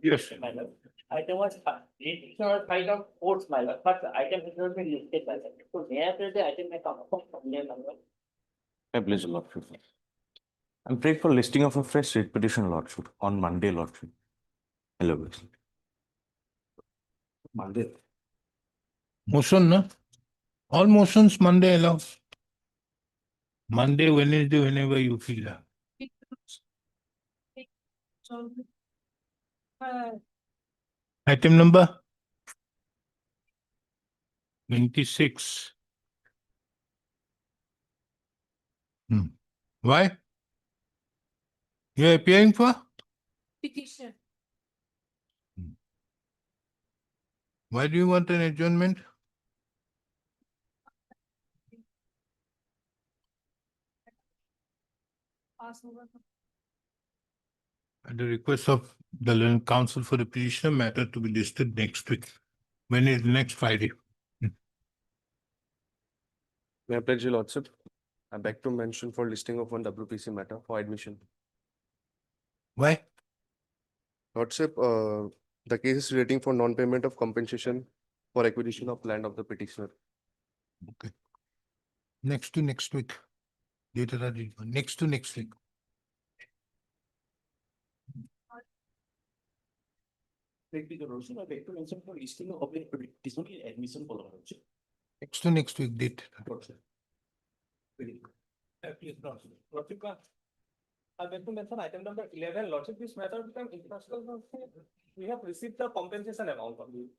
Yes. Item was filed on 4th, my lord, but the item has not been listed by them. So may I present the item may come up from there, my lord? I please, Lordship. I'm praying for listing of a fresh writ petition, Lordship, on Monday, Lordship. Hello, guys. Monday. Motion, no? All motions Monday allow. Monday, Wednesday, whenever you feel that. Item number 26. Why? You are appearing for? Petition. Why do you want an adjournment? Pass over. At the request of the learned counsel for the petitioner, matter to be listed next week. When is next Friday? May I pledge your lordship? I beg to mention for listing of one WPC matter for admission. Why? Lordship, the case is relating for non-payment of compensation for acquisition of land of the petitioner. Okay. Next to next week. Later, next to next week. I beg to mention for listing of a petition in admission for lordship. Next to next week date. Please, lordship, I beg to mention item number 11, lordship, this matter become international. We have received the compensation amount from you.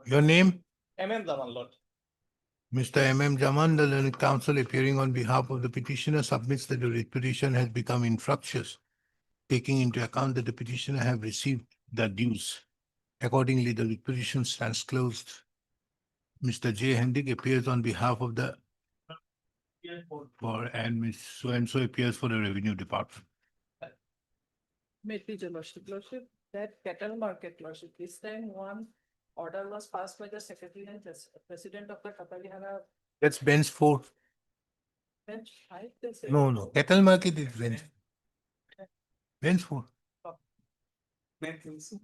Your name? Zaman, lord. Mr. M.M. Jaman, the learned counsel appearing on behalf of the petitioner submits that the writ petition has become infructuous, taking into account that the petitioner have received the dues. Accordingly, the writ petition stands closed. Mr. J. Hendick appears on behalf of the and Ms. So-and-so appears for the Revenue Department. May it please your lordship, that cattle market, lordship, this time one order was passed by the secretary and president of the Katalihana That's bench 4. bench. I say. No. Cattle market is bench. Bench 4. May I please,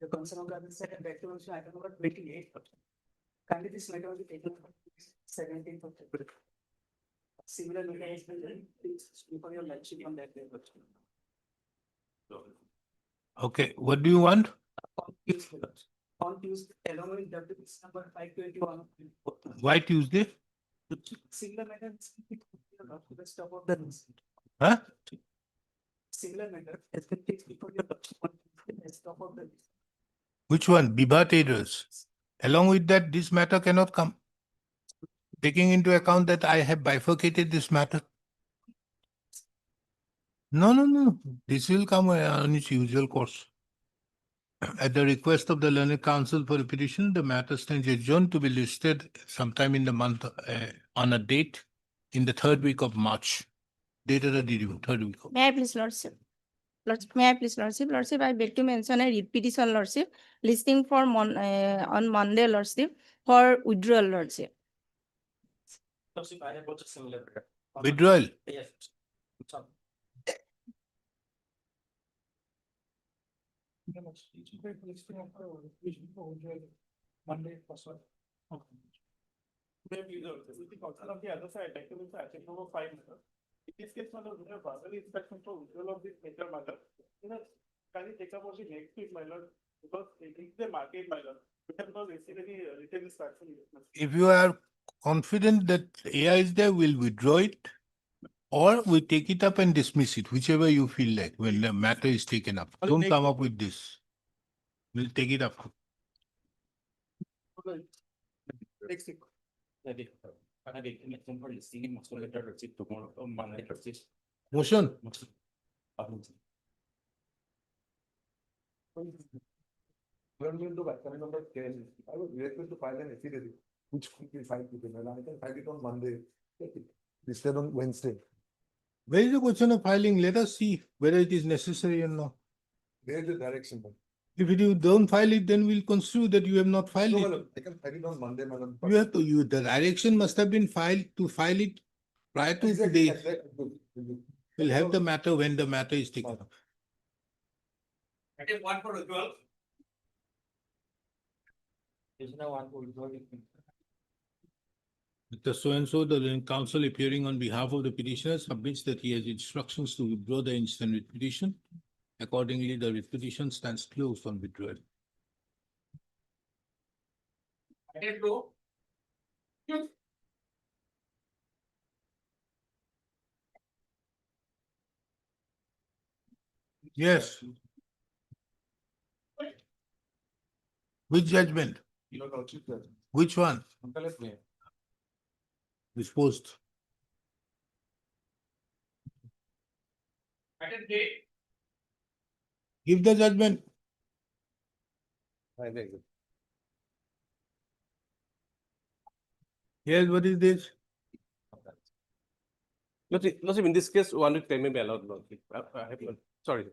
the concern of the second back to mention item number 28. Kindly this matter will be taken on 17th of February. Similar matter has been done. Please speak for your lordship on that day. Okay, what do you want? On Tuesday, along with WPC number 521. Why Tuesday? Similar matter. The stop of the list. Huh? Similar matter has been fixed before your lordship on the stop of the list. Which one? Biba traders. Along with that, this matter cannot come. Taking into account that I have bifurcated this matter. No. This will come on its usual course. At the request of the learned counsel for the petition, the matter stands adjourned to be listed sometime in the month on a date in the 3rd week of March. Date of the review, 3rd week. May I please, lordship? May I please, lordship? Lordship, I beg to mention a writ petition, lordship, listing for on Monday, lordship, for withdrawal, lordship. Lordship, I have also similar. Withdrawal. Yes. Sorry. Monday, first one. Maybe the concern of the other side, like to be item number 5. In this case, madam, we have verbal inspection for withdrawal of this major matter. Can you take up on the next week, my lord? Because it is the market, my lord. We have not received any written instruction. If you are confident that AI is there, we'll withdraw it. Or we take it up and dismiss it, whichever you feel like when the matter is taken up. Don't come up with this. We'll take it up. Next week. I beg to mention for listing in master letter receipt tomorrow on Monday, lordship. Motion. We are going to item number 10. I would request to file an affidavit, which could be filed within, and I can file it on Monday. Listed on Wednesday. Where is the question of filing? Let us see whether it is necessary or not. There is the direction. If you don't file it, then we'll construe that you have not filed No, it. madam, I can file it on Monday, madam. You have to, the direction must have been filed to file it prior to Exactly, today. exactly. We'll have the matter when the matter is taken up. Item one for withdrawal. Is now one for withdrawal. Mr. So-and-so, the counsel appearing on behalf of the petitioner submits that he has instructions to withdraw the instant writ petition. Accordingly, the writ petition stands closed on withdrawal. Item two. Yes. Which judgment? Your lordship, sir. Which one? Appellate may. Disposed. Item three. Give the judgment. I think. Yes, what is this? Lordship, in this case, 110 may be allowed, Lordship. Sorry.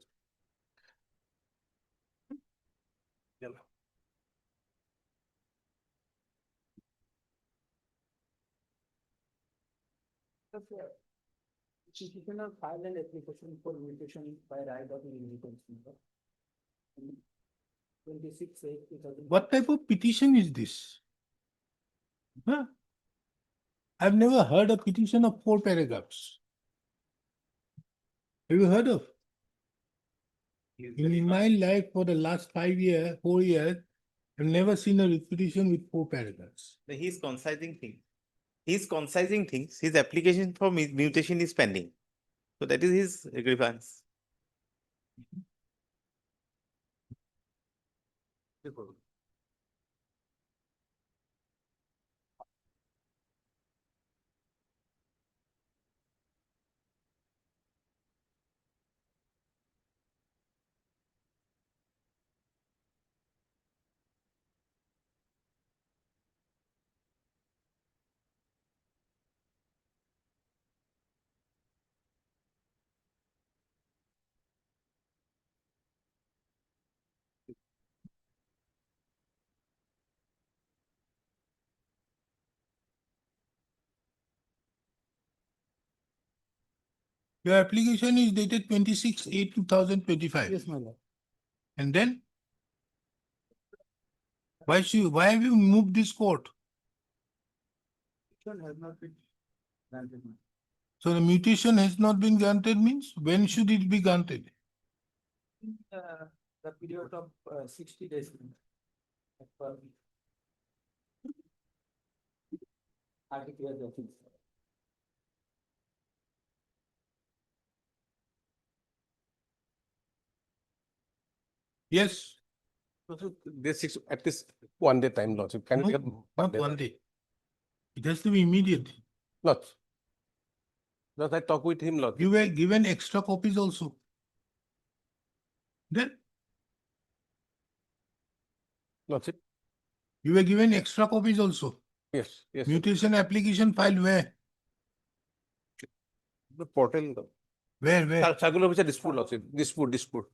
Petitioner filed an application for mutation by right of inheritance. 26/8/2000. What type of petition is this? Huh? I've never heard a petition of 4 paragraphs. Have you heard of? In my life for the last 4 years, I've never seen a petition with 4 paragraphs. He's concising things. He's concising things. His application for mutation is pending. So that is his grievance. Your application is dated 26/8/2025. Yes, my lord. And then? Why have you moved this court? Petition has not been granted. So the mutation has not been granted means when should it be granted? The period of 60 days. As per Article of the Yes, This six, at least 1 day time, Lordship. Can No, you get? not 1 day. It has to be immediate. Lordship. Lord, I talk with him, Lordship. You were given extra copies also. Then Lordship. you were given extra copies also. Yes, yes. Mutation application filed where? The portal. Where? Circular officer dispute, Lordship. Dispute. Dispute.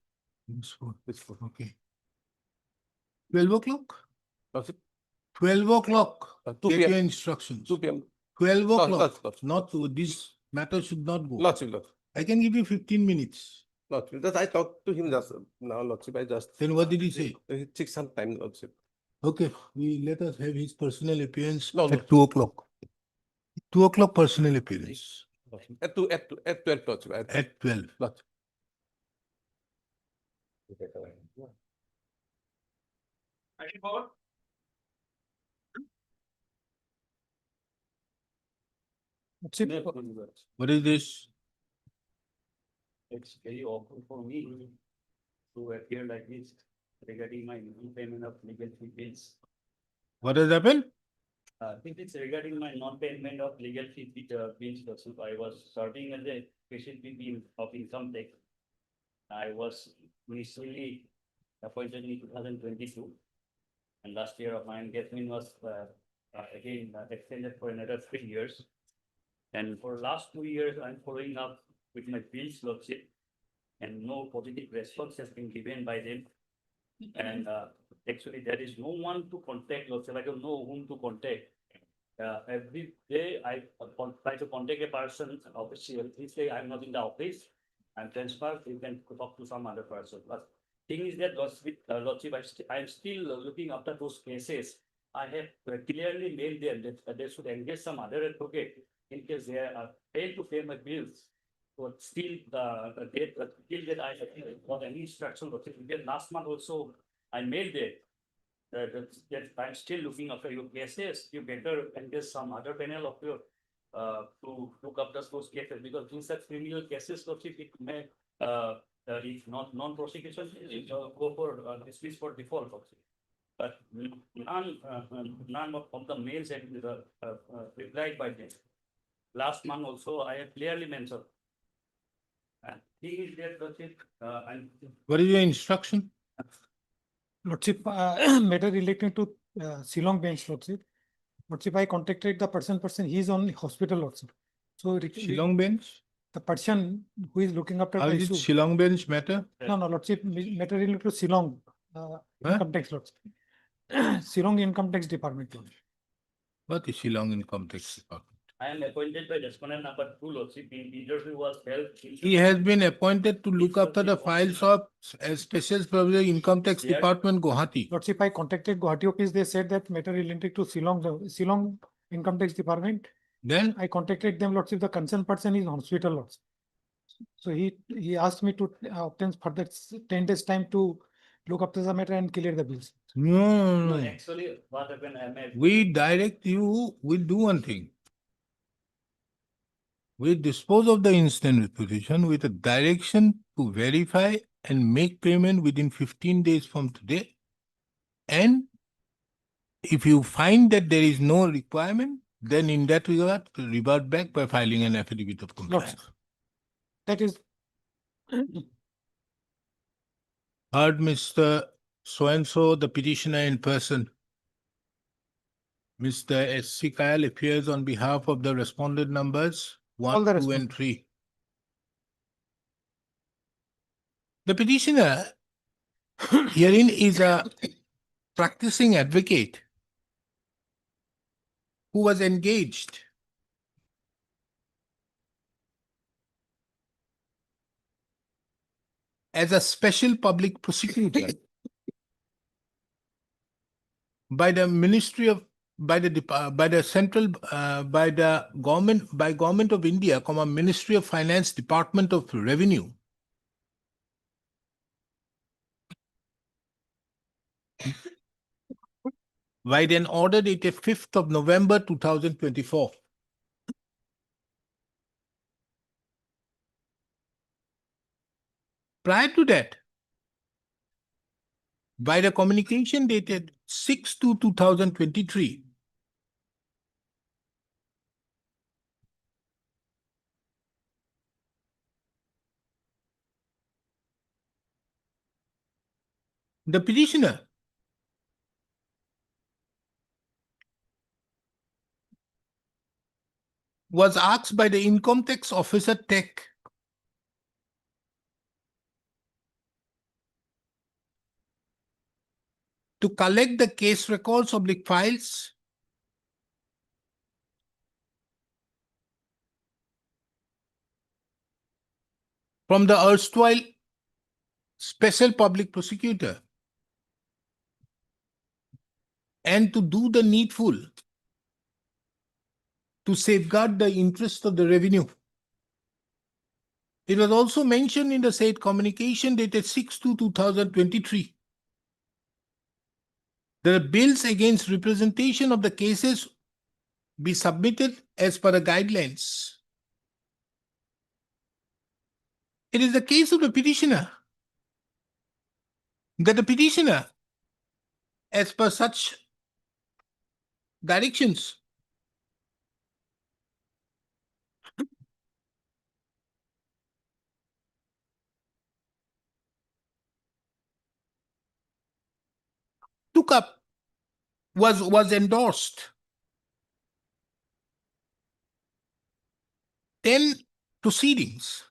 Okay. 12 o'clock? Lordship. 12 o'clock. 2 Get PM. your instructions. 2 PM. 12 o'clock. Lordship. Not to, this matter should not go. Lordship. I can give you 15 minutes. Lordship. Just I talked to him just now, Lordship. I just. Then what did he say? He took some time, Lordship. Okay, let us have his personal appearance No, no. at 2 o'clock. 2 o'clock personal appearance At 12, Lordship. at 12. Lordship. Item four. What is this? It's very awkward for me to appear like this regarding my non-payment of legal fee bills. What has happened? This is regarding my non-payment of legal fee bills. So I was serving as a special BP of income tax. I was initially appointed in 2022. And last year of my engagement was again extended for another 3 years. And for last 2 years, I'm following up with my bills, Lordship, and no positive response has been given by them. And actually, there is no one to contact, Lordship. I don't know whom to contact. every day I try to contact a person official, he say, I'm not in the office, I'm transferred, you can talk to some other person. But thing is that Lordship, I'm still looking after those cases. I have clearly made them that they should engage some other advocate in case they are failed to pay my bills. But still, the date, till that I have got any instruction, Lordship. Then last month also, I made that I'm still looking after your cases, you better engage some other panel of your to look after those cases, because these are criminal cases, Lordship, it may if not non-prosecution, it go for dismiss for default, Lordship. But none of the mails have replied by them. Last month also, I have clearly mentioned. And he is there, Lordship, and What is your instruction? Lordship, matter relating to Shillong bench, Lordship. Lordship, I contacted the person, he is on hospital, Lordship. So Shillong bench? the person who is looking after How the is it issue. Shillong bench matter? No, Lordship, matter related to Shillong, income tax, Lordship. Shillong income tax department, Lordship. What is Shillong income tax department? I am appointed by respondent number 2, Lordship, in interview was held. He has been appointed to look after the files of Special Provincial Income Tax Yeah. Department, Gauhati. Lordship, I contacted Gauhati office, they said that matter related to Shillong income tax department. Then I contacted them, Lordship, the concerned person is in hospital, Lordship. So he asked me to obtain further 10 days time to look after the matter and clear the bills. No, no. actually, what happened, I made. We direct you, we do one thing. We dispose of the instant requisition with a direction to verify and make payment within 15 days from today. And if you find that there is no requirement, then in that regard, revert back by filing an affidavit of compliance. That is, Heard Mr. So-and-so, the petitioner in person. Mr. S.C. Kyle appears on behalf of the respondent numbers All 1, the 2, and respondents. 3. The petitioner herein is a practicing advocate who was engaged as a special public prosecutor by the Ministry of by the Government of India, Ministry of Finance, Department of Revenue. By an order dated 5th of November 2024. Prior to that, by the communication dated 6/2/2023, the petitioner was asked by the Income Tax Officer Tech to collect the case records of the files from the erstwhile special public prosecutor and to do the needful to safeguard the interest of the revenue. It was also mentioned in the said communication dated 6/2/2023 that the bills against representation of the cases be submitted as per the guidelines. It is the case of the petitioner that the petitioner, as per such directions, took up, was endorsed 10 proceedings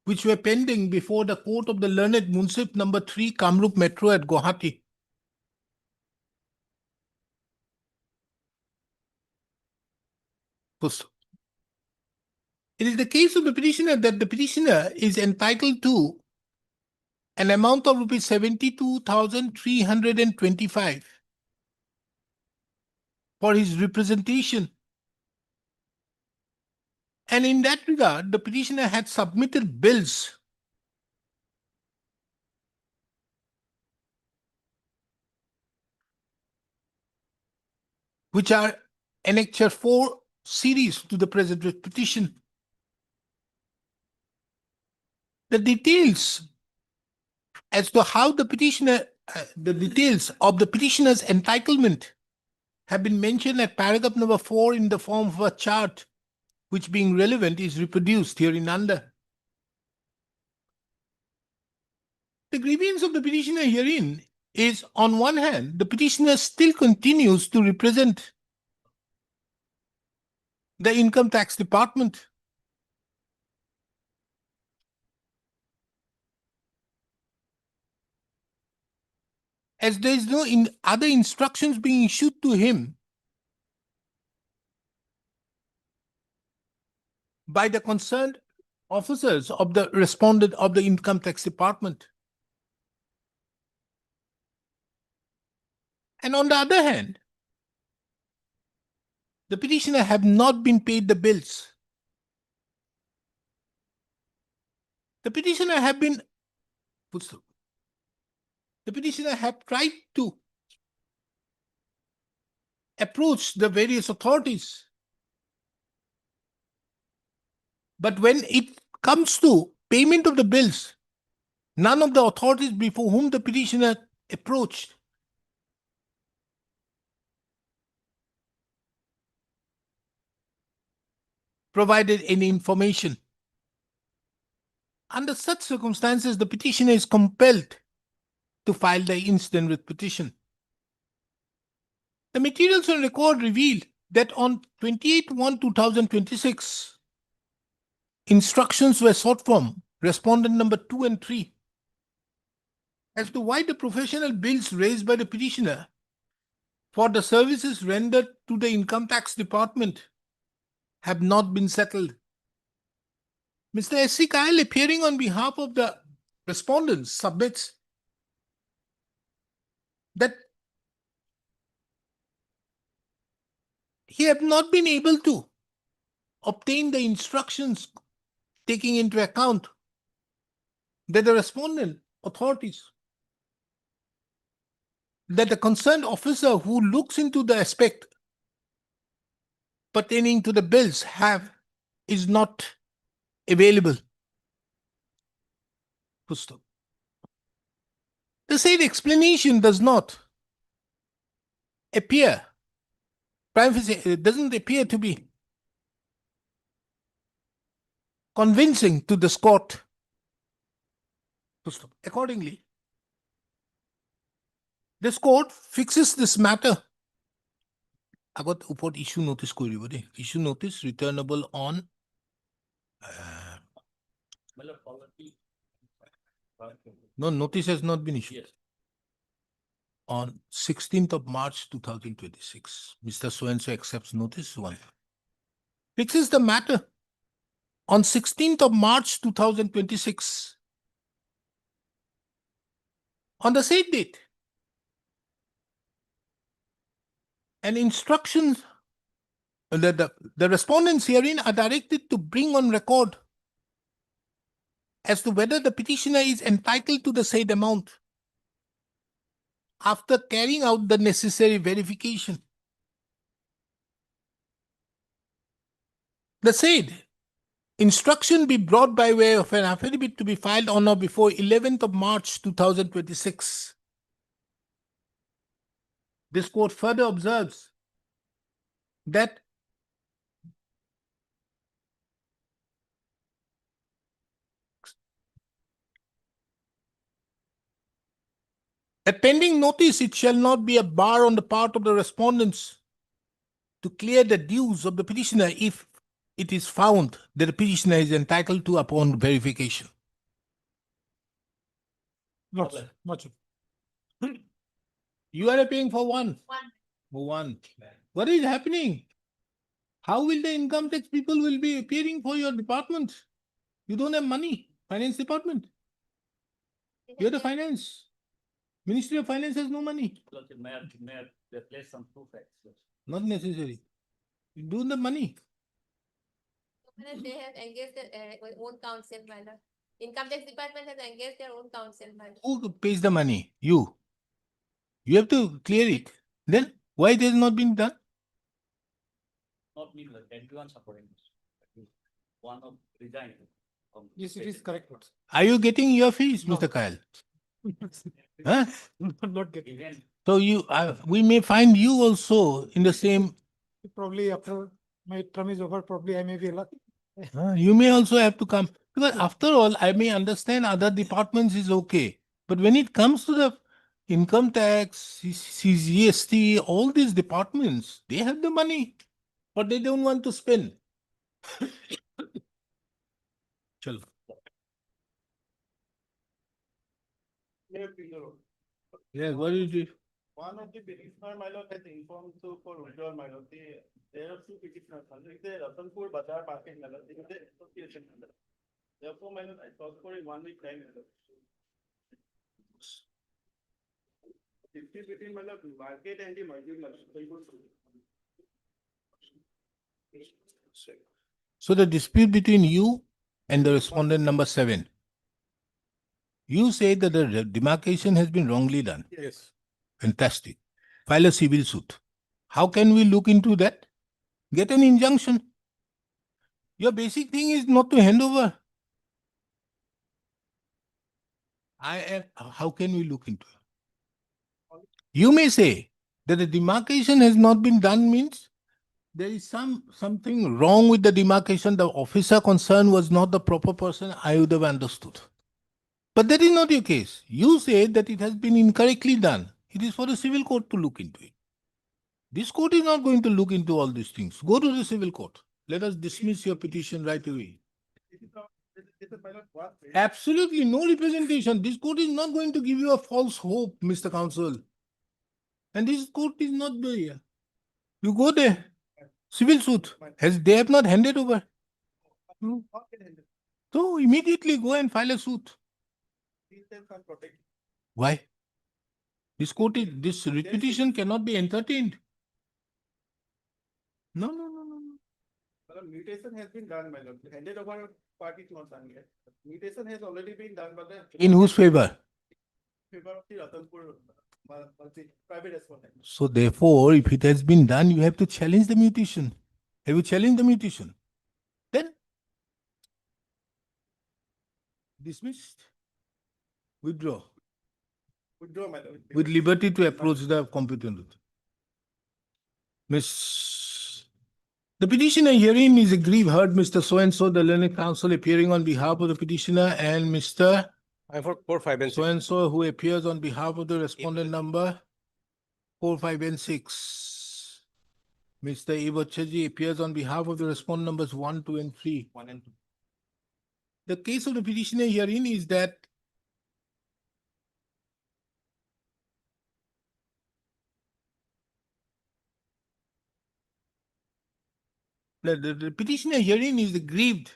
which were pending before the court of the learned Munsip number 3, Kamrup Metro at Gauhati. Pusto. It is the case of the petitioner that the petitioner is entitled to an amount of rupees 72,325 for his representation. And in that regard, the petitioner had submitted bills which are Annexure 4 series to the present petition. The details as to how the petitioner, the details of the petitioner's entitlement have been mentioned at paragraph number 4 in the form of a chart, which being relevant is reproduced hereunder. The grievance of the petitioner herein is, on one hand, the petitioner still continues to represent the income tax department. As there is no other instructions being issued to him by the concerned officers of the respondent of the income tax department. And on the other hand, the petitioner have not been paid the bills. The petitioner have been, the petitioner have tried to approach the various authorities. But when it comes to payment of the bills, none of the authorities before whom the petitioner approached provided any information. Under such circumstances, the petitioner is compelled to file the instant writ petition. The materials on record reveal that on 28/1/2026, instructions were sought from respondent number 2 and 3 as to why the professional bills raised by the petitioner for the services rendered to the income tax department have not been settled. Mr. S.C. Kyle, appearing on behalf of the respondents, submits that he have not been able to obtain the instructions taking into account that the respondent authorities, that the concerned officer who looks into the aspect pertaining to the bills is not available. The said explanation does not appear, it doesn't appear to be convincing to this court. Accordingly, this court fixes this matter. Agot upot issue notice koribo de. Issue notice returnable on no notice has not been issued. Yes. On 16th of March 2026, Mr. So-and-so accepts notice 1. Fixes the matter on 16th of March 2026. On the same date, an instruction the respondents herein are directed to bring on record as to whether the petitioner is entitled to the said amount after carrying out the necessary verification. The said instruction be brought by way of an affidavit to be filed on or before 11th of March 2026. This court further observes that at pending notice, it shall not be a bar on the part of the respondents to clear the dues of the petitioner if it is found that the petitioner is entitled to upon verification. Lordship, Lordship. You are appealing for one. One. What is happening? How will the income tax people will be appearing for your department? You don't have money, finance department. You're the finance. Ministry of Finance has no money. Lordship, may I replace some two facts? Not necessary. You don't have money. They have engaged their own counsel, my lord. Income tax department has engaged their own counsel, my lord. Who pays the money? You. You have to clear it. Then why it has not been done? Not me, like everyone supporting this. One of resigning. from Yes, it is Petition. correct. Lordship. Are you getting your fees, No. Mr. Kyle? Huh? Not getting. Even So you, we may find you also in the same, Probably after my term is over, probably I may be allowed. you may also have to come. Because after all, I may understand other departments is okay. But when it comes to the income tax, GST, all these departments, they have the money, but they don't want to spend. Chalo. Mayor Pinero, Yes, what do you do? one of the petitioner, my lord, has informed to for withdrawal, my lord. There are two petitioners, one is the Ratanpur Bazar Market, my lord, this is the association, my lord. Therefore, my lord, I talked for a 1 week time, my lord. Dispute between, my lord, market and the merging, my lord. So you would- So the dispute between you and the respondent number 7. You say that the demarcation has been wrongly done. Yes. Fantastic. File a civil suit. How can we look into that? Get an injunction. Your basic thing is not to hand over. How can we look into it? You may say that the demarcation has not been done means there is something wrong with the demarcation. The officer concerned was not the proper person. I would have understood. But that is not your case. You say that it has been incorrectly done. It is for the civil court to look into it. This court is not going to look into all these things. Go to the civil court. Let us dismiss your petition right away. This is, my lord, what? Absolutely no representation. This court is not going to give you a false hope, Mr. Counsel. And this court is not there. You go there. Civil suit. They have not handed over. How can handle? So immediately go and file a suit. These things are protected. Why? This petition cannot be entertained. No. My lord, mutation has been done, my lord. Handed over part is not done yet. Mutation has already been done, but the. In whose favor? Favor of the Ratanpur, private respondent. So therefore, if it has been done, you have to challenge the mutation. Have you challenged the mutation? Then dismissed. Withdraw. Withdraw, my lord. With liberty to approach the competent authority. Miss, the petitioner herein is aggrieved, heard Mr. So-and-so, the learned counsel appearing on behalf of the petitioner, and Mr. I for 4, 5 and 6. So-and-so who appears on behalf of the respondent number 4, 5, and 6. Mr. Eviction appears on behalf of the respondent numbers 1, 2, and 3. 1 and 2. The case of the petitioner herein is that the petitioner herein is aggrieved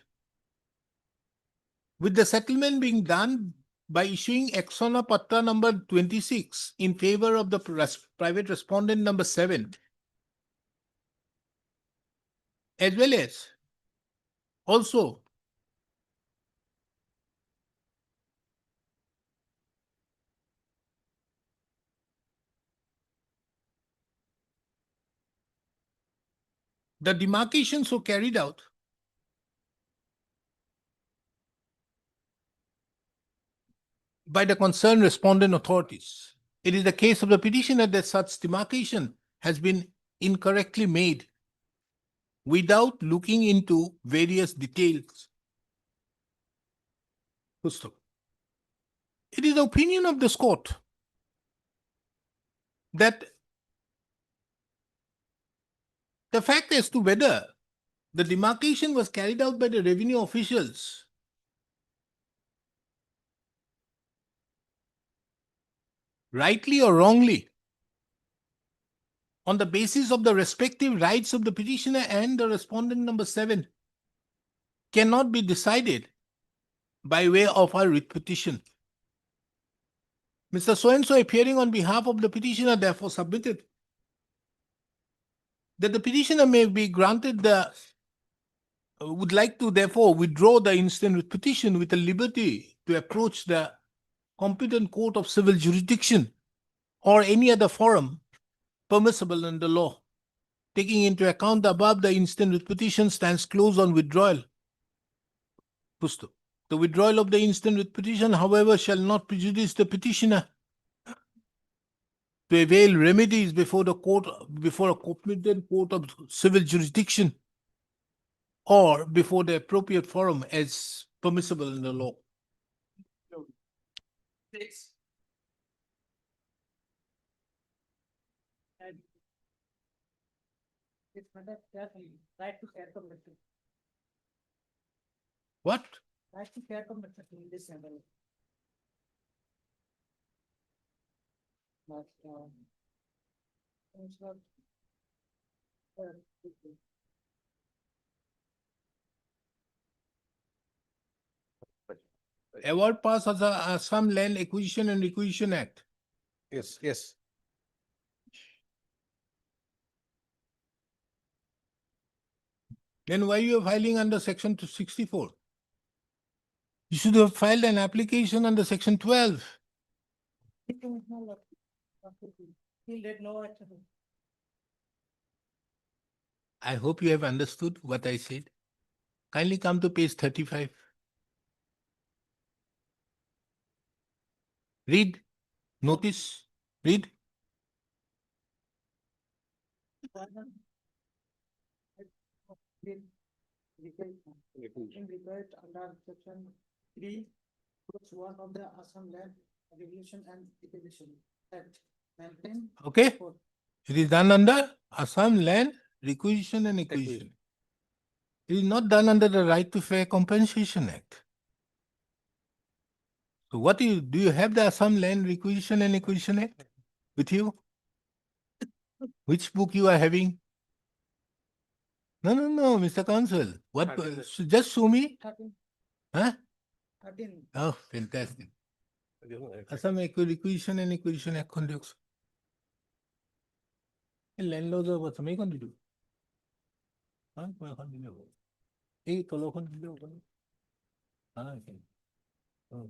with the settlement being done by issuing Exona Patra number 26 in favor of the private respondent number 7, as well as also the demarcation so carried out by the concerned respondent authorities. It is the case of the petitioner that such demarcation has been incorrectly made without looking into various details. Full stop. It is the opinion of this court that the fact as to whether the demarcation was carried out by the revenue officials rightly or wrongly on the basis of the respective rights of the petitioner and the respondent number 7 cannot be decided by way of a writ petition. Mr. So-and-so appearing on behalf of the petitioner therefore submitted that the petitioner may be granted would like to therefore withdraw the instant writ petition with the liberty to approach the competent court of civil jurisdiction or any other forum permissible under law. Taking into account the above, the instant writ petition stands closed on withdrawal. Pusto. The withdrawal of the instant writ petition, however, shall not prejudice the petitioner to avail remedies before the court, before a competent court of civil jurisdiction or before the appropriate forum as permissible in the law. Six. And it's matter carefully, right to fair compensation, What? right to fair compensation in this matter. But, it's not. Award passed as the Assam Land Acquisition and Requisition Act. Yes, yes. Then why you are filing under section 64? You should have filed an application under section 12. He'll let no action. I hope you have understood what I said. Kindly come to page 35. Read, notice, read. Required under section 3, Clause 1 of the Assam Land Regulation and Petition Act. 19. Okay? It is done under Assam Land Requisition and Acquisition. It is not done under the Right to Fair Compensation Act. So what do you have the Assam Land Requisition and Acquisition Act with you? Which book you are having? No, Mr. Counsel. What? Just show me. 13. Huh? 13. Oh, fantastic. Assam Requisition and Acquisition Act conducts. Landlords of Assam, I can do. Huh? I can do. Hey, Tolo can do. I can. Oh.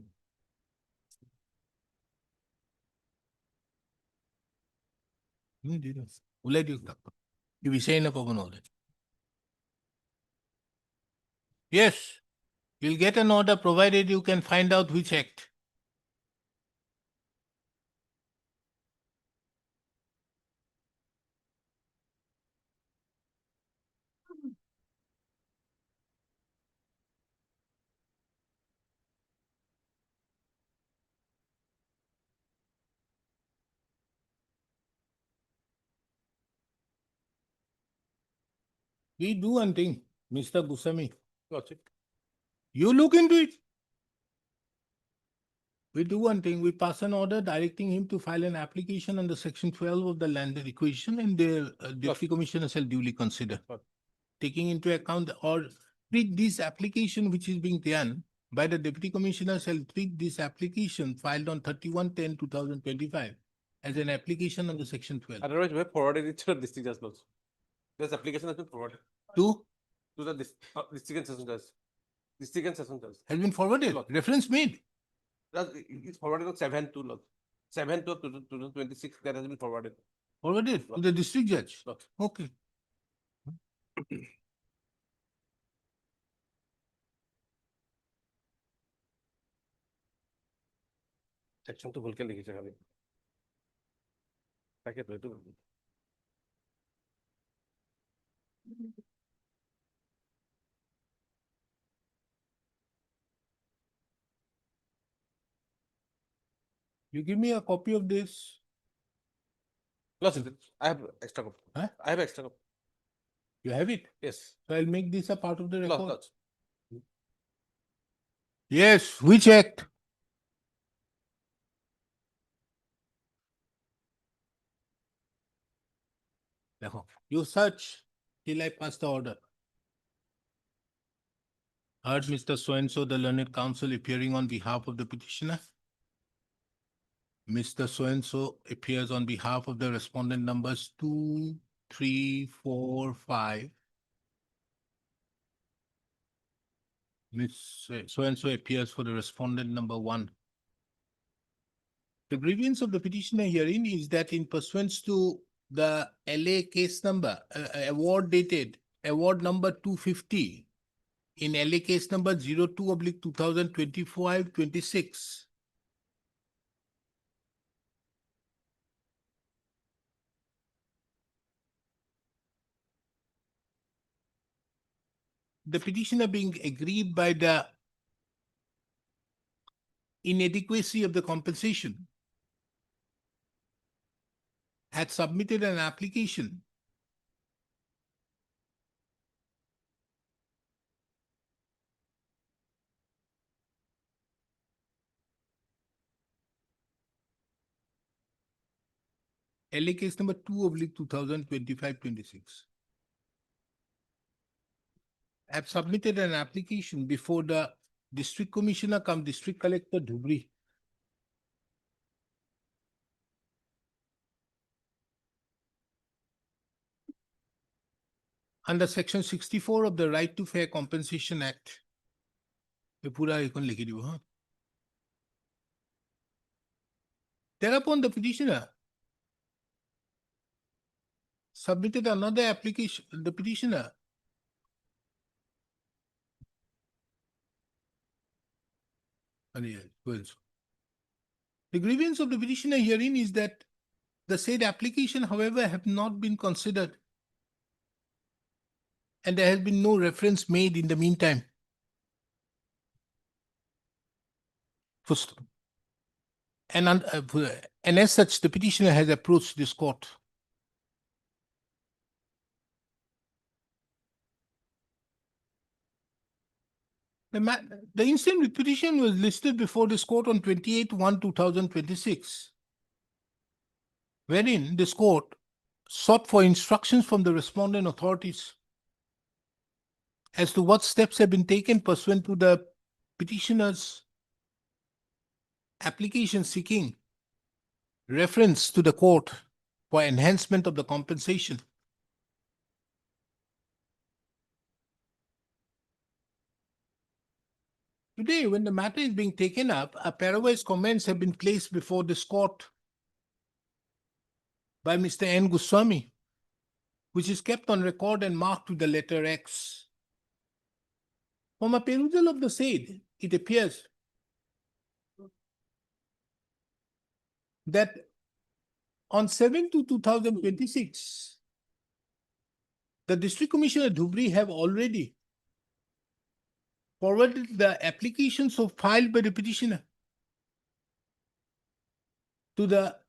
Ulay diyo takot. Ibisay na paganood. Yes, you'll get an order provided you can find out which act. We do one thing, Mr. Gusami. You look into it. We do one thing, we pass an order directing him to file an application under section 12 of the land requisition and the deputy commissioner shall duly consider. Taking into account or treat this application which is being done by the deputy commissioner shall treat this application filed on 31/10/2025 as an application under section 12. Otherwise, we have forwarded it to the district judge also. This application has been forwarded Two to the district and session judge. District and session judge. has been forwarded, reference made. It's forwarded on 7/2 log. 7/2 of 2026 that has been forwarded. Forwarded to the district judge. Log. Okay. Section to भूल के लिखी खाली ताकि तो You give me a copy of this. Plus, I have extra copy. Huh? I have extra copy. You have it. Yes. So I'll make this a part of the record. Plus. Yes, which act? Therefore, you search till I pass the order. Heard Mr. So-and-so, the learned counsel appearing on behalf of the petitioner. Mr. So-and-so appears on behalf of the respondent numbers 2, 3, 4, 5. Miss so-and-so appears for the respondent number 1. The grievance of the petitioner herein is that in pursuance to the LA case number, award dated, award number 250, in LA case number 02/2025-26, the petitioner being aggrieved by the inadequacy of the compensation had submitted an application LA case number 2/2025-26. Have submitted an application before the District Commissioner cum District Collector Dhubri. Under Section 64 of the Right to Fair Compensation Act. ये पूरा एकन लिखी दियो, हाँ? Thereupon the petitioner submitted another application, the petitioner the grievance of the petitioner herein is that the said application, however, have not been considered, and there has been no reference made in the meantime. And as such, the petitioner has approached this court. The instant with petition was listed before this court on 28/1/2026, wherein this court sought for instructions from the respondent authorities as to what steps have been taken pursuant to the petitioner's application seeking reference to the court for enhancement of the compensation. Today, when the matter is being taken up, a pair-wise comments have been placed before this court by Mr. N. Goswami, which is kept on record and marked with the letter X. From a perusal of the said, it appears that on 7/2/2026, the District Commissioner Dhubri have already forwarded the application so filed by the petitioner to the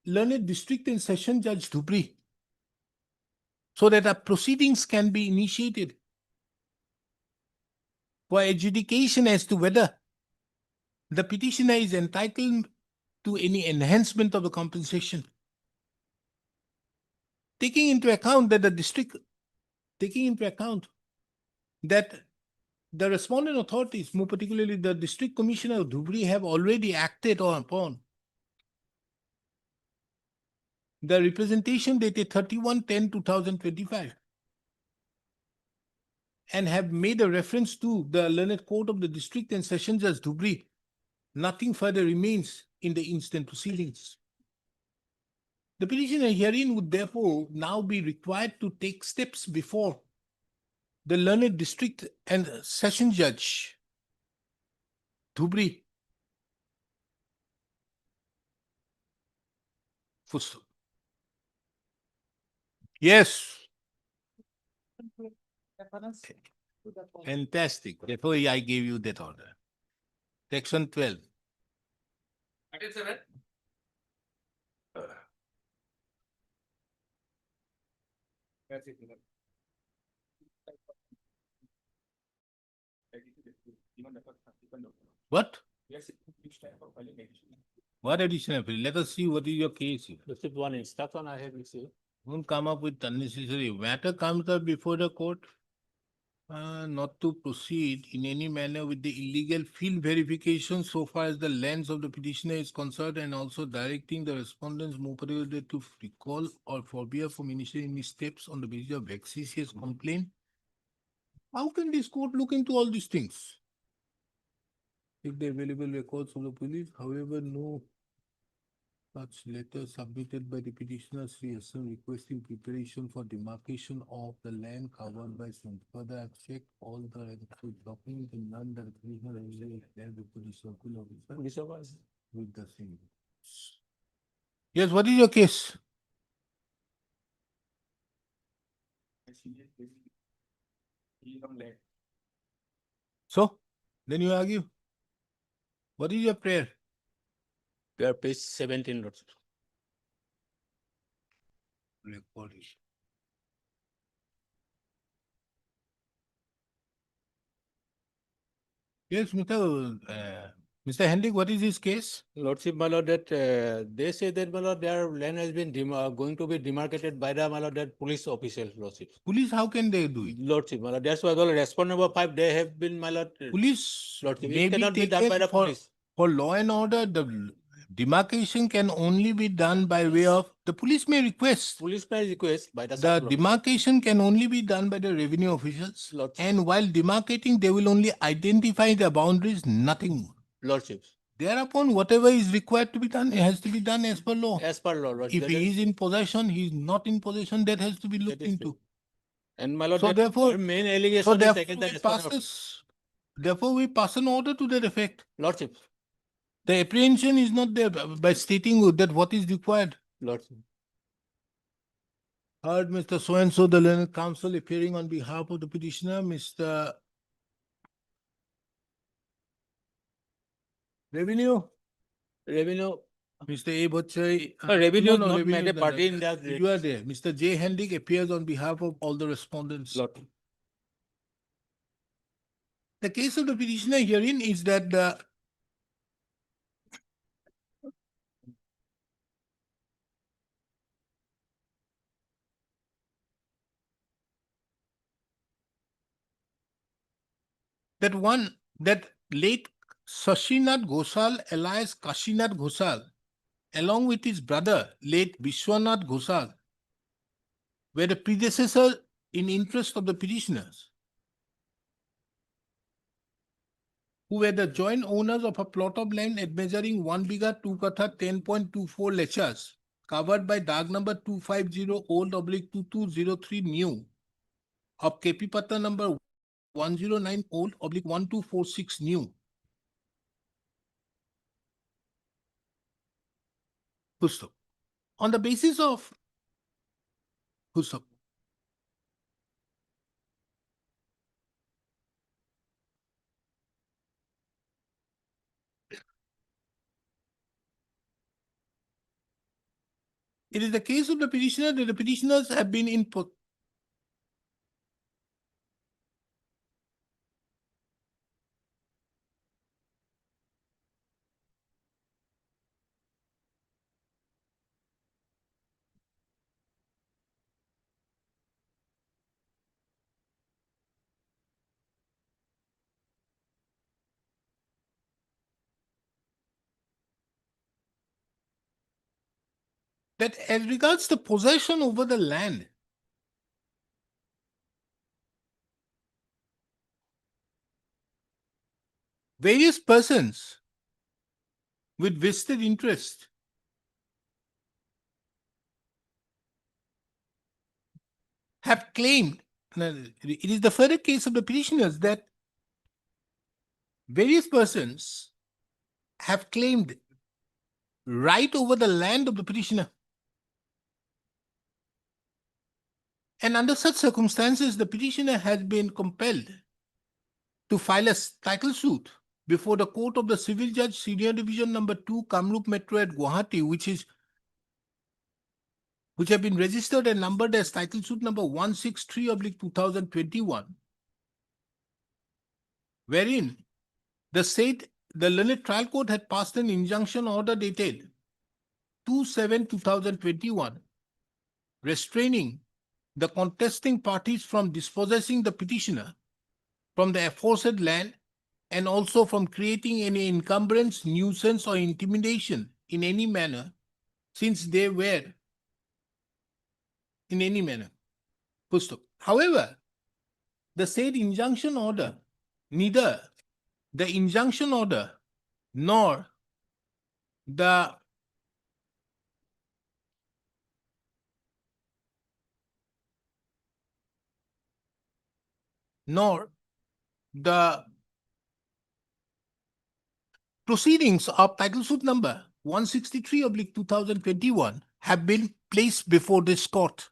learned district and session judge Dhubri, so that a proceedings can be initiated for adjudication as to whether the petitioner is entitled to any enhancement of the compensation. Taking into account that the respondent authorities, more particularly the District Commissioner of Dhubri, have already acted upon the representation dated 31/10/2025 and have made a reference to the learned court of the district and session judge Dhubri, nothing further remains in the instant proceedings. The petitioner herein would therefore now be required to take steps before the learned district and session judge Dhubri Yes. Fantastic. Therefore, I gave you that order. Section 12. Article 7. What? What additional? Let us see what is your case here. This is one instruction I have received. Don't come up with unnecessary. Matter comes up before the court. Not to proceed in any manner with the illegal field verification so far as the lens of the petitioner is concerned, and also directing the respondents motivated to recall or forbear from initiating any steps on the basis of vexatious complaint. How can this court look into all these things? If the available records of the police, however, no such letter submitted by the petitioner Sri Hassan requesting preparation for demarcation of the land covered by some. Further, I've checked all the requisite documents and none that the petitioner has declared before the circle officer with the same. Yes, what is your case? So, then you argue. What is your prayer? We are page 17, Lord. Recording. Yes, Mr. Hendrik, what is his case? Lordship, my lord, that they say that, my lord, their land has been going to be demarcated by the, my lord, that police official, Lordship. Police, how can they do it? Lordship, my lord, that's why the respondent number 5, they have been, my lord. Police Lordship, may it be cannot be done by taken the for, police. for law and order. The demarcation can only be done by way of, the police may request. Police may request by the. The demarcation can only be done by the revenue officials. Lordship. And while demarcating, they will only identify the boundaries, nothing more. Lordship. Thereupon, whatever is required to be done, it has to be done as per law. As per law, Lordship. If he is in possession, he is not in possession, that has to be looked is into. And my lord, So that therefore- their main allegation So is therefore, taken the we pass an order to that effect. Lordship. The apprehension is not there by stating that what is required. Lordship. Heard Mr. So-and-so, the learned counsel appearing on behalf of the petitioner, Mr. Revenue, Revenue. Mr. A. Bachai. Revenue not made a party in that. You are there. Mr. J. Hendrik appears on behalf of all the respondents. Lordship. The case of the petitioner herein is that the that late Sashinath Ghosal alias Kashinath Ghosal, along with his brother, late Vishwanath Ghosal, were the predecessor in interest of the petitioners, who were the joint owners of a plot of land at measuring 1 biga 2 katha 10.24 lechas, covered by Dag number 250 old/2203 new of KP Pata number 109 old/1246 new. Pusto. On the basis of Pusto. It is the case of the petitioner that the petitioners have been in that as regards the possession over the land, various persons with vested interest have claimed, it is the further case of the petitioners that various persons have claimed right over the land of the petitioner. And under such circumstances, the petitioner has been compelled to file a title suit before the court of the civil judge, senior division number 2, Kamrup Metro at Gauhati, which have been registered and numbered as title suit number 163/2021, wherein the learned trial court had passed an injunction order dated 2/7/2021, restraining the contesting parties from dispossessing the petitioner from the aforesaid land and also from creating any encumbrance, nuisance, or intimidation in any manner, since they were in any manner. Full stop. However, the said injunction order, neither the injunction order nor the proceedings of title suit number 163/2021 have been placed before this court.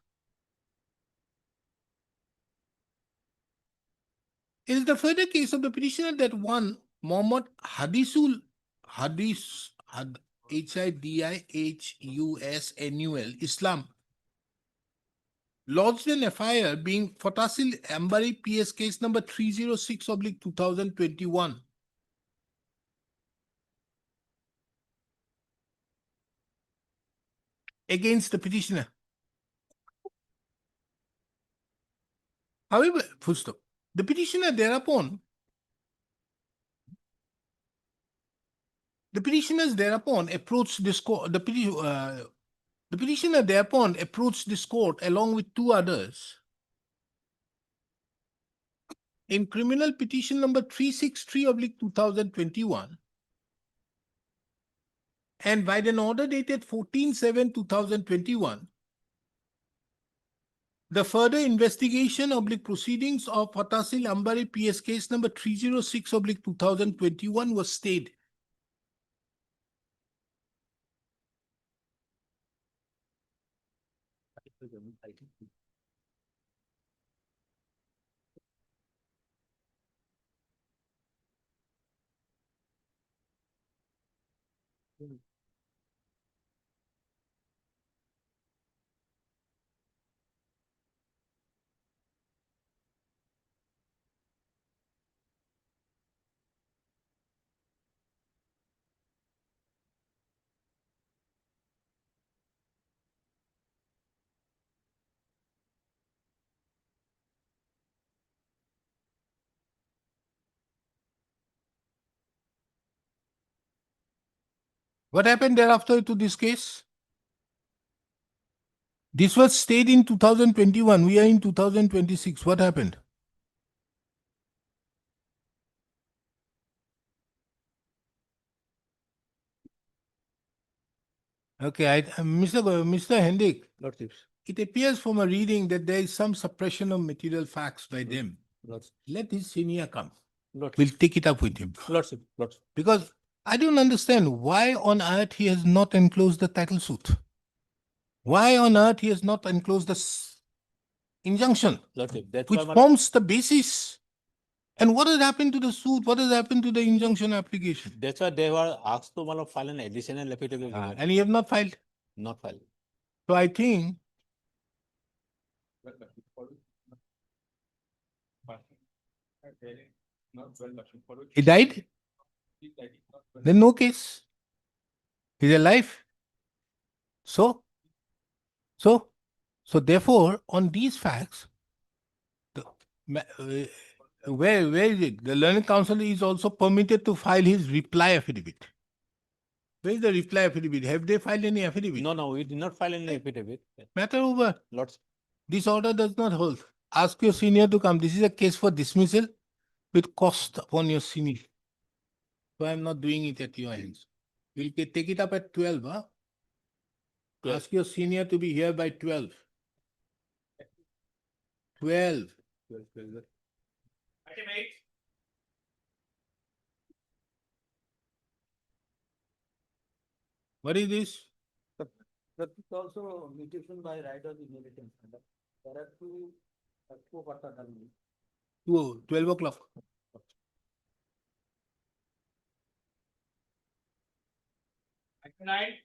It is the further case of the petitioner that one Mohammed Hadithus Islam lodged an FIR being Fotasil Ambari PS case number 306/2021 against the petitioner. However, full stop. The petitioner thereupon approached this court. The petitioner thereupon approached this court along with two others in criminal petition number 363/2021 and by an order dated 14/7/2021. The further investigation proceedings of Fotasil Ambari PS case number 306/2021 was stayed. What happened thereafter to this case? This was stayed in 2021. We are in 2026. What happened? Okay, Mr. Hendik, it appears from a reading that there is some suppression of material facts by them. Let his senior come. We'll take it up with him. Because I don't understand why on earth he has not enclosed the title suit. Why on earth he has not enclosed the injunction, which forms the basis. And what has happened to the suit? What has happened to the injunction application? That's why they were asked to file an additional affidavit. And you have not filed. Not filed. So I think he died. Then no case. He's alive. So therefore, on these facts, where is it? The learned counsel is also permitted to file his reply affidavit. Where is the reply affidavit? Have they filed any affidavit? No, we did not file any affidavit. Matter over. Lots. This order does not hold. Ask your senior to come. This is a case for dismissal with cost upon your senior. So I am not doing it at your hands. We'll take it up at 12. Huh? Ask your senior to be here by 12. 12. Item 8. What is this? That is also mutation by right of inheritance. There are two parts. 12 o'clock. Item 9.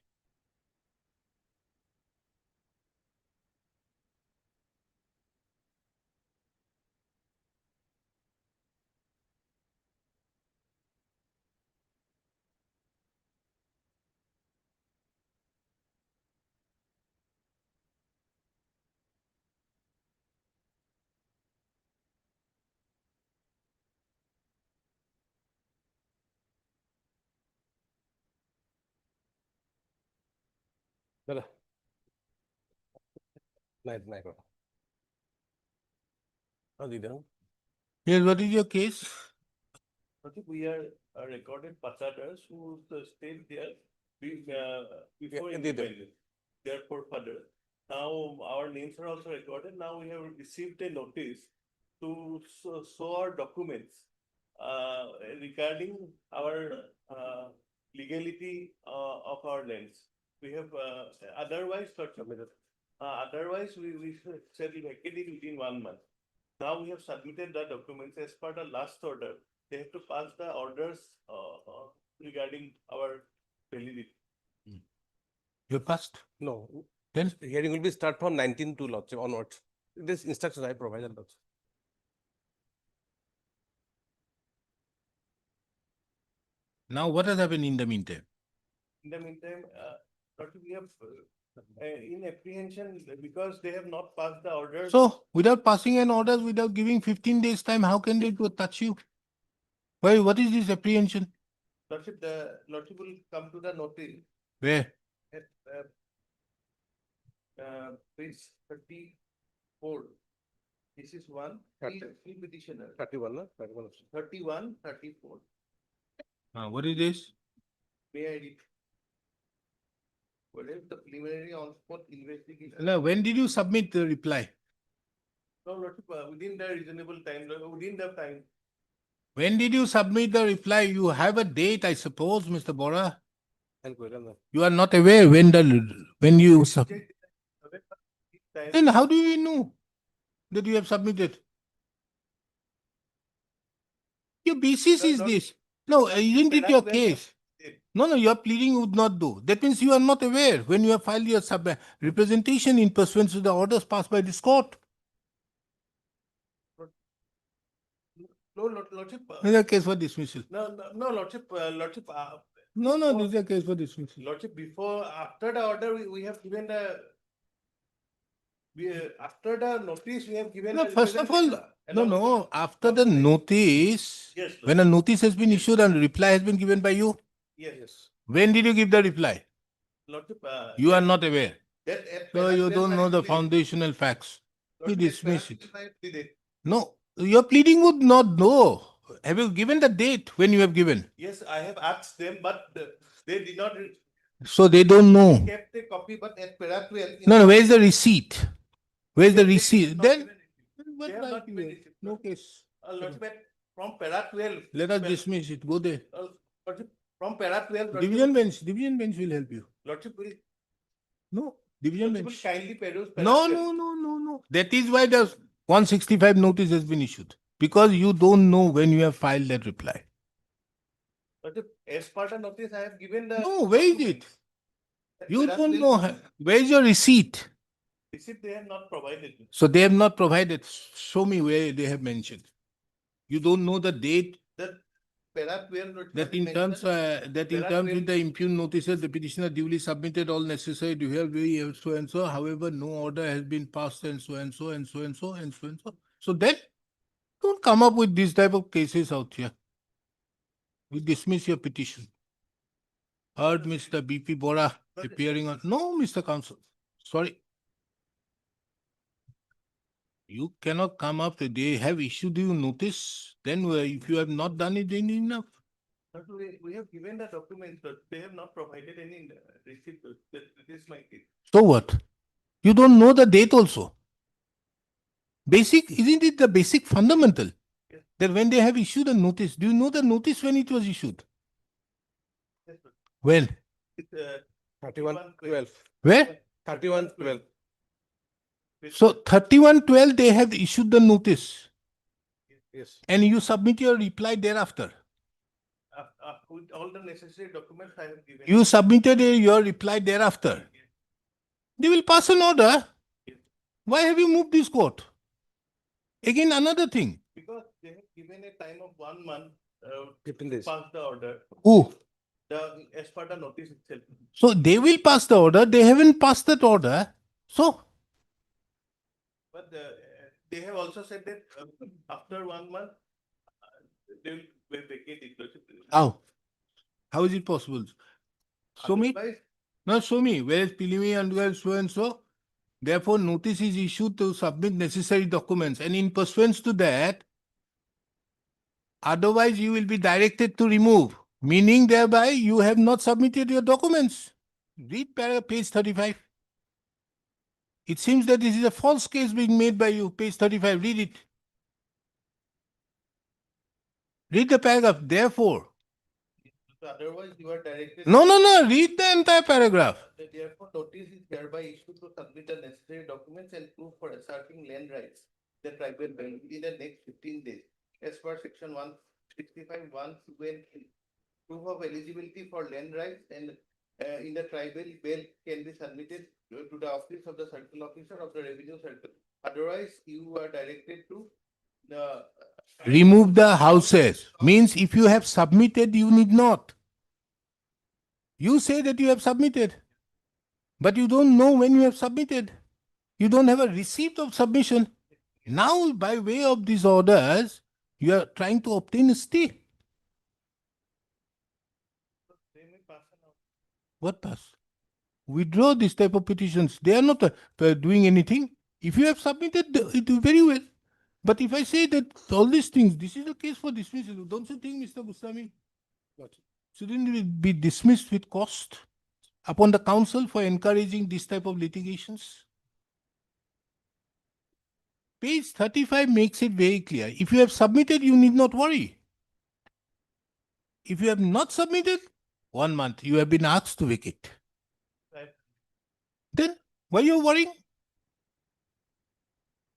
Dada. Night. How did you? Yes, what is your case? Okay, we are recorded Pachadas who stayed there before indeed. independence. Their forefathers. Now our names are also recorded. Now we have received a notice to show our documents regarding our legality of our lands. We have otherwise we said vacated within 1 month. Now we have submitted the documents as per the last order. They have to pass the orders regarding our validity. You passed? No. Then? Hearing will be start from 19 to Lordship onwards. This instruction I provided Lordship. Now what has happened in the meantime? In the meantime, we have in apprehension because they have not passed the orders. So without passing an orders, without giving 15 days time, how can they go touch you? Why, what is this apprehension? Lordship, the Lordship will come to the notice Where? at page 34. This is one, three petitioner, 31, no? 31. 31, 34. What is this? May I read? What is the preliminary on spot investigation? Now, when did you submit the reply? No, Lordship, within the reasonable time, within the time. When did you submit the reply? You have a date, I suppose, Mr. Bora. You are not aware when you submit. Then how do you know that you have submitted? Your basis is this. No, isn't it your case? No, your pleading would not do. That means you are not aware when you have filed your representation in pursuance to the orders passed by this court. No, Lordship. This is a case for dismissal. No, Lordship, Lordship. No, this is a case for dismissal. Lordship, after the order, we have given after the notice, we have given. No, first of all, no, after the notice, Yes, when a notice has been issued and reply has been given by you, Yes. when did you give the reply? Lordship. You are not aware. That So you don't know the foundational facts. We dismiss it. No, your pleading would not know. Have you given the date when you have given? Yes, I have asked them, but they did not. So they don't know. Kept a copy, but at para 12. No, where is the receipt? Where is the receipt? Then, They have not made it. no case. Lordship, from para 12. Let us dismiss it. Go there. Lordship, from para 12. Division bench will help you. Lordship will. No, division Lordship will bench. kindly peruse. para No, 12. no. That is why the 165 notice has been issued. Because you don't know when you have filed that reply. Lordship, as part of notice, I have given the. No, where is it? documents. You Para don't 12 know. Where is your receipt? Receipt they have not provided me. So they have not provided. Show me where they have mentioned. You don't know the date. That para 12. Lordship, That in terms, with the impugned notices, the petitioner duly submitted all necessary to help we so and so. However, no order has been passed and so and so and so and so and so and so. So then, don't come up with this type of cases out here. We dismiss your petition. Heard Mr. B.P. Bora appearing on. No, Mr. Counsel. Sorry. You cannot come up. They have issued you notice. Then if you have not done it, then enough. But we have given the documents, but they have not provided any receipt. That is my case. So what? You don't know the date also. Basic, isn't it the basic fundamental? Yes. That when they have issued a notice, do you know the notice when it was issued? Yes, sir. When? It's 31-12. Where? 31-12. So 31/12 they have issued the notice Yes. and you submit your reply thereafter. With all the necessary documents I have given. You submitted your reply thereafter. They will pass an order. Why have you moved this court? Again, another thing. Because they have given a time of 1 month 15 days. pass the order. Who? As per the notice itself. So they will pass the order. They haven't passed that order. So But they have also said that after 1 month, they will vacate it. how? How is it possible? Show me. Otherwise, Now show me, where is Pilimi and where is so and so? Therefore, notice is issued to submit necessary documents, and in pursuance to that, otherwise you will be directed to remove, meaning thereby you have not submitted your documents. Read page 35. It seems that this is a false case being made by you. Page 35, read it. Read the paragraph. Therefore. So otherwise, you are directed. No. Read the entire paragraph. Therefore, notice is hereby issued to submit the necessary documents and proof for asserting land rights, the tribal belt within the next 15 days, as per section 165, 1, 2, and 3. Proof of eligibility for land rights and in the tribal belt can be submitted to the office of the circle officer of the revenue circle. Otherwise, you are directed to the Remove the houses. Means if you have submitted, you need not. You say that you have submitted, but you don't know when you have submitted. You don't have a receipt of submission. Now, by way of these orders, you are trying to obtain a stay. What pass? Withdraw this type of petitions. They are not doing anything. If you have submitted, it will very well. But if I say that all these things, this is a case for dismissal, don't you think, Mr. Goswami? Shouldn't it be dismissed with cost upon the council for encouraging this type of litigations? Page 35 makes it very clear. If you have submitted, you need not worry. If you have not submitted, 1 month, you have been asked to vacate. Right. Then why are you worrying?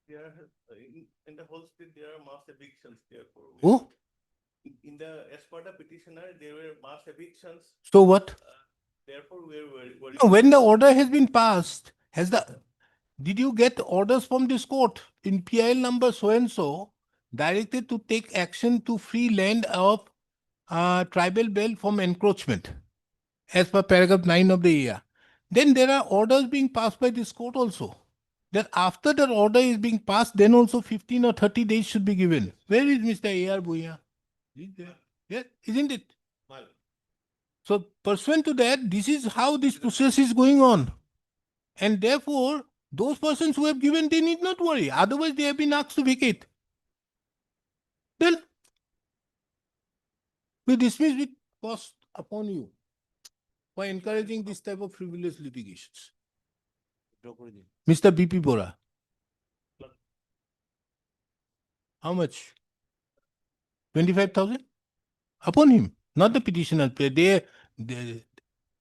There are, in the whole state, there are mass evictions, therefore. Oh, In the, as per the petitioner, there were mass evictions, so what? therefore we are worried. No, when the order has been passed, did you get orders from this court in PIL number so and so directed to take action to free land of tribal belt from encroachment as per paragraph 9 of the AR? Then there are orders being passed by this court also. That after the order is being passed, then also 15 or 30 days should be given. Where is Mr. A.R. Bhuya? Is there? Yeah, isn't it? So pursuant to that, this is how this process is going on. And therefore, those persons who have given, they need not worry. Otherwise, they have been asked to vacate. Then we dismiss with cost upon you for encouraging this type of frivolous litigations. Mr. B.P. Bora. How much? 25,000? Upon him, not the petitioner. And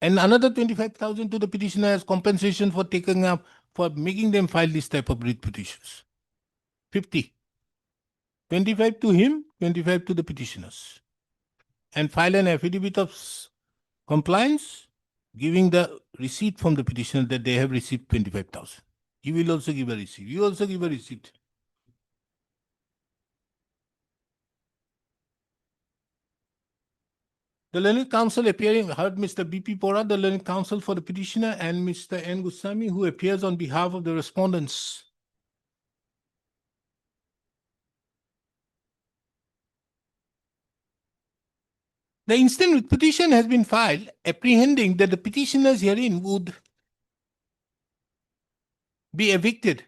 another 25,000 to the petitioner as compensation for taking up, for making them file this type of writ petitions. 50. 25 to him, 25 to the petitioners. And file an affidavit of compliance, giving the receipt from the petitioner that they have received 25,000. You will also give a receipt. You also give a receipt. The learned counsel appearing heard Mr. B.P. Bora, the learned counsel for the petitioner, and Mr. N. Goswami, who appears on behalf of the respondents. The instant petition has been filed, apprehending that the petitioners herein would be evicted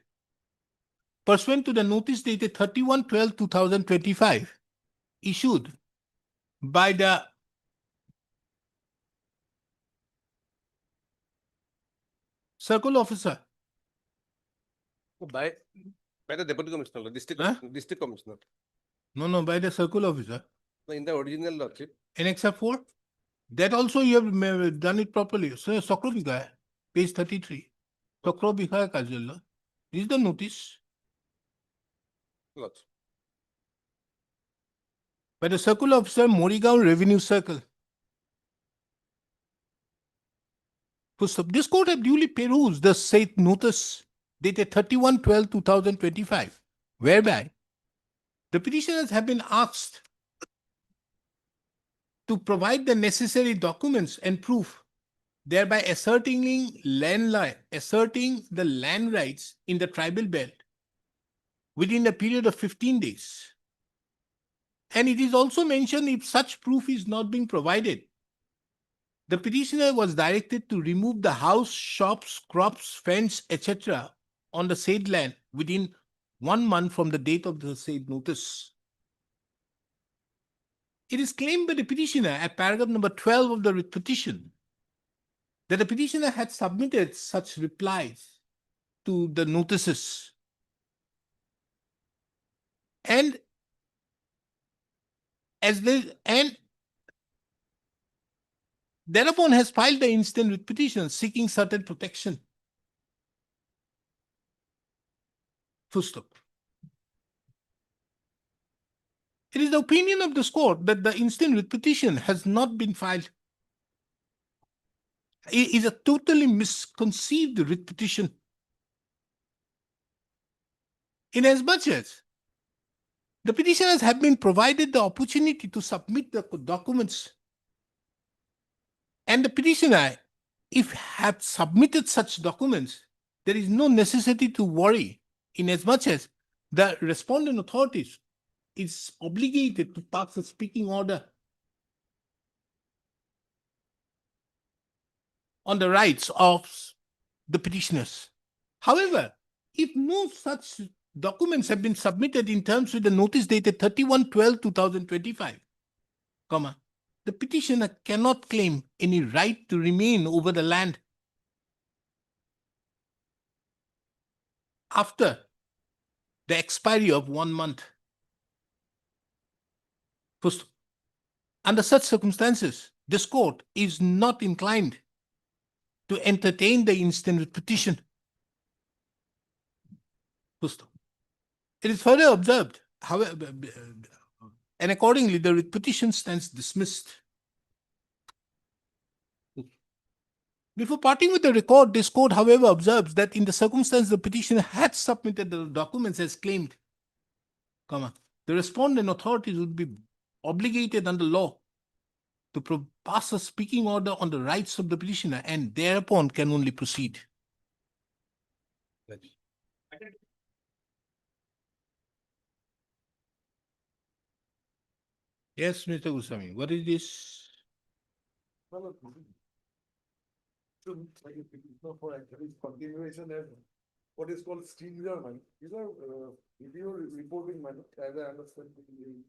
pursuant to the notice dated 31/12/2025 issued by the circle officer. By the deputy commissioner, Huh? district commissioner. No, by the circle officer. In the original lordship, Annexa 4. That also you have done it properly. So, Sakro Bikaya, page 33. Sakro Bikaya Kajallo. This is the notice lordship. by the circle officer, Morigaon Revenue Circle. So, this court have duly perused the said notice dated 31/12/2025, whereby the petitioners have been asked to provide the necessary documents and proof, thereby asserting the land rights in the tribal belt within a period of 15 days. And it is also mentioned if such proof is not being provided, the petitioner was directed to remove the house, shops, crops, fence, etc. on the said land within 1 month from the date of the said notice. It is claimed by the petitioner at paragraph number 12 of the writ petition that the petitioner had submitted such replies to the notices and thereupon has filed the instant writ petition seeking certain protection. Full stop. It is the opinion of this court that the instant writ petition has not been filed. It is a totally misconceived writ petition. Inasmuch as the petitioners have been provided the opportunity to submit the documents, and the petitioner, if have submitted such documents, there is no necessity to worry, inasmuch as the respondent authorities is obligated to pass a speaking order on the rights of the petitioners. However, if no such documents have been submitted in terms with the notice dated 31/12/2025, the petitioner cannot claim any right to remain over the land after the expiry of 1 month. First, under such circumstances, this court is not inclined to entertain the instant writ petition. First, it is further observed, however, and accordingly, the writ petition stands dismissed. Before parting with the record, this court, however, observes that in the circumstance the petitioner had submitted the documents as claimed, the respondent authorities would be obligated under law to pass a speaking order on the rights of the petitioner and thereupon can only proceed. Yes, Mr. Goswami, what is this? For actually continuation and what is called stringer man. These are video reporting man, as I understand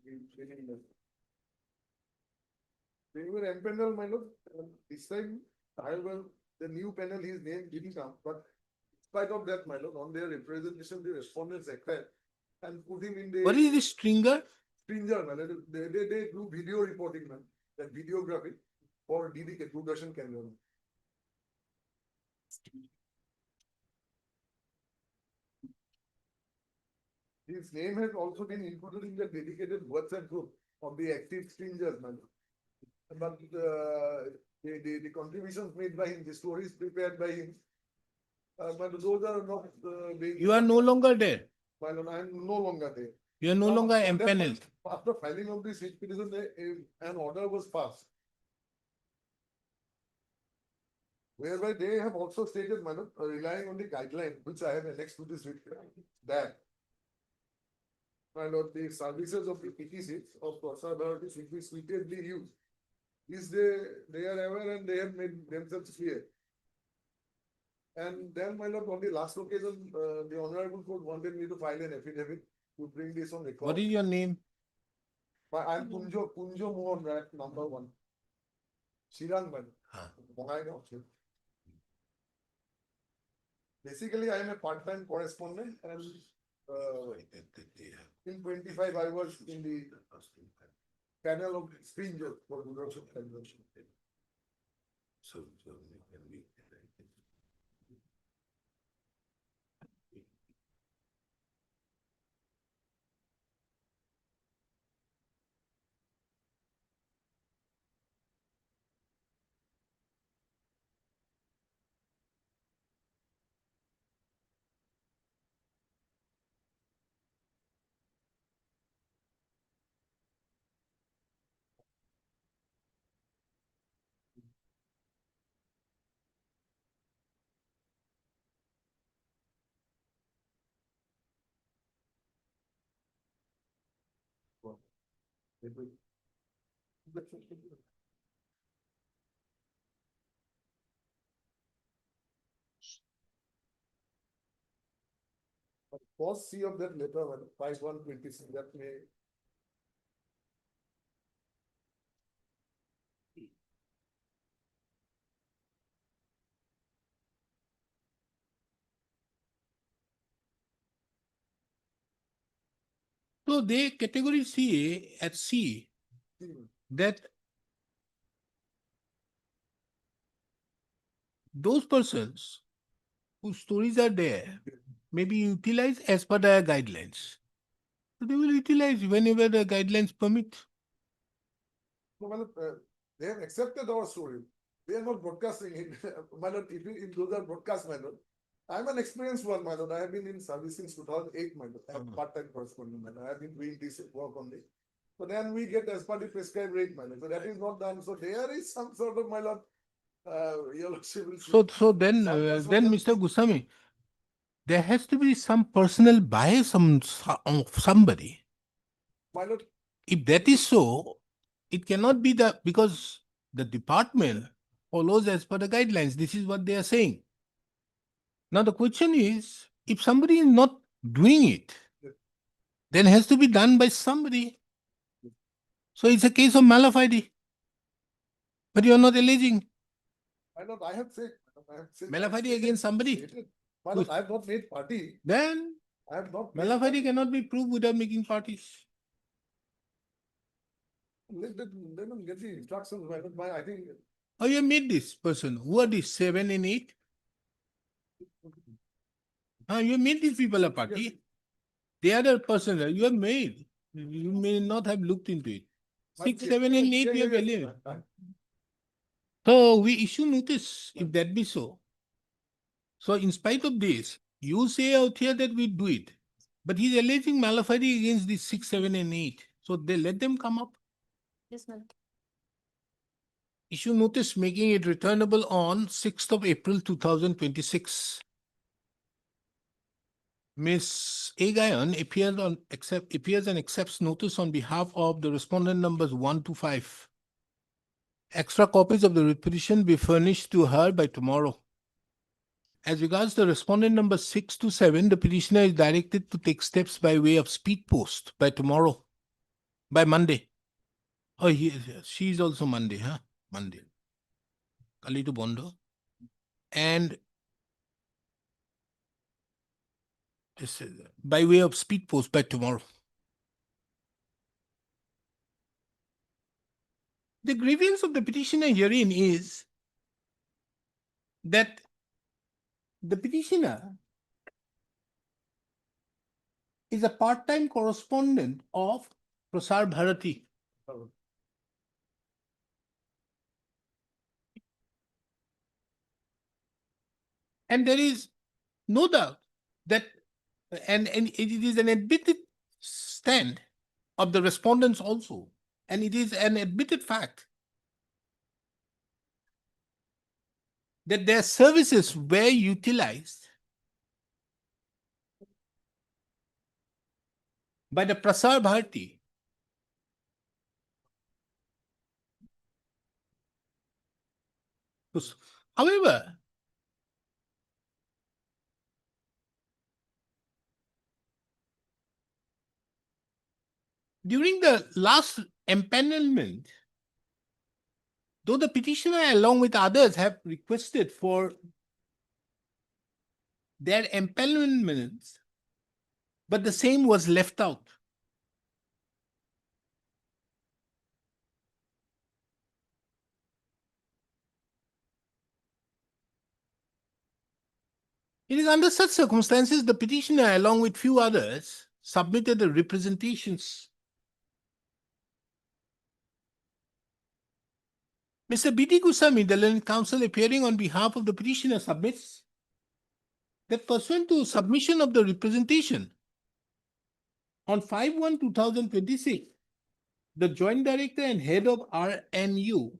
in they were impanel my lord. This time, however, the new panel, his name didn't come, but in spite of that, my lord, on their representation, the respondents acted and put him in the What is this stringer? stringer man. They do video reporting man, that videography for DD Doordarshan camera. His name has also been included in the dedicated WhatsApp group of the active stringers, man. But the contributions made by him, the stories prepared by him, but those are not being. You are no longer there. I am no longer there. You are no Now, longer at that empaneled. point, after filing of this petition, an order was passed, whereby they have also stated, madam, relying on the guideline which I have annexed to this that my lord, the services of the PTC of Proceedings should be suitably used. Is they are aware and they have made themselves clear. And then, my lord, on the last occasion, the Honorable Court wanted me to file an affidavit to bring this on record. What is your name? I am Punjo Mohan Rat, number 1. Shirang man. Basically, I am a part-time correspondent and in 25 I was in the panel of stringers for Mutation Convention. clause C of that letter, 5126, that may. So they category C at C that those persons whose stories are there may be utilized as per their guidelines. So they will utilize whenever the guidelines permit. No, my lord, they have accepted our story. They are not broadcasting it. My lord, if those are broadcast, my lord. I'm an experienced one, my lord. I have been in service since 2008, my lord. I'm part-time correspondent, my lord. I have been doing this work only. So then we get as per the prescribed rate, my lord. So that is not done. So there is some sort of, my lord, your lordship will see. So then, Some Mr. Goswami, there has to be some personal bias of somebody. My lord, If that is so, it cannot be because the department follows as per the guidelines. This is what they are saying. Now the question is, if somebody is not doing it, then it has to be done by somebody. So it's a case of malafide. But you are not alleging my lord, I have said. malafide against somebody. My lord, I have not made party. Then I have not. made malafide party. cannot be proved without making parties. Let them get the instructions, my lord. I think. Oh, you have made this person. Who are these 7 and 8? You have made these people a party. They are the person that you have made. You may not have looked into it. 6, 7, and 8 you have alleged. So we issue notice if that be so. So in spite of this, you say out here that we do it. But he's alleging malafide against the 6, 7, and 8. So they let them come up. Yes, ma'am. Issue notice making it returnable on 6th of April 2026. Ms. A. Gayan appears and accepts notice on behalf of the respondent numbers 1 to 5. Extra copies of the writ petition be furnished to her by tomorrow. As regards the respondent number 6 to 7, the petitioner is directed to take steps by way of speed post by tomorrow, by Monday. Oh, she is also Monday, huh? Monday. Kali to Bondo. And by way of speed post by tomorrow. The grievance of the petitioner herein is that the petitioner is a part-time correspondent of Prasar Bharati. And there is no doubt that, and it is an admitted stand of the respondents also, and it is an admitted fact that their services were utilized by the Prasar Bharati However, during the last empanelment, though the petitioner along with others have requested for their empanelments, but the same was left out. It is under such circumstances the petitioner along with few others submitted the representations. Mr. B.T. Goswami, the learned counsel appearing on behalf of the petitioner, submits that pursuant to submission of the representation on 5/1/2026, the Joint Director and Head of RNU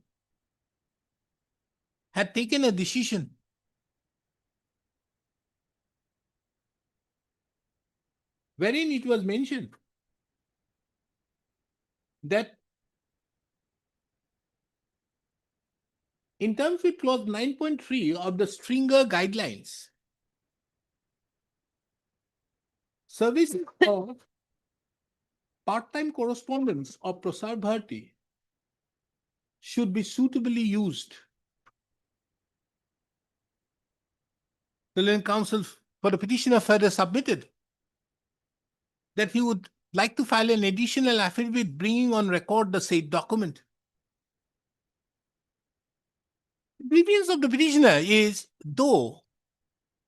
had taken a decision wherein it was mentioned that in terms with clause 9.3 of the Stringer guidelines, services of part-time correspondence of Prasar Bharati should be suitably used. The Land Council for the petitioner further submitted that he would like to file an additional affidavit bringing on record the said document. The grievance of the petitioner is, though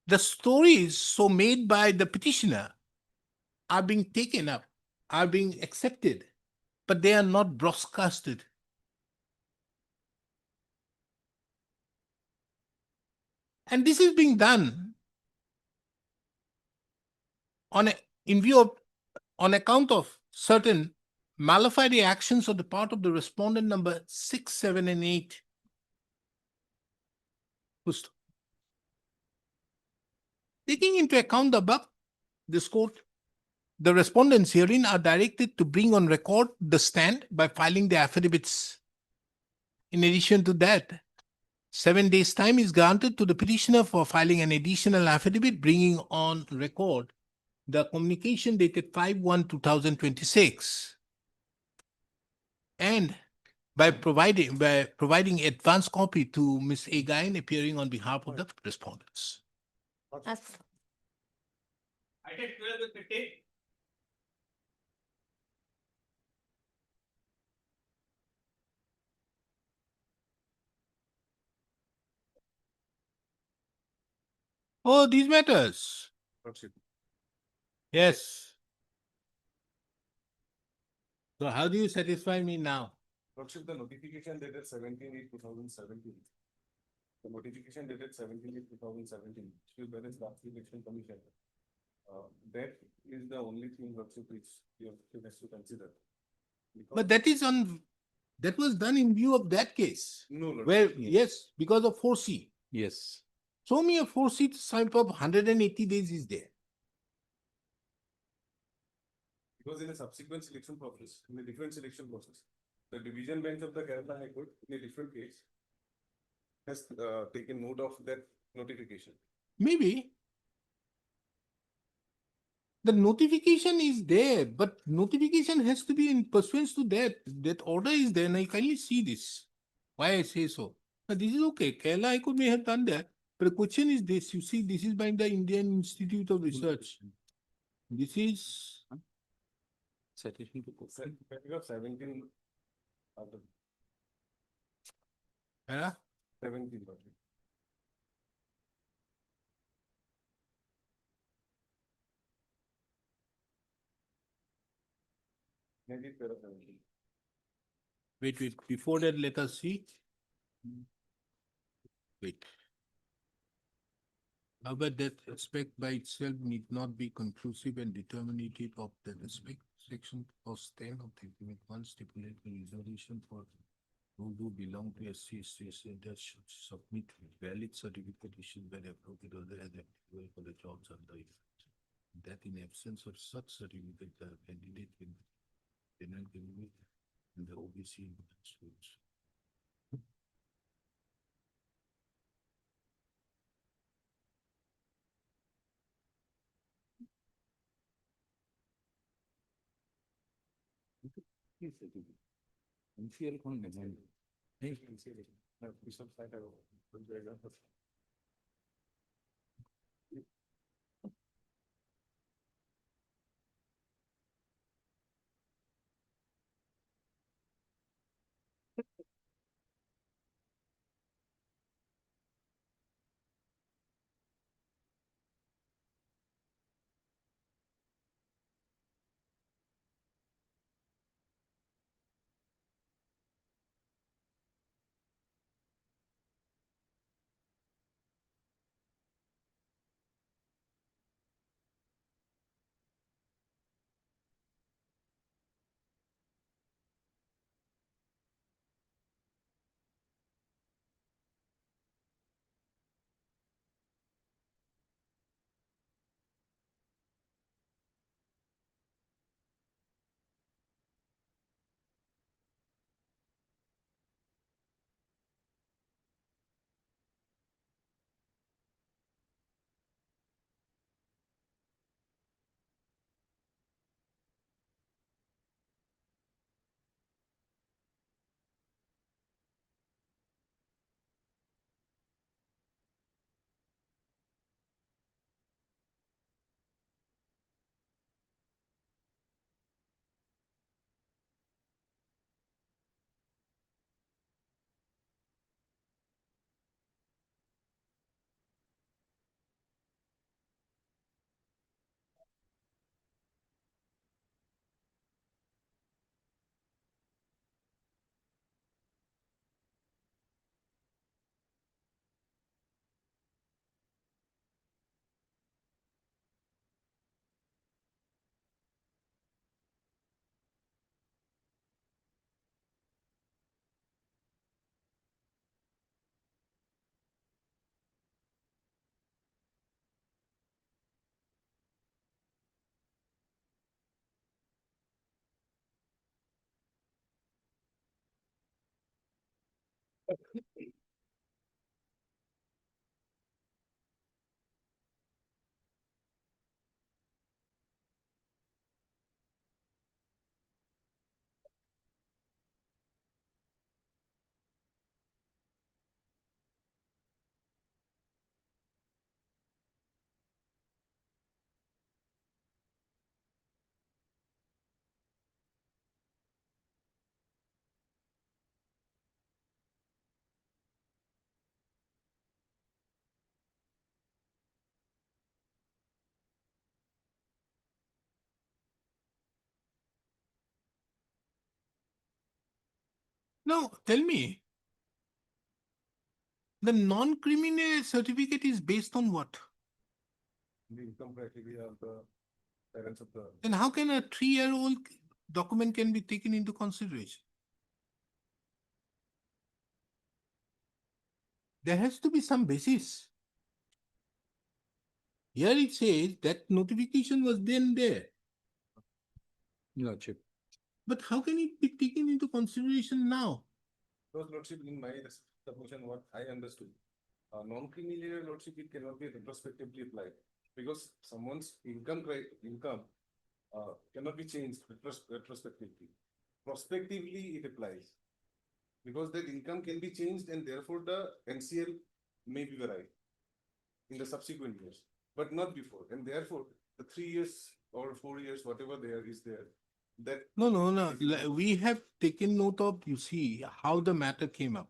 the stories so made by the petitioner are being taken up, are being accepted, but they are not broadcasted. And this is being done in view of, on account of certain malafide actions on the part of the respondent number 6, 7, and 8. Taking into account the above, this court, the respondents herein are directed to bring on record the stand by filing the affidavits. In addition to that, 7 days' time is granted to the petitioner for filing an additional affidavit bringing on record the communication dated 5/1/2026, and by providing advance copy to Ms. Again appearing on behalf of the respondents. As I did 12 with 15. Oh, these matters. Yes. So how do you satisfy me now? Lordship, the notification dated 17/8/2017. The notification dated 17/8/2017, issued by the Staff Election Commission. That is the only thing, Lordship, which you have to consider. But that is that was done in view of that case. No, Lordship. Where, yes, because of 4C. Yes. Show me a 4C type of 180 days is there. Because in a subsequent selection process, in a different selection process, the division bench of the Kerala High Court in a different case has taken note of that notification. Maybe. The notification is there, but notification has to be in pursuance to that. That order is there, and I kindly see this. Why I say so? Now, this is okay. Kerala High Court may have done that. But the question is this, you see, this is by the Indian Institute of Research. This is Citation to court. Paragraph 17. of the- huh? 17. Lordship. Maybe paragraph 17. Wait. Before that, let us see. Wait. However, that aspect by itself need not be conclusive and determinative of the respect. Section clause 10 of the Agreement 1 stipulate the reservation for those who belong to SC that should submit valid certificate issued by the appropriate order as applicable for the jobs under it. That in absence of such certificate, the candidate will deny the in the OBC schools. NCL कौन design? नहीं, Now, tell me, the non-criminal certificate is based on what? The income criteria of the parents of the. Then how can a 3-year-old document can be taken into consideration? There has to be some basis. Here it says that notification was then there. Lordship. But how can it be taken into consideration now? Those lordship in my submission, what I understood. Non-criminal lordship, it cannot be retrospectively applied because someone's income cannot be changed retrospectively. Prospectively, it applies. Because that income can be changed and therefore the NCL may be varied in the subsequent years, but not before. And therefore, the 3 years or 4 years, whatever there is there, that. No. We have taken note of, you see, how the matter came up.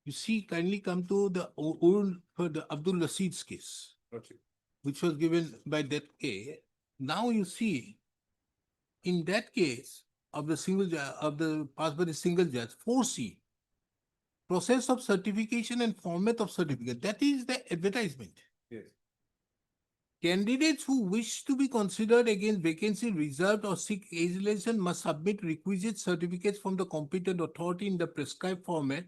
You see, kindly come to the old, for the Abdul Rashid's case, Lordship. which was given by that case. Now you see, in that case of the passed by the single judge, 4C, process of certification and format of certificate, that is the advertisement. Yes. Candidates who wish to be considered against vacancy reserved or seek exhalation must submit requisite certificates from the competent authority in the prescribed format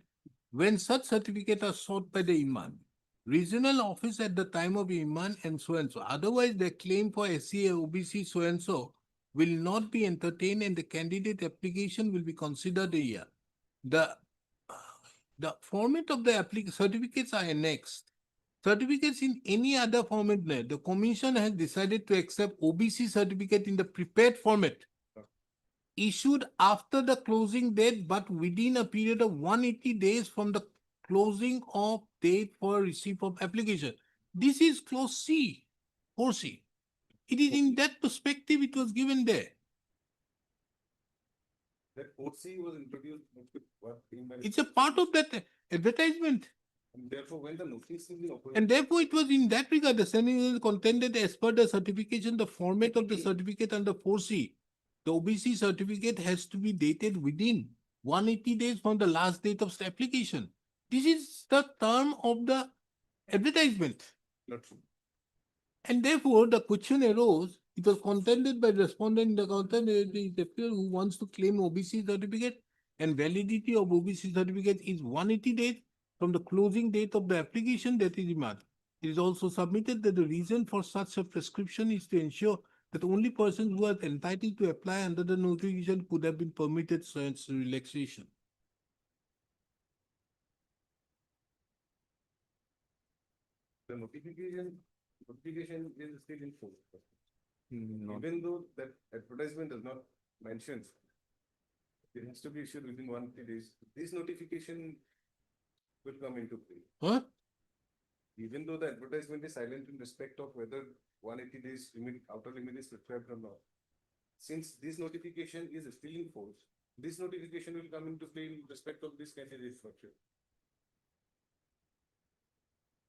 when such certificates are sought by the Imam, regional office at the time of Imam and so and so. Otherwise, the claim for SCA, OBC, so and so will not be entertained and the candidate application will be considered a year. The format of the certificates are annexed. Certificates in any other format, the Commission has decided to accept OBC certificate in the prepared format issued after the closing date, but within a period of 180 days from the closing of date for receipt of application. This is clause C, 4C. It is in that perspective it was given there. That 4C was introduced. It's a part of that advertisement. And therefore, when the notice is in And therefore, it was in that regard, the Senate contended as per the certification, the format of the certificate under 4C. The OBC certificate has to be dated within 180 days from the last date of the application. This is the term of the advertisement. Not true. And therefore, the question arose, it was contended by respondent, the contendant is the person who wants to claim OBC certificate and validity of OBC certificate is 180 days from the closing date of the application that is demanded. It is also submitted that the reason for such a prescription is to ensure that only persons who are entitled to apply under the notification could have been permitted such relaxation. The notification is still in force. Even though that advertisement does not mention it has to be issued within 180 days. This notification will come into play. Huh? Even though the advertisement is silent in respect of whether 180 days limit, outer limit is prescribed or not. Since this notification is still in force, this notification will come into play in respect of this candidate structure.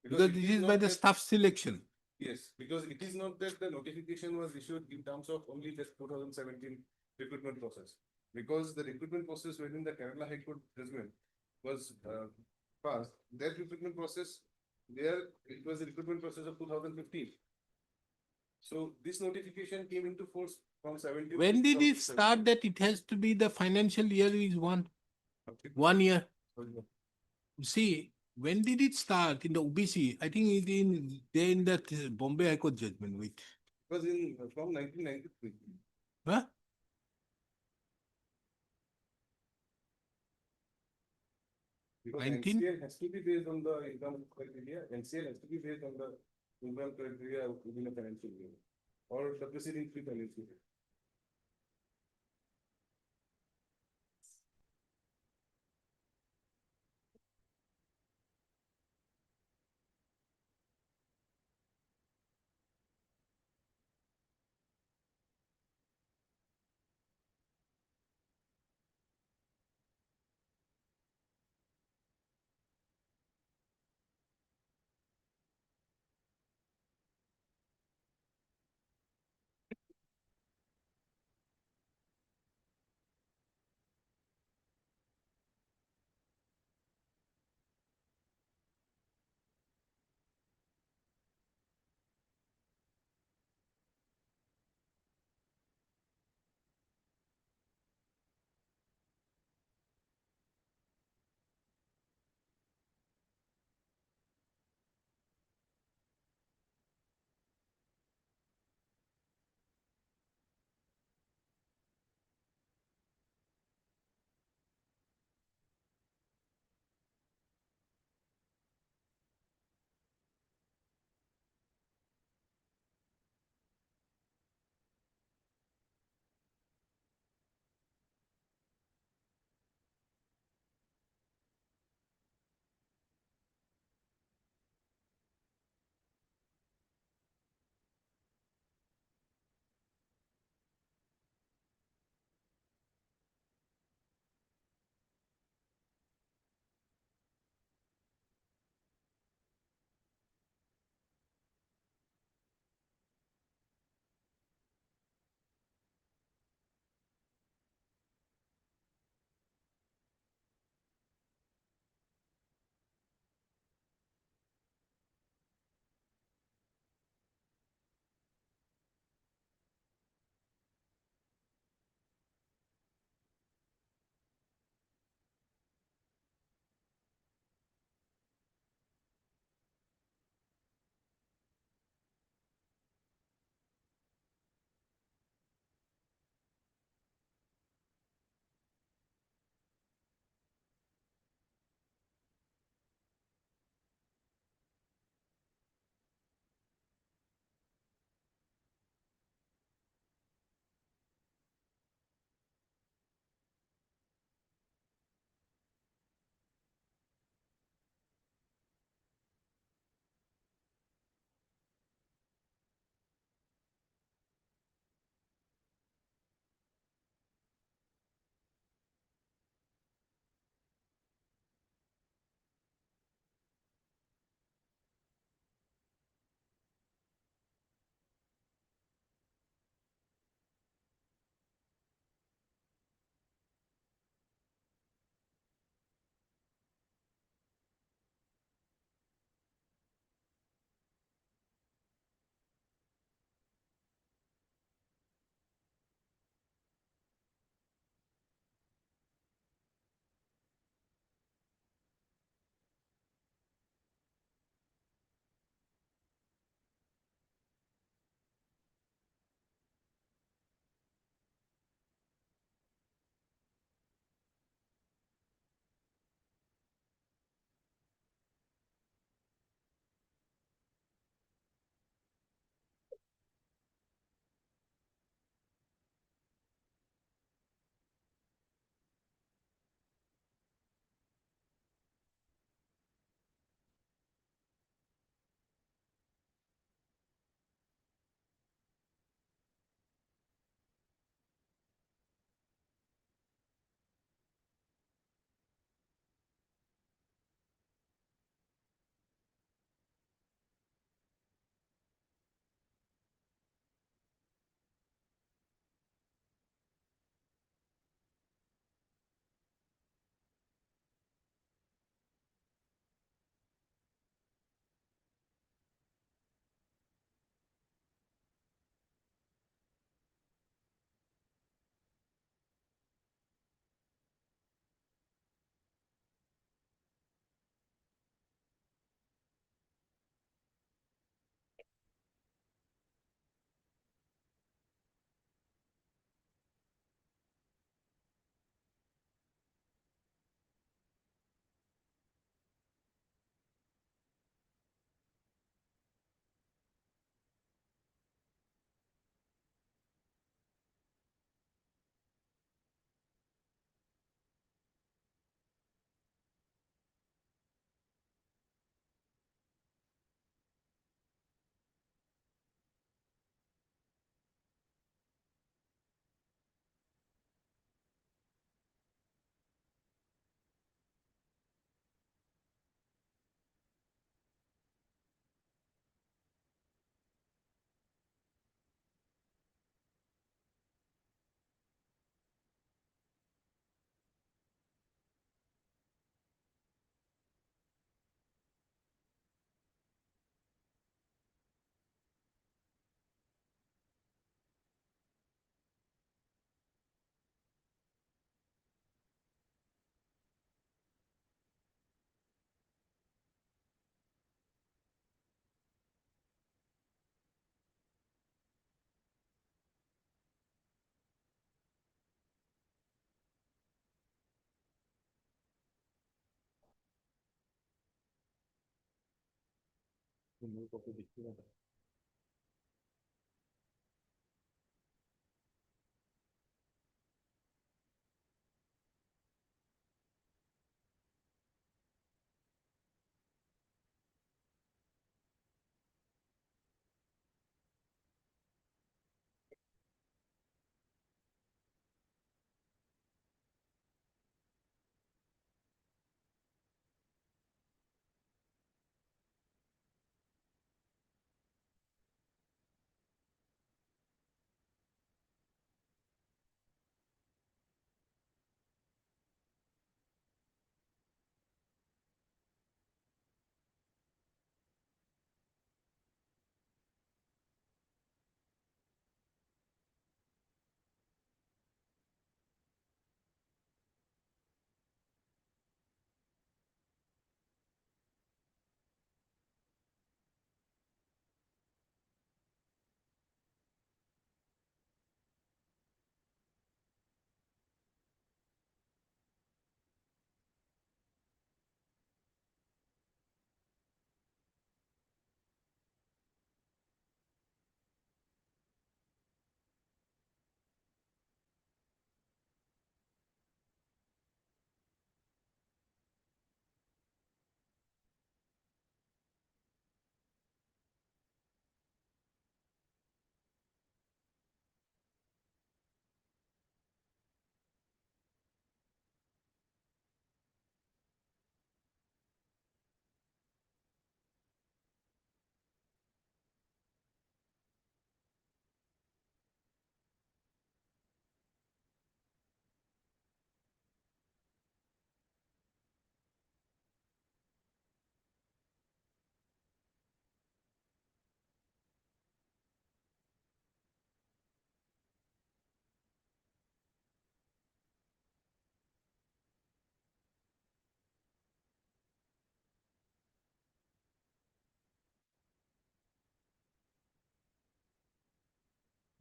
Because it this is not by the that- staff selection. Yes, because it is not that the notification was issued in terms of only the 2017 recruitment process. Because the recruitment process within the Kerala High Court judgment was passed, that recruitment process, it was the recruitment process of 2015. So this notification came into force from 17. When did it start that it has to be the financial year is 1 year? You see, when did it start in the OBC? I think it in that Bombay High Court judgment. Wait. It was from 1993. Because 19? NCL has to be based on the income criteria, NCL has to be based on the income criteria within a financial year. Or the preceding three financial year.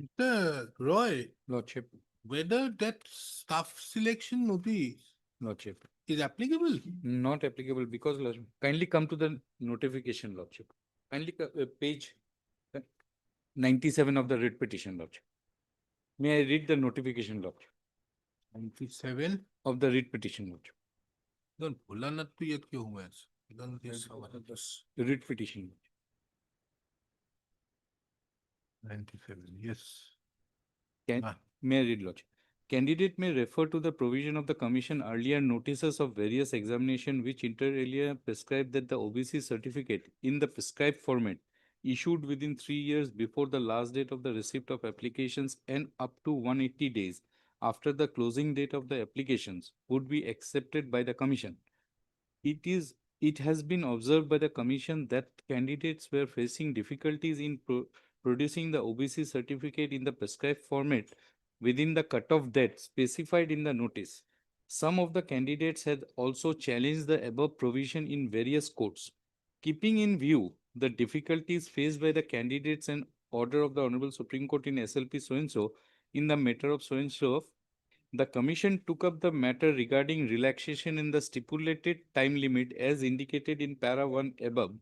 Mr. Roy, Lordship, whether that staff selection notice Lordship, is applicable? not applicable because Lordship, kindly come to the notification, Lordship. Kindly page 97 of the writ petition, Lordship. May I read the notification, Lordship, 97? of the writ petition, Lordship? Don't pull on to yet humans. Don't this The writ petition, Lordship. 97, yes. Can, Ah. May I read, Lordship? Candidate may refer to the provision of the Commission earlier notices of various examination which inter alia prescribe that the OBC certificate in the prescribed format issued within 3 years before the last date of the receipt of applications and up to 180 days after the closing date of the applications would be accepted by the Commission. It has been observed by the Commission that candidates were facing difficulties in producing the OBC certificate in the prescribed format within the cutoff date specified in the notice. Some of the candidates had also challenged the above provision in various courts. Keeping in view the difficulties faced by the candidates and order of the Honorable Supreme Court in SLP so-and-so in the matter of so-and-so, the Commission took up the matter regarding relaxation in the stipulated time limit as indicated in para 1 above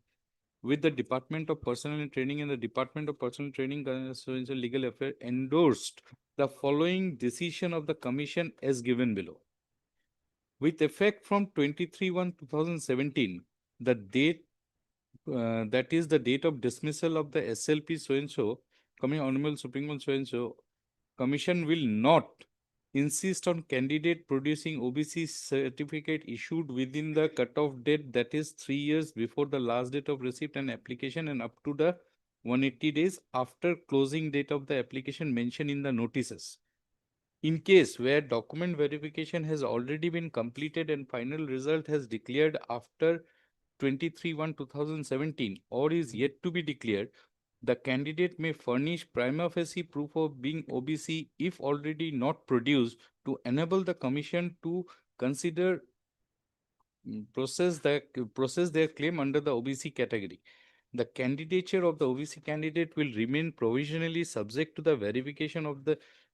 with the Department of Personnel Training, and the Department of Personnel Training so-and-so Legal Affairs endorsed the following decision of the Commission as given below. With effect from 23/1/2017, the date that is the date of dismissal of the SLP so-and-so, coming Honorable Supreme Court so-and-so, Commission will not insist on candidate producing OBC certificate issued within the cutoff date, that is 3 years before the last date of receipt and application and up to the 180 days after closing date of the application mentioned in the notices. In case where document verification has already been completed and final result has declared after 23/1/2017 or is yet to be declared, the candidate may furnish prima facie proof of being OBC if already not produced to enable the Commission to consider process their claim under the OBC category. The candidature of the OBC candidate will remain provisionally subject to the verification of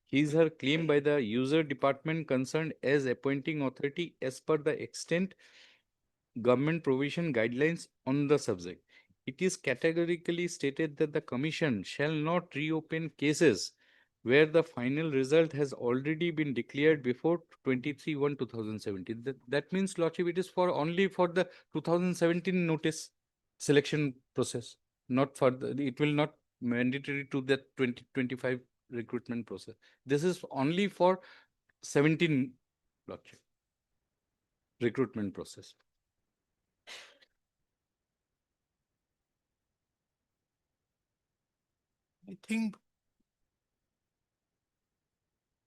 his/her claim by the user department concerned as appointing authority as per the extent government provision guidelines on the subject. it is categorically stated that the commission shall not reopen cases where the final result has already been declared before 23/1/2017. That means, Lordship, it is for only for the 2017 notice selection process, not for the, it will not mandatory to the 2025 recruitment process. This is only for 17, Lordship, recruitment process. I think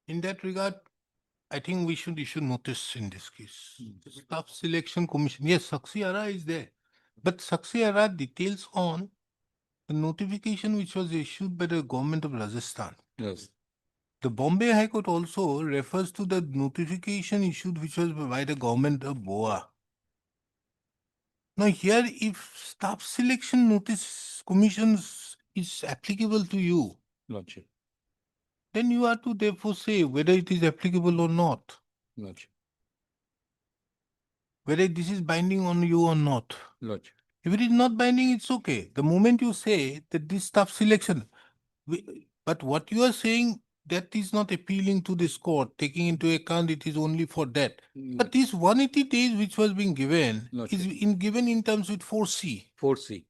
in that regard, I think we should issue notice in this case. The Staff Selection Commission, yes, Saksi is there. But Saksi details on the notification which was issued by the government of Rajasthan. Yes. The Bombay High Court also refers to the notification issued which was by the government of Goa. Now here, if staff selection notice commissions is applicable to you, Lordship, then you are to therefore say whether it is applicable or not, Lordship, whether this is binding on you or not. Lordship. If it is not binding, it's okay. The moment you say that this staff selection, but what you are saying, that is not appealing to this court, taking into account it is only for that. But this 180 days which was being given Lordship. is given in terms with 4C. 4C,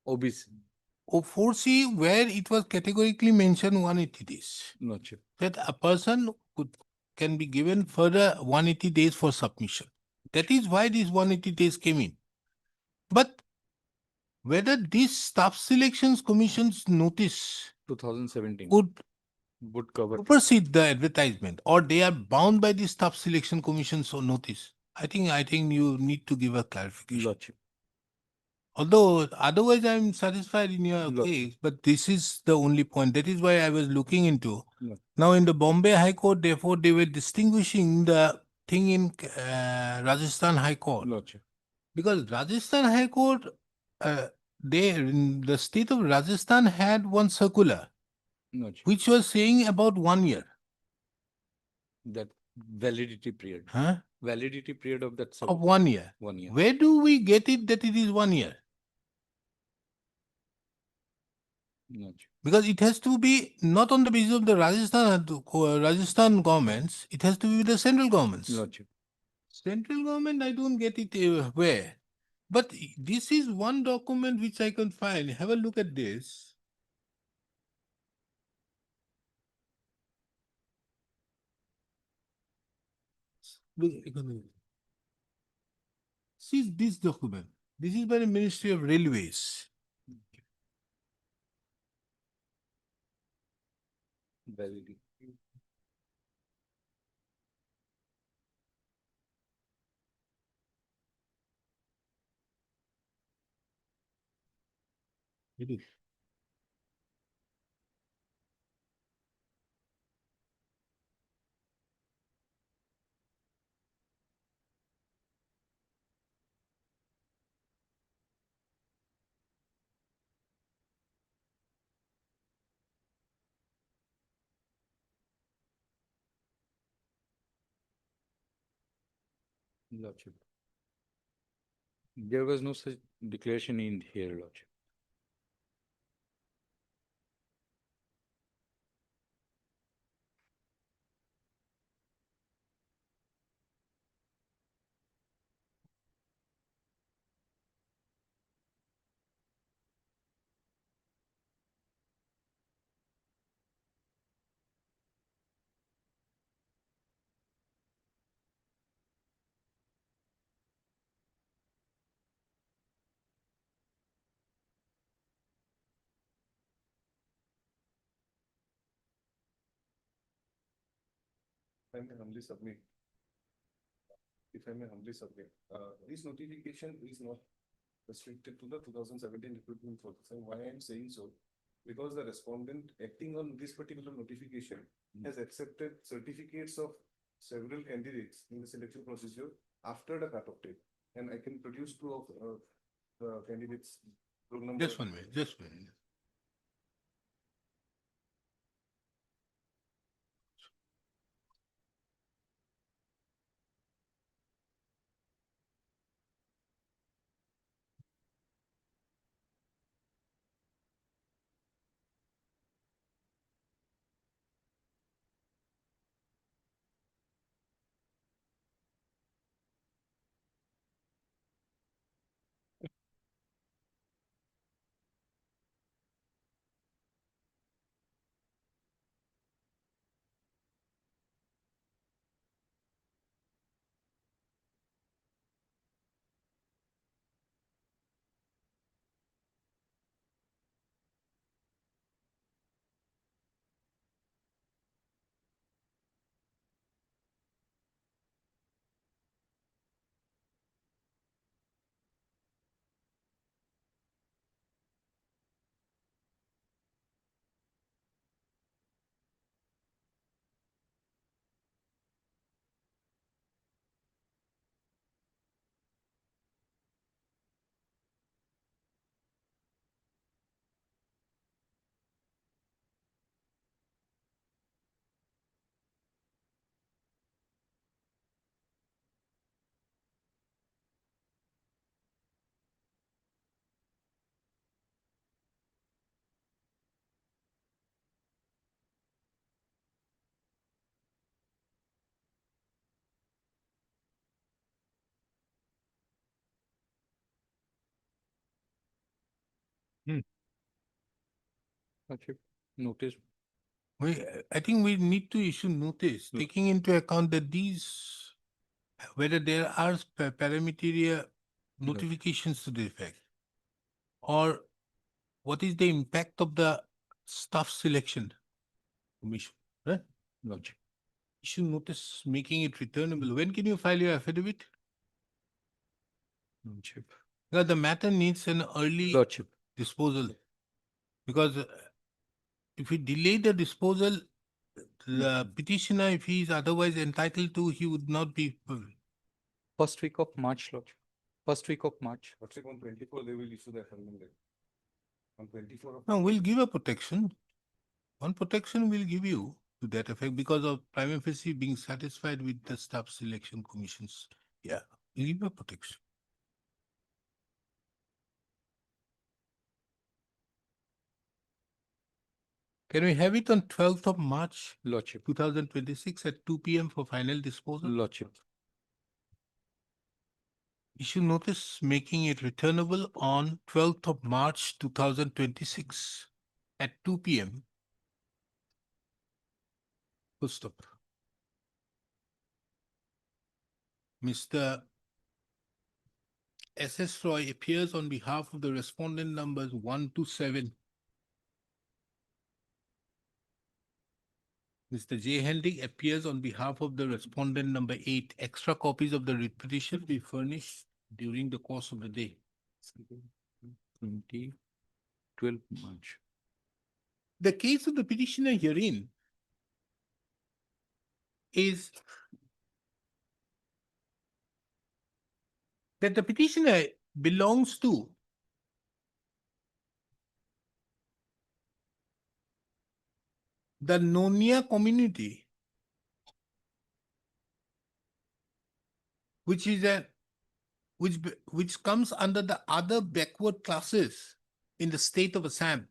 OBC, Or 4C where it was categorically mentioned 180 days. Lordship. That a person can be given further 180 days for submission. That is why these 180 days came in. But whether this staff selections commission's notice 2017 would cover. supersede the advertisement or they are bound by the staff selection commission's notice, I think you need to give a clarification. Lordship. Although otherwise I'm satisfied in your Lordship. case, but this is the only point. That is why I was looking into. Lordship. Now in the Bombay High Court, therefore they were distinguishing the thing in Rajasthan High Court. Lordship. Because Rajasthan High Court, the state of Rajasthan had one circular Lordship. which was saying about 1 year. That validity period. Huh? Validity period of that Of circular. 1 year. 1 year. Where do we get it that it is 1 year? Lordship. Because it has to be not on the basis of the Rajasthan governments, it has to be with the central governments. Lordship. Central government, I don't get it where. But this is one document which I can find. Have a look at this. See this document. This is by the Ministry of Railways. Validity. It is. Lordship. There was no such declaration in here, Lordship. I may humbly submit. If I may humbly submit, this notification is not restricted to the 2017 recruitment process. And why I am saying so, because the respondent acting on this particular notification has accepted certificates of several candidates in the selection procedure after the cutoff date. And I can produce two of the candidates. Roll number. Just 1 minute, just 1 minute. Lordship, notice. I think we need to issue notice, Hmm. taking into account that these, whether there are parameteria notifications to the effect, or what is the impact of the staff selection commission, right? Lordship. Issue notice making it returnable. When can you file your affidavit? Lordship. Because the matter needs an early Lordship. disposal. Because if we delay the disposal, the petitioner, if he is otherwise entitled to, he would not be. First week of March, Lordship. First week of March. What's it on 24, they will issue the affirmative letter. On 24 of. No, we'll give a protection. One protection we'll give you to that effect because of prima facie being satisfied with the staff selection commissions. Yeah, we'll give a protection. Can we have it on 12th of March, Lordship. 2026 at 2 p.m. for final disposal? Lordship. Issue notice making it returnable on 12th of March 2026 at 2 p.m. Full stop. Mr. S.S. Roy appears on behalf of the respondent numbers 1 to 7. Mr. J. Hendrick appears on behalf of the respondent number 8. Extra copies of the writ petition be furnished during the course of the day. 12 March. The case of the petitioner herein is that the petitioner belongs to the Nonia community, which is which comes under the other backward classes in the state of Assam.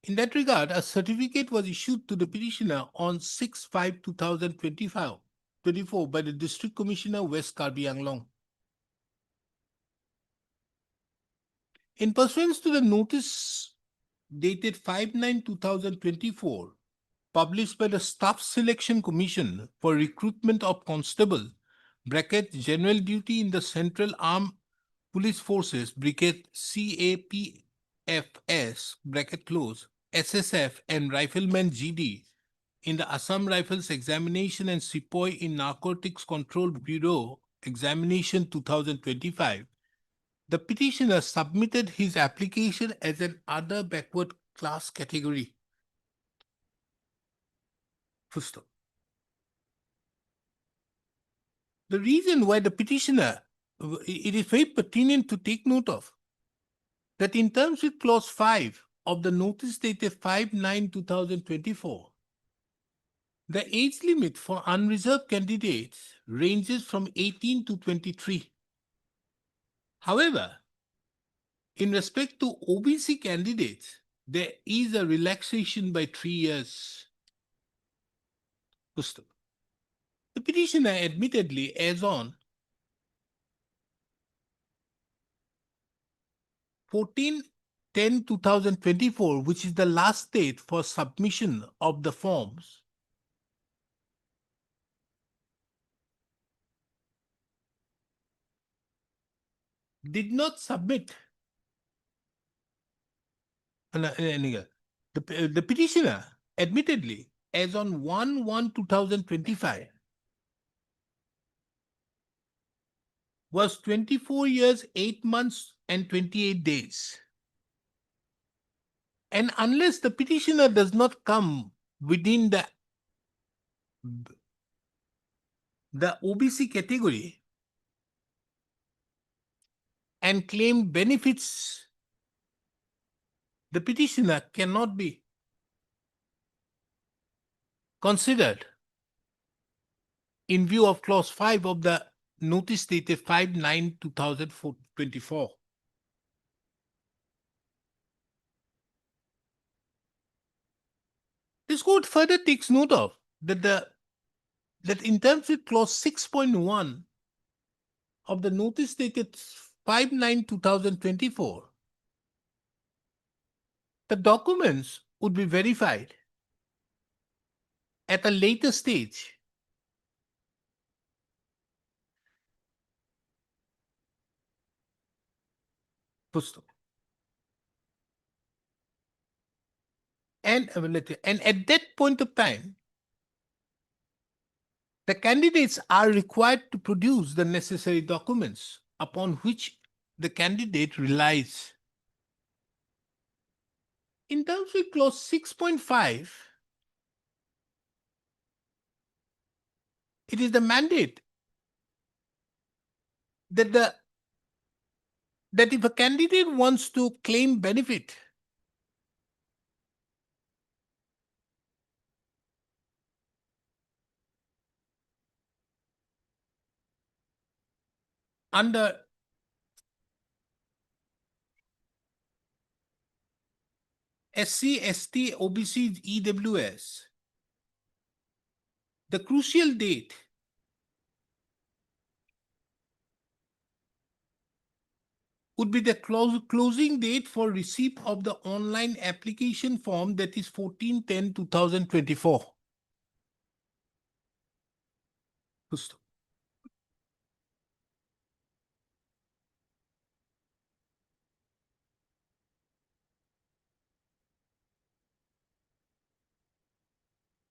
In that regard, a certificate was issued to the petitioner on 6/5/2024 by the District Commissioner, West Karbi Anglong. In pursuance to the notice dated 5/9/2024, published by the Staff Selection Commission for Recruitment of Constable, bracket General Duty in the Central Armed Police Forces, bracket CAPFS, bracket close, SSF and Rifleman GD in the Assam Rifles Examination and Sepoy in Narcotics Control Bureau Examination 2025, the petitioner submitted his application as an other backward class category. Full stop. The reason why the petitioner, it is very pertinent to take note of, that in terms with clause 5 of the notice dated 5/9/2024, the age limit for unreserved candidates ranges from 18 to 23. However, in respect to OBC candidates, there is a relaxation by 3 years. The petitioner admittedly, as on 14/10/2024, which is the last date for submission of the forms, did not submit. The petitioner admittedly, as on 1/1/2025, was 24 years, 8 months, and 28 days. And unless the petitioner does not come within the OBC category and claim benefits, the petitioner cannot be considered in view of clause 5 of the notice dated 5/9/2024. This court further takes note of that in terms with clause 6.1 of the notice dated 5/9/2024, the documents would be verified at a later stage. Full stop. And at that point of time, the candidates are required to produce the necessary documents upon which the candidate relies. In terms with clause 6.5, it is the mandate that if a candidate wants to claim benefit, under SC, ST, OBC, EWS, the crucial date would be the closing date for receipt of the online application form, that is 14/10/2024. Full stop.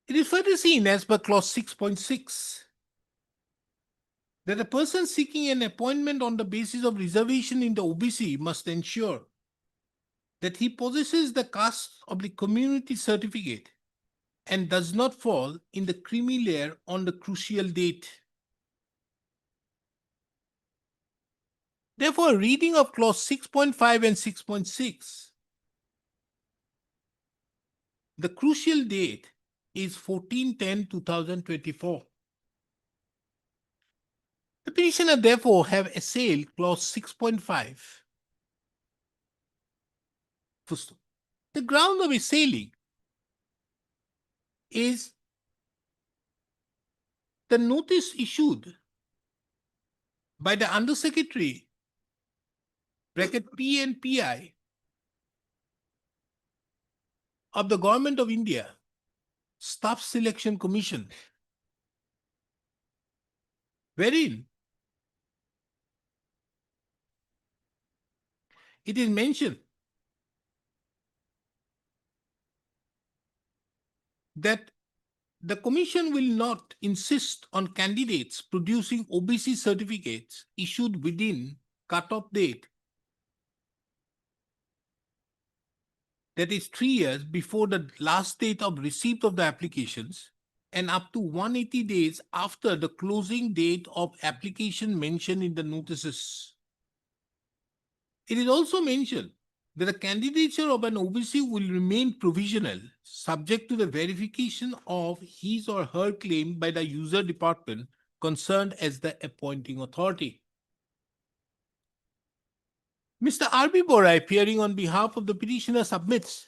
It is further seen as per clause 6.6 that a person seeking an appointment on the basis of reservation in the OBC must ensure that he possesses the caste of the community certificate and does not fall in the creamy layer on the crucial date. Therefore, a reading of clause 6.5 and 6.6, the crucial date is 14/10/2024. The petitioner therefore have assailed clause 6.5. Full stop. The ground of assailing is the notice issued by the Undersecretary (P and PI) of the Government of India Staff Selection Commission, wherein it is mentioned that the Commission will not insist on candidates producing OBC certificates issued within cut-off date, that is 3 years before the last date of receipt of the applications and up to 180 days after the closing date of application mentioned in the notices. It is also mentioned that the candidature of an OBC will remain provisional, subject to the verification of his or her claim by the user department concerned as the appointing authority. Mr. R.B. Bora, appearing on behalf of the petitioner, submits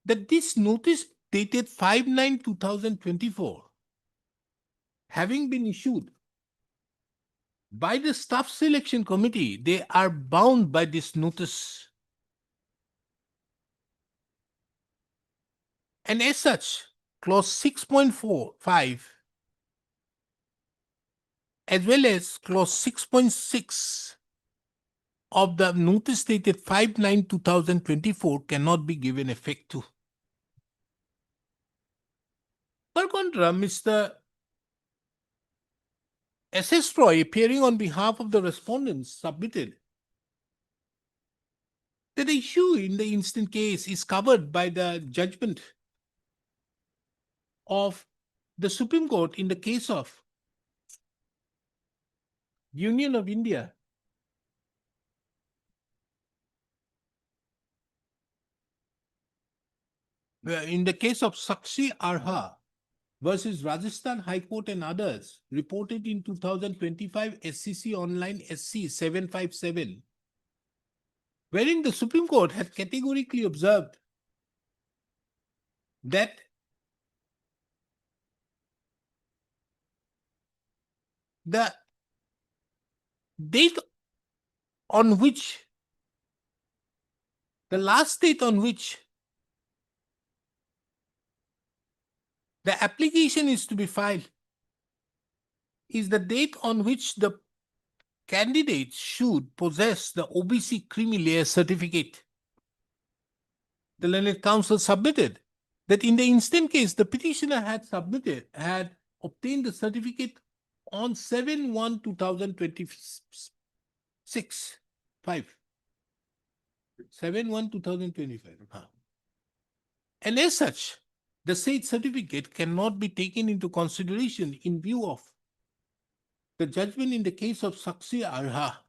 that this notice dated 5/9/2024, having been issued by the Staff Selection Committee, they are bound by this notice. And as such, clause 6.45 as well as clause 6.6 of the notice dated 5/9/2024 cannot be given effect to. Per contra, Mr. S.S. Roy, appearing on behalf of the respondents, submitted that the issue in the instant case is covered by the judgment of the Supreme Court in the case of Union of India in the case of Sakshi Arha versus Rajasthan High Court and others, reported in 2025 SCC Online SC 757, wherein the Supreme Court had categorically observed that the date on which, the last date on which the application is to be filed is the date on which the candidate should possess the OBC creamy layer certificate. The learned counsel submitted that in the instant case, the petitioner had obtained the certificate on 7/1/2026. 7/1/2025. And as such, the said certificate cannot be taken into consideration in view of the judgment in the case of Saksi Arha.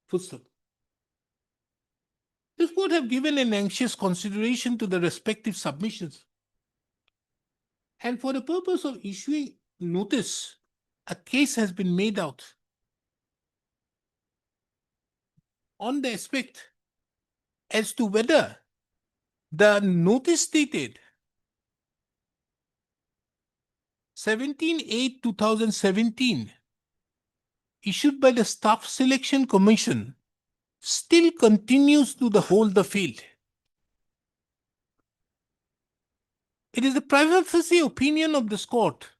Full-stop. This would have given an anxious consideration to the respective submissions. And for the purpose of issuing notice, a case has been made out on the aspect as to whether the notice dated 17/8/2017 issued by the Staff Selection Commission still continues to hold the field. It is the prima facie opinion of this court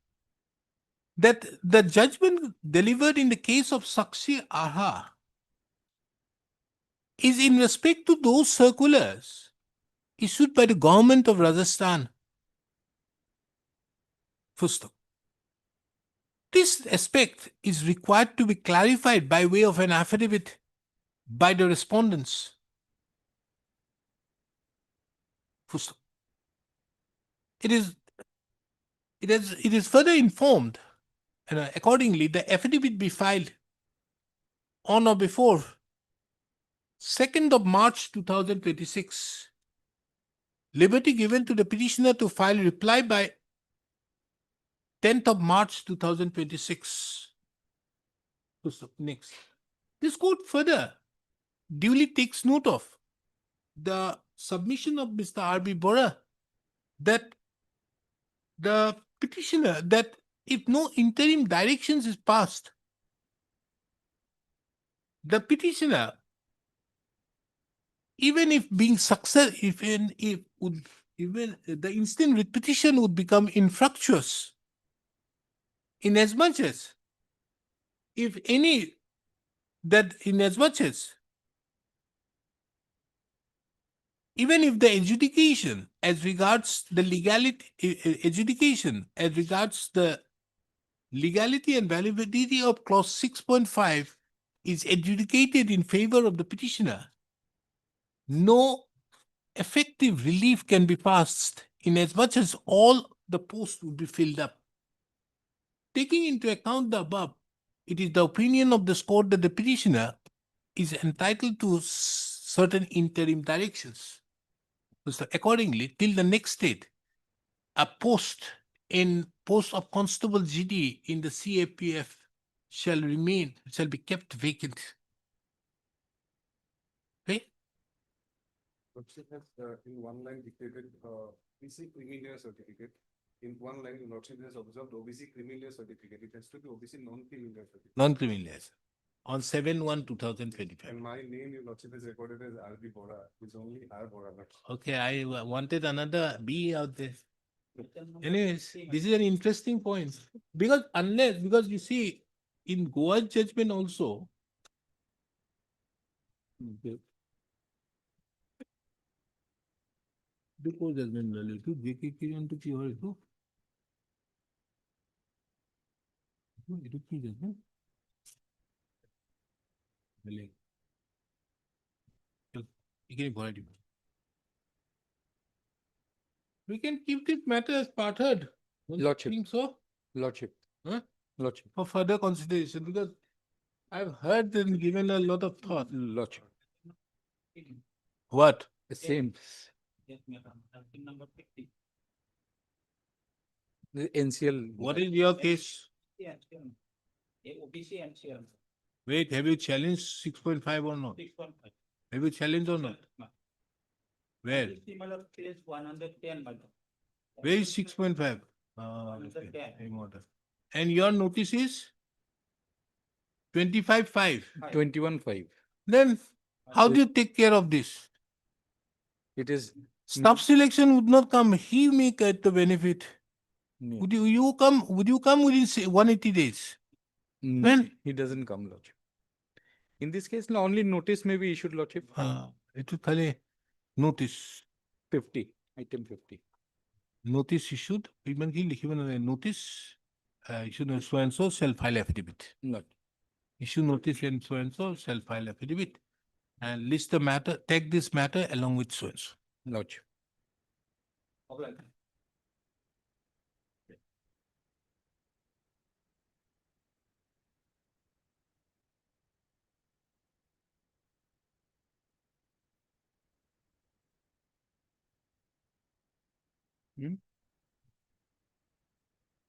that the judgment delivered in the case of Saksi Arha is in respect to those circulars issued by the government of Rajasthan. First, this aspect is required to be clarified by way of an affidavit by the respondents. First, it is further informed, and accordingly, the affidavit be filed on or before 2nd of March 2026. Liberty given to the petitioner to file reply by 10th of March 2026. Next. This court further duly takes note of the submission of Mr. R.B. Bora that the petitioner, that if no interim directions is passed, the petitioner, even if being even the instant writ petition would become infructuous, inasmuch as even if the adjudication as regards the legality and validity of clause 6.5 is adjudicated in favor of the petitioner, no effective relief can be passed inasmuch as all the posts would be filled up. Taking into account the above, it is the opinion of this court that the petitioner is entitled to certain interim directions. So accordingly, till the next date, a post of Constable GD in the CAPF shall be kept vacant. Okay? Lordship has in one line dictated OBC creamy layer certificate. In one line, Lordship has observed OBC creamy layer certificate. It has to be OBC non-creamy layer certificate. Non-creamy layers. On 7/1/2025. And my name, your Lordship, is recorded as R.B. Bora. It's only R. Bora. Okay, I wanted another B out there. Anyways, this is an interesting point. Because you see, in Goa's judgment also, Goa judgment relative, JKK into কি হয় তো? এটা কি judgment? এখানে ভরাই দিব। We can keep this matter as part heard. Don't you Lordship. think so? Lordship. Huh? Lordship. For further consideration, because I've heard and given a lot of thought. Lordship. What? The same. Yes, madam. Item number 50. The NCL. What is your case? OBC MCL. Wait, have you challenged 6.5 or not? 6.5. Have you challenged or not? Where? Similar case 110, madam. Where is 6.5? Another 10. And your notice is 25/5. 21/5. Then how do you take care of this? It is. Staff selection would not come. He may get the benefit. No, Would you come within say 180 days? no, When? he doesn't come, Lordship. In this case, no, only notice may be issued, Lordship. Itu khali notice. 50, item 50. Notice issued. Even ki likhiban notice issued so and so shall file affidavit. Not. Issue notice and so shall file affidavit. And list the matter, take this matter along with so and so. Lodge.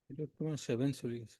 It was তোমার 7 চলে গেছে।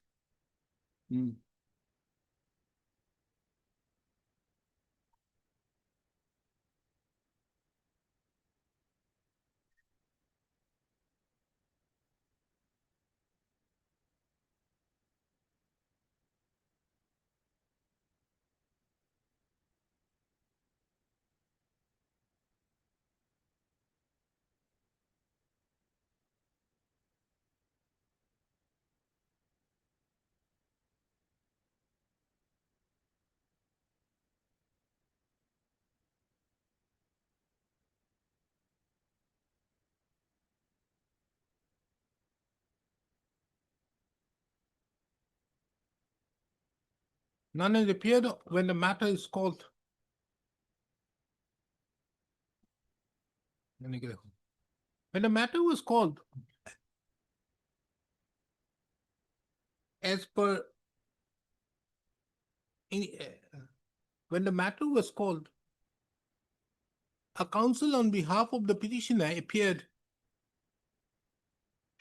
None has appeared when the matter is called. When the matter was called, as per when the matter was called, a counsel on behalf of the petitioner appeared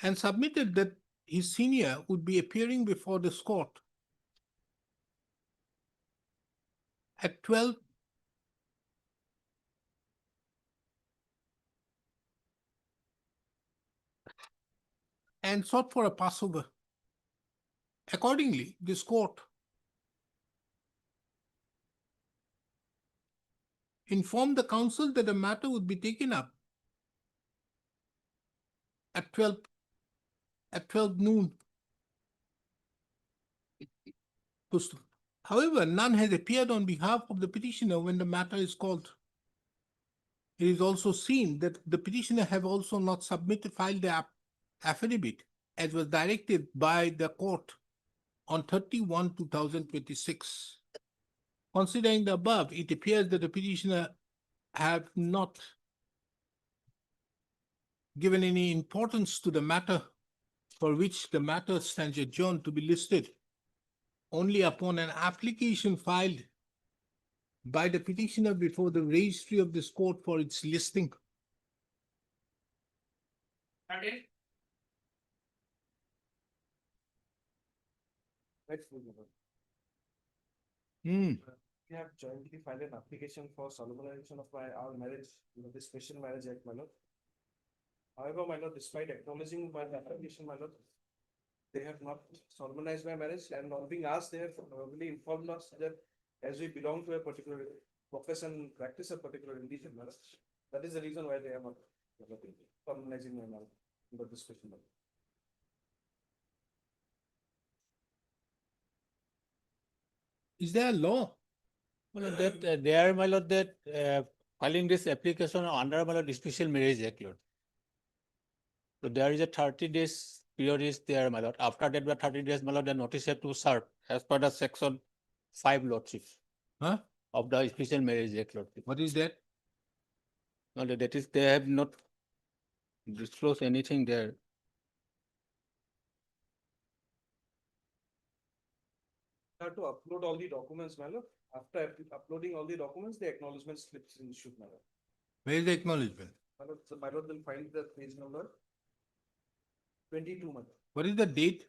and submitted that his senior would be appearing before this court at 12 and sought for a Passover. Accordingly, this court informed the counsel that the matter would be taken up at 12 noon. However, none has appeared on behalf of the petitioner when the matter is called. It is also seen that the petitioner have also not filed the affidavit as was directed by the court on 31/2026. Considering the above, it appears that the petitioner have not given any importance to the matter for which the matter stands adjourned to be listed only upon an application filed by the petitioner before the registry of this court for its listing. We have jointly filed an application for solemnization of our marriage, the Special Marriage Act, my lord. However, my lord, despite acknowledging my application, my lord, they have not solemnized my marriage, and on being asked, they have verbally informed us that as we belong to a particular profession and practice a particular religion, my lord, that is the reason why they are not solemnizing my marriage under this question. Is there a law? Well, that they are, my lord, that filing this application under, my lord, Special Marriage Act, Lord. So there is a 30 days period is there, my lord. After that, 30 days, my lord, the notice have to serve as per the section 5, lordship. Huh? Of the Special Marriage Act, lordship. What is that? No, that is, they have not disclosed anything there. Have to upload all the documents, my lord. After uploading all the documents, the acknowledgement slips in issued, my lord. Where is the acknowledgement? My lord will find the page number 22, my lord. What is the date?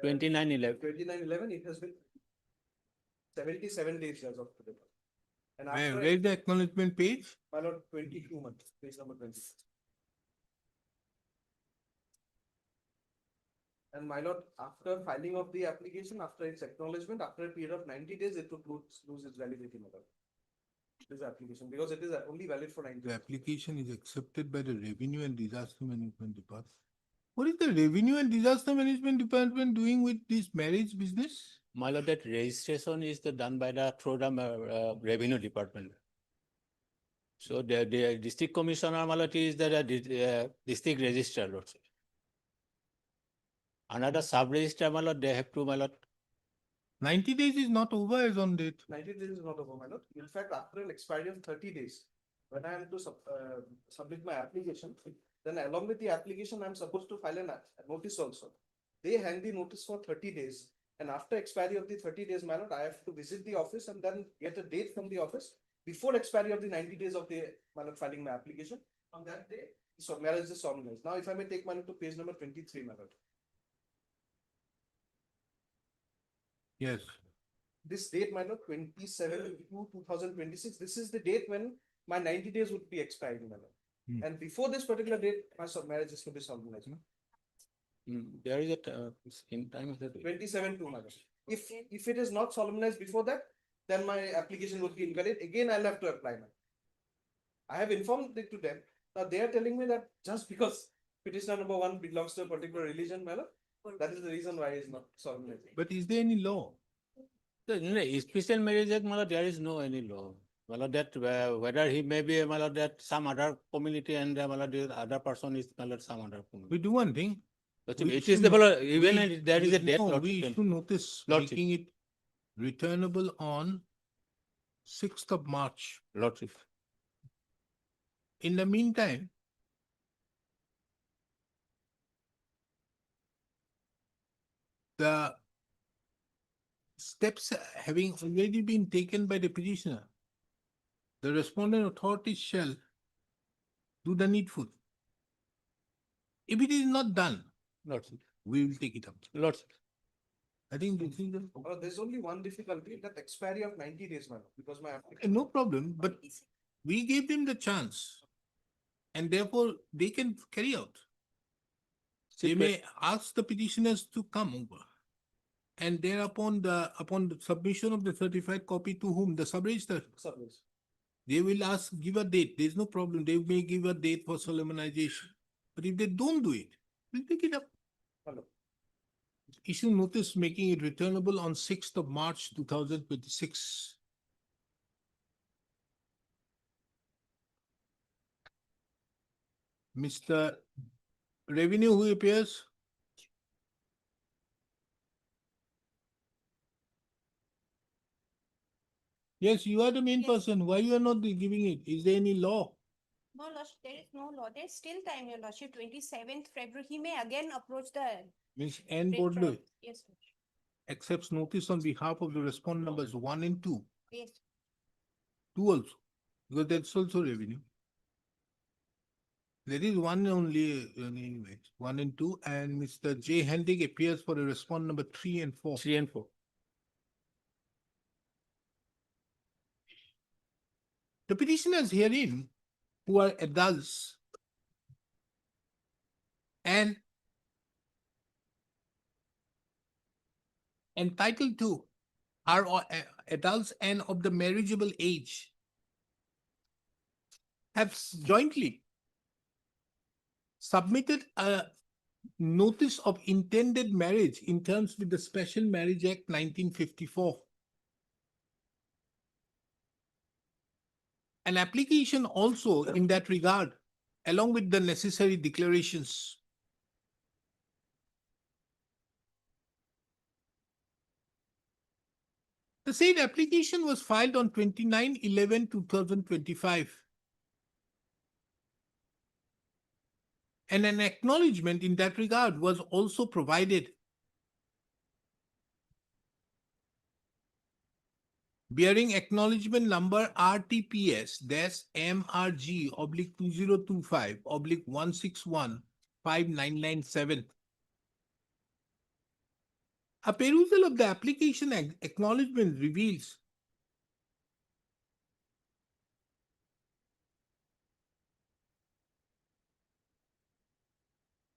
29/11. 29/11, it has been 77 days as of today. And Where after, is the acknowledgement page? my lord, 22 months, page number 20. And my lord, after filing of the application, after its acknowledgement, after a period of 90 days, it would lose its validity, my lord. This application, because it is only valid for 90 The days. application is accepted by the Revenue and Disaster Management Department. What is the Revenue and Disaster Management Department doing with this marriage business? My lord, that registration is done by through the revenue department. So the district commissioner, my lord, is the district registrar, lord. Another sub-registrar, my lord, they have to, my lord. 90 days is not over as on date. 90 days is not over, my lord. In fact, after an expiry of 30 days, when I am to submit my application, then along with the application, I'm supposed to file a notice also. They hang the notice for 30 days. And after expiry of the 30 days, my lord, I have to visit the office and then get a date from the office before expiry of the 90 days of the, my lord, filing my application. On that day, so marriage is solemnized. Now, if I may take, my lord, to page number 23, my lord. Yes. This date, my lord, 27/2/2026, this is the date when my 90 days would be expiring, my lord. Hmm. And before this particular date, my marriage is to be solemnized. There is in time of the 27/2, my lord. If it is not solemnized before that, then my application would be invalid. Again, I'll have to apply, my lord. I have informed it to them. Now they are telling me that just because petitioner number 1 belongs to a particular religion, my lord, that is the reason why it's not solemnized. But is there any law? So, in a special marriage act, my lord, there is no any law. My lord, that whether he may be, my lord, that some other community and my lord, the other person is, my lord, some other community. We do one thing. But we it issue is the, no- my lord, even we- if there is a we- death. no, lord, we then- issue notice Lordship. making it returnable on 6th of March. Lordship. In the meantime, the steps having already been taken by the petitioner, the respondent authorities shall do the needful. If it is not done, Lordship. we will take it up. Lordship. I think this is There's only one difficulty, that expiry of 90 days, my lord, because my application. no problem, but we gave them the chance and therefore they can carry out. They may ask the petitioners to come over. And thereupon upon the submission of the certified copy to whom? The sub-registrar. Subways. They will ask, give a date. There's no problem. They may give a date for solemnization. But if they don't do it, we'll pick it up. Hello. Issue notice making it returnable on 6th of March 2026. Mr. Revenue, who appears? Yes, you are the main person. Why you are not giving it? Is there any law? No, Lordship, there is no law. There's still time, Your Lordship, 27th February. He may again approach the. Ms. N. registrar. Bordley Yes, Lordship. accepts notice on behalf of the respondent numbers 1 and 2. Yes. 2 also, because that's also revenue. There is one only, anyway, 1 and 2, and Mr. J. Hendig appears for the respondent number 3 and 4. 3 and 4. The petitioners herein, who are adults and entitled to, are adults and of the marriageable age, have jointly submitted a notice of intended marriage in terms with the Special Marriage Act 1954. An application also in that regard, along with the necessary declarations. The said application was filed on 29/11/2025. And an acknowledgement in that regard was also provided, bearing acknowledgement number RTPS-MRG/2025/1615997. A perusal of the application acknowledgement reveals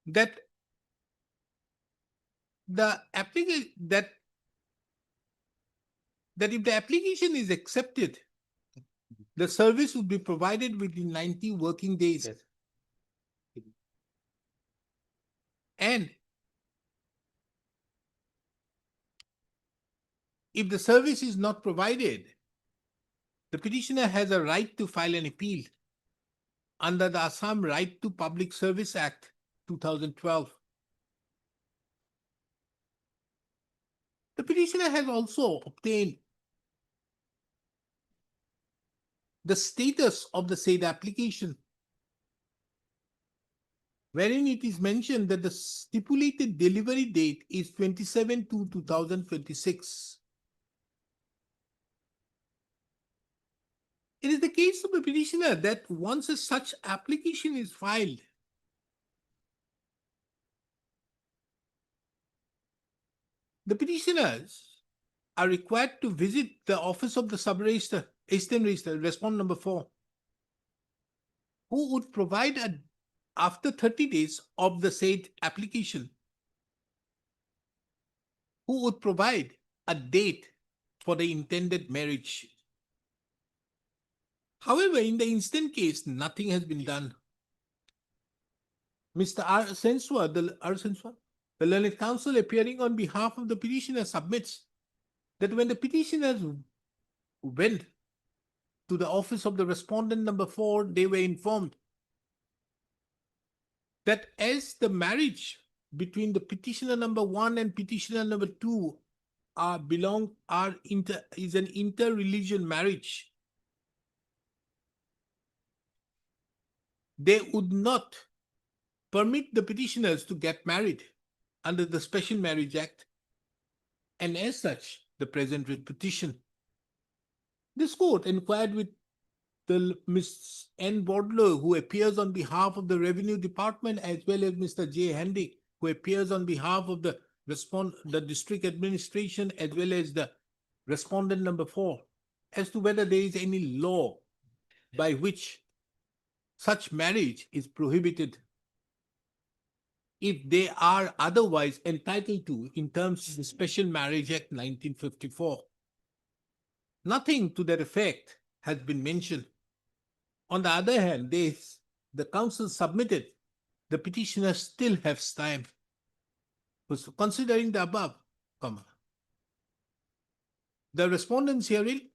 that the application that if the application is accepted, the service would be provided within 90 working days. Yes. And if the service is not provided, the petitioner has a right to file an appeal under the Assam Right to Public Service Act 2012. The petitioner has also obtained the status of the said application, wherein it is mentioned that the stipulated delivery date is 27/2/2026. It is the case of the petitioner that once a such application is filed, the petitioners are required to visit the office of the sub-register, Eastern Register, respondent number 4, who would provide after 30 days of the said application, who would provide a date for the intended marriage. However, in the instant case, nothing has been done. Mr. R. Senswa, the learned counsel appearing on behalf of the petitioner submits that when the petitioners went to the office of the respondent number 4, they were informed that as the marriage between the petitioner number 1 and petitioner number 2 is an inter-religion marriage, they would not permit the petitioners to get married under the Special Marriage Act, and as such, the present writ petition. This court inquired with the Ms. N. Bodler, who appears on behalf of the Revenue Department, as well as Mr. J. Handy, who appears on behalf of the district administration, as well as the respondent number 4, as to whether there is any law by which such marriage is prohibited if they are otherwise entitled to in terms of the Special Marriage Act 1954. Nothing to that effect has been mentioned. On the other hand, the counsel submitted the petitioner still has time. Considering the above, the respondents herein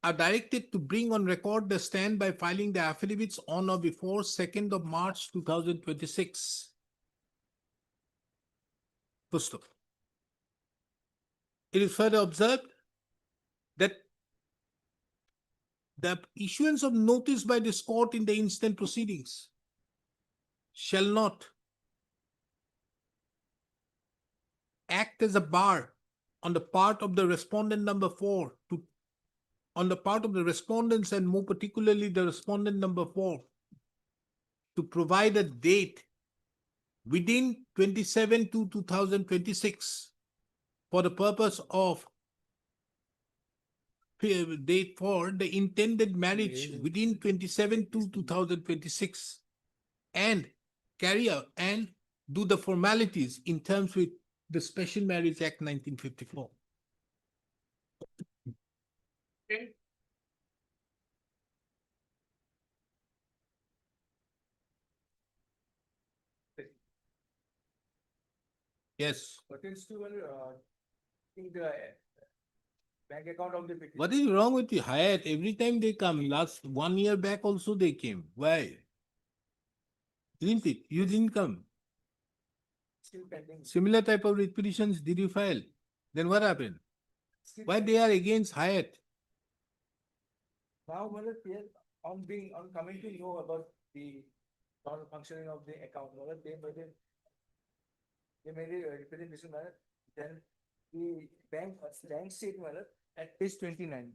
are directed to bring on record the stand by filing the affidavits on or before 2nd of March 2026. First off, it is further observed that the issuance of notice by this court in the instant proceedings shall not act as a bar on the part of the respondent number 4 on the part of the respondents, and more particularly the respondent number 4, to provide a date within 27/2/2026 for the purpose of date for the intended marriage within 27/2/2026 and carry out and do the formalities in terms with the Special Marriage Act 1954. Yes. Pertains to in the bank account of the petitioner. What is wrong with you, Hyatt? Every time they come, last 1 year back also they came. Why? Isn't it? You didn't come. Still pending. Similar type of writ petitions did you file? Then what happened? Still Why they are against Hyatt? Now, on coming to know about the non-functioning of the account, they made a representation, then the bank statement at page 29.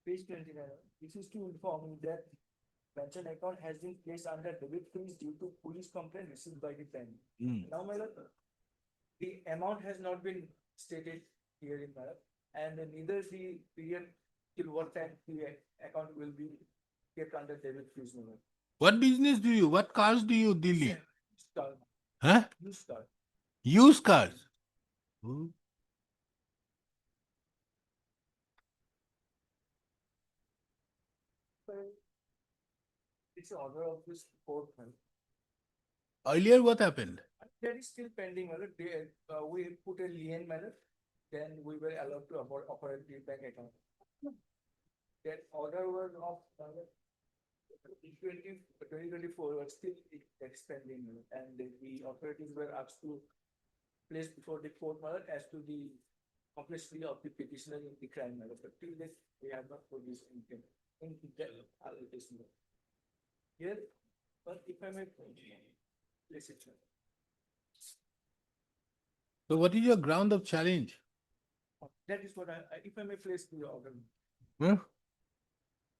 Page 29, this is to inform you that pension account has been placed under debit freeze due to police complaint received by the bank. Now, the amount has not been stated here in Bharat, and neither the period till what time the account will be kept under debit freeze. What business do you, what cars do you deal in? Used car, Huh? used car. Used cars? Hmm. It's an order of this court, man. Earlier, what happened? That is still pending, madam. We put a lien manner, then we were allowed to operate the bank account. That order was of 2024 was still expanding, and the authorities were asked to place before the court matter as to the complexity of the petitioner in the crime matter. But till this, we have not produced anything in the allocation. Here, but if I may place it. So what is your ground of challenge? That is what if I may place the order. Huh?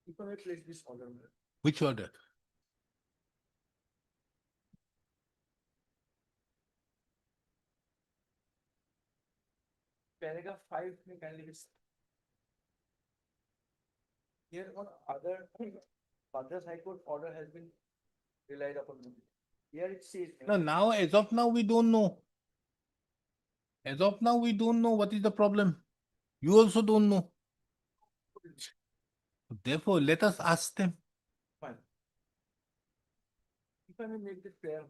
If I may place this order. Which order? Paragraph 5 may kindly be. Here on other, Madras High Court order has been relied upon. Here it says. No, now, as of now, we don't know. As of now, we don't know what is the problem. You also don't know. Therefore, let us ask them. Fine. If I may make this clear,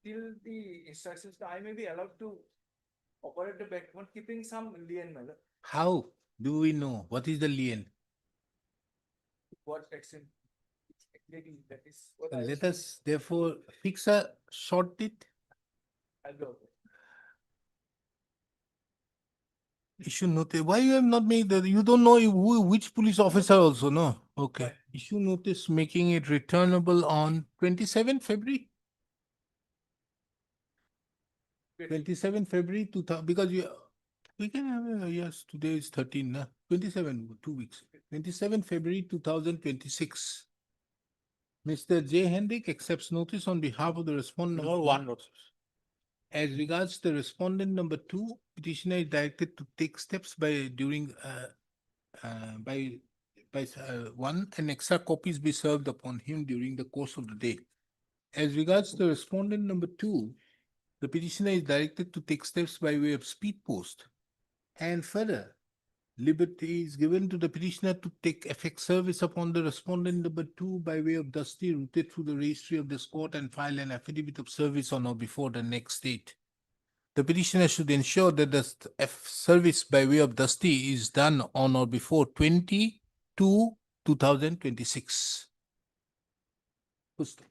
till the instructions, I may be allowed to operate the bank account keeping some lien manner. How do we know? What is the lien? What extent? Exactly, that is what I Let us therefore fix a short date. I'll go. Issue notice. Why you have not made the, you don't know who, which police officer also, no? Okay. Right. Issue notice making it returnable on 27 February? 27 February 2000, because you, we can have, yes, today is 13, nah? 27, 2 weeks. 27 February 2026. Mr. J. Hendrick accepts notice on behalf of the respondent. No, one notice. As regards the respondent number 2, petitioner is directed to take steps by during one, and extra copies be served upon him during the course of the day. As regards the respondent number 2, the petitioner is directed to take steps by way of speed post, and further, liberty is given to the petitioner to take effect service upon the respondent number 2 by way of dusty routed through the registry of this court and file an affidavit of service on or before the next date. The petitioner should ensure that the service by way of dusty is done on or before 2026.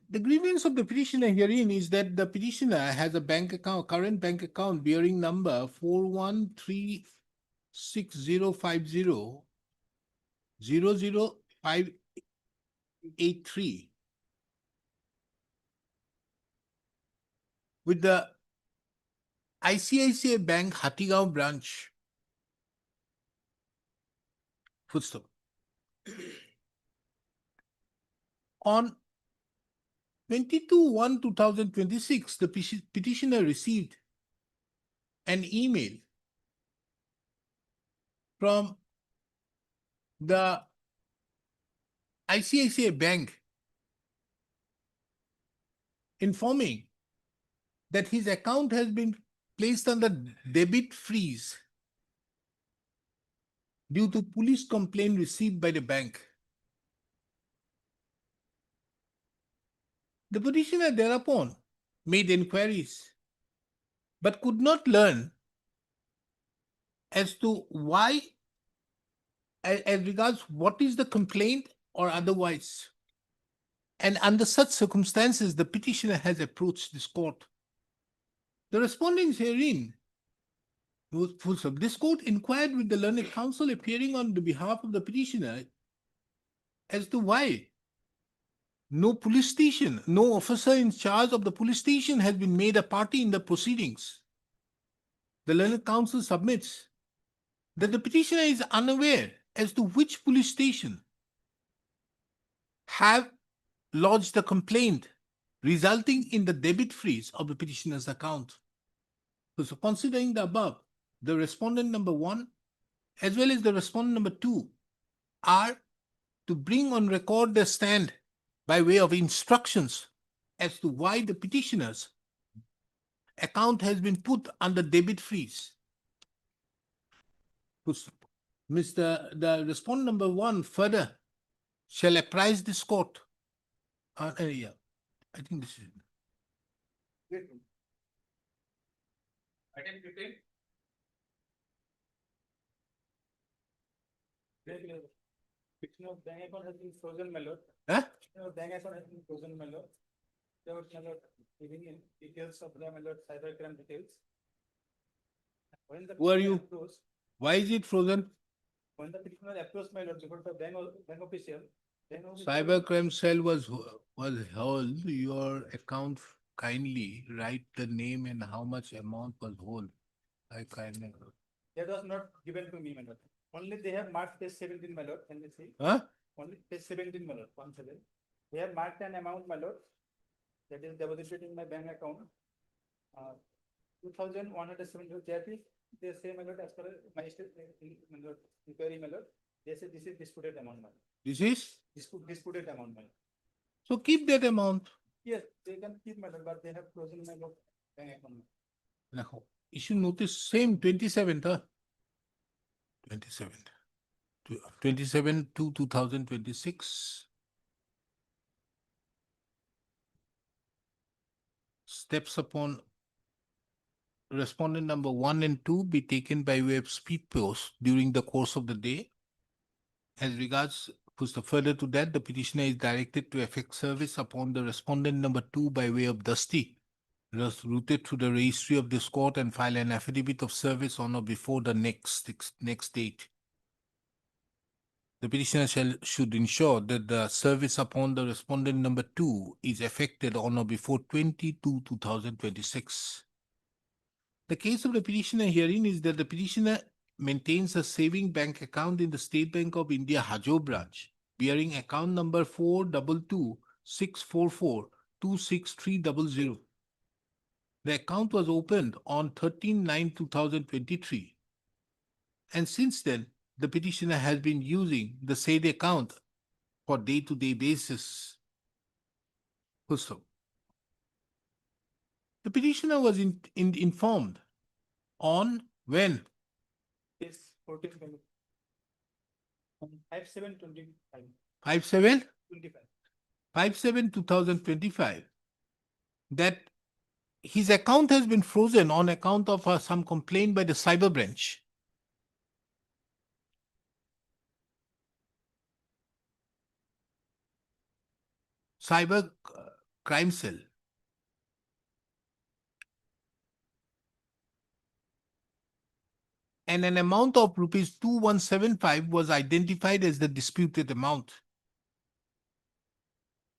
The grievance of the petitioner herein is that the petitioner has a bank account, current bank account bearing number 41360500583 with the ICICI Bank Hattigao branch. Full stop. On 22/1/2026, the petitioner received an email from the ICICI Bank informing that his account has been placed under debit freeze due to police complaint received by the bank. The petitioner thereupon made inquiries, but could not learn as to why, as regards what is the complaint or otherwise. And under such circumstances, the petitioner has approached this court. The respondents herein, full stop, this court inquired with the learned counsel appearing on the behalf of the petitioner as to why no police station, no officer in charge of the police station has been made a party in the proceedings. The learned counsel submits that the petitioner is unaware as to which police station have lodged a complaint resulting in the debit freeze of the petitioner's account. So considering the above, the respondent number 1 as well as the respondent number 2 are to bring on record their stand by way of instructions as to why the petitioner's account has been put under debit freeze. The respondent number 1 further shall apprise this court. Yeah, I think this is. Item 15. Petitioner bank account has been frozen, my lord. Huh? Petitioner bank account has been frozen, my lord. There was, my lord, giving in details of the, my lord, cybercrime details. When the Who are petitioner you? approached- Why is it frozen? When the petitioner approached, my lord, before the bank official. Cybercrime cell was held. Your account, kindly write the name and how much amount was hold. I kindly. That was not given to me, my lord. Only they have marked page 17, my lord, can you see? Huh? Only page 17, my lord, 17. They have marked an amount, my lord, that is deposited in my bank account. 2,172 JP. They say, my lord, as per my my lord, inquiry, my lord, they say this is disputed amount, my lord. This is? Disputed amount, my lord. So keep that amount. Yes, they can keep, my lord, but they have frozen my lord bank account. Now, issue notice same 27th, huh? 27th. 27 to 2026. Steps upon respondent number 1 and 2 be taken by way of speed post during the course of the day. As regards further to that, the petitioner is directed to effect service upon the respondent number 2 by way of dusty, routed to the registry of this court and file an affidavit of service on or before the next date. The petitioner should ensure that the service upon the respondent number 2 is effected on or before 2026. The case of the petitioner herein is that the petitioner maintains a saving bank account in the State Bank of India Hajo branch, bearing account number 422-644-26300. The account was opened on 13/9/2023, and since then, the petitioner has been using the said account for day-to-day basis. Also, the petitioner was informed on when? Yes, 14, my lord. 5/7/25. 5/7? 25. 5/7/2025 that his account has been frozen on account of some complaint by the cyber branch. Cyber crime cell. And an amount of rupees 2175 was identified as the disputed amount.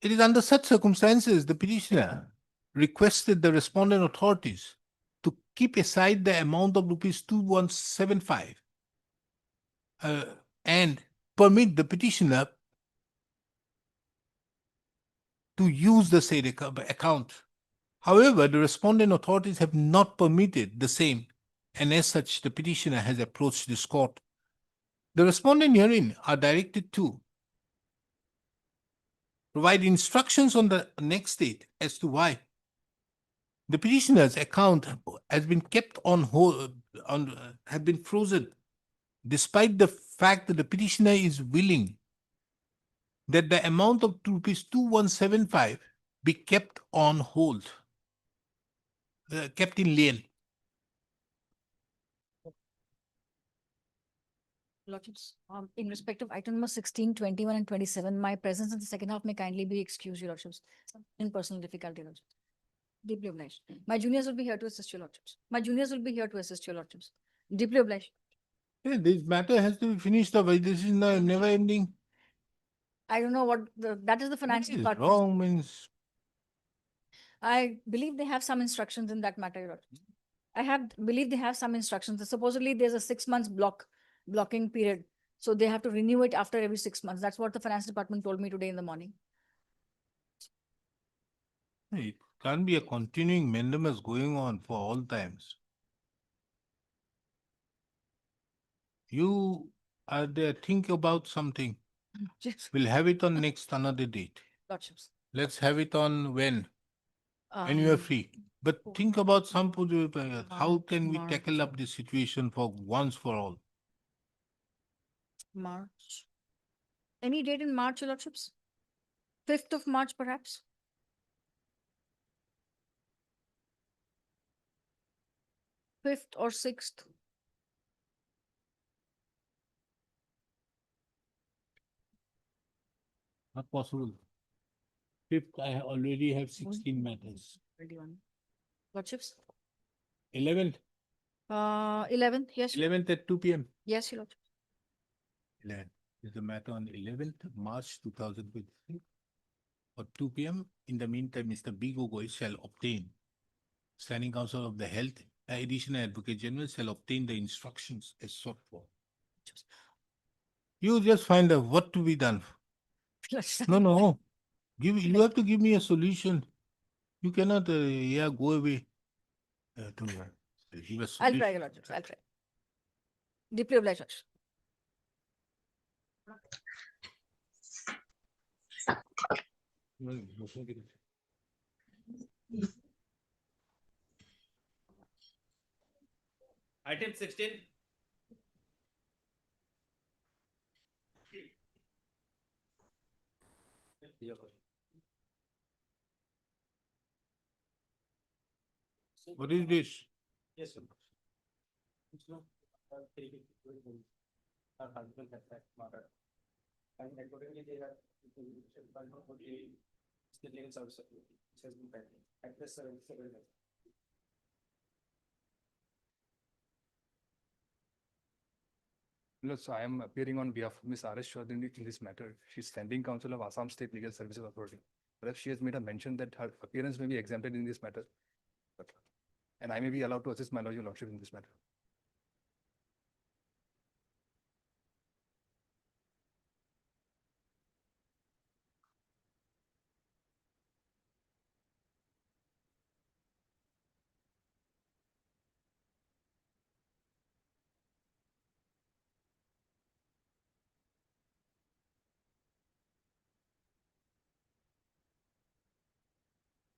It is under such circumstances the petitioner requested the respondent authorities to keep aside the amount of rupees 2175 and permit the petitioner to use the said account. However, the respondent authorities have not permitted the same, and as such, the petitioner has approached this court. The respondent herein are directed to provide instructions on the next date as to why the petitioner's account has been kept on hold, have been frozen, despite the fact that the petitioner is willing that the amount of rupees 2175 be kept on hold, kept in lien. Lordships, in respect of item number 16, 21, and 27, my presence in the second half may kindly be excused, your lordships, in personal difficulty, lordships. Deeply obliged. My juniors will be here to assist your lordships. My juniors will be here to assist your lordships. Deeply obliged. Yeah, this matter has to be finished up. This is never ending. I don't know what that is the finance What is department. wrong means. I believe they have some instructions in that matter, your lordships. Believe they have some instructions. Supposedly there's a 6 months blocking period. So they have to renew it after every 6 months. That's what the finance department told me today in the morning. It can't be a continuing mandamus going on for all times. You are there, think about something. Yes. We'll have it on next another date. Lordships. Let's have it on when you are free. But think about how can we March. tackle up this situation for once for all? March. Any date in March, Your Lordships? 5th of March, perhaps? Fifth or 6th? Not possible. Fifth, I already have 16 matters. 21. Lordships? 11th, 11th, yes. 11th at 2 p.m. Yes, Your Lordship. 11th is the matter on 11th March 2023 or 2 p.m. In the meantime, Mr. B. Gogoi shall obtain, Standing Council of the Health, Additional Advocate General shall obtain the instructions as sought for. You just find out what to be done. No. You have to give me a solution. You cannot, go away. Give a I'll solution. try, Your Lordship. I'll try. Deeply obliged, Lordship. Item 16. What is this? Yes, sir. Her husband has that murder. And accordingly, they have the legal service which has been pending at the 77. Yes, I am appearing on behalf of Ms. R.S. Chaudhary in this matter. She is standing counsel of Assam State Legal Services Authority. Perhaps she has made a mention that her appearance may be exempted in this matter. And I may be allowed to assist my lordship in this matter.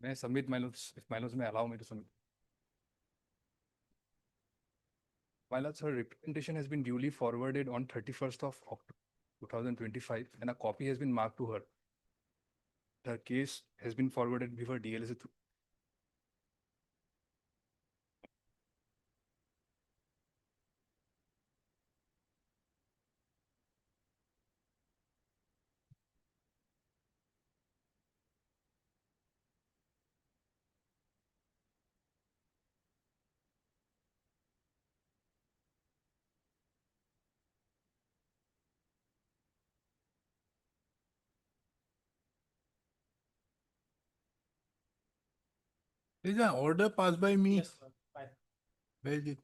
May I submit, my lords, if my lords may allow me to submit? My lords, her representation has been duly forwarded on 31st of October 2025, and a copy has been marked to her. Her case has been forwarded before DLSA. There's an order passed by me. Yes, sir. Fine. Where is it?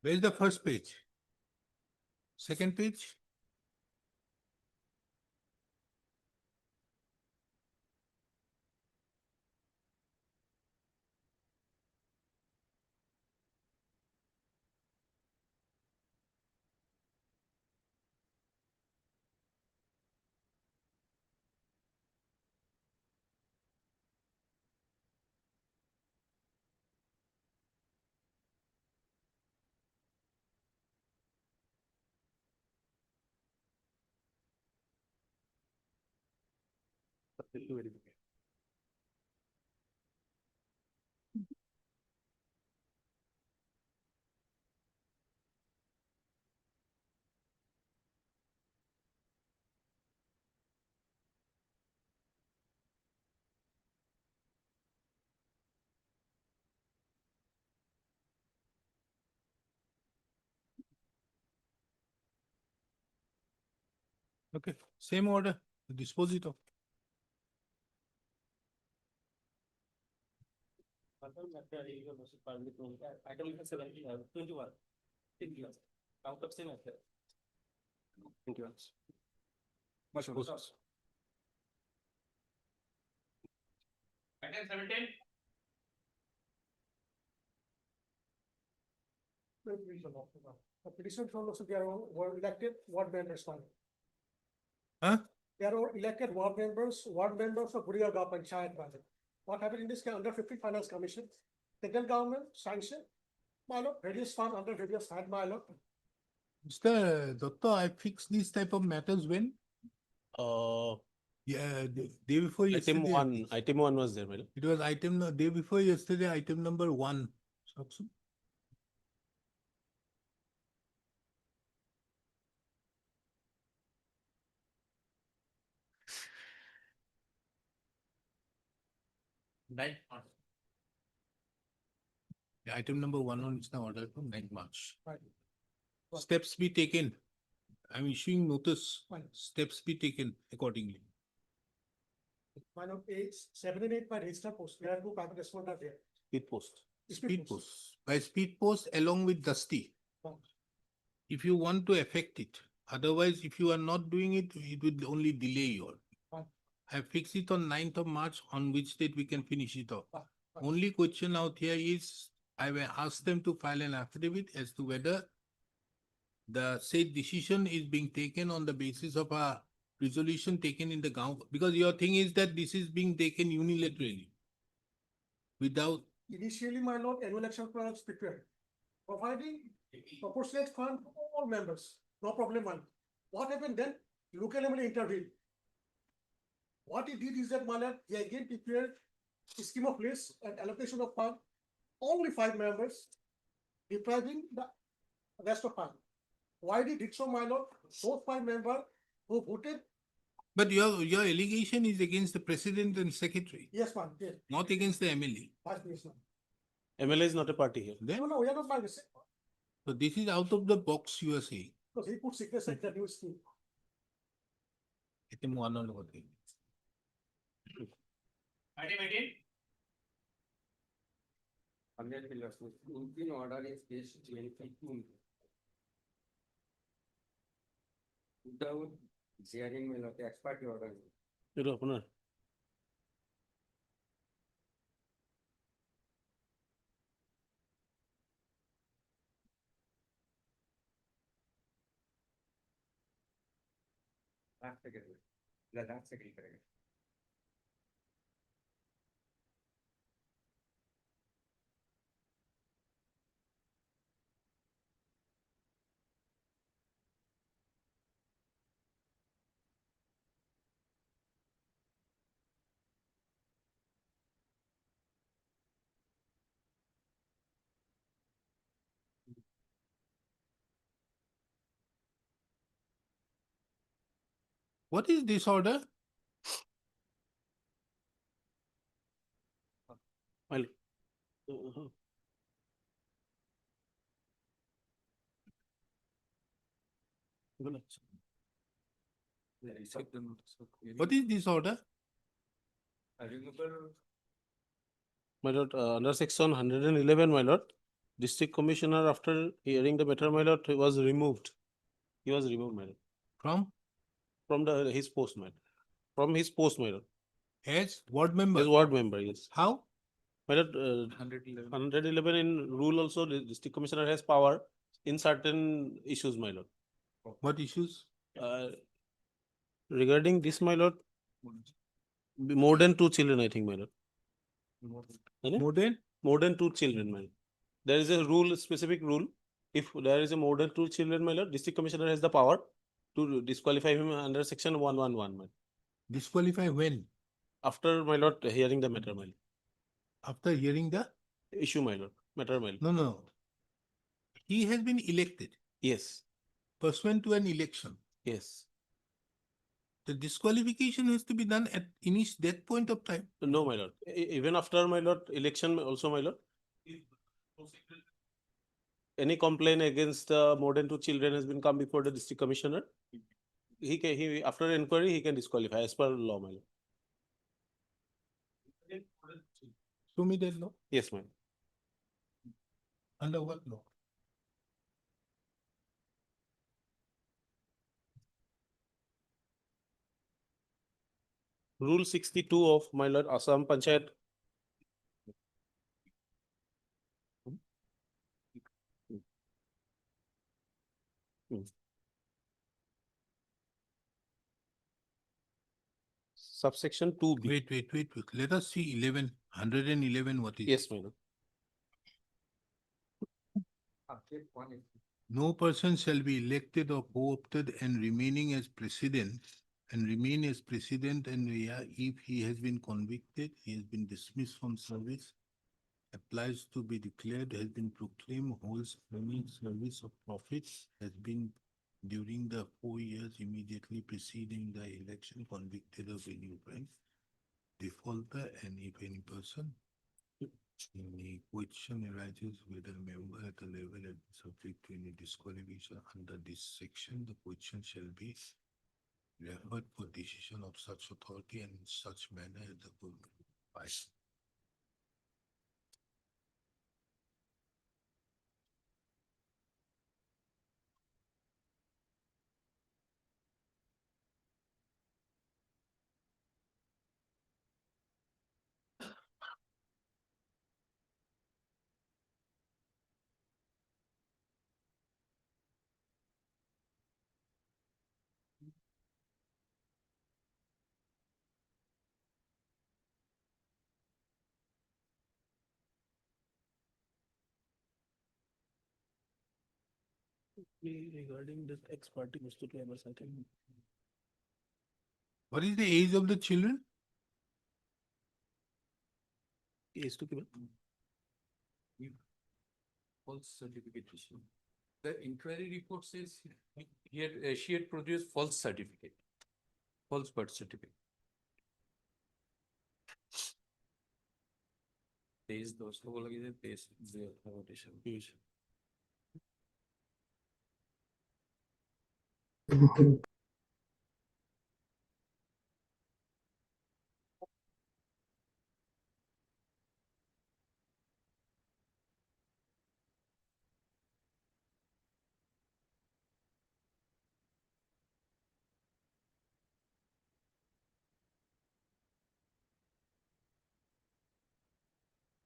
Where's the first page? Second page? Okay, same order, dispose it of. Other matter is also partly item number 17, 21. Count of same matter. Thank you. Much more. Item 17. The petition from also they are all were elected ward members. Huh? They are all elected ward members of Guriya Panchayat. What happened in this case under 50 Finance Commission? Central government sanction, my lord, various fund under various fund, my lord. Mr. Dutta, I fixed these type of matters when? Yeah, the day before yesterday. Item one was there, madam. It was day before yesterday, item number 1. Saksu? The item number 1 on is now ordered from 9th March. Right. Steps be taken. I'm issuing notice. Fine. Steps be taken accordingly. My lord, 7 and 8 by register post, there are two private responders there. Speed post. Speed post. By speed post along with Dusty. Fine. If you want to affect it. Otherwise, if you are not doing it, it will only delay your. Fine. I fix it on 9th of March, on which date we can finish it off. Fine. Only question out here is, I will ask them to file an affidavit as to whether the said decision is being taken on the basis of a resolution taken in the Gaon, because your thing is that this is being taken unilaterally. Without, Initially, my lord, annual election plan was prepared, providing proportionate fund for all members, no problem one. What happened then? Local assembly intervened. What he did is that, my lord, he again prepared a scheme of list and allocation of fund, only 5 members, depriving the rest of fund. Why did it so, my lord? Those 5 members who voted, but your allegation is against the president and secretary, yes, ma'am, yes, not against the MLA. vice president. MLA is not a party here. Then, No, we are not by the same, so this is out of the box you are saying. because he put sickness at the new scheme. Item 1 on what? Item 18. In order is case 22. Without hearing my lord, expert order. It opener. That's second. What is this order? Well, What is this order? my lord, under section 111, my lord, district commissioner, after hearing the matter, my lord, he was removed. He was removed, my lord, From his post, my lord. From his post, my lord. as ward member? As ward member, yes. How? My lord, 111 in rule also, the district commissioner has power in certain issues, my lord. What issues? Regarding this, my lord, more than 2 children, I think, my lord. More than? More than 2 children, my lord. There is a rule, specific rule. If there is a more than 2 children, my lord, district commissioner has the power to disqualify him under section 111, my lord. Disqualify when? After, my lord, hearing the matter, my lord. After hearing the? Issue, my lord, matter, my lord. No. He has been elected Yes, pursuant to an election. yes. The disqualification has to be done at that point of time. No, my lord. Even after, my lord, election also, my lord. Any complaint against more than 2 children has been come before the district commissioner. He after inquiry, he can disqualify as per law, my lord. Show me that law. Yes, ma'am. Under what law? Rule 62 of my lord Assam Panchayat. Subsection 2B. Wait. Let us see 111, what is? Yes, my lord. No person shall be elected or co-opted and remaining as president and remain as president and if he has been convicted, he has been dismissed from service, applies to be declared, has been proclaimed, holds any service of profits, has been during the 4 years immediately preceding the election convicted of any offence, defaulter, and if any person any question arises whether a member at a level is subject to any disqualification under this section, the question shall be referred for decision of such authority and in such manner as the government advises. Regarding this ex parte Mr. Clemens, I think. What is the age of the children? Is to give False certificate issue. The inquiry report says she had produced false certificate, false birth certificate. तेईस दोस्तों को लगी थी 23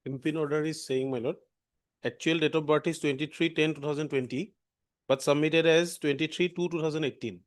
impin order is saying, my lord, actual date of birth is 23/10/2020, but submitted as 23/2/2018.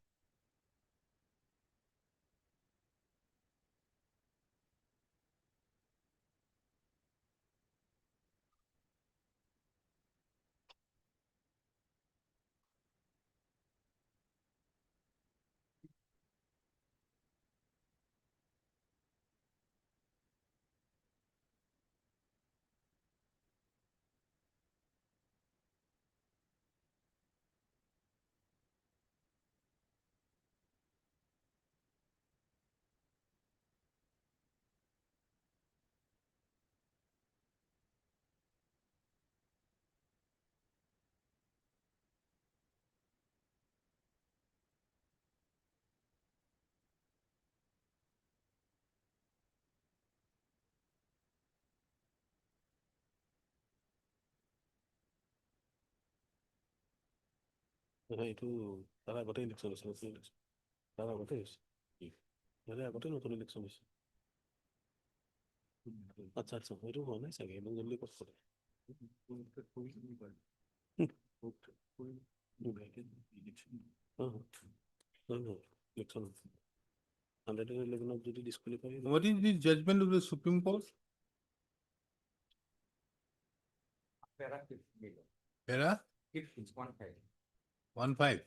এইটো তাৰ আগতে election হৈছে তাৰ আগতে হৈছে ইয়াৰে আগতে নতুন ইলেকশ্যন হৈছে আচ্ছা সেইটো হোৱা নাই চাগে ইমান জলদি ক'ত কৰে ইলেকশ্যন 111 যদি disqualify What is the judgment of the Supreme Court? Para? 1.5.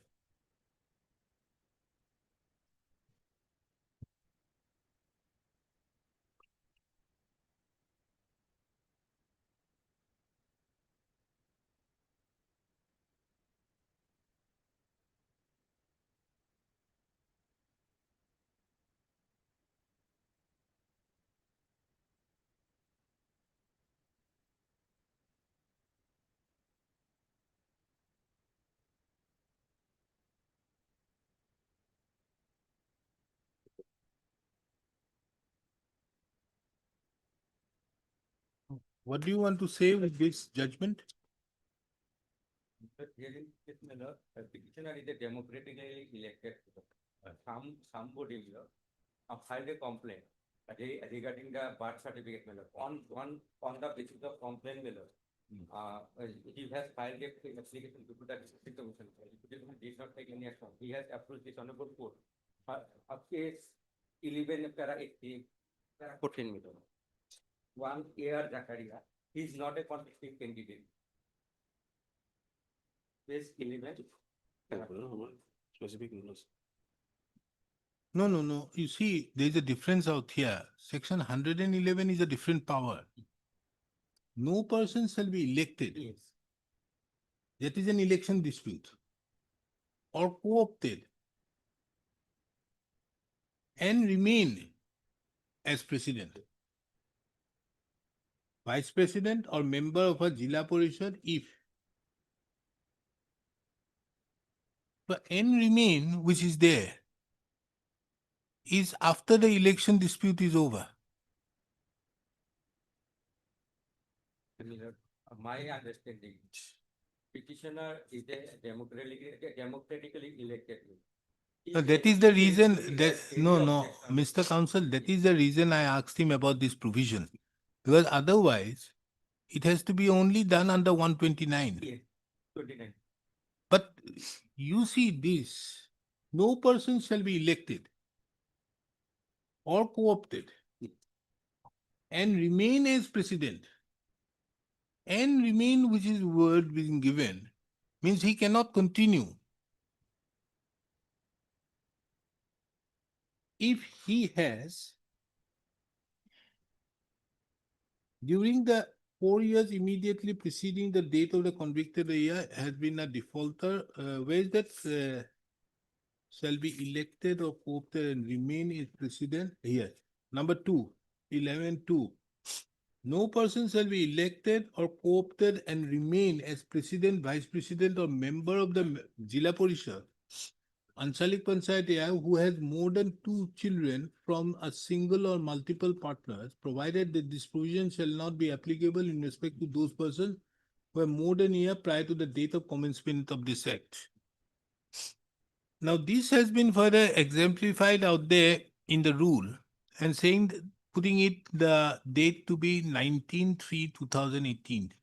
What do you want to say with this judgment? But here in this manner, a petitioner is a democratically elected, somebody, filed a complaint regarding the birth certificate manner. On the basis of complaint manner, he has filed a application to the district commission. Petitioner did not take any action. He has approached this honorable court. Up case 11 para 18 para 14 meter. 1 year Zakaria. He is not a contesting candidate. Case 11. Specific rules. No. You see, there is a difference out here. Section 111 is a different power. No person shall be elected. Yes. That is an election dispute. Or co-opted. And remain as president. Vice president or member of a Jila Parishad if. But and remain, which is there, is after the election dispute is over. My understanding, petitioner is a democratically elected. No, that is the reason that, no, Mr. Counsel, that is the reason I asked him about this provision. Because otherwise, it has to be only done under 129. Yes, 29. But you see this, no person shall be elected or co-opted and remain as president. And remain, which is word being given, means he cannot continue. If he has, during the 4 years immediately preceding the date of the convicted year, has been a defaulter, where is that? Shall be elected or co-opted and remain as president here. Number 2, 11.2. No person shall be elected or co-opted and remain as president, vice president, or member of the Jila Parishad, Anchalik Panchayat area who has more than 2 children from a single or multiple partners, provided that this provision shall not be applicable in respect to those persons who have more than a year prior to the date of commencement of this act. Now, this has been further exemplified out there in the rule and saying, putting it the date to be 19/3/2018.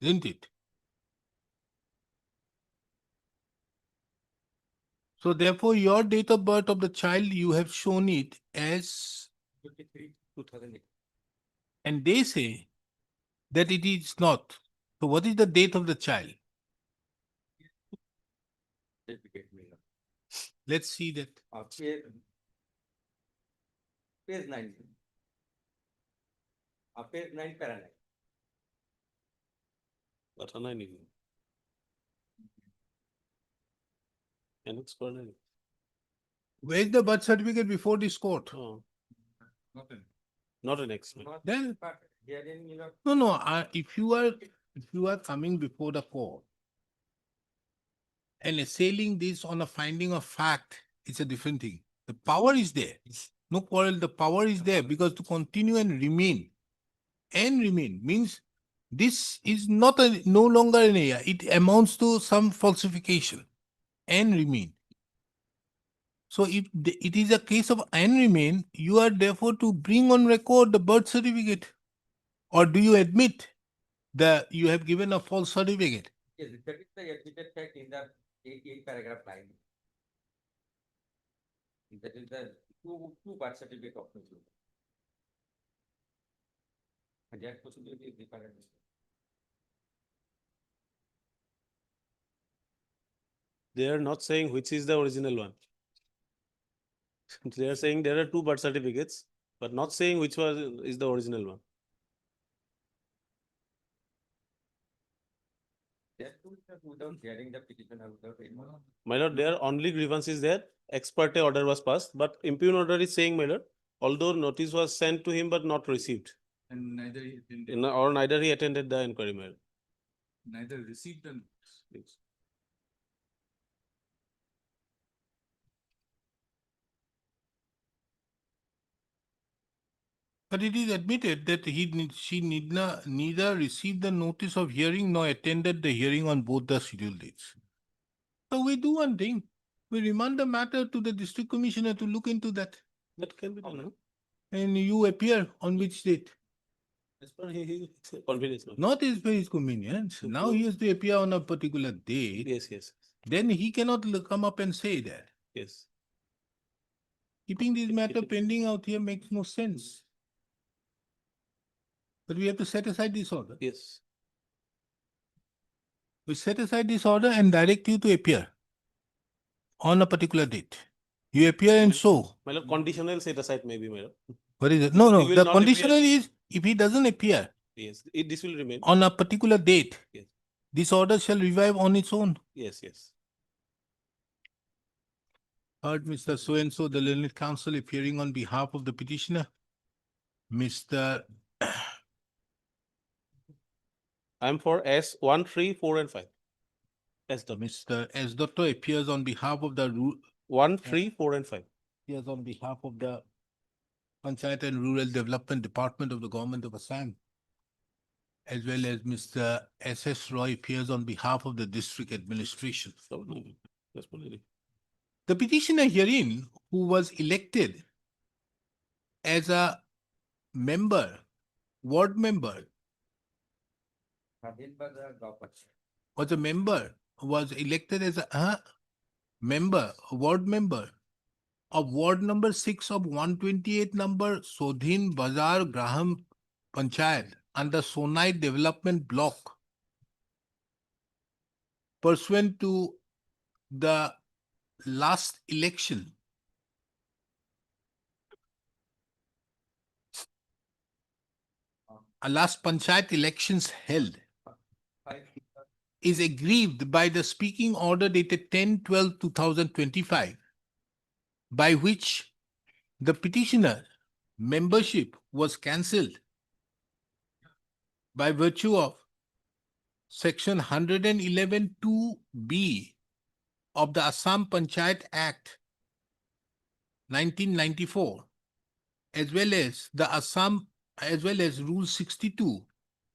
Isn't it? So therefore, your date of birth of the child, you have shown it as, 23, 2008. and they say that it is not. So what is the date of the child? Certificate manner. Let's see that. Page 9. Page 9 para 9. That's a 9 even. And it's correct. Where is the birth certificate before this court? Oh, Nothing. not an X. Then, But herein, no. If you are coming before the court and assailing this on a finding of fact, it's a different thing. The power is there. No quarrel. The power is there because to continue and remain means this is not no longer an area. It amounts to some falsification and remain. So if it is a case of and remain, you are therefore to bring on record the birth certificate. Or do you admit that you have given a false certificate? yes, that is the admitted fact in the 8 paragraph 9. That is the two birth certificate of the children. And that possibility is different. They are not saying which is the original one. They are saying there are 2 birth certificates, but not saying which one is the original one. Without hearing the petition or without any. My lord, there are only grievances there. Ex parte order was passed, but impugn order is saying, my lord, although notice was sent to him but not received. And neither he attended, Or neither he attended the inquiry, my lord. neither received the Yes. But it is admitted that she neither received the notice of hearing nor attended the hearing on both the scheduled dates. So we do one thing. We remand the matter to the district commissioner to look into that. That can be done, no? And you appear on which date? As per his convenience. No? Not as per his convenience. Now he has to appear on a particular date. Yes, yes, Then he cannot come up and say that. yes. Keeping this matter pending out here makes no sense. But we have to set aside this order. Yes. We set aside this order and direct you to appear on a particular date. You appear and show. My lord, conditional set aside maybe, my lord. What is it? No, He no. will The not conditional appear. is if he doesn't appear Yes, this will remain. on a particular date, Yes. this order shall revive on its own. Yes, yes. Heard Mr. So-and-so, the learned counsel appearing on behalf of the petitioner. Mr. I am for S 1, 3, 4, and 5. S dot. Mr. S. Dotto appears on behalf of the 1, 3, 4, and 5. appears on behalf of the Panchayat and Rural Development Department of the Government of Assam, as well as Mr. S.S. Roy appears on behalf of the District Administration. So, no, that's only. The petitioner herein, who was elected as a member, ward member, was elected as a member, ward member of ward number 6 of 128 number Sodhin Bazar Graham Panchayat under Sonai Development Block, pursuant to the last election. Last Panchayat elections held, is aggrieved by the speaking order dated 10/12/2025, by which the petitioner membership was cancelled by virtue of Section 111(2)(b) of the Assam Panchayat Act 1994, as well as Rule 62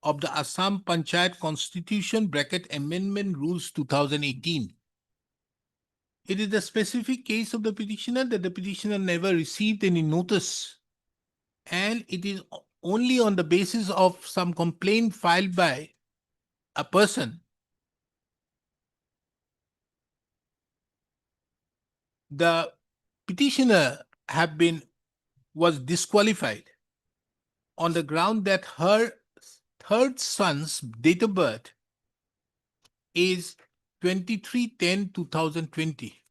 of the Assam Panchayat Constitution (Amendment Rules 2018). It is the specific case of the petitioner that the petitioner never received any notice, and it is only on the basis of some complaint filed by a person the petitioner was disqualified on the ground that her third son's date of birth is 23/10/2020.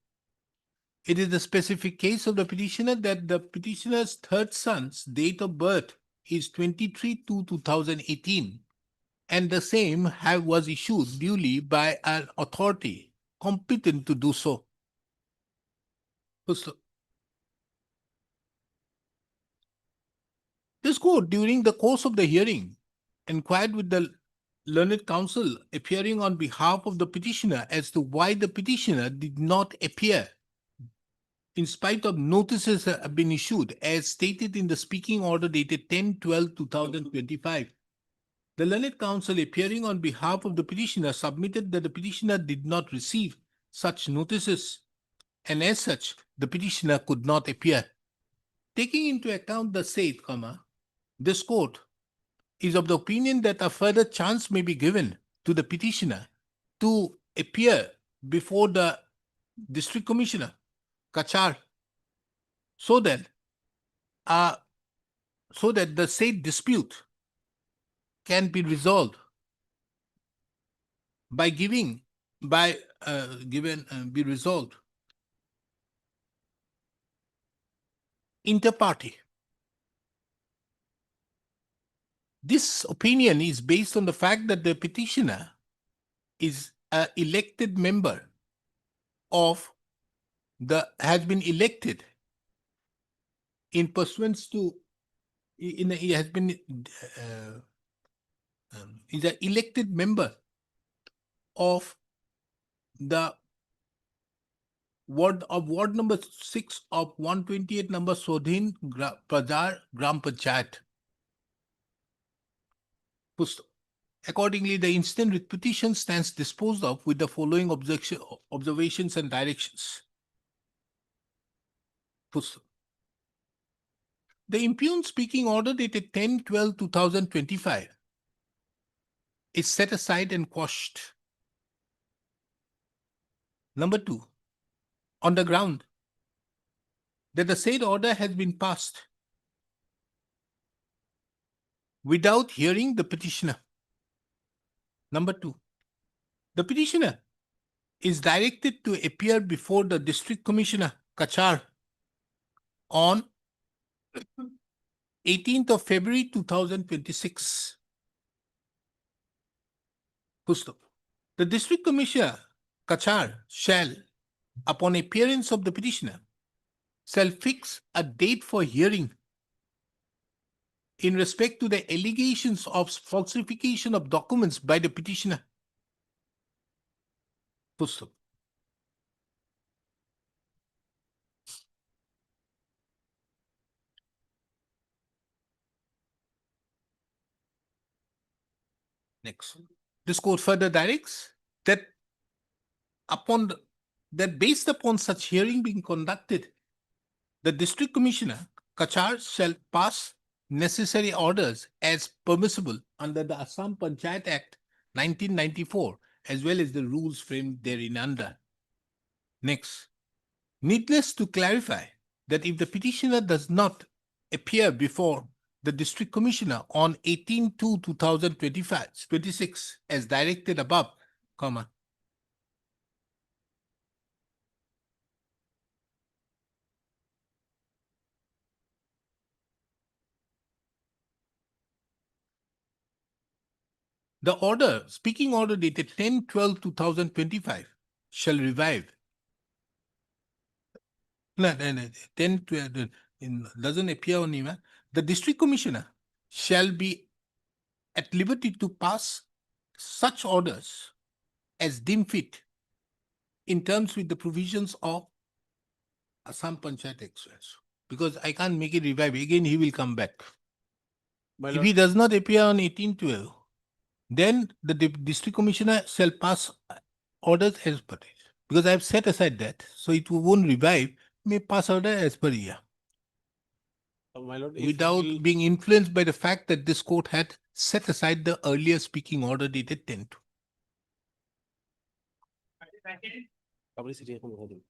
It is the specific case of the petitioner that the petitioner's third son's date of birth is 23/2/2018, and the same was issued duly by an authority competent to do so. This court, during the course of the hearing, inquired with the learned counsel appearing on behalf of the petitioner as to why the petitioner did not appear, in spite of notices that have been issued, as stated in the speaking order dated 10/12/2025. The learned counsel appearing on behalf of the petitioner submitted that the petitioner did not receive such notices, and as such, the petitioner could not appear. Taking into account the said, this court is of the opinion that a further chance may be given to the petitioner to appear before the district commissioner, Kachar, so that the said dispute can be resolved be resolved inter partes. This opinion is based on the fact that the petitioner is an elected member has been elected in pursuance to, is an elected member of the ward number 6 of 128 number Sodhin Bazar Gram Panchayat Pusto. Accordingly, the instant writ petition stands disposed of with the following observations and directions. Pusto. The impugned speaking order dated 10-12-2025 is set aside and quashed. Number 2, on the ground that the said order has been passed without hearing the petitioner. Number 2, the petitioner is directed to appear before the District Commissioner, Kachar, on 18th of February 2026. Pusto. The District Commissioner, Kachar, shall, upon appearance of the petitioner, shall fix a date for hearing in respect to the allegations of falsification of documents by the petitioner. Pusto. Next. This court further directs that based upon such hearing being conducted, the District Commissioner, Kachar, shall pass necessary orders as permissible under the Assam Panchayat Act 1994, as well as the rules framed therein under. Next, needless to clarify that if the petitioner does not appear before the District Commissioner on 18/2/2026 as directed above, comma, the order, speaking order dated 10/12/2025 shall revive. No, 10/12 doesn't appear on email. The District Commissioner shall be at liberty to pass such orders as deem fit in terms with the provisions of Assam Panchayat Act. Because I can't make it revive. Again, he will come back. My If lord, he does not appear on 18/12, then the District Commissioner shall pass orders as per it. Because I have set aside that, so it won't revive, may pass order as per year, my lord, if without he will- being influenced by the fact that this court had set aside the earlier speaking order dated 10. আপুনি চিঠি এখন লিখাই দিম।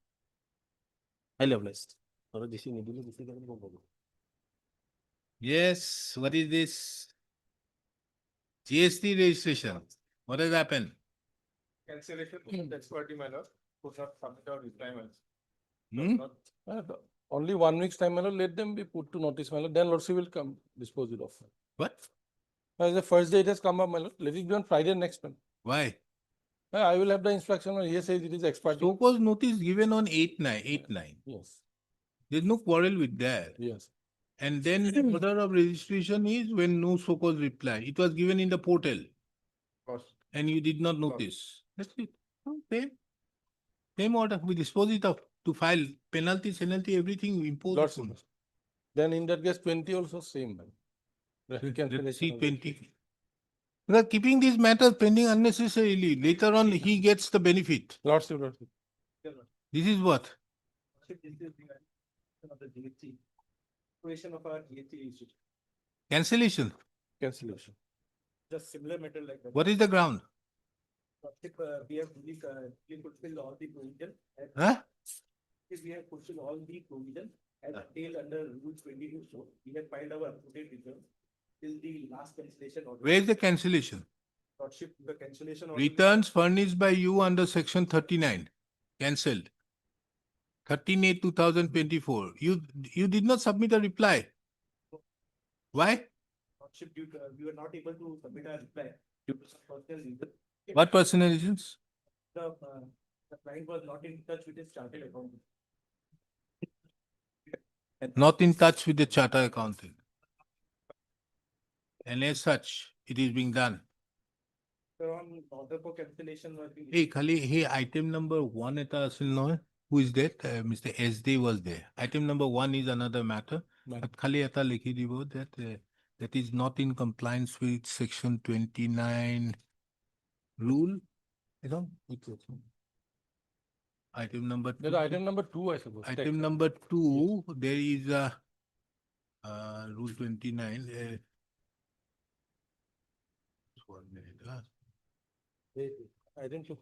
Highly obliged. আৰু DC নিদিলে DC কাৰণে গম পাব। Yes, what is this? GST registration. What has happened? Cancellation, that's party manner, could not submit our requirements. Hmm? Only 1 week's time, my lord, let them be put to notice, my lord, then lordship will come dispose it of. What? As the first day it has come up, my lord, let it be on Friday next month. Why? I will have the inspection, he says it is expired. So was notice given on 8/9. Yes, There's no quarrel with that. yes. And then the order of registration is when no so-called reply. It was given in the portal and you did not notice. That's it. Okay. Same order, we dispose it of to file penalty, everything we impose. Lordship. upon us. Then in that case, 20 also same, man. Let's see 20. Because keeping these matters pending unnecessarily, later on he gets the benefit. Lordship, lordship. This is what? Creation of our GST issue, Cancellation. Cancellation. just similar matter like that. What is the ground? We have fully fulfilled all the provision. Huh? If we have fulfilled all the provision as detailed under rule 22, we have filed our updated return till the last cancellation order. Where is the cancellation? Lordship, the cancellation order. Returns furnished by you under section 39, cancelled. 13/8/2024. You did not submit a reply. Why? Lordship, we were not able to submit a reply due to some personal reason. What personal reasons? The client was not in touch with his chartered accountant. Not in touch with the charter accountant. And as such, it is being done. So on order for cancellation was being. Hey, Khali, hey, item number 1 at asil noy. Who is that? Mr. SD was there. Item number 1 is another matter. Right. But Khali eta likhi dibo that that is not in compliance with section 29 rule. You know, item number That two. item number 2, I suppose. Item number 2, there is a rule 29. Just 1 minute. I think so.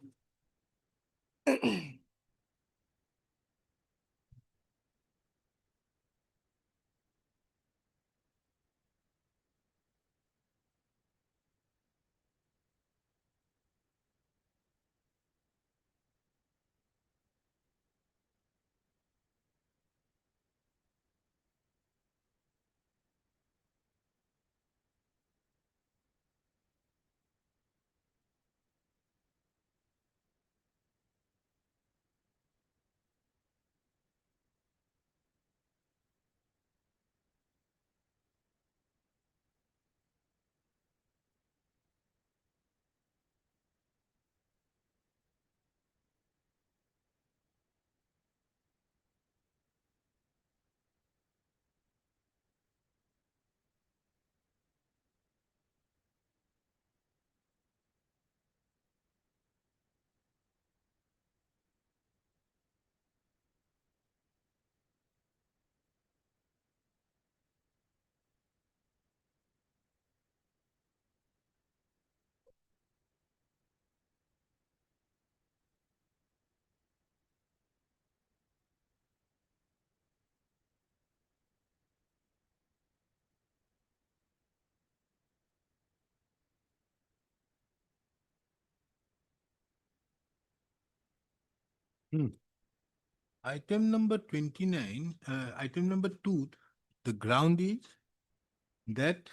Item number 29, item number 2, the ground is that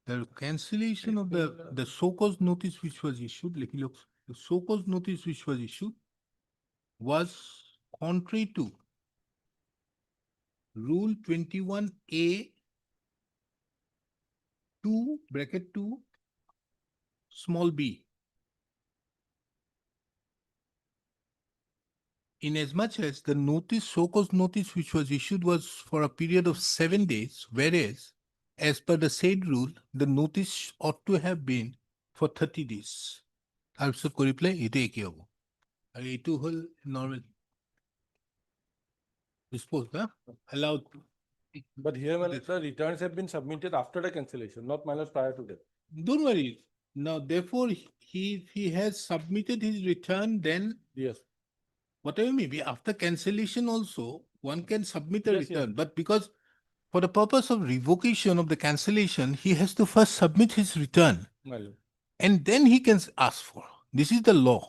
the cancellation of the so-called notice which was issued, the so-called notice which was issued was contrary to Rule 21A 2 bracket 2 small b. Inasmuch as the notice, so-called notice which was issued was for a period of 7 days, whereas as per the said rule, the notice ought to have been for 30 days. তাৰপিছত কৰি পেলাই এইটো একে হ'ব আৰু এইটো হ'ল normal disposed, allowed. But here, my lord, sir, returns have been submitted after the cancellation, not my lord prior to that. Don't worry. Now, therefore, he has submitted his return, then Yes. whatever may be, after cancellation also, one can submit a Yes, yes. return. But because for the purpose of revocation of the cancellation, he has to first submit his return My lord. and then he can ask for. This is the law.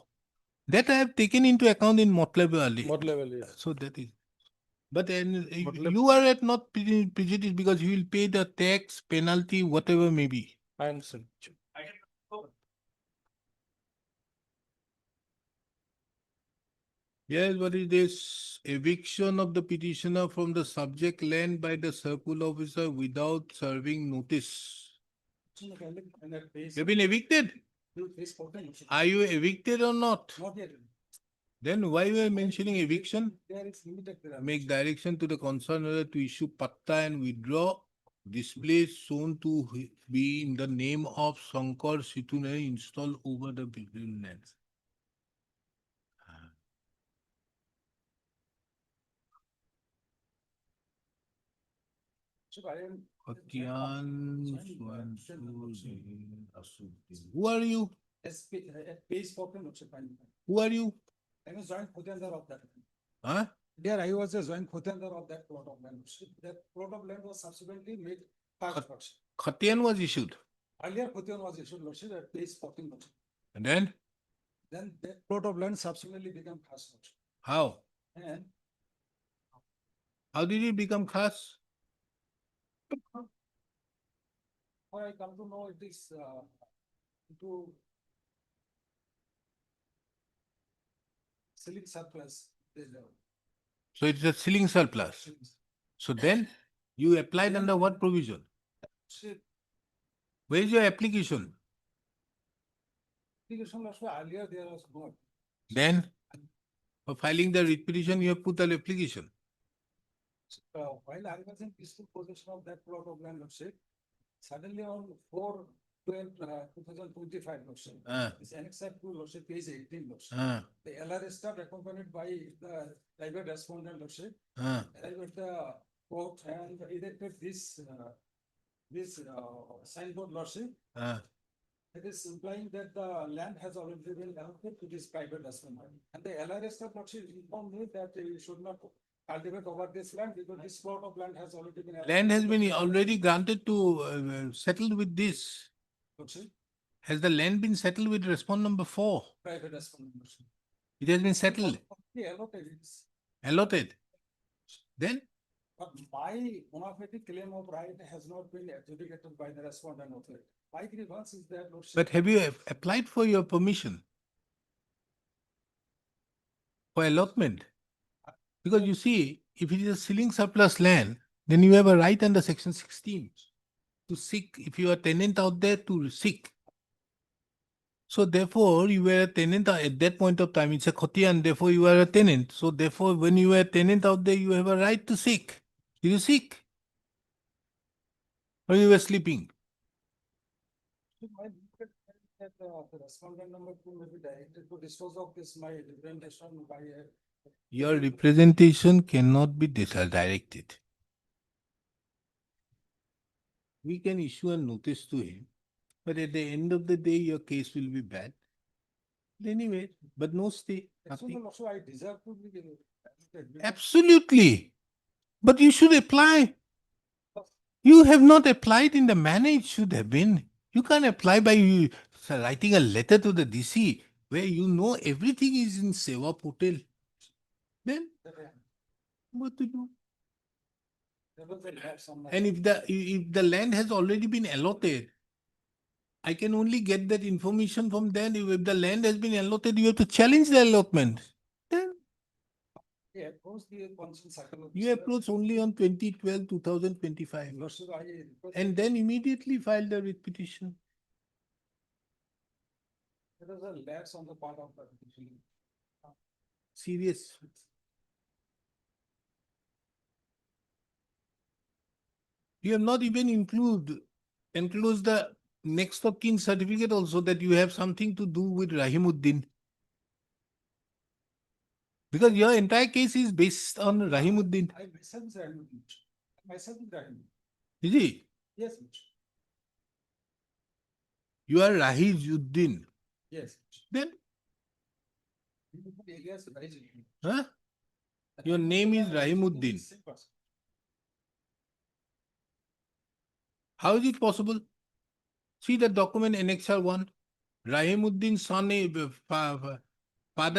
That I have taken into account in Motlab earlier. What level, yes. So that is. But then Motlab- you are at not prejudice because you will pay the tax, penalty, whatever may be. I understand. Yes, what is this? Eviction of the petitioner from the subject land by the circle officer without serving notice. You've been evicted? Are you evicted or not? Not yet. Then why you are mentioning eviction? There is limited. Make direction to the concerned owner to issue patta and withdraw displays shown to be in the name of Sankar Situnari installed over the building lands. Khatian, who are you? Page 14 also fine. Who are you? I was joint co-tender of that. Huh? There I was a joint co-tender of that plot of land. That plot of land was subsequently made fast plots. Khatian was issued. Earlier Khatian was issued lordship at page 14 also. And then Then that plot of land subsequently became fast lordship. how? And How did it become khas? how I come to know it is into selling surplus. So it's a ceiling surplus. So then you applied under what provision? Where is your application? Application also earlier there was not. Then for filing the writ petition, you have put an application. While I was in peaceful possession of that plot of land, let's say, Suddenly on 4/12/2025, Lordship. It's annexed to Lordship page 18, Lordship. The LR staff accompanied by the private respondent, Lordship. Arrived at the court and erected this signboard, Lordship. It is implying that the land has already been allocated to this private respondent. And the LR staff, Lordship, informed me that you should not cultivate over this land because this plot of land has already been. Land has been already granted to settled with this. Lordship, Has the land been settled with respondent number 4? private respondent, Lordship. It has been settled, Yeah, allotted it. allotted. Then But my bona fide claim of right has not been adjudicated by the respondent authority. My grievance is that, Lordship. but have you applied for your permission? For allotment? Because you see, if it is a ceiling surplus land, then you have a right under section 16 to seek, if you are tenant out there, to seek. So therefore, you were a tenant at that point of time, it's a khoti and therefore you are a tenant. So therefore, when you are a tenant out there, you have a right to seek. Did you seek? Or you were sleeping? My that the respondent number 2 may be directed to dispose of this, my representation by a. Your representation cannot be directed. We can issue a notice to him, but at the end of the day, your case will be bad. Anyway, but no stay. Nothing. Also, I deserve to be. Absolutely. But you should apply. You have not applied in the manner it should have been. You can't apply by writing a letter to the DC where you know everything is in Seva portal. Then what to do? And if the land has already been allotted, I can only get that information from then. If the land has been allotted, you have to challenge the allotment. Then Yeah, approach the consent cycle. you approach only on 2012-2025. And then immediately file the writ petition. There is a lapse on the part of the petition. Serious. You have not even enclosed the next of kin certificate also that you have something to do with Rahimuddin. Because your entire case is based on Rahimuddin. I myself is Rahimuddin. Myself is Rahimuddin. Is it? Yes. You are Rahimuddin. Yes. Then? Yes. Huh? Your name is Rahimuddin. How is it possible? See the document Annexure 1. Rahimuddin's son is, father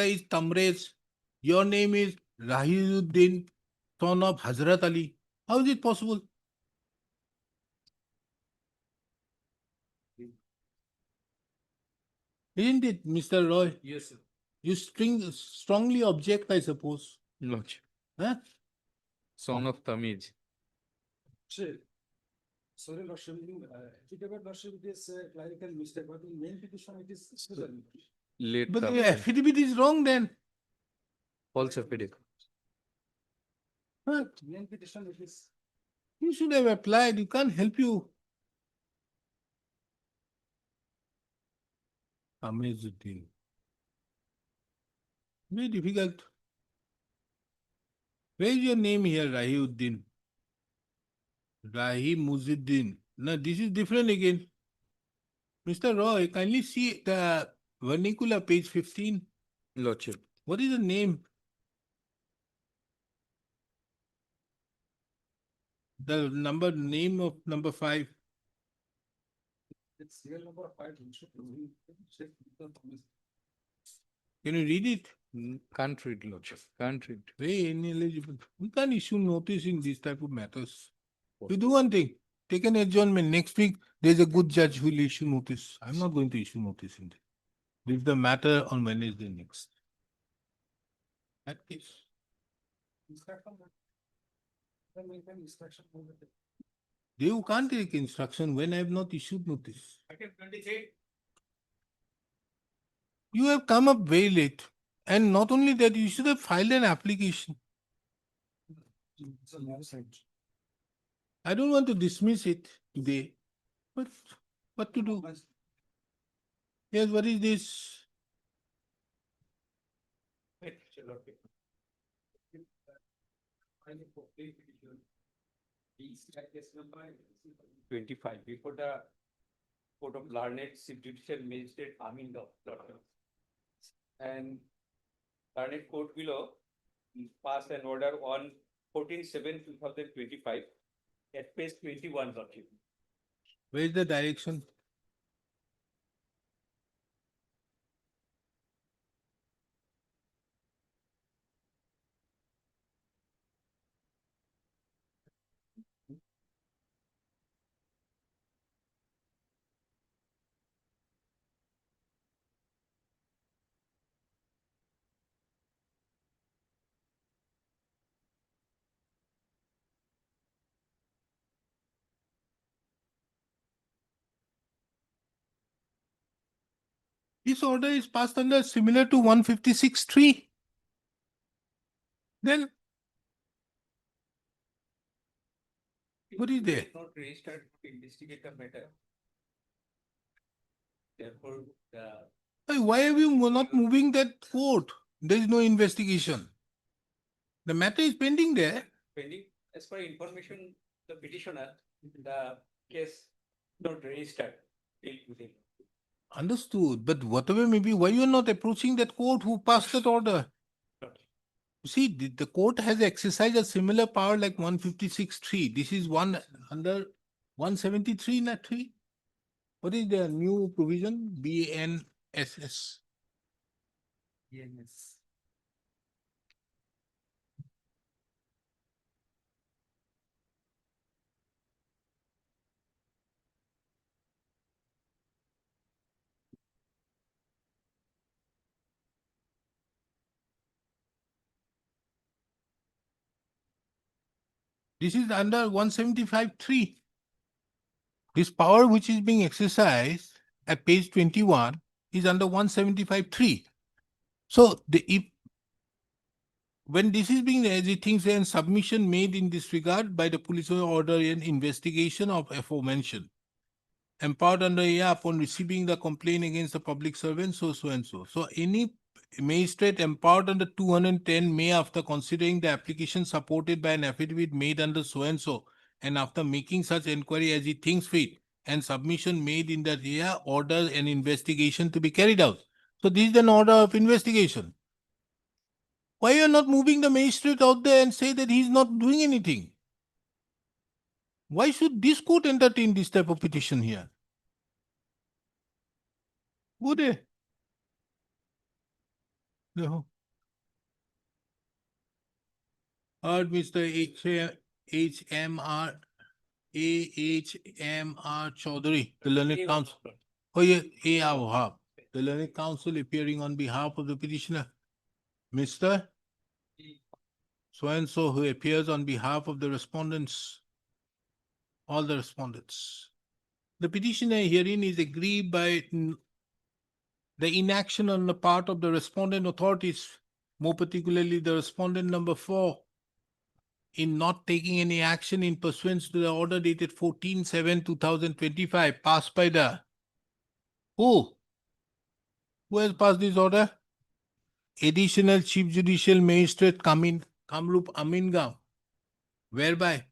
is Tamrez. Your name is Rahimuddin, son of Hazrat Ali. How is it possible? Isn't it, Mr. Roy? Yes, sir. You strongly object, I suppose. Lordship. Huh? Son of Tamiz. Sorry, Lordship, affidavit, Lordship, it is clerical mistake, but in main petition, it is. Late But the Tamiz. affidavit is wrong then. False affidavit. Huh? Main petition, it is. You should have applied. You can't help you. Amazuddin. Very difficult. Where is your name here, Rahiuddin? Rahimuddin. No, this is different again. Mr. Roy, kindly see the vernacular, page 15. Lordship. What is the name? The name of number 5. It's serial number 5. Can you read it? Can't read, Lordship. Can't read. Very ineligible. We can't issue notice in these type of matters. You do one thing. Take an adjournment. Next week, there's a good judge who will issue notice. I'm not going to issue notice in this. Leave the matter on Wednesday next. That case. You can't take instruction when I have not issued notice. Item 28. You have come up very late. And not only that, you should have filed an application. I don't want to dismiss it today. What to do? Yes, what is this? Twenty-five before the Court of Learned Chief Judicial Magistrate Amin Doctor. And Learned Court below passed an order on 14/7/2025 at page 21 document. Where is the direction? This order is passed under similar to 156(3). Then what is there? Not registered to investigate the matter. Therefore, the Why are you not moving that court? There is no investigation. The matter is pending there. pending, as per information, the petitioner, the case not registered till within. Understood, but whatever may be, why you are not approaching that court who passed that order? You see, the court has exercised a similar power like 156(3). This is one under 173, not 3. What is the new provision? BNSS. Yes. This is under 175(3). This power which is being exercised at page 21 is under 175(3). So if when this is being as it thinks and submission made in this regard by the police order and investigation of aforementioned, empowered under alia upon receiving the complaint against the public servant, so and so. So any magistrate empowered under 210 may, after considering the application supported by an affidavit made under so and after making such inquiry as he thinks fit, and submission made in that area, order an investigation to be carried out. So this is an order of investigation. Why you are not moving the magistrate out there and say that he is not doing anything? Why should this court entertain this type of petition here? Would they? No. Heard Mr. HMR Chaudhary, the learned counsel. Oh yeah, the learned counsel appearing on behalf of the petitioner. Mr. So-and-so who appears on behalf of the respondents, all the respondents. The petitioner herein is aggrieved by the inaction on the part of the respondent authorities, more particularly the respondent number 4, in not taking any action in pursuance to the order dated 14/7/2025 passed by the who? Who has passed this order? Additional Chief Judicial Magistrate Kamrup Amingam, whereby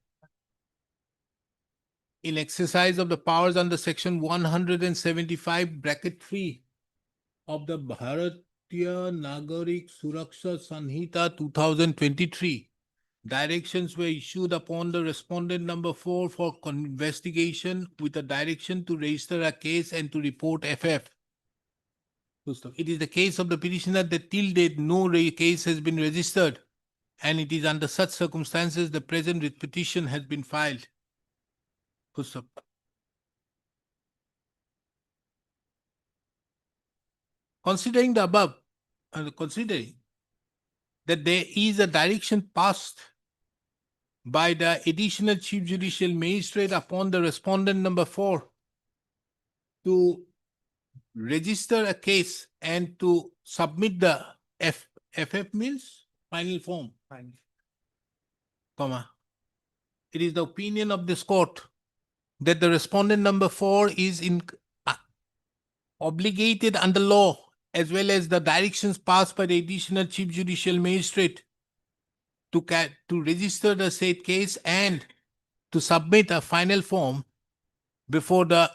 in exercise of the powers under section 175(3) of the Bharatiya Nagarik Suraksha Sanhita 2023, directions were issued upon the respondent number 4 for investigation with a direction to register a case and to report FF. It is the case of the petitioner that till date no case has been registered, and it is under such circumstances the present writ petition has been filed. Considering the above, and considering that there is a direction passed by the additional Chief Judicial Magistrate upon the respondent number 4 to register a case and to submit the FF means final form, comma. It is the opinion of this court that the respondent number 4 is obligated under law as well as the directions passed by the additional chief judicial magistrate to register the said case and to submit a final form before the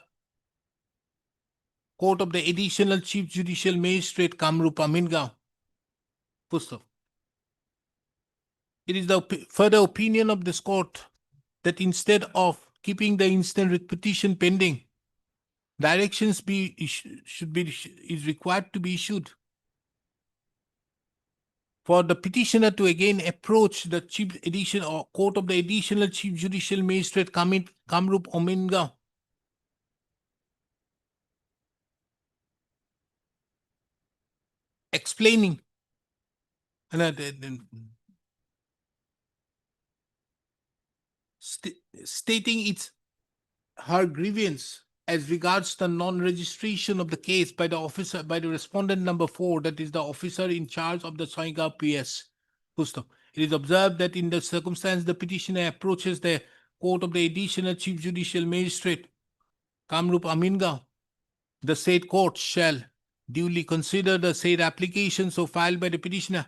court of the additional chief judicial magistrate Kamrup Amingao. Pusto. It is the further opinion of this court that instead of keeping the instant writ petition pending, directions is required to be issued for the petitioner to again approach the chief edition or court of the additional chief judicial magistrate Kamrup Amingao explaining stating her grievance as regards the non-registration of the case by the respondent number 4, that is the officer in charge of the Soigao PS. Pusto. It is observed that in the circumstance the petitioner approaches the court of the additional chief judicial magistrate Kamrup Amingao, the said court shall duly consider the said application so filed by the petitioner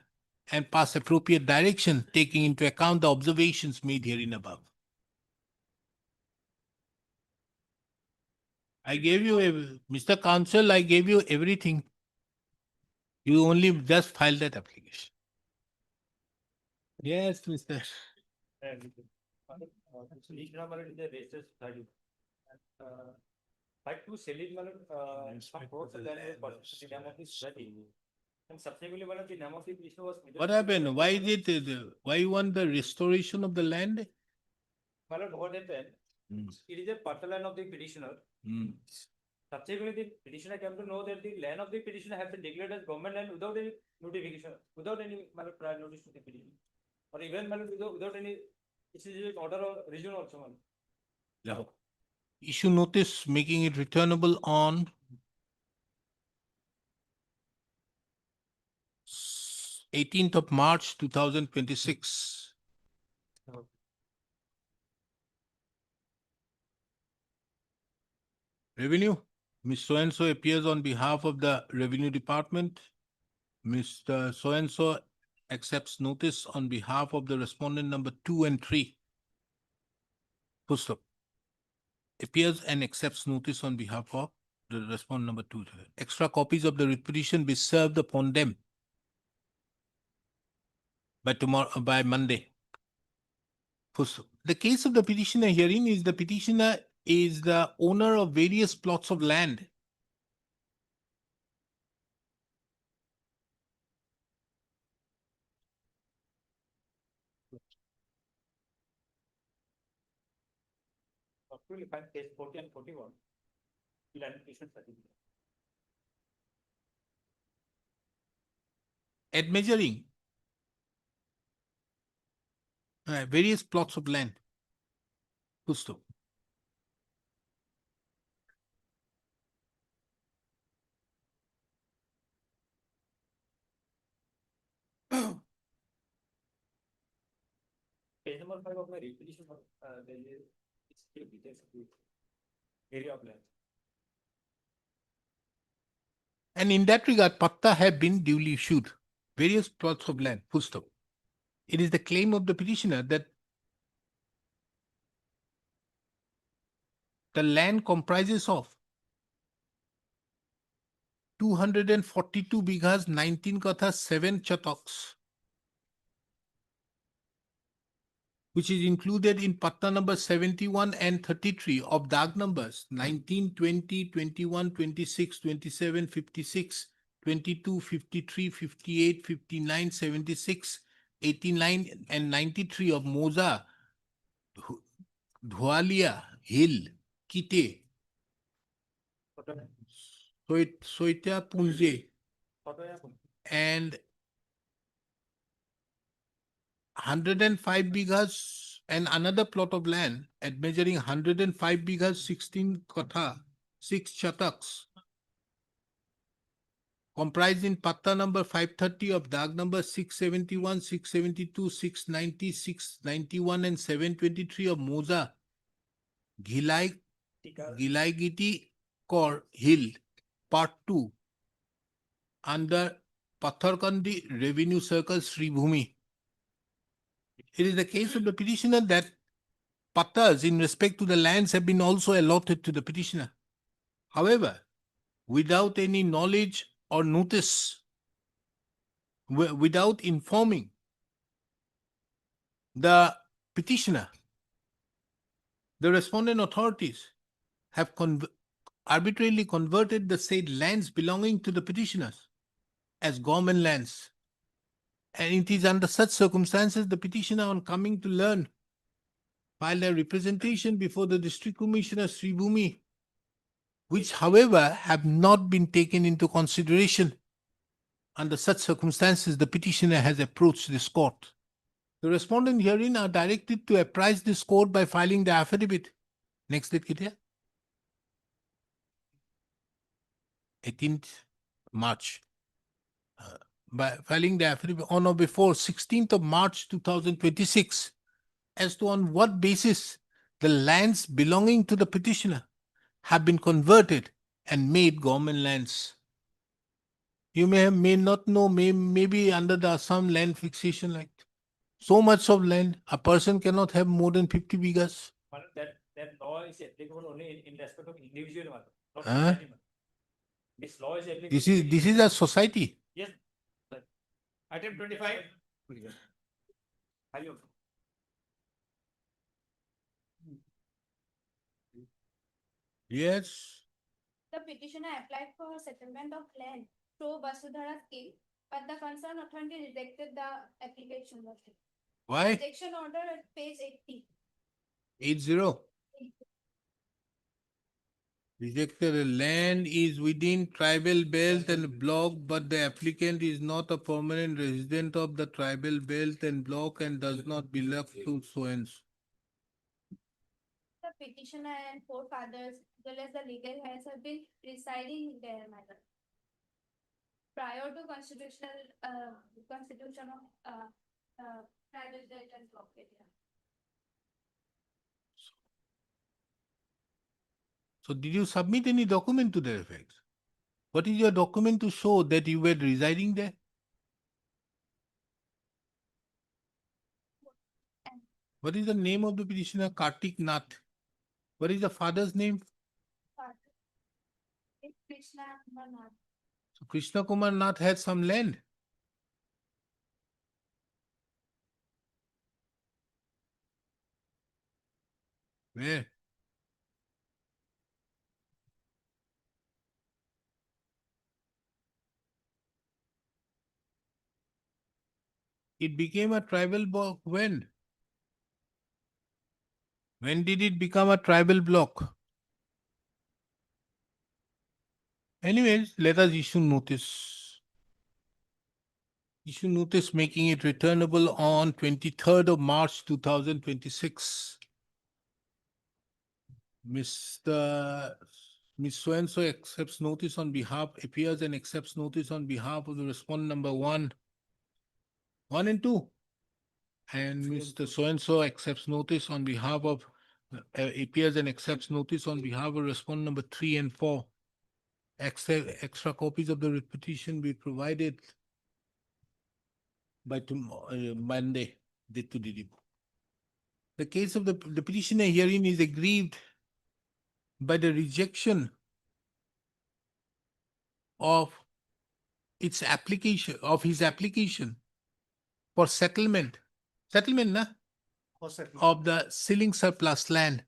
and pass appropriate direction, taking into account the observations made herein above. I gave you, Mr. Counsel, I gave you everything. You only just filed that application. Yes, Mr. But to sell it, approach the land the name of his study. And subsequently, the name of the petitioner was. What happened? Why why you want the restoration of the land? What happened? It is a partial land of the petitioner. Subsequently, the petitioner came to know that the land of the petitioner has been declared as government land without any notification, without any prior notice to the petitioner, or even without any order or region also. No. Issue notice making it returnable on 18th of March 2026. Revenue, Ms. So-and-so appears on behalf of the Revenue Department. Mr. So-and-so accepts notice on behalf of the respondent number 2 and 3. Pusto. Appears and accepts notice on behalf of the respondent number 2. Extra copies of the writ petition be served upon them by Monday. Pusto. The case of the petitioner herein is the petitioner is the owner of various plots of land. Actually, find case 40 and 41. Land petition certificate. At measuring various plots of land. Pusto. Page number 5 of my repetition, there is details of the area of land. And in that regard, patta have been duly issued. Various plots of land. Pusto. It is the claim of the petitioner that the land comprises of 242 bighas, 19 kathas, 7 chataks, which is included in patta number 71 and 33 of dag numbers 19, 20, 21, 26, 27, 56, 22, 53, 58, 59, 76, 89 and 93 of Moza, Dhualia, Hill, Kite, Soita Punje, and 105 bighas and another plot of land at measuring 105 bighas, 16 katha, 6 chataks, comprised in patta number 530 of dag number 671, 672, 690, 691 and 723 of Moza, Ghilai, Gilaigiti Kor Hill, Part 2, under Patharkandi Revenue Circle, Sri Bhumi. It is the case of the petitioner that patas in respect to the lands have been also allotted to the petitioner. However, without any knowledge or notice, without informing the petitioner, the respondent authorities have arbitrarily converted the said lands belonging to the petitioners as government lands. And it is under such circumstances the petitioner, on coming to learn, filed a representation before the District Commissioner Sri Bhumi, which however have not been taken into consideration. Under such circumstances, the petitioner has approached this court. The respondent herein are directed to apprise this court by filing the affidavit. Next date, Kitya? 18th March. By filing the affidavit on or before 16th of March 2026, as to on what basis the lands belonging to the petitioner have been converted and made government lands. You may not know, maybe under the Assam land fixation act, so much of land, a person cannot have more than 50 bigas. That law is applicable only in respect of individual matter, not Huh? society matter. This law is applicable. This is a society. Yes. Sir. Item 25. Are you? Yes. The petitioner applied for settlement of land through Vasudhara scheme, but the concerned authority rejected the application. Why? Rejection order at page 80. 80. Rejected a land is within tribal belt and block, but the applicant is not a permanent resident of the tribal belt and block and does not belong to so and so. The petitioner and forefathers, as well as the legal heirs, have been residing in their manor prior to constitution of tribal belt and block area. So did you submit any document to that effect? What is your document to show that you were residing there? What is the name of the petitioner? Kartik Nath. What is the father's name? Krishna Kumar. So Krishna Kumar Nath had some land. Where? It became a tribal block when? When did it become a tribal block? Anyways, let us issue notice. Issue notice making it returnable on 23rd of March 2026. Miss So-and-so accepts notice on behalf, appears and accepts notice on behalf of the respondent number 1 and 2. And Mr. So-and-so accepts notice on behalf of, appears and accepts notice on behalf of respondent number 3 and 4. Extra copies of the petition be provided by tomorrow, Monday, date to deliver. The case of the petitioner herein is aggrieved by the rejection of its application, of his application for settlement, na? Of the ceiling surplus land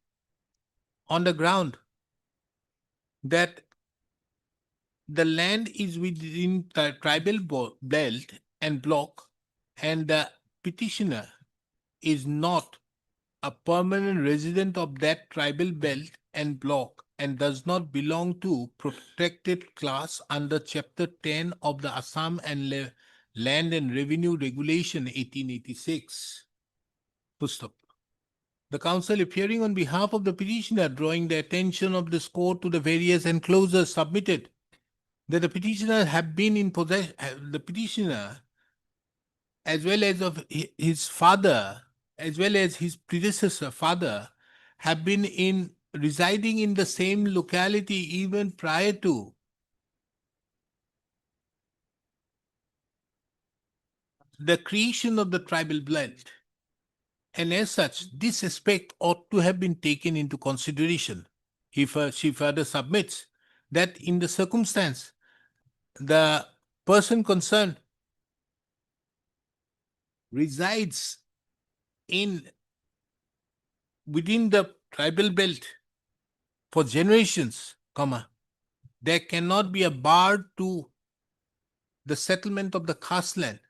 on the ground that the land is within the tribal belt and block, and the petitioner is not a permanent resident of that tribal belt and block and does not belong to protected class under Chapter 10 of the Assam and Land and Revenue Regulation 1886. Full stop. The counsel appearing on behalf of the petitioner, drawing the attention of this court to the various enclosures submitted, that the petitioner have been in possession, the petitioner, as well as of his father, as well as his predecessor father, have been in residing in the same locality even prior to the creation of the tribal belt. And as such, this aspect ought to have been taken into consideration. She further submits that in the circumstance, the person concerned resides within the tribal belt for generations, there cannot be a bar to the settlement of the caste land,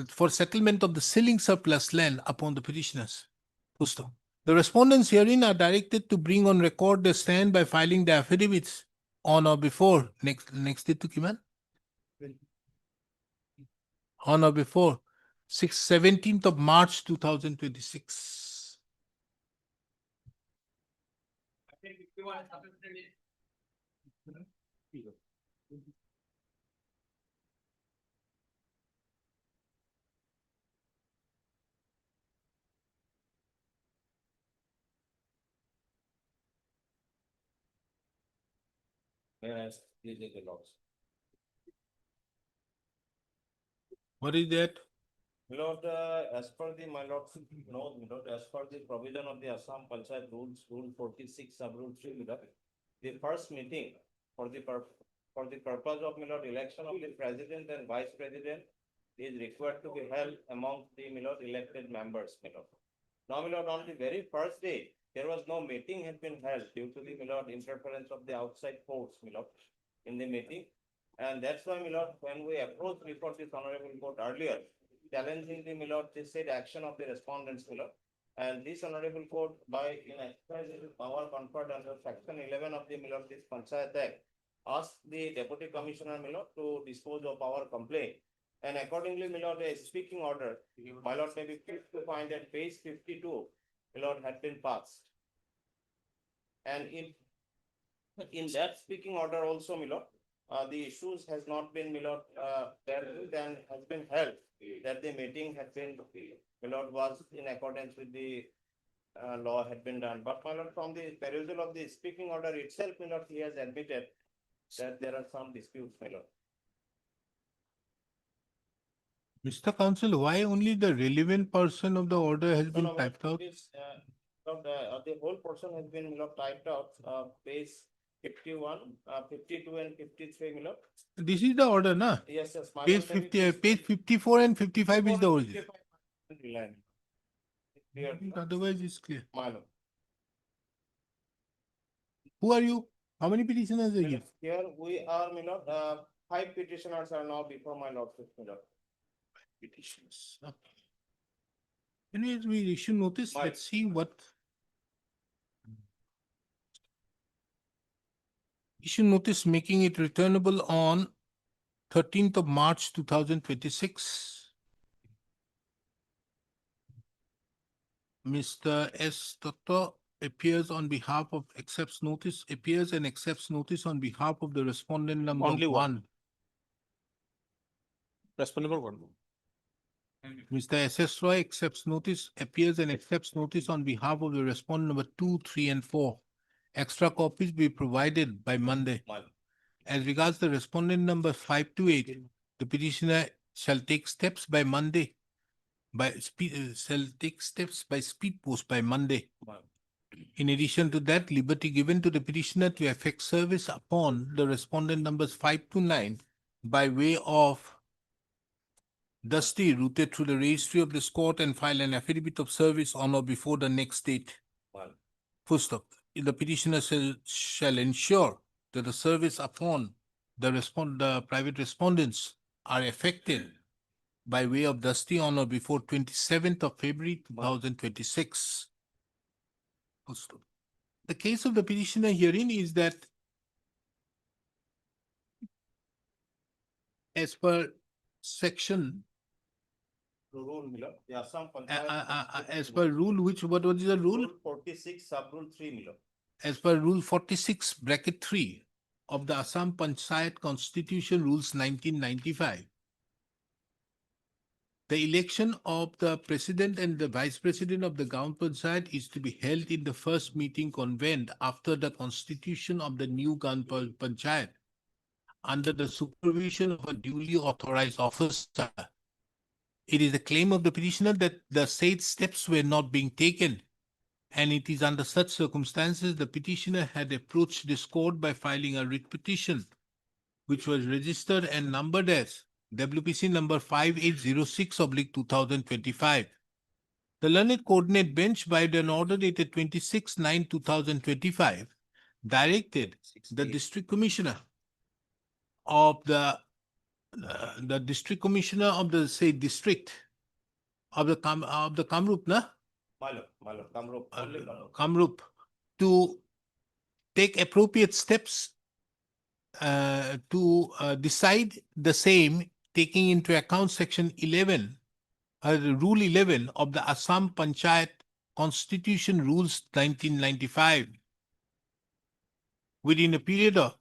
for settlement of the sealing surplus land upon the petitioners. The respondents herein are directed to bring on record their stand by filing the affidavits on or before next date to Kiman? On or before 17th of March 2026. Whereas, these are the laws. What is that? My lord, as per the, my lord, no, my lord, as per the provision of the Assam Panchayat rules, Rule 46, Sub-Rule 3, my lord, the first meeting for the purpose of, my lord, election of the president and vice president is required to be held among the, my lord, elected members, my lord. Now, my lord, on the very first day, there was no meeting had been held due to the, my lord, interference of the outside force, my lord, in the meeting. And that's why, my lord, when we approached before this honorable court earlier, challenging the, my lord, the said action of the respondents, my lord. And this honorable court, by in exercising the power conferred under section 11 of the, my lord, this Panchayat Act, asked the deputy commissioner, my lord, to dispose of our complaint. And accordingly, my lord, a speaking order, my lord, may be pleased to find that page 52, my lord, had been passed. And in that speaking order also, my lord, the issues has not been, my lord, there and has been held that the meeting had been, my lord, was in accordance with the law had been done. But, my lord, from the perusal of the speaking order itself, my lord, he has admitted that there are some disputes, my lord. Mr. Counsel, why only the relevant person of the order has been No, typed out? this, the whole portion has been, my lord, typed out, page 51, 52 and 53, my lord. This is the order, na? Yes, yes. my Page lord, maybe 50, page 54 and 55 is the 54 and original. 55 line. Clear, Otherwise, it's clear. my lord. Who are you? How many petitioners are here? Here we are, my lord, 5 petitioners are now before my lordship, my lord. Petitions. Okay. Anyways, we issue notice. My- Let's see what. Issue notice making it returnable on 13th of March 2026. Mr. S. Dutta appears on behalf of appears and accepts notice on behalf of the respondent number Only one. 1. Respondent number 1. Mr. S.S. Roy accepts notice, appears and accepts notice on behalf of the respondent number 2, 3, and 4. Extra copies be provided by Monday. My lord. As regards the respondent number 5 to 8, the petitioner shall take steps by Monday. Shall take steps by speed post by Monday. My lord. In addition to that, liberty given to the petitioner to effect service upon the respondent numbers 5 to 9 by way of Dusty routed through the registry of this court and file an affidavit of service on or before the next date. My lord. Full stop. The petitioner shall ensure that the service upon the private respondents are effected by way of Dusty on or before 27th of February 2026. Full stop. The case of the petitioner herein is that as per section Rule, my lord. The Assam as Panchayat. per rule, what is the rule? Rule 46, sub-rule 3, my lord. As per rule 46 bracket 3 of the Assam Panchayat Constitution Rules 1995. The election of the president and the vice president of the Gaon Panchayat is to be held in the first meeting convened after the constitution of the new Gaon Panchayat under the supervision of a duly authorized officer. It is the claim of the petitioner that the said steps were not being taken, and it is under such circumstances the petitioner had approached this court by filing a writ petition, which was registered and numbered as WPC number 5806/2025. The learned coordinate bench, by an order dated 26/9/2025, directed the district commissioner of the district commissioner of the say district of the Kamrup, na? Kamrup, only Kamrup. Kamrup, to take appropriate steps to decide the same, taking into account section 11, rule 11 of the Assam Panchayat Constitution Rules 1995 within a period of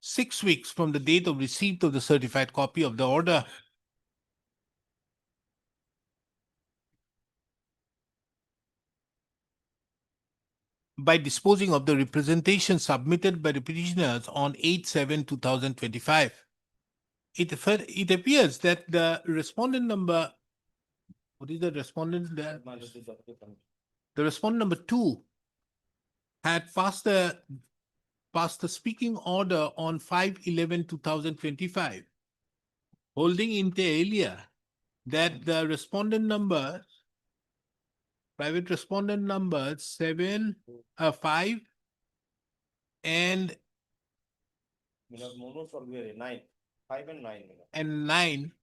6 weeks from the date of receipt of the certified copy of the order. By disposing of the representation submitted by the petitioners on 8/7/2025. It appears that the respondent number, what is the respondent there? The respondent number 2 had passed the speaking order on 5/11/2025, holding inter alia that the respondent number, private respondent number 5 and 9, 5 and 9. 9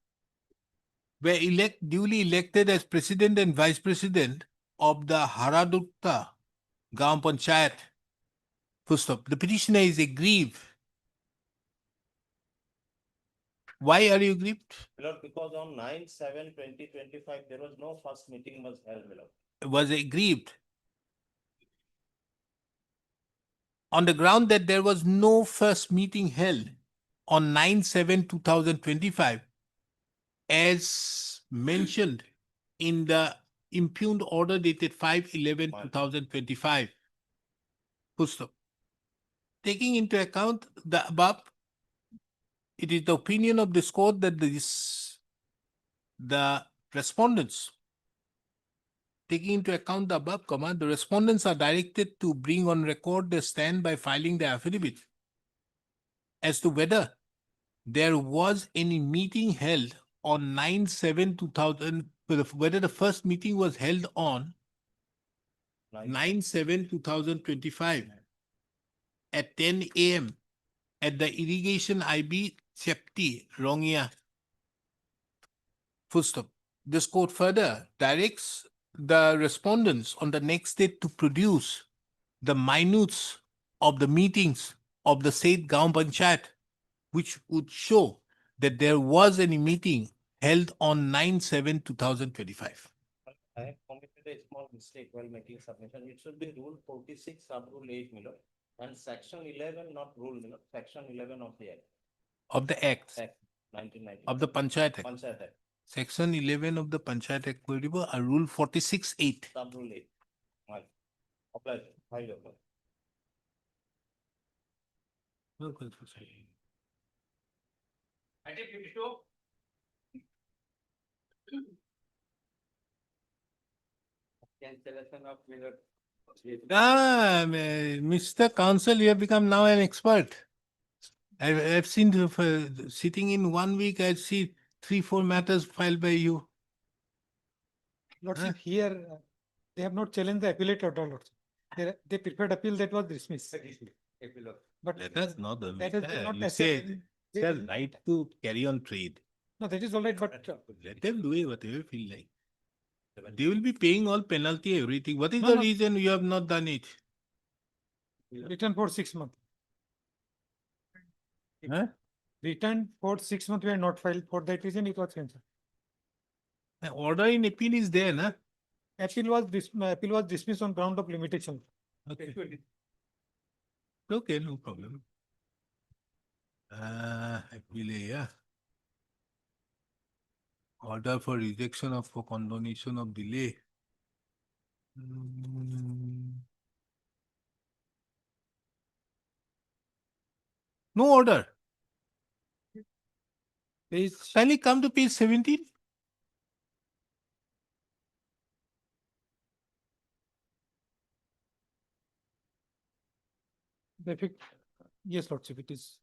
were duly elected as president and vice president of the Haradutta Gaon Panchayat. Full stop. The petitioner is aggrieved. Why are you aggrieved? Milord, because on 9/7/2025, there was no first meeting was held, Milord. Was aggrieved on the ground that there was no first meeting held on 9/7/2025 as mentioned in the impugned order dated 5/11/2025. Full stop. Taking into account the above, it is the opinion of this court that the respondents, taking into account the above, the respondents are directed to bring on record their stand by filing the affidavit as to whether there was any meeting held on 9/7/2000, whether the first meeting was held on 9/7/2025 at 10 a.m. at the irrigation IB Chepti, Rongia. Full stop. This court further directs the respondents on the next day to produce the minutes of the meetings of the said Gaon Panchayat, which would show that there was any meeting held on 9/7/2025. I have committed a small mistake while making submission. It should be rule 46 sub rule 8, Milord, and section 11, not rule, Milord, section 11 of the act. Of the Act, 1990. of the Panchayat Act. Panchayat Act, Section 11 of the Panchayat Act, Rule 46(8). sub rule 8. Right. Apply, file apply. Item 52. Cancellation of Milord. Mr. Counsel, you have become now an expert. I've seen sitting in 1 week, I see 3-4 matters filed by you. Lordship, here, they have not challenged the appellate order, Lordship. They preferred appeal that was dismissed. But Let us know the that has been not you say necessary. it's their right to carry on trade. No, that is all right, but Let them do it whatever they feel like. They will be paying all penalty, everything. What is No, the no. reason you have not done it? return for 6 months. Huh? Return for 6 months, we are not filed. For that reason, it was cancelled. The order in appeal is there, na? Appeal was dismissed on ground of limitation. Okay. Okay, no problem. Appeal, yeah. Order for rejection of for condonation of delay. No order. Kindly come to page 17. Yes, Lordship, it is.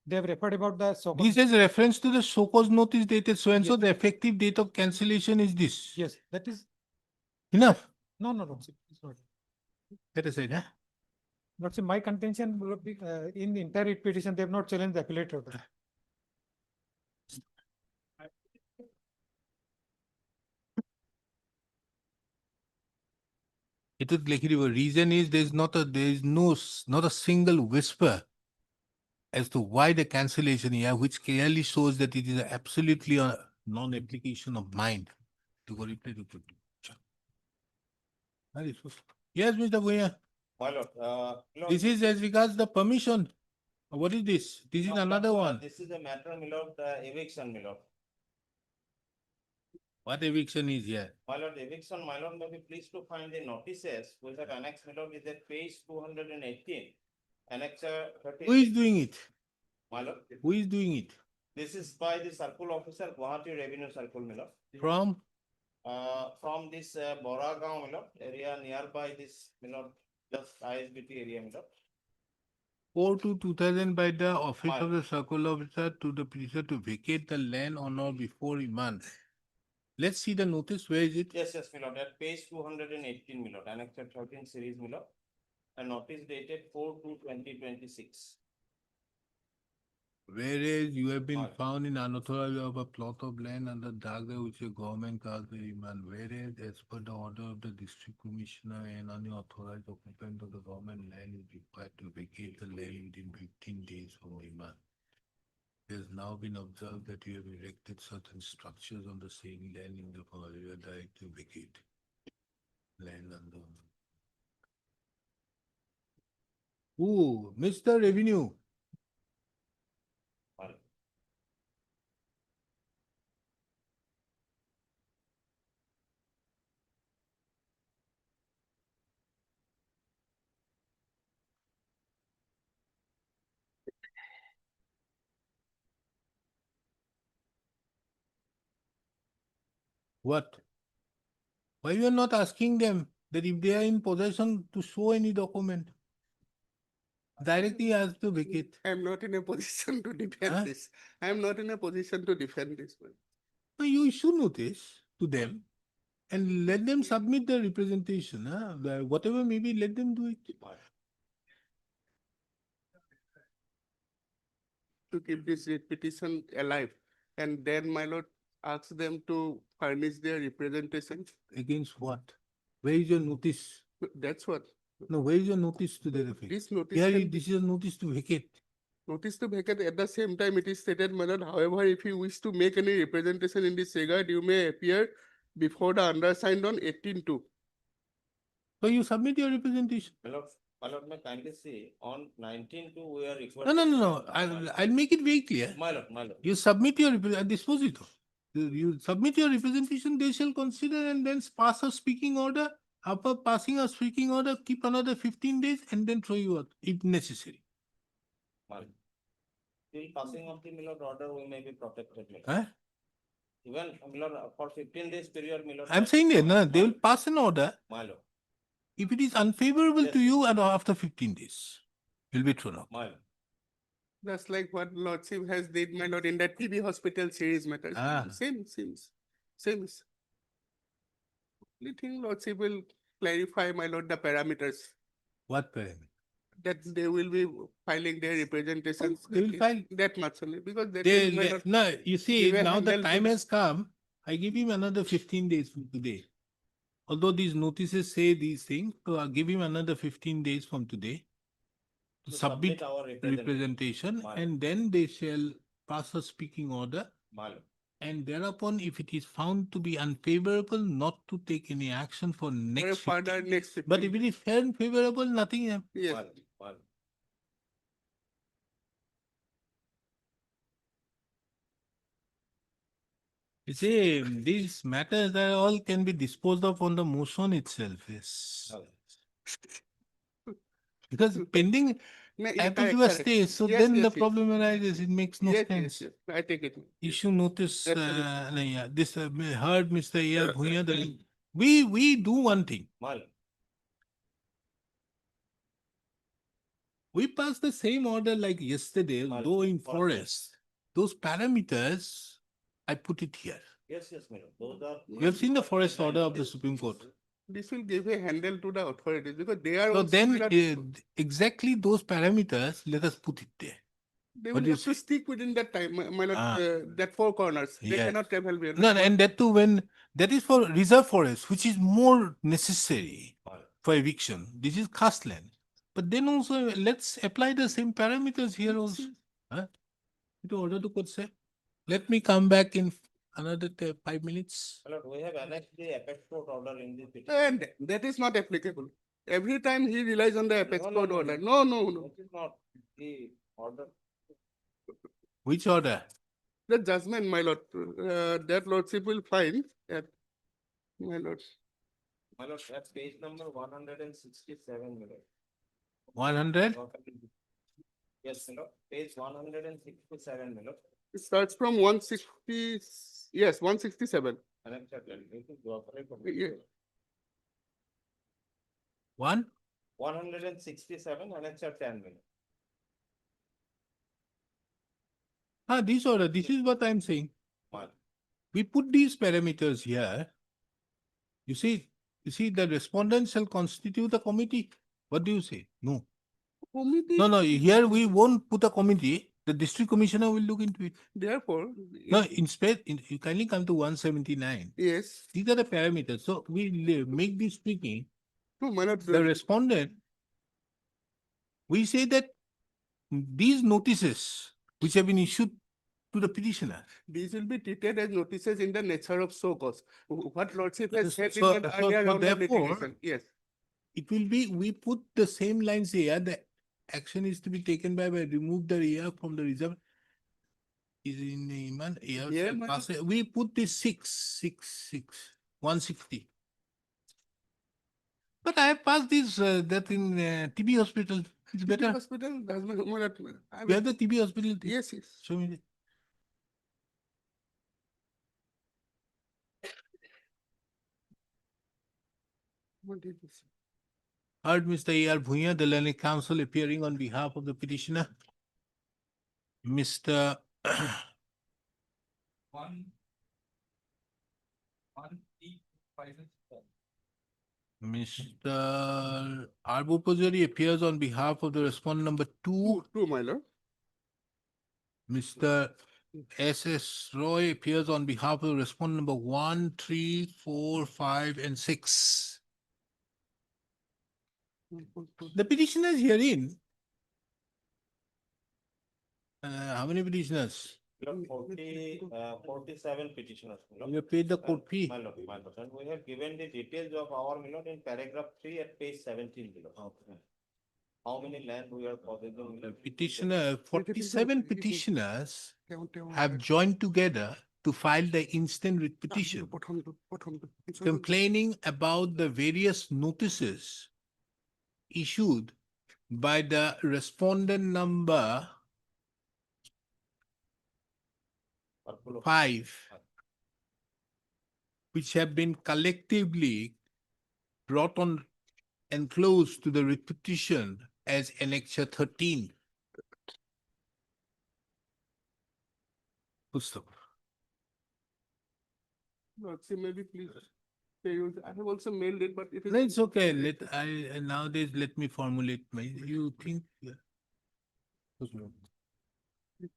They have referred about the so. This is reference to the so-called notice dated so and so. The effective date of cancellation is this. Yes, that is, Enough. no, Lordship, it's not. Let us say, huh? Lordship, my contention will be, in the entire writ petition, they have not challenged the appellate order. It is like the reason is there is not a single whisper as to why the cancellation here, which clearly shows that it is absolutely a non-application of mind to go reply to. Yes, Mr. Goya. My lord, This is as regards the permission. What is this? This is another one. This is a matter, my lord, eviction, my lord. What eviction is here? My lord, eviction, my lord, may be pleased to find the notices which have annexed, my lord, is at page 218. Annex 13. Who is doing it? My lord, Who is doing it? this is by the circle officer, Gauhati Revenue Circle, my lord. From this Boragaon, my lord, area nearby this, my lord, just ISBT area, my lord. 4/2/2000 by the office Fine. of the circle officer to the petitioner to vacate the land on or before a month. Let's see the notice. Where is it? Yes, my lord, at page 218, my lord, annex 13 series, my lord. A notice dated 4/2/2026. Whereas you have been Fine. found in unauthorized of a plot of land under Daga which a government caused the demand. Whereas as per the order of the district commissioner and unauthorized occupant of the government land is required to vacate the land within 15 days from demand. It has now been observed that you have erected certain structures on the same land in the area direct to vacate land under. Ooh, Mr. Revenue. Fine. What? Why you are not asking them that if they are in possession to show any document? Directly ask to vacate. I am not in a position to defend Huh? this. I am not in a position to defend this. No, you issue notice to them and let them submit their representation. Whatever may be, let them do it. To keep this writ petition alive, and then my lord asks them to furnish their representation. Against what? Where is your notice? That's what. No, where is your notice to that effect? This notice Here, can be- this is a notice to vacate. Notice to vacate. At the same time, it is stated, my lord, however, if you wish to make any representation in this regard, you may appear before the undersigned on 18/2. So you submit your representation. My lord, may kindly see on 19/2 we are required. No. I'll make it very clear. My lord. You submit your disposito. You submit your representation, they shall consider and then pass a speaking order. After passing a speaking order, keep another 15 days and then throw you out if necessary. My lord. Till passing of the my lord order, we may be protected, my lord. Huh? Even, my lord, for 15 days period, my lord. I'm saying that no, they will pass an order. My lord, If it is unfavorable to Yes. you and after 15 days, you'll be thrown out. my lord. That's like what lordship has did, my lord, in that TB hospital series matters. Ah. Same. Only thing lordship will clarify, my lord, the parameters What parameter? that they will be filing their representations. They will file. That much only, because that They, is, my lord, no, you see, give a now the handle time to- has come. I give him another 15 days from today. Although these notices say these things, so I'll give him another 15 days from today to To submit our representation, My and then they shall pass a speaking order. My lord. And thereupon, if it is found to be unfavorable, not to take any action for for a next 15 further next 15. But if it is fair and favorable, nothing happens. Yes. My lord. My lord. You see, these matters are all can be disposed of on the motion itself, yes. Because pending applicable stays, so then the problem arises, it makes no sense. I take it. Issue notice, Absolutely. no, yeah, this heard Mr. A.R. Bhuiyan, that we do one thing. Mal. We passed the same order like yesterday, Mal- though in for- forest. Those parameters, I put it here. Yes, yes, madam. Those are. You have seen the forest order of the Supreme Court. This will give a handle to the authorities because they are So also then, will exactly those parameters, let us put it there. they what will do you have to stick within that time, my lord, Ah. that four corners. They Yes. cannot travel beyond. No, and that too, when that is for reserve forest, which is more necessary for eviction. This is cast land. But then also, let's apply the same parameters here also. Huh? In order to could say, let me come back in another 5 minutes. My lord, we have annexed the apex court order in the petition. And that is not applicable. Every time he relies on the apex No, no, court no, order. no. No, no, no. That is not the order. Which order? The judgment, my lord, that lordship will find that, my lord. My lord, that's page number 167, my lord. 100? Yes, my lord. Page 167, my lord. It starts from 160, yes, 167. Annexure 10. This is Gauhati for- Yeah. 167, annexure 10, my lord. This order, this is what I'm saying. Mal. We put these parameters here. You see, the respondent shall constitute a committee. What do you say? No. Committee, No, here we won't put a committee. The district commissioner will look into it. therefore. No, you kindly come to 179. Yes. These are the parameters. So we make this speaking. No, my lord, The respondent, we say that these notices which have been issued to the petitioner. these will be treated as notices in the nature of show cause. What lordship has said in So- the so- earlier so round of therefore- litigation. Yes. It will be, we put the same lines here, the action is to be taken by remove the ear from the reserve. Is in the Iman, ear Yeah, shall madam. pass it. We put this 160. But I have passed this, that in TB hospital, it's TB better. Hospital, that's my lord. We have the TB hospital. Yes, yes. Show me. What did you say? Heard Mr. A.R. Bhuiyan, the learned counsel appearing on behalf of the petitioner. Mr. Mr. Arbu Pujari appears on behalf of the respondent number 2. Two, my lord. Mr. S.S. Roy appears on behalf of the respondent number 1, 3, 4, 5, and 6. The petitioners herein. How many petitioners? We have 47 petitioners. my lord. You have paid the court fee. My lord, and we have given the details of our, my lord, in paragraph 3 at page 17, my lord. How many land we are possessing. The petitioner, 47 petitioners have have joined together to file the instant writ petition complaining about the various notices issued by the respondent number 5, which have been collectively brought on enclosed to the writ petition as annexure 13. Full stop. Lordship, maybe please. I have also mailed it, but it is. No, it's okay. Nowadays, let me formulate my, you think.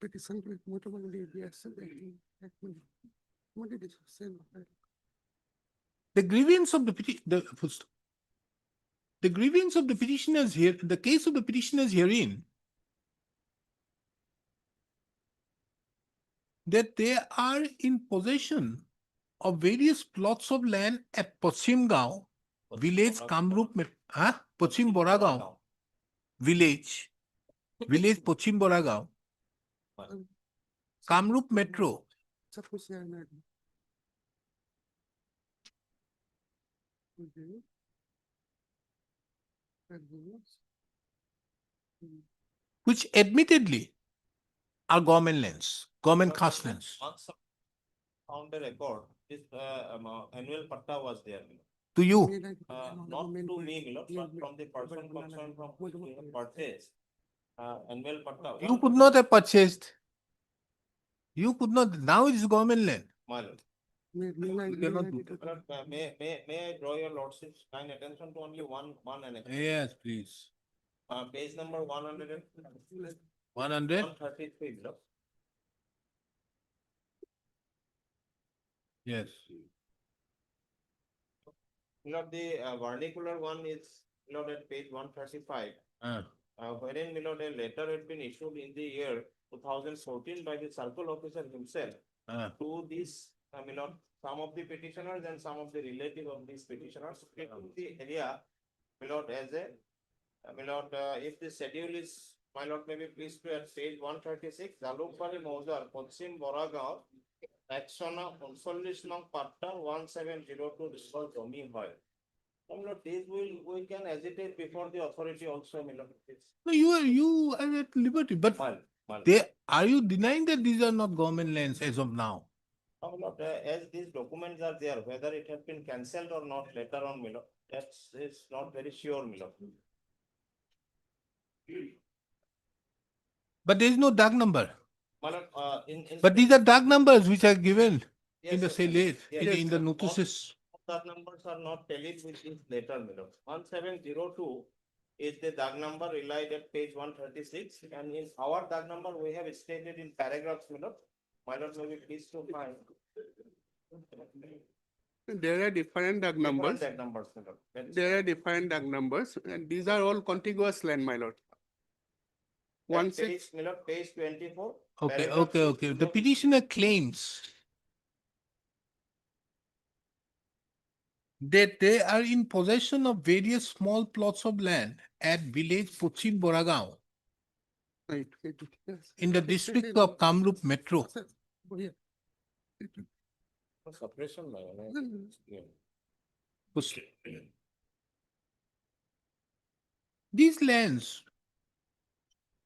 Petition with multiple yes. What did it say? The grievance of the full stop. The grievance of the petitioners here, the case of the petitioners herein, that they are in possession of various plots of land at Paschim Gaon, village Kamrup, Paschim Boragaon, village Paschim Boragaon, Kamrup Metro, which admittedly are government lands, government caste lands. Once found a record, this annual patta was there. To you, Not to me, but from the person concerned from whom we have purchased. Annual patta. you could not have purchased. You could not, now it is government land. My lord. You cannot do that. May I draw your lordship's kind attention to only one annex? Yes, please. Page number 100. 100? 133, below. Yes. Lord, the vernacular one is, Lord, at page 135. Wherein, Lord, a letter had been issued in the year 2014 by the circle officer himself to these, Lord, some of the petitioners and some of the relatives of these petitioners, taking the area, Lord, as a, Lord, if the schedule is, my lord, maybe please to at page 136, Jalukpari Mouzar, Pochim Boragaon, Axona, 39 nong Patta, 1702, this was Zomi Hoy. Lord, these we can agitate before the authority also, my lord. No, you are at liberty, but are you denying that these are not government lands as of now? No, my lord, as these documents are there, whether it has been cancelled or not later on, my lord, that is not very sure, my lord. But there is no dark number. My lord, But these are dark numbers which are given in the yes, say yes, late, yes, in the notices. Dark numbers are not tallied with this letter, my lord. 1702 is the dark number relied at page 136, and in our dark number we have stated in paragraphs, my lord. My lord, may be pleased to find. There are different dark numbers. Dark numbers, my lord. There are different dark numbers, and these are all contiguous land, my lord. One page, my lord, page 24. Okay, paragraph okay, okay. 6, The petitioner claims that they are in possession of various small plots of land at village Pochim Boragaon Right. in the district of Kamrup Metro. Suppression, my lord. Yeah. These lands,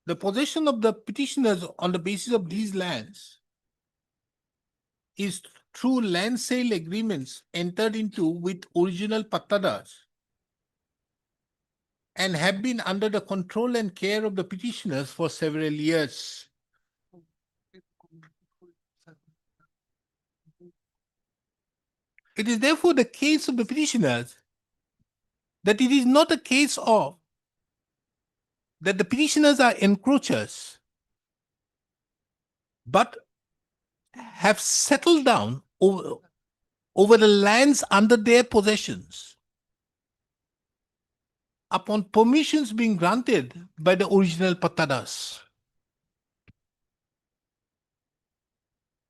the possession of the petitioners on the basis of these lands is through land sale agreements entered into with original pattadars and have been under the control and care of the petitioners for several years. It is therefore the case of the petitioners that it is not a case of that the petitioners are encroachers, but have settled down over the lands under their possessions upon permissions being granted by the original pattadas.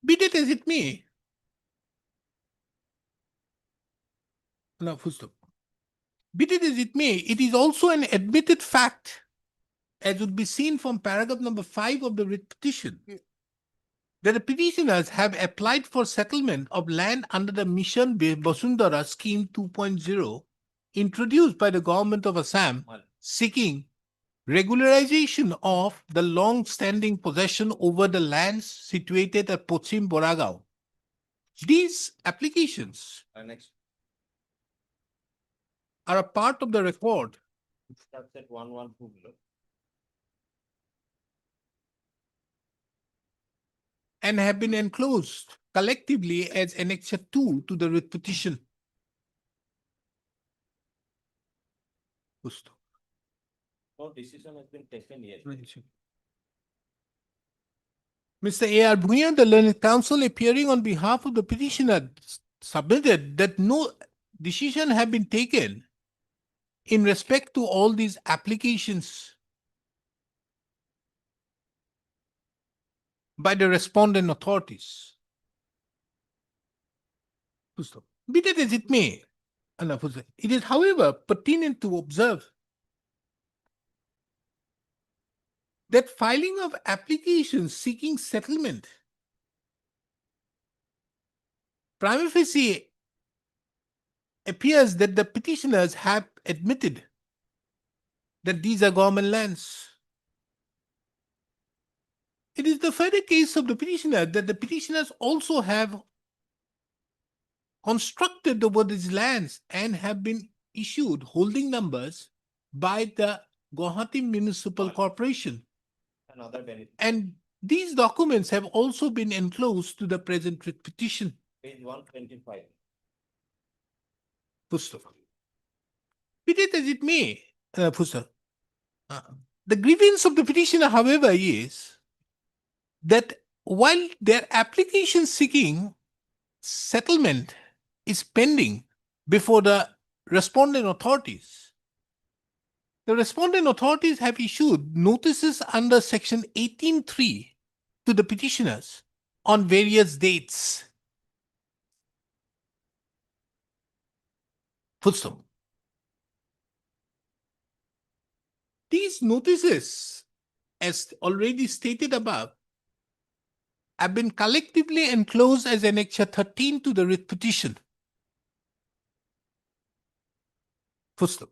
Be that as it may, no, full stop. Be that as it may, it is also an admitted fact, as would be seen from paragraph number 5 of the writ petition, that the petitioners have applied for settlement of land under the Mission Basundhara Scheme 2.0 introduced by the government of Assam, seeking regularization of the long-standing possession over the lands situated at Pochim Boragaon. These applications Next, are a part of the record starts at 112 below. and have been enclosed collectively as Annexure 2 to the writ petition. No decision has been taken yet. Mr. A.R. Bhuyan, the learned counsel appearing on behalf of the petitioner, submitted that no decision have been taken in respect to all these applications by the respondent authorities. Be that as it may, it is, however, pertinent to observe that filing of applications seeking settlement prima facie appears that the petitioners have admitted that these are government lands. It is the further case of the petitioner that the petitioners also have constructed over these lands and have been issued holding numbers by the Gauhati Municipal Corporation. Another benefit, And these documents have also been enclosed to the present writ petition. page 125. Pusta. Be it as it may, Pusta, the grievance of the petitioner, however, is that while their application seeking settlement is pending before the respondent authorities, the respondent authorities have issued notices under section 18(3) to the petitioners on various dates. Full stop. These notices, as already stated above, have been collectively enclosed as Annexure 13 to the writ petition. Full stop.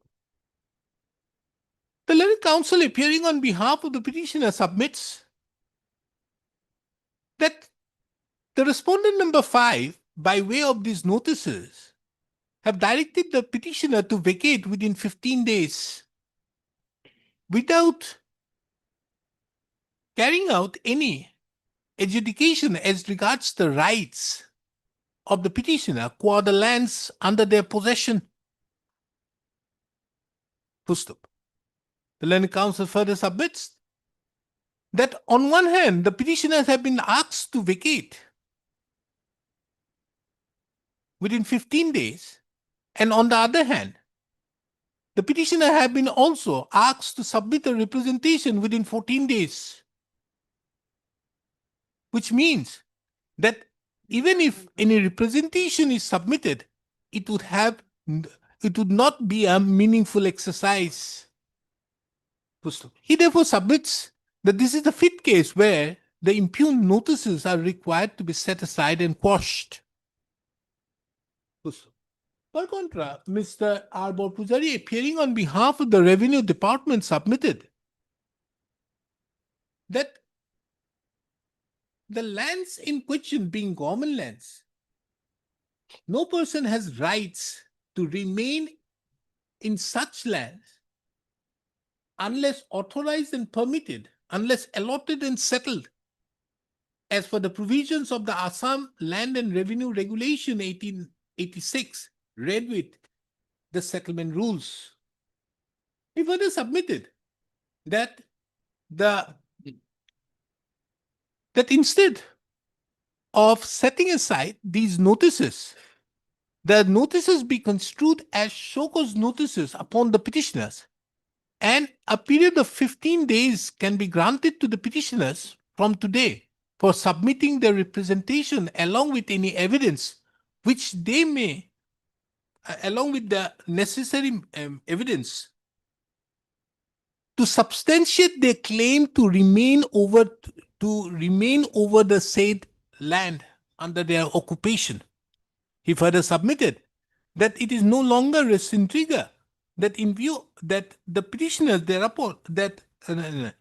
The learned counsel appearing on behalf of the petitioner submits that the respondent number 5, by way of these notices, have directed the petitioner to vacate within 15 days without carrying out any adjudication as regards the rights of the petitioner qua the lands under their possession. Full stop. The learned counsel further submits that on one hand, the petitioners have been asked to vacate within 15 days, and on the other hand, the petitioner have been also asked to submit a representation within 14 days, which means that even if any representation is submitted, it would not be a meaningful exercise. He therefore submits that this is the fifth case where the impugned notices are required to be set aside and quashed. Per contra, Mr. Arbor Pujari, appearing on behalf of the Revenue Department, submitted that the lands in question being government lands, no person has rights to remain in such lands unless authorized and permitted, unless allotted and settled, as per the provisions of the Assam Land and Revenue Regulation 1886, read with the settlement rules. He further submitted that instead of setting aside these notices, the notices be construed as show cause notices upon the petitioners, and a period of 15 days can be granted to the petitioners from today for submitting their representation along with any evidence which they may, along with the necessary evidence, to substantiate their claim to remain over the said land under their occupation. He further submitted that it is no longer res intriga, that in view that the petitioners thereupon that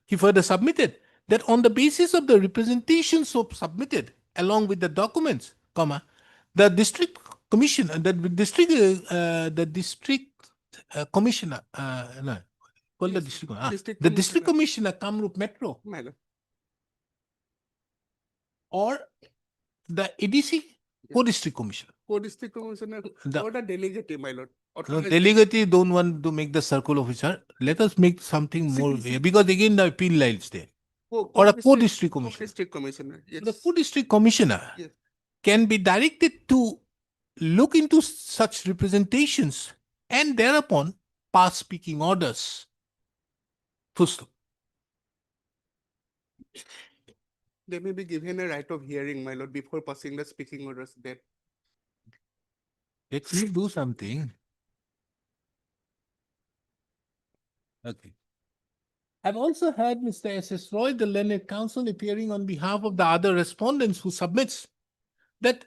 he further submitted that on the basis of the representations submitted along with the documents, the district commissioner, the district commissioner, the district commissioner, Kamrup Metro, or the ADC, co-district commissioner. Co-district commissioner or the delegate, my lord. No, delegate don't want to make the circle officer. Let us make something more, because again the appeal lies there. Or a co-district commissioner. Co-district commissioner, yes. The co-district commissioner can be directed to look into such representations and thereupon pass speaking orders. Full stop. They may be given a right of hearing, my lord, before passing the speaking orders there. Let me do something. Okay. I've also heard Mr. S.S. Roy, the learned counsel, appearing on behalf of the other respondents who submits that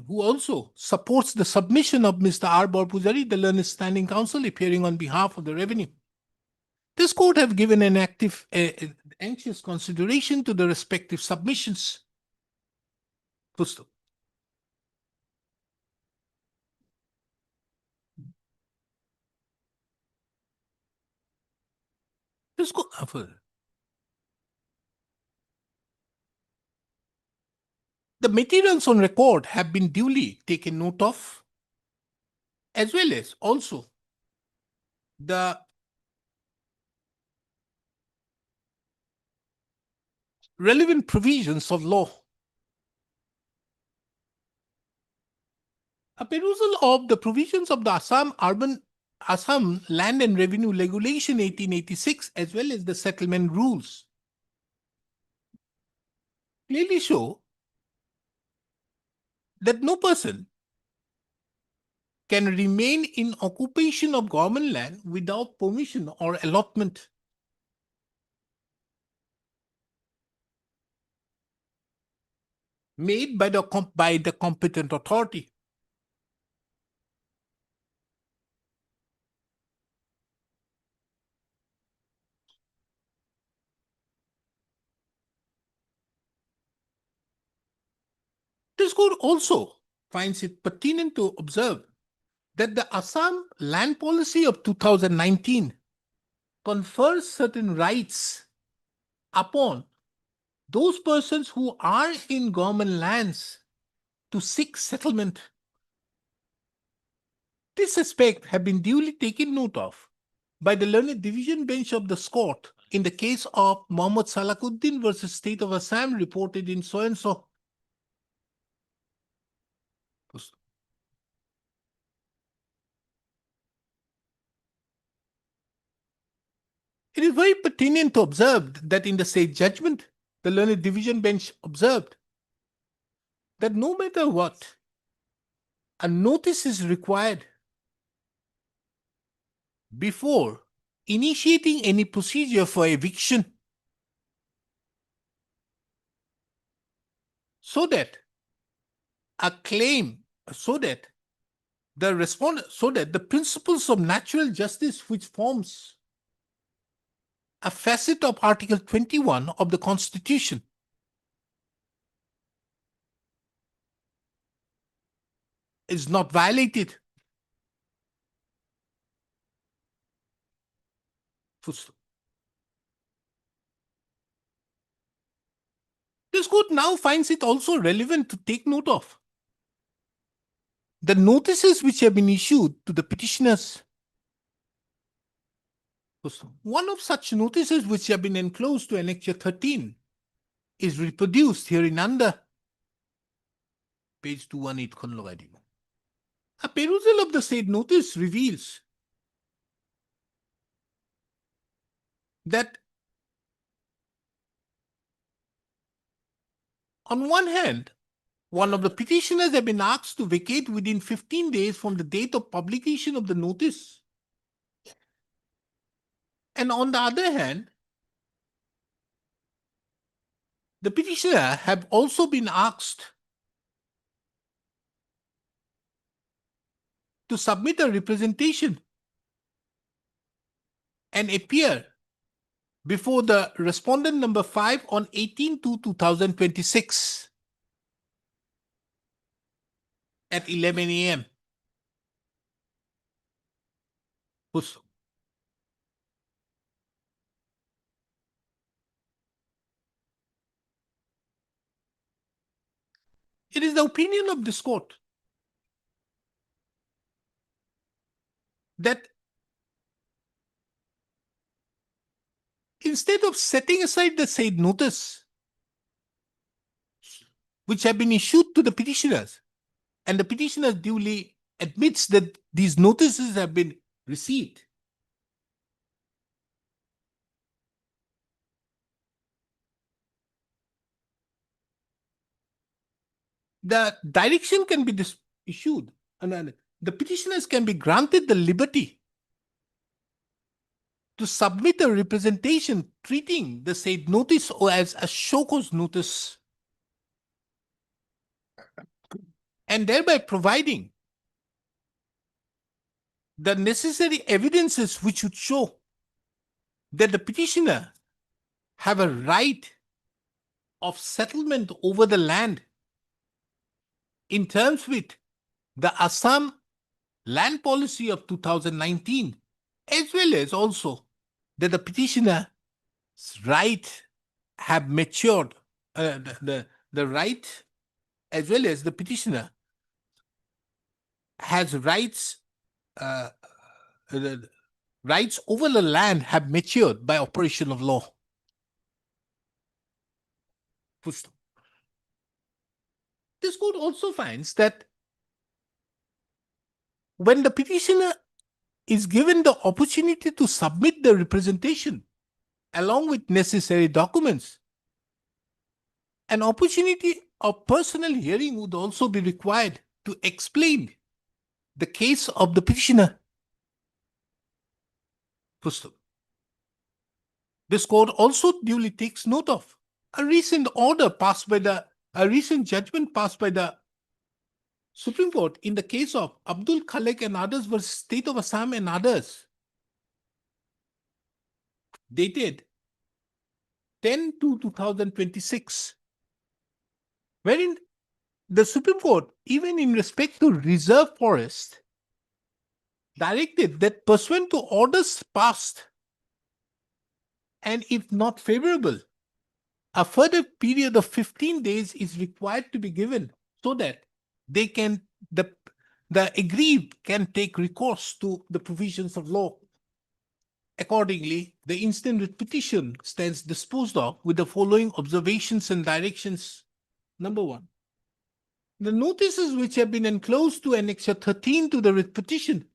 who also supports the submission of Mr. R. Borpujari, the learned standing counsel appearing on behalf of the revenue. This court have given an active, anxious consideration to the respective submissions. Pusto. This court, the materials on record have been duly taken note of, as well as also the relevant provisions of law. A perusal of the provisions of the Assam Land and Revenue Regulation 1886, as well as the settlement rules, clearly show that no person can remain in occupation of government land without permission or allotment. Made by the competent authority. This court also finds it pertinent to observe that the Assam land policy of 2019 confers certain rights upon those persons who are in government lands to seek settlement. This aspect have been duly taken note of by the learned division bench of the court in the case of Mohammad Salakuddin versus State of Assam reported in so and so. It is very pertinent to observe that in the said judgment, the learned division bench observed that no matter what, a notice is required before initiating any procedure for eviction, so that the principles of natural justice, which forms a facet of Article 21 of the Constitution, is not violated. This court now finds it also relevant to take note of the notices which have been issued to the petitioners. One of such notices which have been enclosed to Annexure 13 is reproduced hereunder. Page 218. A perusal of the said notice reveals that on one hand, one of the petitioners have been asked to vacate within 15 days from the date of publication of the notice. And on the other hand, the petitioner have also been asked to submit a representation and appear before the respondent number 5 on 18/2/2026 at 11 a.m. It is the opinion of this court that instead of setting aside the said notice, which have been issued to the petitioners, and the petitioner duly admits that these notices have been received, the direction can be issued, and the petitioners can be granted the liberty to submit a representation treating the said notice or as a show cause notice. and thereby providing the necessary evidences which would show that the petitioner have a right of settlement over the land in terms with the Assam land policy of 2019, as well as also that the petitioner's right have matured, the right as well as the petitioner has rights, the rights over the land have matured by operation of law. Full stop. This court also finds that when the petitioner is given the opportunity to submit the representation along with necessary documents, an opportunity of personal hearing would also be required to explain the case of the petitioner. Full stop. This court also duly takes note of a recent judgment passed by the Supreme Court in the case of Abdul Khalek and others versus State of Assam and others, dated 10/2/2026, wherein the Supreme Court, even in respect to reserve forest, directed that pursuant to orders passed, and if not favorable, a further period of 15 days is required to be given so that they can, the aggrieved can take recourse to the provisions of law. Accordingly, the instant writ petition stands disposed of with the following observations and directions. Number one, the notices which have been enclosed to Annexure 13 to the writ petition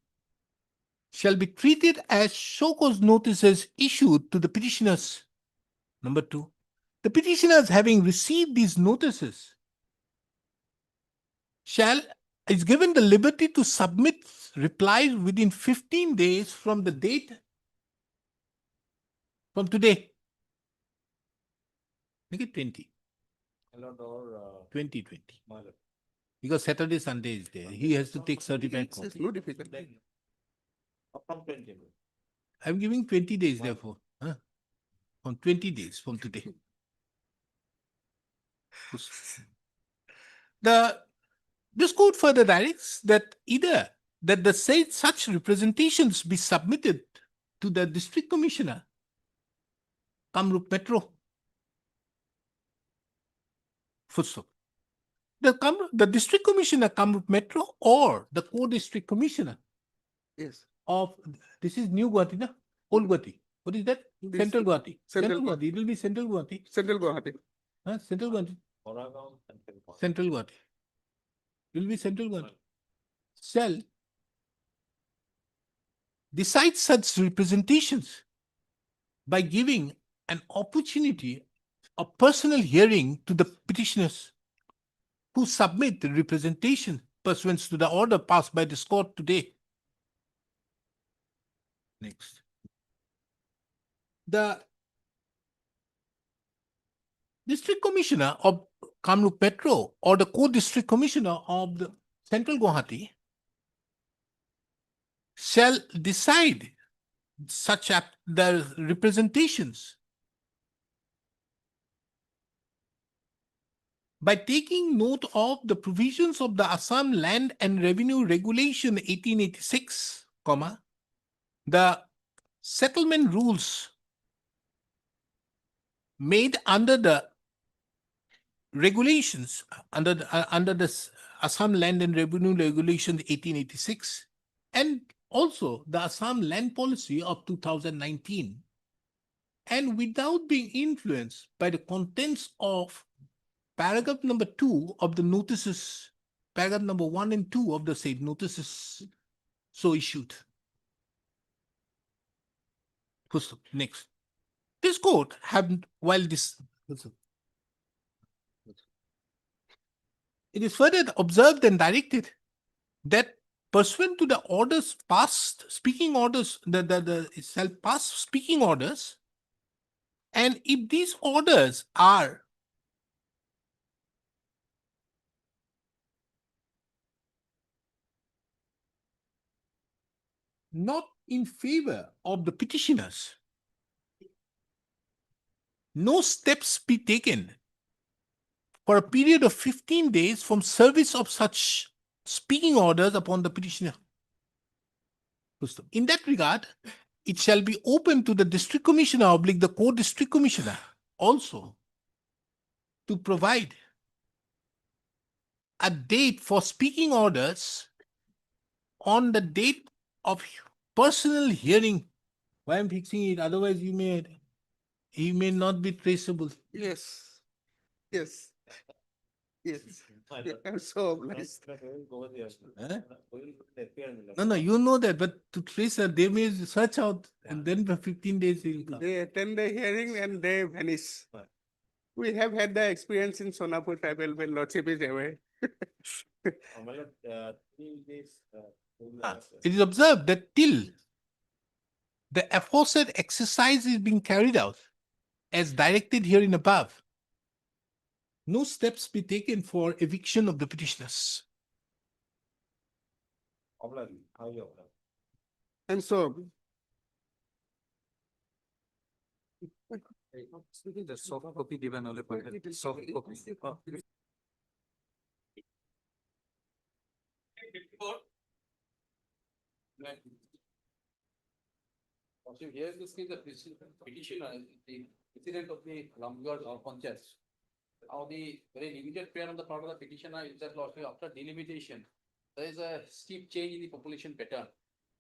shall be treated as show cause notices issued to the petitioners. Number two, the petitioners having received these notices is given the liberty to submit replies within 15 days from the date from today. Make it 20. Allowed or 2020. my lord. Because Saturday, Sunday is there. He has to take certified copy. From 20. I'm giving 20 days therefore. Huh? From 20 days from today. This court further directs that either that the said such representations be submitted to the district commissioner, Kamrup Metro. Full stop. The district commissioner, Kamrup Metro, or the co-district commissioner. Yes. Of this is New Guwahati, na? Old Guwahati. What is that? This- Central Guwahati. Central Guwahati. It will be Central Guwahati. Central Guwahati. Huh? Central Guwahati. Oragon and Telkom. Central Guwahati. It will be Central Guwahati. Shall decide such representations by giving an opportunity of personal hearing to the petitioners who submit the representation pursuant to the order passed by this court today. Next. The district commissioner of Kamrup Metro or the co-district commissioner of the Central Guwahati shall decide such the representations by taking note of the provisions of the Assam Land and Revenue Regulation 1886, the settlement rules made under the regulations under the Assam Land and Revenue Regulation 1886, and also the Assam Land Policy of 2019, and without being influenced by the contents of paragraph number 2 of the notices, paragraph number 1 and 2 of the said notices so issued. Next. This court have, while this, it is further observed and directed that pursuant to the orders passed, speaking orders, the self-passed speaking orders, and if these orders are not in favor of the petitioners. No steps be taken for a period of 15 days from service of such speaking orders upon the petitioner. In that regard, it shall be open to the district commissioner oblique the co-district commissioner also to provide a date for speaking orders on the date of personal hearing. Why I'm fixing it, otherwise he may not be traceable. Yes. Yes. Yes. I'm so obliged. Huh? No, you know that, but to trace her, they may search out and then for 15 days he'll come. They attend the hearing and they vanish. We have had the experience in Sonapur tribal when Lordship is away. It is observed that till the aforesaid exercise is being carried out as directed herein above, no steps be taken for eviction of the petitioners. And so, The soft copy given only soft copy. Also, here this is the petitioner, the president of the Lamgard Panchayat. Now the very limited prayer on the part of the petitioner is that after delimitation, there is a steep change in the population pattern.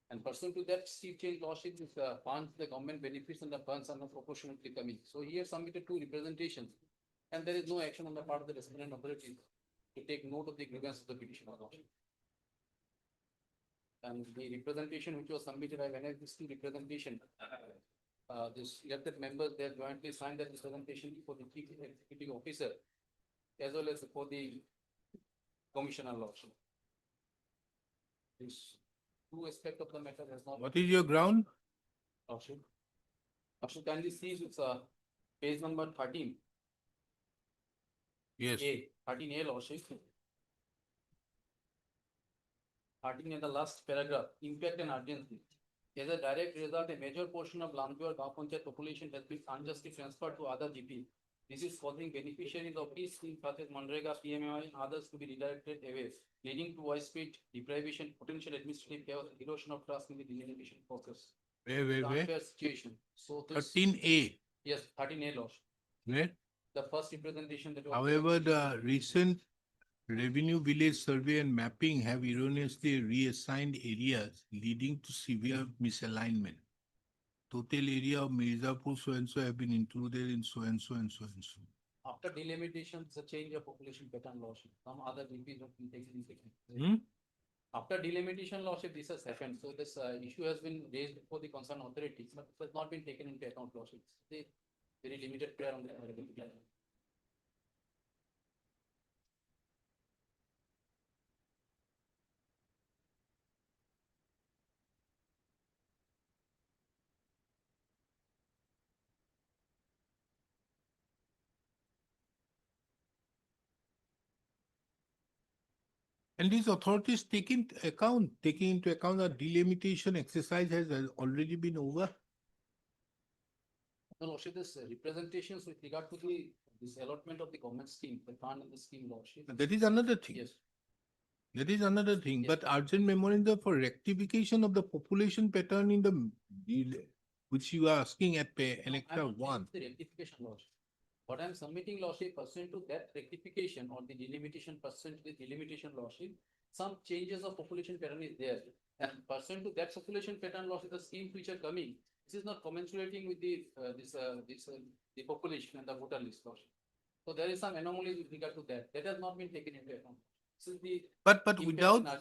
And pursuant to that steep change, lordship is funds, the government benefits and the funds are not proportionately coming. So he has submitted two representations. And there is no action on the part of the respondent authority to take note of the grievance of the petitioner. And the representation which was submitted, I managed this two representation. This elected members, they have jointly signed that representation for the chief executive officer as well as for the commissioner lordship. This two aspect of the matter has not. What is your ground? Lordship. Lordship, kindly see it's page number 13. Yes. A, 13A, Lordship. 13 in the last paragraph, impact and urgency. As a direct result, a major portion of Lamgor Panchayat population has been unjustly transferred to other GP. This is causing beneficiaries of these schemes such as Manrega, PMI, and others to be redirected away, leading to widespread deprivation, potential administrative chaos, erosion of trust in the delimitation process. Where? Unfair situation. So this, 13A. yes, 13A laws. Where? The first representation that was. However, the recent revenue village survey and mapping have erroneously reassigned areas leading to severe misalignment. Total area of Mirzapur so and so have been included in so and so and so and so. After delimitation, it's a change of population pattern lordship. Some other GPs have been taken into. After delimitation lordship, this has happened. So this issue has been raised before the concerned authorities, but it has not been taken into account lordship. The very limited prayer on the. And these authorities taking into account that delimitation exercise has already been over. No, lordship, this representations with regard to this allotment of the government scheme, the fund and the scheme lordship. That is another thing. Yes. That is another thing, Yes. but urgent memorandum for rectification of the population pattern in the, which you are asking at Annexure I'm not 1. saying the rectification lordship. What I'm submitting lordship pursuant to that rectification or the delimitation pursuant to the delimitation lordship, some changes of population pattern is there. And pursuant to that population pattern lordship, the schemes which are coming, this is not commensurating with the the population and the voter list lordship. So there is some anomaly with regard to that. That has not been taken into account. This is the. But impact and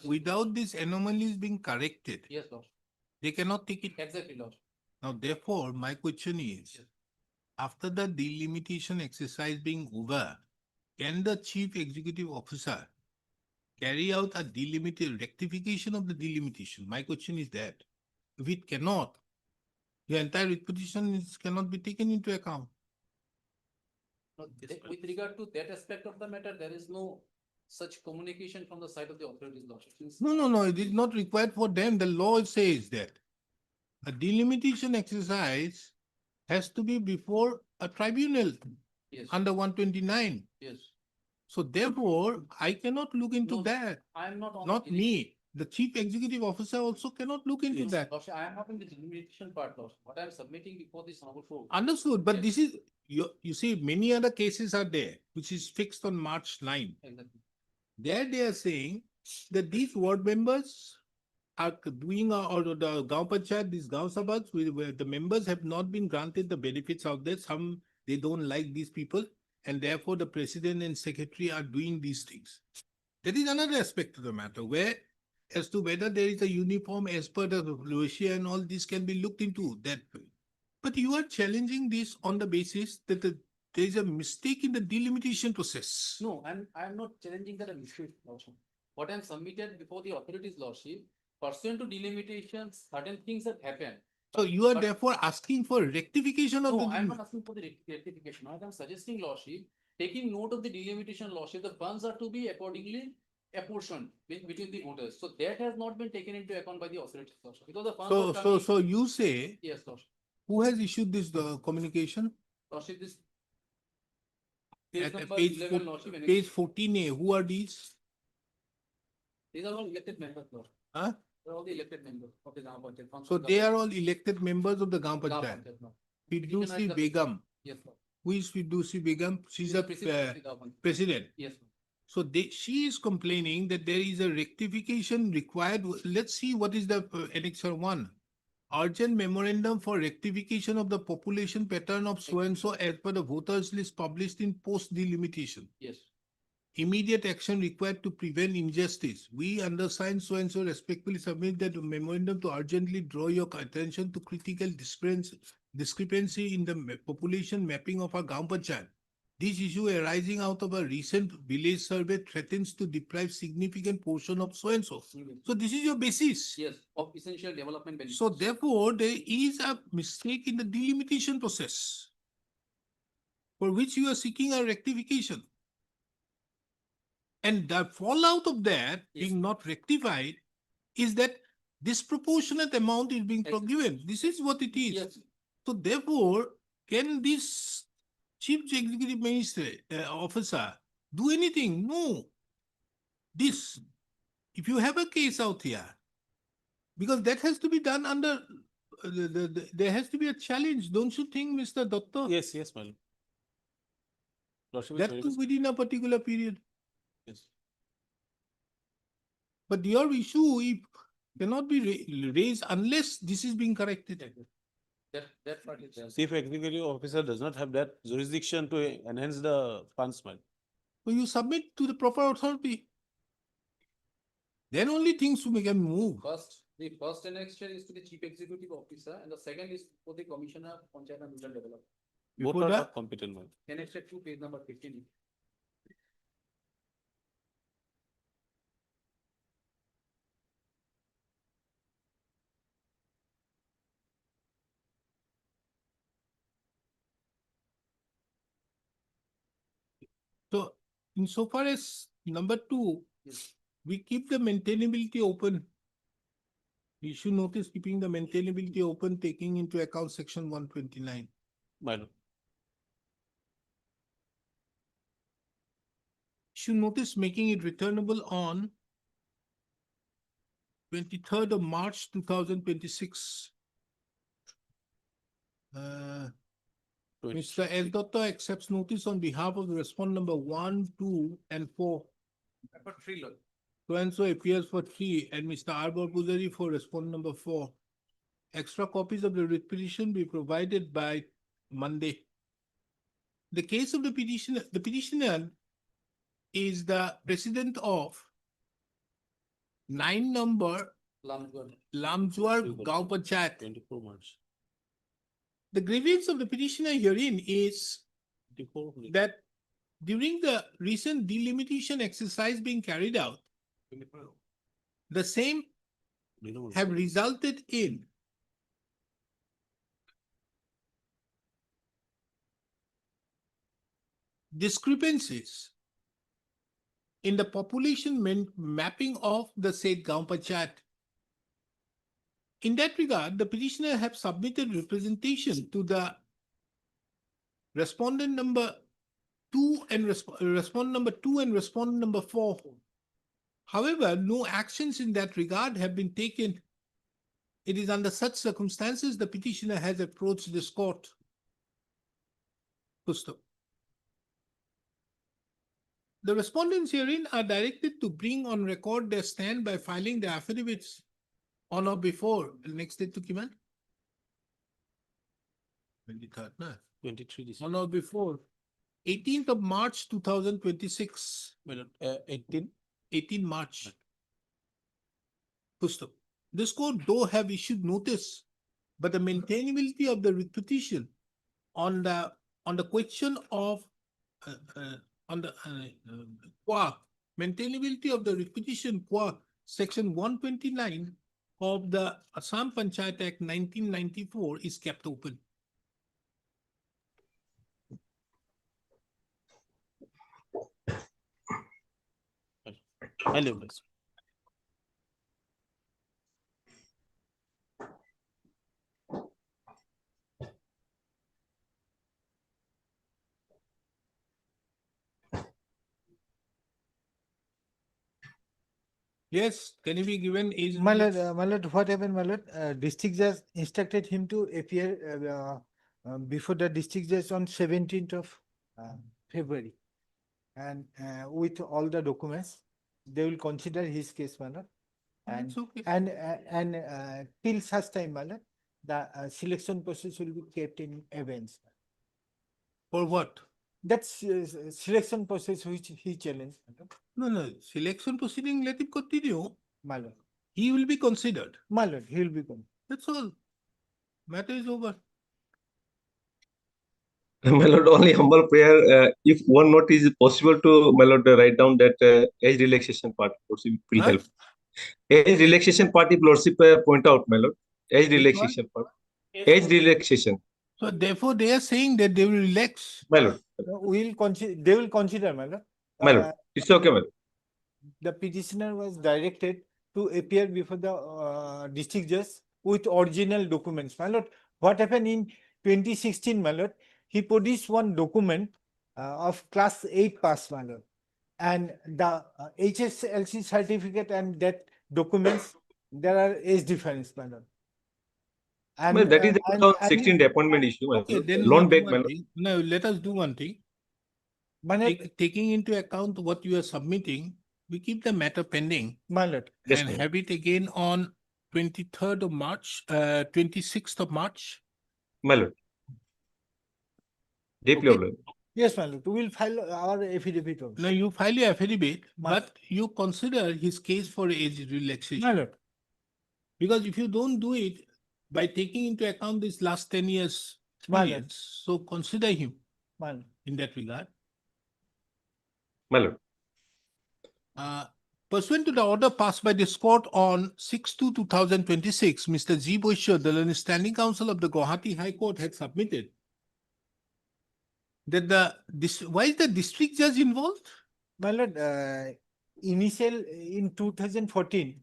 without urgency. these anomalies being corrected, Yes, lordship. they cannot take it. Exactly, lordship. Now, therefore, my question is, after the delimitation exercise being over, can the chief executive officer carry out a rectification of the delimitation? My question is that. If it cannot, the entire petition cannot be taken into account. No, with regard to that aspect of the matter, there is no such communication from the side of the authorities lordship. No, it is not required for them. The law says that. a delimitation exercise has to be before a tribunal Yes, under 129. yes. So therefore, I cannot look into No, that. I am not on. Not me. The chief executive officer also cannot look into that. Lordship, I am not in the delimitation part, Lordship. What I am submitting before this honorable. Understood, but Yes. this is, you see, many other cases are there, which is fixed on March 9. Exactly. There they are saying that these ward members are doing, or the Gaon Panchayat, these Gaon Sabhas, where the members have not been granted the benefits of this. Some, they don't like these people, and therefore the president and secretary are doing these things. That is another aspect of the matter, where as to whether there is a uniform as per the Russia and all this can be looked into that. But you are challenging this on the basis that there is a mistake in the delimitation process. No, I'm not challenging that issue, Lordship. What I'm submitted before the authorities, Lordship, pursuant to delimitations, certain things have happened. So you are But- therefore asking for rectification of No, the. I'm not asking for the rectification. What I'm suggesting, Lordship, taking note of the delimitation, Lordship, the funds are to be accordingly apportioned between the voters. So that has not been taken into account by the authorities, Lordship, because the funds So, are coming. so you say, Yes, Lordship. who has issued this communication? Lordship, this. At Page number page 11, four- Lordship. and Page 14A, who are these? These are all elected members, Lordship. Huh? They're all the elected members of the Gaon Panchayat. So they are all elected members of the Gaon Gaon Panchayat. Panchayat, Lord. Fidusi Begum. Yes, Lord. Who is Fidusi Begum? She's She's a the president of the Gaon Panchayat. president. Yes, Lord. So she is complaining that there is a rectification required. Let's see what is the annexure 1. Urgent memorandum for rectification of the population pattern of so and so as per the voters list published in post delimitation. Yes. Immediate action required to prevent injustice. We undersigned so and so respectfully submit that memorandum to urgently draw your attention to critical discrepancy in the population mapping of our Gaon Panchayat. This issue arising out of a recent village survey threatens to deprive significant portion of so and so. So this is your basis. Yes, of essential development benefits. So therefore, there is a mistake in the delimitation process for which you are seeking a rectification. And the fallout of that Yes. being not rectified is that disproportionate amount is being Yes. forgiven. This is what it is. Yes, So therefore, can this chief executive minister officer do anything? No. This, if you have a case out here, because that has to be done under, there has to be a challenge, don't you think, Mr. Datta? Yes, yes, madam. Lordship is That very too much- within a particular period. yes. But your issue cannot be raised unless this is being corrected. that part is there. Chief executive officer does not have that jurisdiction to enhance the funds, madam. So you submit to the proper authority. Then only things can move. The first annexure is to the chief executive officer and the second is for the commissioner of Panchayat and Rural Development. Both Before are that, not competent, madam. Annexure 2, page number 15. so insofar as number 2, Yes. we keep the maintainability open. Issue notice keeping the maintainability open, taking into account section 129. Madam, Issue notice making it returnable on 23rd of March 2026. Mr. S. Datta accepts notice on behalf of the respondent number 1, 2, and 4. But 3, Lord. So and so appears for 3 and Mr. Arbor Pujari for respondent number 4. Extra copies of the writ petition be provided by Monday. The case of the petitioner is the president of 9 number Lamgod. Lamjuar Gaon Panchayat. 24 March. The grievance of the petitioner herein is 24. that during the recent delimitation exercise being carried out, the same have resulted in discrepancies in the population mapping of the said Gaon Panchayat. In that regard, the petitioner have submitted representation to the respondent number 2 and respondent number 2 and respondent number 4. However, no actions in that regard have been taken. It is under such circumstances the petitioner has approached this court. Full stop. The respondents herein are directed to bring on record their stand by filing the affidavits on or before. Next date to Kiman? 23rd, no? 23 this. On or before 18th of March 2026. 18 March. Full stop. This court, though, have issued notice, but the maintainability of the petition on the question of maintainability of the petition qua section 129 of the Assam Panchayat Act 1994 is kept open. Hello, please. Yes, can you be given age? My lord, what happened, my lord? District judge instructed him to appear before the district judge on 17th of February. And with all the documents, they will consider his case, my lord. And, That's okay. and till such time, my lord, the selection process will be kept in abeyance. For what? That's selection process which he challenged, my lord. No, selection proceeding, let him continue. My lord. He will be considered. My lord, he will be considered. That's all. Matter is over. My lord, only humble prayer. If one note is possible to, my lord, write down that age relaxation part, lordship will Huh? help. Age relaxation part, if lordship point out, my lord. Age Which relaxation part. Age relaxation, So therefore, they are saying that they will relax. my lord. We'll consider, they will consider, my lord. My lord, it's okay, my lord. The petitioner was directed to appear before the district judge with original documents. My lord, what happened in 2016, my lord? He produced one document of class 8 pass, my lord. And the HSLC certificate and that documents, there are age difference, my lord. My lord, that is the 2016 appointment issue, my Okay, lord. then Loan what do back, my one lord. thing? Now, let us do one thing. My lord, Taking into account what you are submitting, we keep the matter pending my lord. Yes, and my lord. have it again on 23rd of March, 26th of March. My lord. Deeply, Okay. my lord. Yes, my lord. We will file our affidavit also. Now, you file your affidavit, My- but you consider his case for age My relaxation. lord. Because if you don't do it by taking into account this last 10 years My lord. experience, so consider him My lord. in that regard. My lord. Pursuant to the order passed by this court on 6/2/2026, Mr. G. Boisher, the Learned Standing Counsel of the Gauhati High Court, had submitted that why is the district judge involved? My lord, initial in 2014,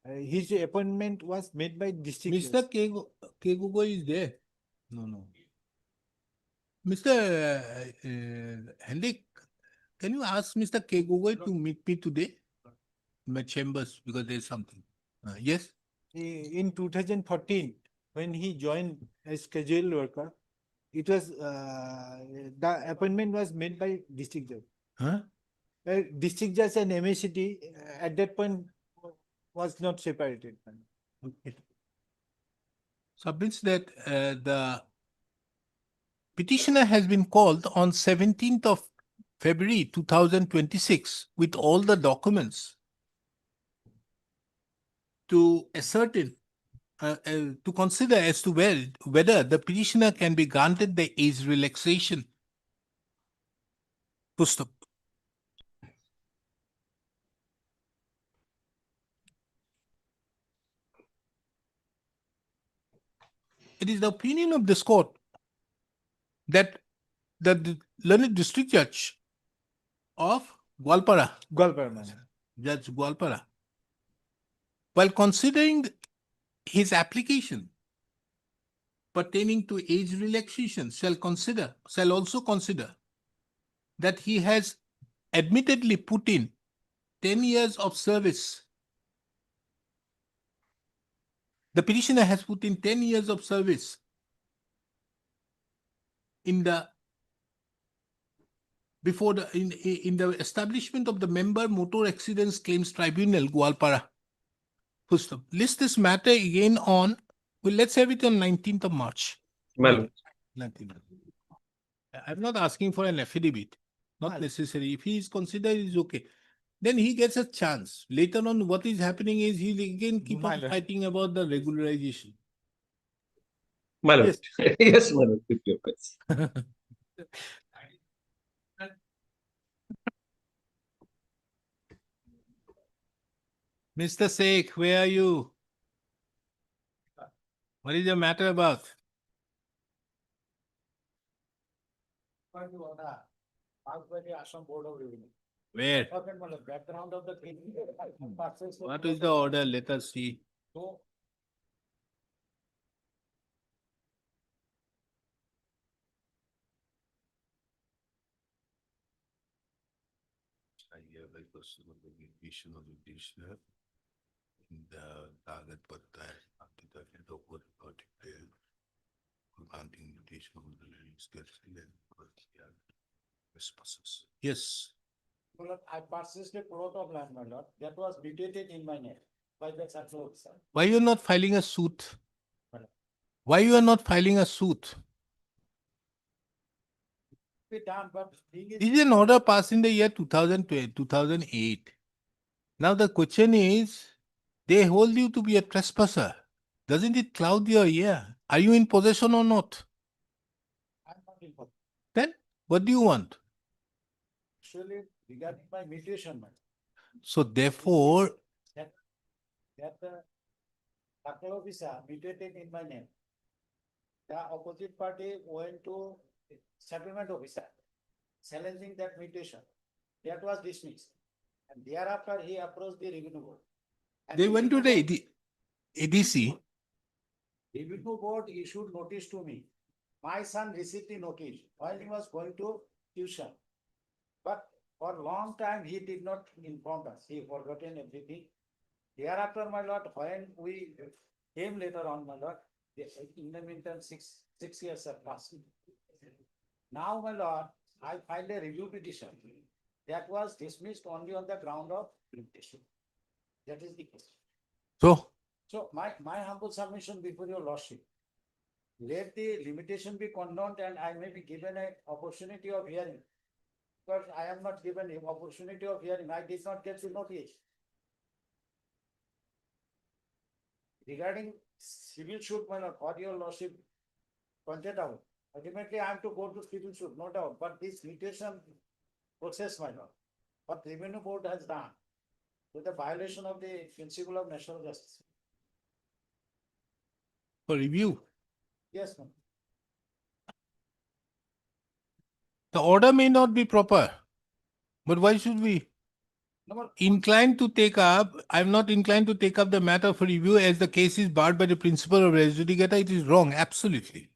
his appointment was made by district. Mr. judge. K. Gogoi is there. No. Mr. Henrik, can you ask Mr. K. Gogoi to meet me today in my chambers because there's something. Yes? In 2014, when he joined as casual worker, it was the appointment was made by district judge. Huh? District judge and MACT at that point was not separated. Okay. Submits that the petitioner has been called on 17th of February 2026 with all the documents to ascertain, to consider as to whether the petitioner can be granted the age relaxation. Pustap. It is the opinion of this court that the learned district judge of Gwalpara, Judge Gwalpara, while considering his application pertaining to age relaxation shall also consider that he has admittedly put in 10 years of service. The petitioner has put in 10 years of service in the in the establishment of the member motor accidents claims tribunal, Gwalpara. First, list this matter again on, well, let's have it on 19th of March. My lord. 19th. I'm not asking for an affidavit, not necessary. If he is considered, it's okay. Then he gets a chance. Later on, what is happening is he'll again keep on fighting about the regularization. My lord. Yes, my lord. With your face. Mr. Sheikh, where are you? What is the matter about? Where? Background of the case. What is the order? Let us see. I hereby pursue the mediation of the petitioner in the target patta after the head of what declared granting mutation of the release trespasses. Yes. I purchased a plot of land, my lord, that was mutated in my name by the circle officer. Why you are not filing a suit? Why you are not filing a suit? Be done, but thing This is an order passed in the year 2008. Now the question is, they hold you to be a trespasser. Doesn't it cloud your ear? Are you in possession or not? I'm not involved. Then what do you want? Actually, regarding my mutation, my So therefore, that the circle officer mutated in my name. The opposite party went to settlement officer, challenging that mutation. That was dismissed. And thereafter, he approached the revenue board. And they went to revenue the board- ADC. Revenue board issued notice to me. My son received the notice while he was going to tuition. But for a long time, he did not inform us. He forgotten everything. Thereafter, my lord, when we came later on, my lord, in the meantime, six years have passed. Now, my lord, I filed a review petition that was dismissed only on the ground of limitation. That is the case. So my humble submission before your lordship, let the limitation be condoned and I may be given an opportunity of hearing. But I am not given an opportunity of hearing. I did not get the notice. Regarding civil suit, my lord, what your lordship pointed out, ultimately I have to go to civil suit, no doubt, but this mutation process, my lord, what revenue board has done with the violation of the principle of national justice. For review. Yes, ma'am. The order may not be proper, but why should we? Inclined to take up, I'm not inclined to take up the matter for review as the case is barred by the principle of res judicata. It is wrong, absolutely.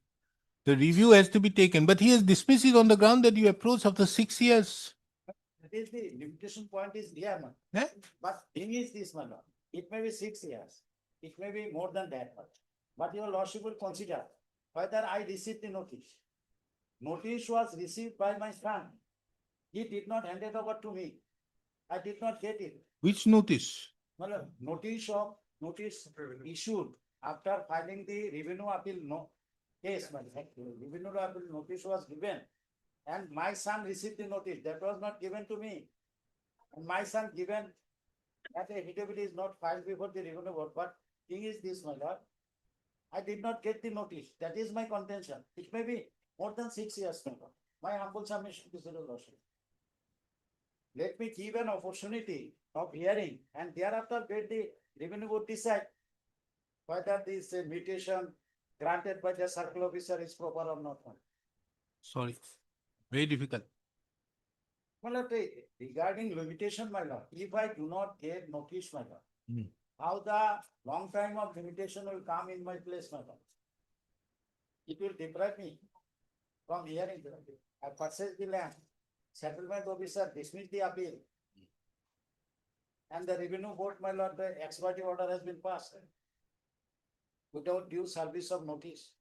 The review has to be taken, but he has dismissed it on the ground that you approach after 6 years. That is the limitation point is there, man. Eh? But thing is this, my lord, it may be 6 years, it may be more than that much. But your lordship will consider whether I received the notice. Notice was received by my son. He did not hand it over to me. I did not get it. Which notice? Well, notice issued after filing the revenue appeal case, revenue appeal notice was given. And my son received the notice. That was not given to me. And my son given that the affidavit is not filed before the revenue board. But thing is this, my lord, I did not get the notice. That is my contention. It may be more than 6 years, my lord. My humble submission to the lordship. Let me give an opportunity of hearing and thereafter let the revenue board decide whether this mutation granted by the circle officer is proper or not. Sorry, very difficult. Well, regarding limitation, my lord, if I do not get notice, my lord, how the long time of limitation will come in my place, madam. It will deprive me from hearing. I purchased the land, settlement officer dismissed the appeal. And the revenue board, my lord, the ex parte order has been passed without due service of notice.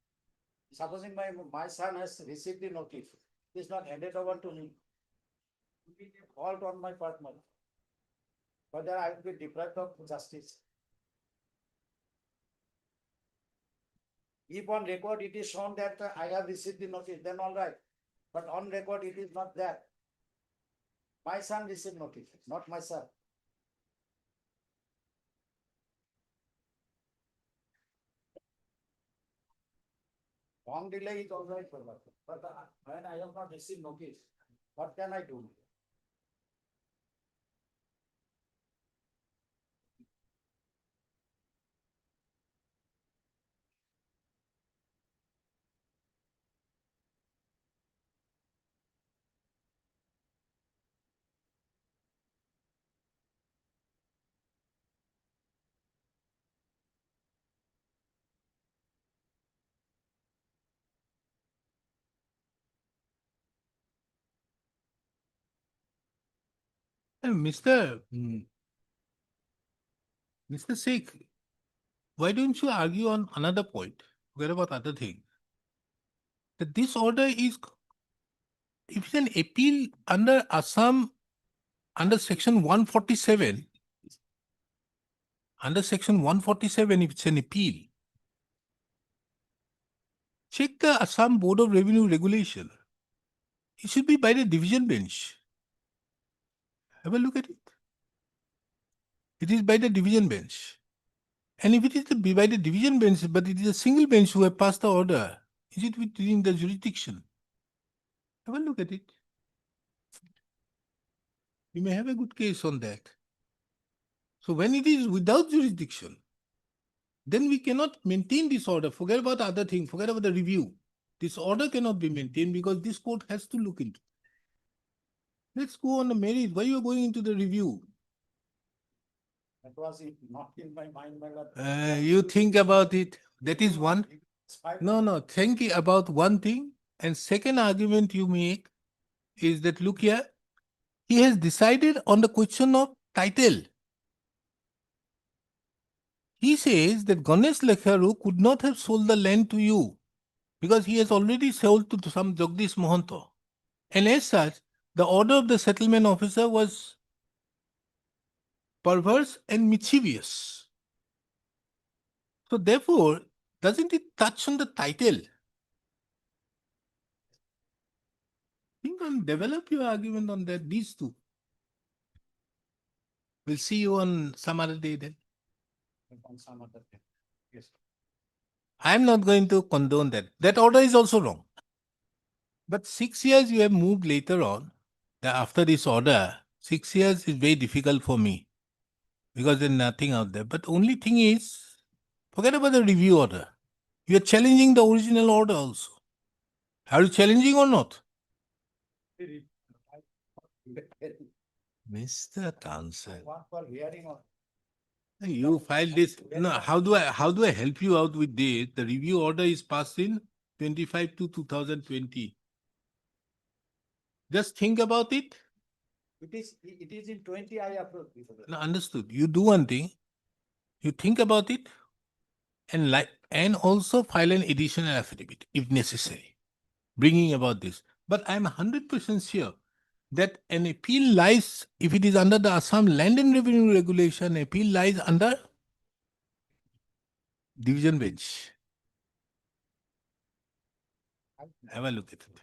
Supposing my son has received the notice, it is not handed over to me. It will be a fault on my part, madam. Whether I will be deprived of justice. If on record it is shown that I have received the notice, then all right. But on record it is not that. My son received notice, not my son. Long delay is all right, but when I have not received notice, what can I do? Mr. Sheikh, why don't you argue on another point? Forget about other things. That this order is, if it's an appeal under Assam, under section 147, under section 147, if it's an appeal, check the Assam Board of Revenue regulation. It should be by the division bench. Have a look at it. It is by the division bench. And if it is by the division bench, but it is a single bench who have passed the order, is it within the jurisdiction? Have a look at it. You may have a good case on that. So when it is without jurisdiction, then we cannot maintain this order. Forget about other things. Forget about the review. This order cannot be maintained because this court has to look into it. Let's go on the merit. Why you are going into the review? That was not in my mind, my lord. You think about it. That is one. No. Think about one thing. And second argument you make is that, look here, he has decided on the question of title. He says that Ganesh Lekharu could not have sold the land to you because he has already sold to some Jagdish Mohanto. And as such, the order of the settlement officer was perverse and mischievous. So therefore, doesn't it touch on the title? Think and develop your argument on that, these two. We'll see you on some other day then. On some other day. Yes. I am not going to condone that. That order is also wrong. But 6 years you have moved later on. After this order, 6 years is very difficult for me because there's nothing out there. But only thing is, forget about the review order. You are challenging the original order also. Are you challenging or not? Mr. Counsel, What for hearing on? you filed this. No, how do I help you out with this? The review order is passed in 25/2/2020. Just think about it. It is in 20 I approved. No, understood. You do one thing. You think about it and also file an additional affidavit if necessary, bringing about this. But I'm 100% sure that an appeal lies, if it is under the Assam Land and Revenue Regulation, appeal lies under division bench. Have a look at it.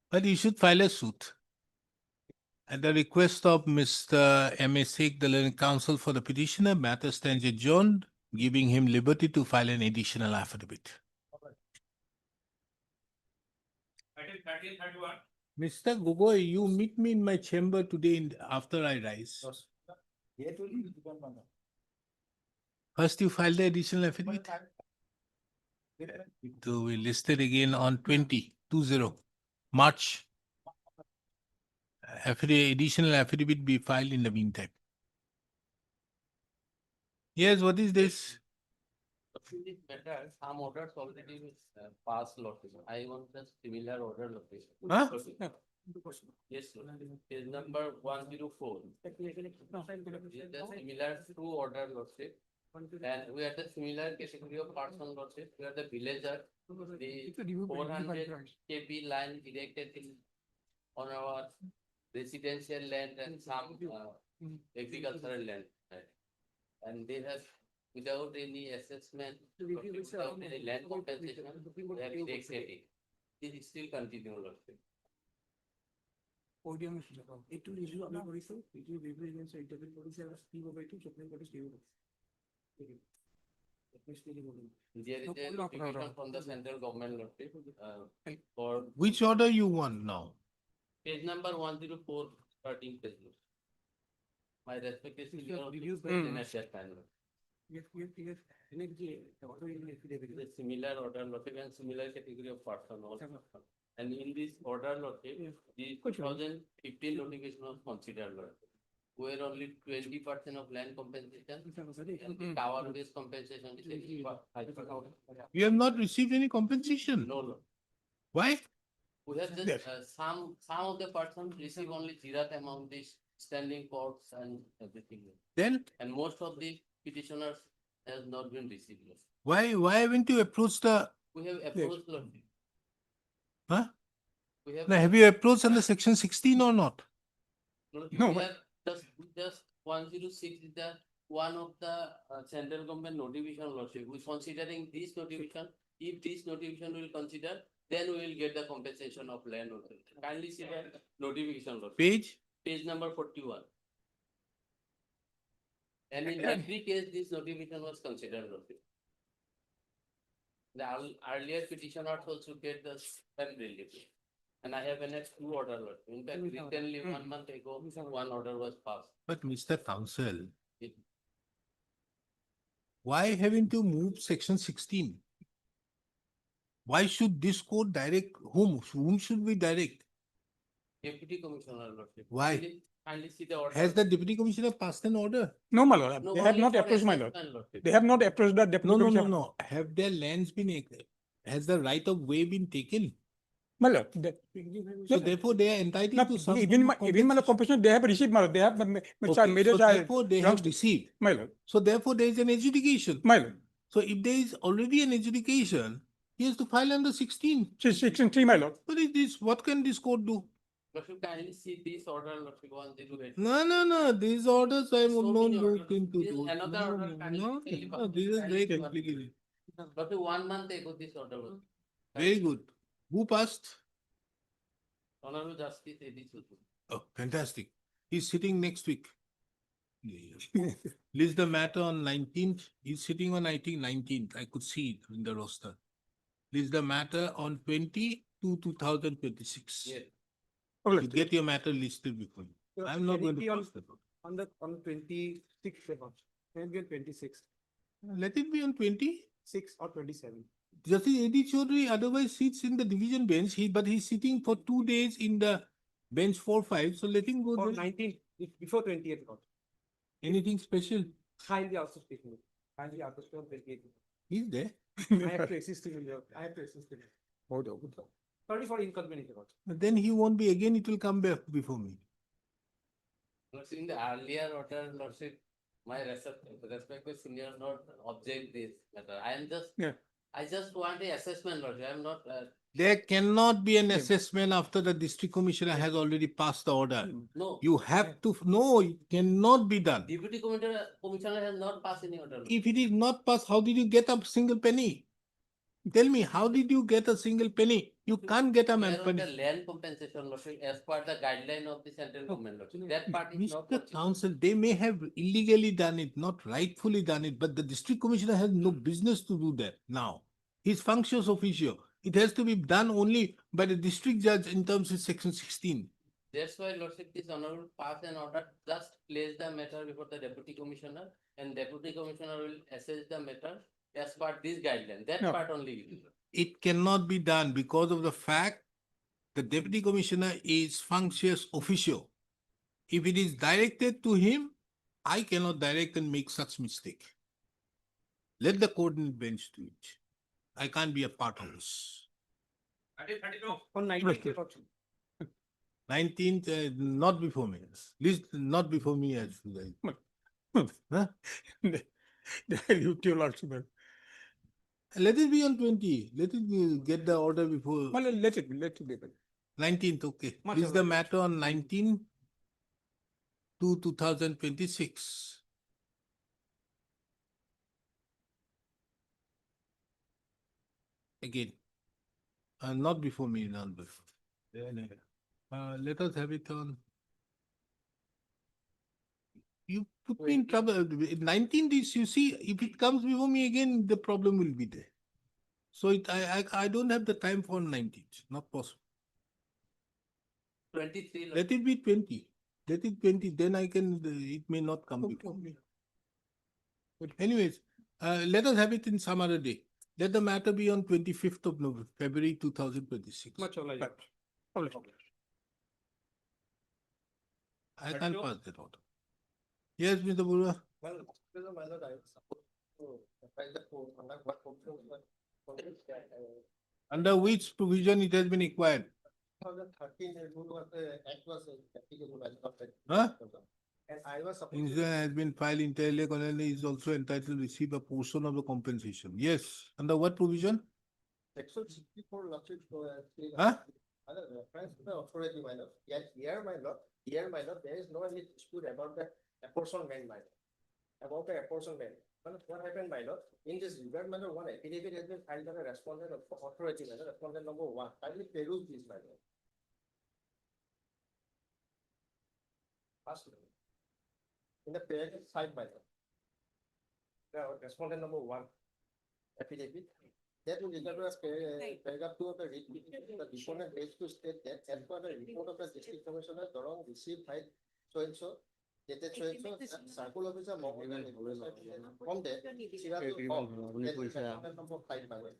But you should file a suit. At the request of Mr. M.A. Sheikh, the learned counsel for the petitioner, matter stands adjourned, giving him liberty to file an additional affidavit. Item 30 and 31. Mr. Gogoi, you meet me in my chamber today after I rise. Yet will be given, madam. First, you file the additional affidavit. So we listed again on 20 March. Additional affidavit be filed in the meantime. Yes, what is this? In this matter, some orders already passed location. I want the similar order location. Huh? Yes, sir. Page number 104. Is the similar to order location. And we are the similar category of person location. We are the villager. The 400 kb line erected in on our residential land and some agricultural land. Right? And they have, without any assessment, without any land compensation, they have erected it. This is still continue. Lordship. একটু review আমি করেছি review against interview করেছি আর skip over two supreme কোর্টে stay হবে There is a notification from the central government Lordship, for Which order you want now? page number 104, starting page. My respective senior reviews by at that time. yes next day order in affidavit The similar order Lordship and similar category of person also. And in this order Lordship, the 2015 notification was considered Lordship, where only 20% of land compensation and the tower based compensation is 85%. You have not received any compensation. No, Lord. Why? We have just some of the persons receive only zeroth amount, this standing courts and everything. Then And most of the petitioners has not been received. Lord. why haven't you approached the, We have approached Lord. huh? We have. Now, have you approached under section 16 or not? No, we have just 106 is the one of the central government notification Lordship. We considering this notification, if this notification will consider, then we will get the compensation of land. Lordship. Kindly see the notification Lordship. Page number 41. And in every case, this notification was considered Lordship. The earlier petitioners also get the same relief. And I have annexed 2 order Lordship. In fact, recently 1 month ago, 1 order was passed. But Mr. Counsel, It- why haven't you moved section 16? Why should this court direct whom? Whom should we direct? Deputy Commissioner Lordship. Why? Kindly see the order. Has the deputy commissioner passed an order? No, my lord, No, they have only not for approached my lord. assessment, Lordship. They have not approached the deputy No, commissioner. no. Have their lands been, has the right of way been taken? My lord, So therefore they are entitled to some. even form of my lord, compensation they have received, my lord. They have Okay, made a so child. therefore they have received. My lord, So therefore there is an adjudication. my lord. So if there is already an adjudication, he has to file under 16. Section 3, my lord. What is this? What can this court do? Lordship, kindly see this order, Lordship, 108. No. These orders I will So not many look orders. into. This is those. another order, kindly tell No, this is very complicated. Lordship, 1 month ago, this order was. Very good. Who passed? Honorable Justice Edith Susu. Oh, fantastic. He's sitting next week. List the matter on 19th. He's sitting on, I think, 19th. I could see it in the roster. List the matter on 2026. Yes. You get your matter listed before you. I'm not going to pass the vote. on 26th maybe on 26th Let it be on 6 or 27 Justice Edith Chaudhary otherwise sits in the division bench, but he's sitting for 2 days in the bench 4-5, so let him go or there. 19th before 20th Lord. Anything special? Kindly also speak me. Kindly also speak me. He's there. I have to assist him in your, I have to assist him. Sorry for inconvenience Lord. But then he won't be again, it will come back before me. Lordship, in the earlier order, Lordship, my respected senior not object this matter. I am just, I just want a assessment, Lordship. I am not. There cannot be an assessment after the district commissioner has already passed the order. No. You have to, no, it cannot be done. Deputy Commissioner has not passed any order. If it is not passed, how did you get a single penny? Tell me, how did you get a single penny? You can't get a They are on penny. the land compensation, Lordship, as per the guideline of the central government, Lordship. That part is not. Mr. Counsel, they may have illegally done it, not rightfully done it, but the district commissioner has no business to do that now. His functions officio. It has to be done only by the district judge in terms of section 16. That's why, Lordship, this honorable pass an order, just place the matter before the deputy commissioner, and deputy commissioner will assess the matter as per this guideline. That part only. It cannot be done because of the fact the deputy commissioner is functious officio. If it is directed to him, I cannot direct and make such mistake. Let the court and bench do it. I can't be a part of this. 19th, not before me. Least not before me as well. Huh? You tell also, man. Let it be on 20. Let it get the order before Well, let it be. 19th. Okay. Much Is the better. matter on 19 to 2026. Again, not before me, not before. Let us have it on. You put me in trouble. 19 days, you see, if it comes before me again, the problem will be there. So I don't have the time for 19th, not possible. 23. Let it be 20. Let it 20, then I can, it may not come before me. But anyways, let us have it in some other day. Let the matter be on 25th of November, February 2026. Much obliged. I can't pass that order. Yes, Mr. Burra. Well, Mr. my lord, I was supposed to file the court on that, what provision was for which, Under which provision it has been acquired? 2013, the rule was, act was applicable as of that. Huh? And I was supposed Insurance has been filed inter alia, colony is also entitled to receive a portion of the compensation. Yes, under what provision? Section 64 lawsuit, Huh? other reference to the authority, my lord. Yet here, my lord, there is no any dispute about the apportionment, my lord. About the apportionment. But what happened, my lord? In this regard, my lord, one affidavit has been filed by the respondent of authority, my lord, respondent number 1. Kindly peruse this, my lord. First, in the paragraph 5, my lord. The respondent number 1 affidavit. That will regard to paragraph 2 of the writ petition, the deponent has to state that as per the report of the district commissioner, Dorong received by so and so, dated so and so, circle officer, from there, number 5, my lord.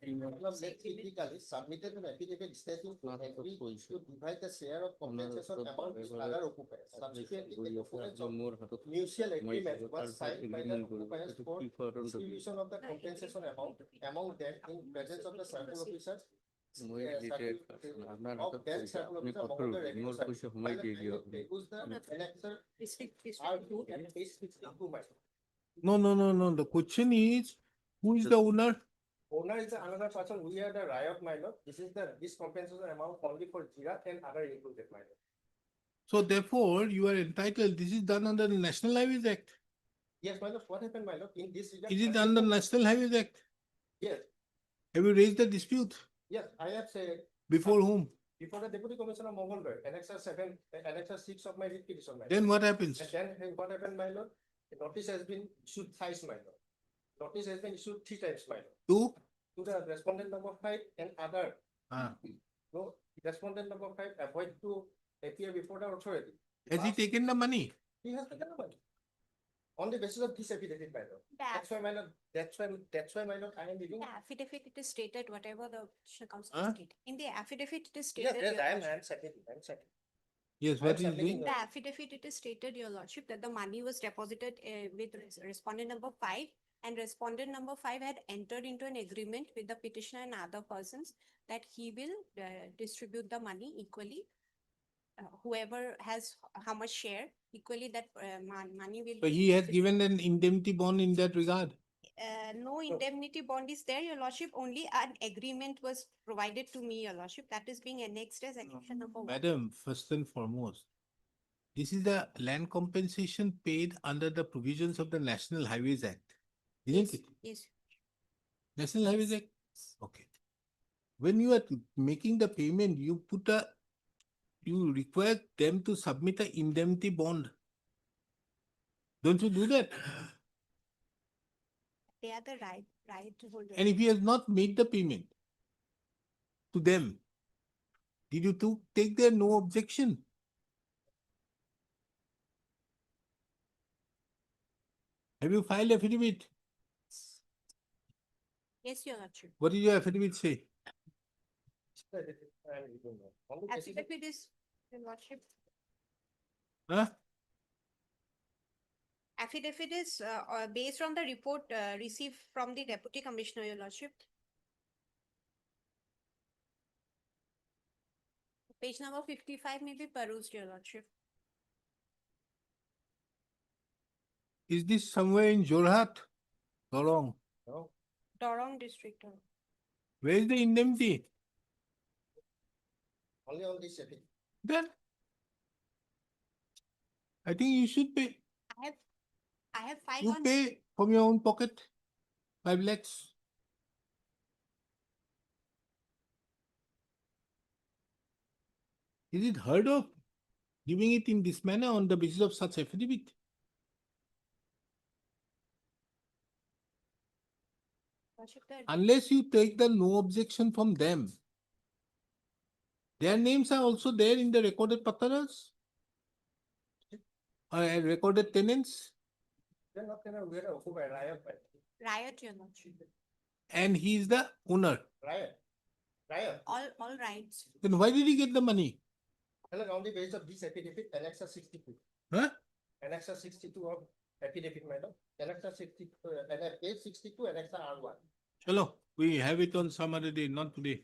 Basically submitted an affidavit stating to agree to divide the share of compensation among other occupiers. Subsequently, the documents mutual agreement was signed by the occupiers for distribution of the compensation amount among them in presence of the circle officers. Of that circle officer among the regular circle. Who's the annexer R2 and page 62, my lord. No. The question is, who is the owner? Owner is another person. We are the riot, my lord. This compensation amount only for Jira and other included, my lord. So therefore, you are entitled, this is done under the National Highways Act. Yes, my lord. What happened, my lord? In this regard. Is it under National Highways Act? Yes, Have you raised the dispute? yes, I have said. Before whom? Before the Deputy Commissioner Mongolwar, Annexer 7, Annexer 6 of my writ petition, my lord. Then what happens? And then what happened, my lord? The notice has been issued thrice, my lord. Notice has been issued 3 times, my lord. To the respondent number 5 and other. Ah. No, respondent number 5 avoid to appear before the authority. Has he taken the money? He has taken the money. On the basis of this affidavit, my lord. That's why, my lord, that's why, my lord, I am giving. The affidavit, it is stated whatever the council Huh? stated. In the affidavit, it is Yes, stated. yes, Your I am Lordship. second. Yes, I'm what is submitting doing? In the affidavit, it is stated, Your Lordship, that the money was deposited with respondent number 5, and respondent number 5 had entered into an agreement with the petitioner and other persons that he will distribute the money equally. Whoever has how much share, equally that money will. So he has given an indemnity bond in that regard. No indemnity bond is there, Your Lordship. Only an agreement was provided to me, Your Lordship. That is being annexed as section number 1. Madam, first and foremost, this is the land compensation paid under the provisions of the National Highways Act, isn't it? Yes. National Highways Act? Okay. When you are making the payment, you require them to submit an indemnity bond. Don't you do that? They are the right holder. And if he has not made the payment to them, did you take their no objection? Have you filed affidavit? Yes, Your Lordship. What did your affidavit say? Affidavit is, Your Lordship. Huh? Affidavit is based on the report received from the Deputy Commissioner, Your Lordship. Page number 55 may be perused, Your Lordship. Is this somewhere in Jorhat? Dorong. Dorong District. Where is the indemnity? Only on this affidavit. Then I think you should pay. I have filed You on. pay from your own pocket. 5 lakhs. Is it heard of giving it in this manner on the basis of such affidavit? Lordship, the Unless you take the no objection from them. Their names are also there in the recorded pataras. Recorded tenants. They're not gonna wear a who by riot. riot, Your Lordship. And he is the owner. Riot. Riot. All rights. Then why did he get the money? Well, on the basis of this affidavit, Annexa 62. Huh? Annexa 62 of affidavit, madam. Annexa 62, page 62, Annexa R1. Chalo, we have it on some other day, not today.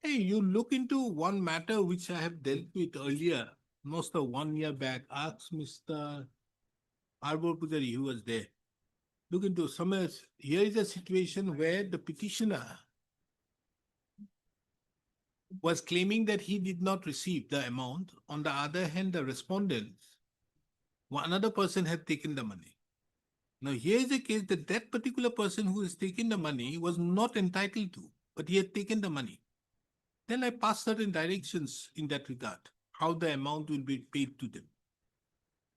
Hey, you look into one matter which I have dealt with earlier, almost 1 year back. Ask Mr. Arbor Pujari, who was there. Look into some. Here is a situation where the petitioner was claiming that he did not receive the amount. On the other hand, the respondent, another person had taken the money. Now, here is the case that that particular person who has taken the money was not entitled to, but he had taken the money. Then I passed certain directions in that regard, how the amount will be paid to them.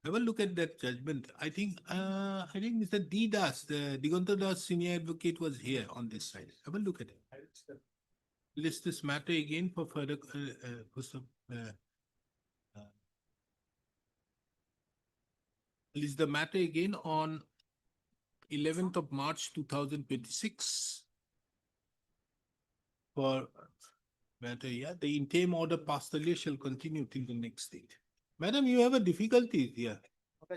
Have a look at that judgment. I think Mr. D. Das, the Diganta Das senior advocate, was here on this side. Have a look at it. List this matter again for further list the matter again on 11th of March 2026 for matter, yeah, the interim order passed earlier shall continue till the next date. Madam, you have a difficulty here.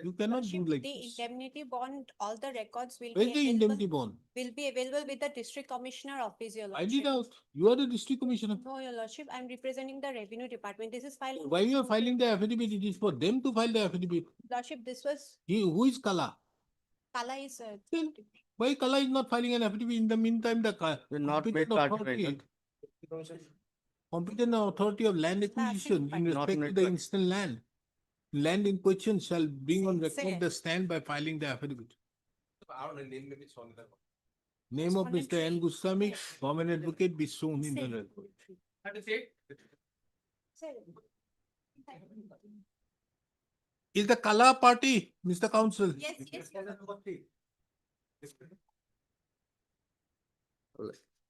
You cannot do Lordship, like the this. indemnity bond, all the records will Where's be the indemnity available, bond? will be available with the District Commissioner Office, Your I Lordship. did out. You are the district commissioner. No, Your Lordship, I'm representing the Revenue Department. This is filed. Why you are filing the affidavit? It is for them to file the affidavit. Lordship, this was, Who is Kala? Kala is, Then why Kala is not filing an affidavit? In the meantime, the competent authority of land acquisition in respect to the instant land in question shall bring on record the stand by filing the affidavit. Name of Mr. N. Goswami, government advocate, be shown in the record. Is the Kala party, Mr. Counsel? yes, yes.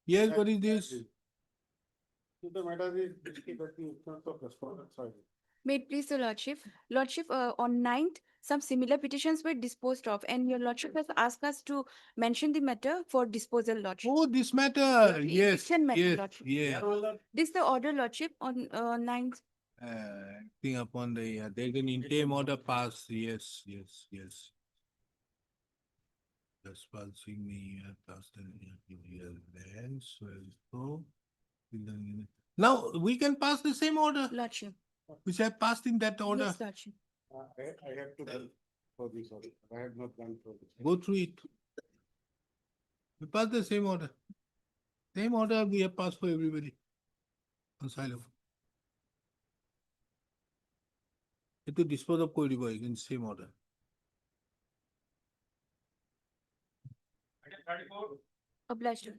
Yes, what is this? May it please the Lordship. Lordship, on 9th, some similar petitions were disposed of, and your Lordship has asked us to mention the matter for disposal, Lordship. Oh, this matter, The yes, eviction matter, yes, Lordship. yeah. This is the order, Lordship, on 9th. Acting upon the, there's an interim order passed, yes. Dispensing the land, so. Now, we can pass the same order, Lordship. which I passed in that order. Yes, Lordship. I have to go for this order. I have not gone for this. Go through it. We pass the same order. Same order we have passed for everybody. On Silo. To dispose of Kodiboy in same order. Obliged.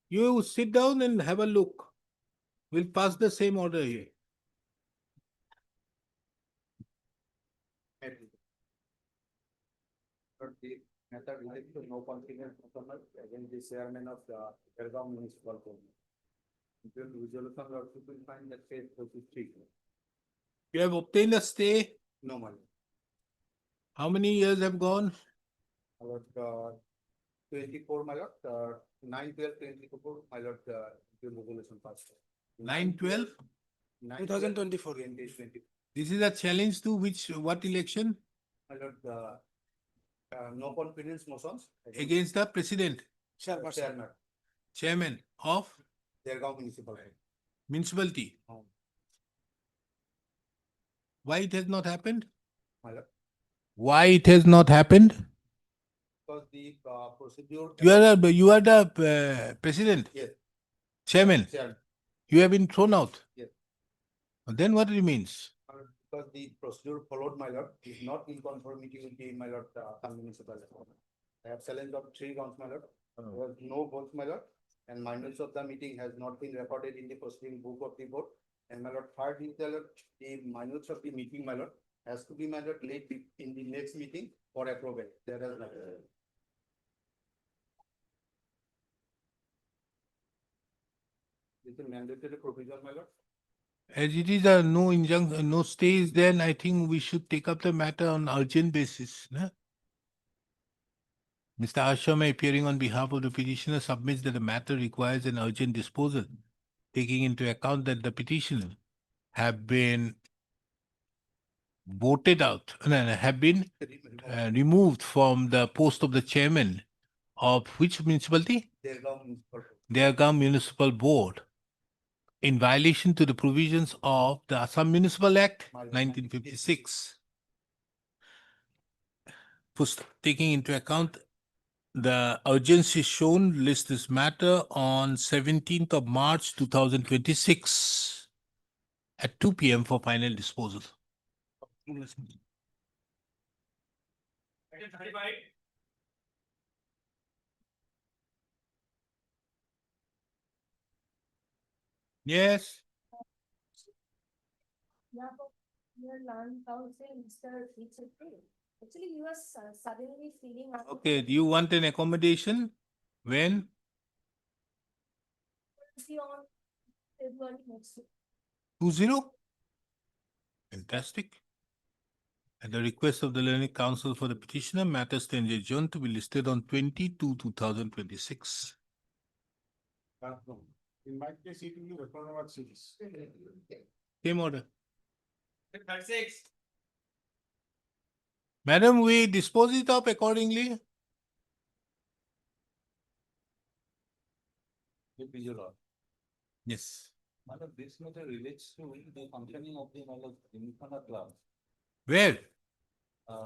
You sit down and have a look. We'll pass the same order here. But the matter related to no confidence against the chairman of the Belgaum Municipal Court. The resolution of people find that case 43. You have obtained a stay. No money. How many years have gone? About 24, my lord, 9/12/24, my lord, the resolution passed. 9/12? 2024. 2020. This is a challenge to what election? My lord, no confidence motions. Against the president, Chairman, chairman of Gauhati Municipal. municipality. Why it has not happened? My lord, Why it has not happened? because the procedure. You are the president, Yes, chairman. chairman. You have been thrown out. Yes. Then what it means? Because the procedure followed, my lord, is not in conformity with the, my lord, Assam municipal. I have challenged of 3 counts, my lord. There was no votes, my lord, and minutes of the meeting has not been recorded in the proceeding book of the board. And my lord, third is the minutes of the meeting, my lord, has to be, my lord, laid in the next meeting for approval. There is This is mandatory provision, my lord. As it is a no injunction, no stays, then I think we should take up the matter on urgent basis. No? Mr. Ashame, appearing on behalf of the petitioner, submits that the matter requires an urgent disposal, taking into account that the petitioner have been voted out, have been removed from the post of the chairman of which municipality? Deargam Municipal Board, in violation to the provisions of the Assam Municipal Act 1956. Taking into account the urgency shown, list this matter on 17th of March 2026 at 2 p.m. for final disposal. Item 35. Yes. Yeah, but your land council, Mr. Actually, you are suddenly feeling. Okay, do you want an accommodation? When? On February next year. 20? Fantastic. At the request of the learned counsel for the petitioner, matters stand adjourned to be listed on 20/2/2026. In my case, it will be referred about series. Same order. 36. Madam, we dispose it up accordingly. Yes. Madam, this matter relates to the functioning of the Gymkhana club. Where?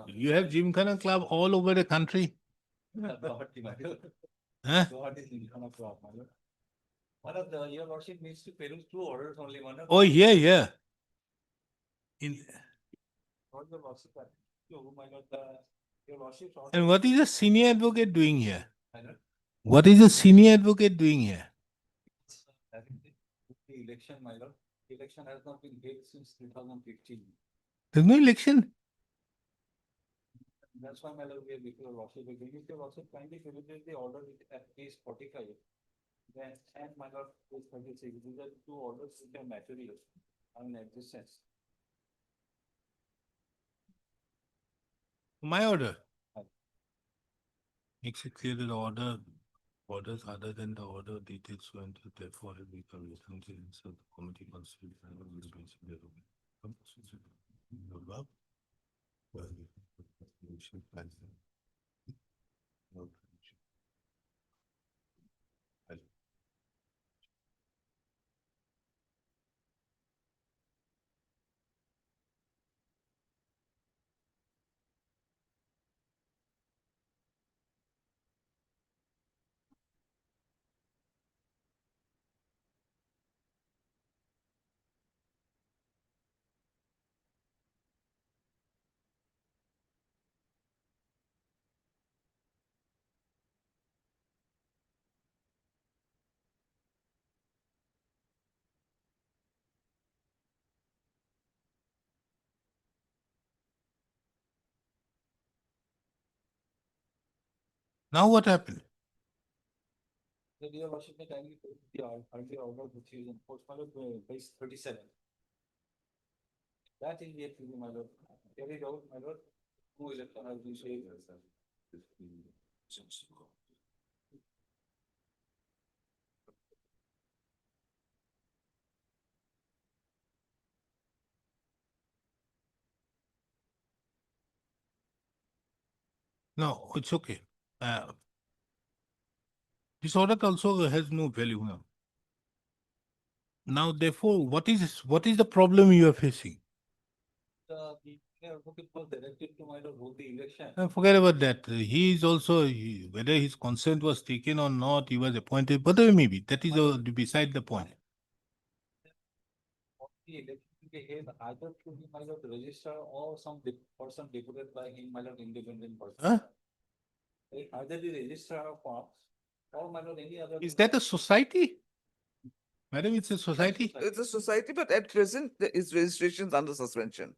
You have Gymkhana club all over the country. Gauhati, madam. Huh? Gauhati Gymkhana club, madam. Madam, your lordship needs to peruse 2 orders only, madam. Oh, yeah. In, What the lordship, my lord, your lordship. and what is the senior advocate doing here? Madam? What is the senior advocate doing here? I think the election, my lord, election has not been held since 2015. There's no election. That's why, my lord, we are before your lordship. If your lordship kindly peruse the order at page 45. Then, and my lord, page 36, these are 2 orders which are material in existence. My order. Makes it clear that orders other than the order details were entered, therefore have become essential so the committee constituted and will be considered. Now what happened? The dear lordship may kindly put the earlier order which is in post, my lord, page 37. That is yet to be, my lord. Carried out, my lord. Who election has been saved? No, it's okay. This order also has no value now. Now, therefore, what is the problem you are facing? Forget about that. He is also, whether his consent was taken or not, he was appointed, whatever may be, that is beside the point. Either through him, my lord, register or some person deputed by him, my lord, independent person. Huh? Either the registrar of farms or my lord, any other. Is that a society? Madam, it's a society? It's a society, but at present, its registration is under suspension.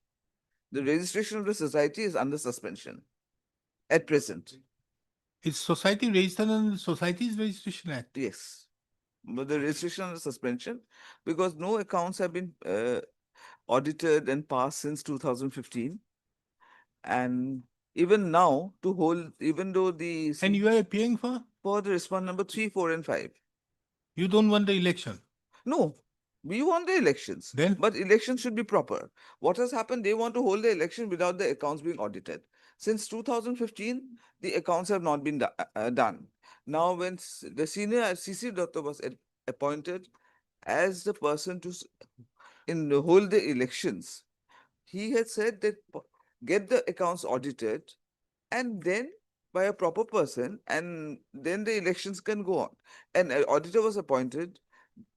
The registration of the society is under suspension at present. It's society registered under the Societies Registration Act. Yes. But the registration under suspension, because no accounts have been audited and passed since 2015. And even now, to hold, even though the. And you are appearing for? For the respondent number 3, 4, and 5. You don't want the election? No, we want the elections. Then? But elections should be proper. What has happened, they want to hold the election without the accounts being audited. Since 2015, the accounts have not been done. Now, when the senior CC Doctor was appointed as the person to hold the elections, he had said that get the accounts audited and then by a proper person, and then the elections can go on. An auditor was appointed,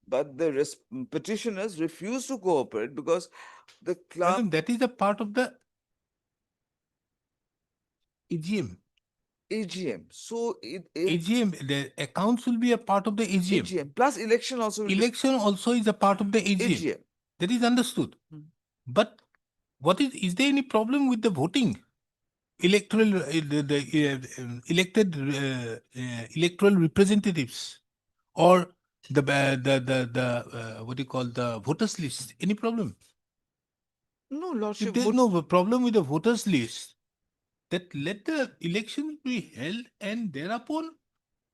but the petitioners refused to cooperate because the clerk. Madam, that is a part of the AGM. AGM. So AGM, the accounts will be a part of the AGM. AGM. Plus election also. Election also is a part of the AGM. That is understood. But what is there any problem with the voting? Electoral, elected electoral representatives or the what do you call the voters list? Any problem? No, Lordship. If there's no problem with the voters list, that let the elections be held and thereupon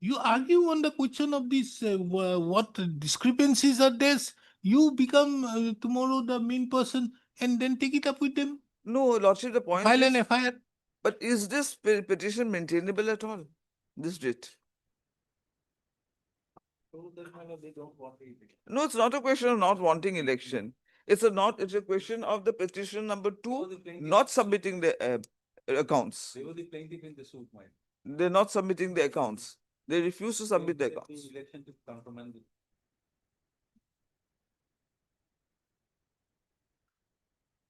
you argue on the question of this, what discrepancies are there. You become tomorrow the main person and then take it up with them. No, Lordship, the point File is. an FIR. But is this petition maintainable at all? This date? No, it's not a question of not wanting election. It's a question of the petition number 2 not submitting the accounts. They were the plaintiff in the suit, mine. They're not submitting the accounts. They refuse to submit the accounts. Election to countermand it.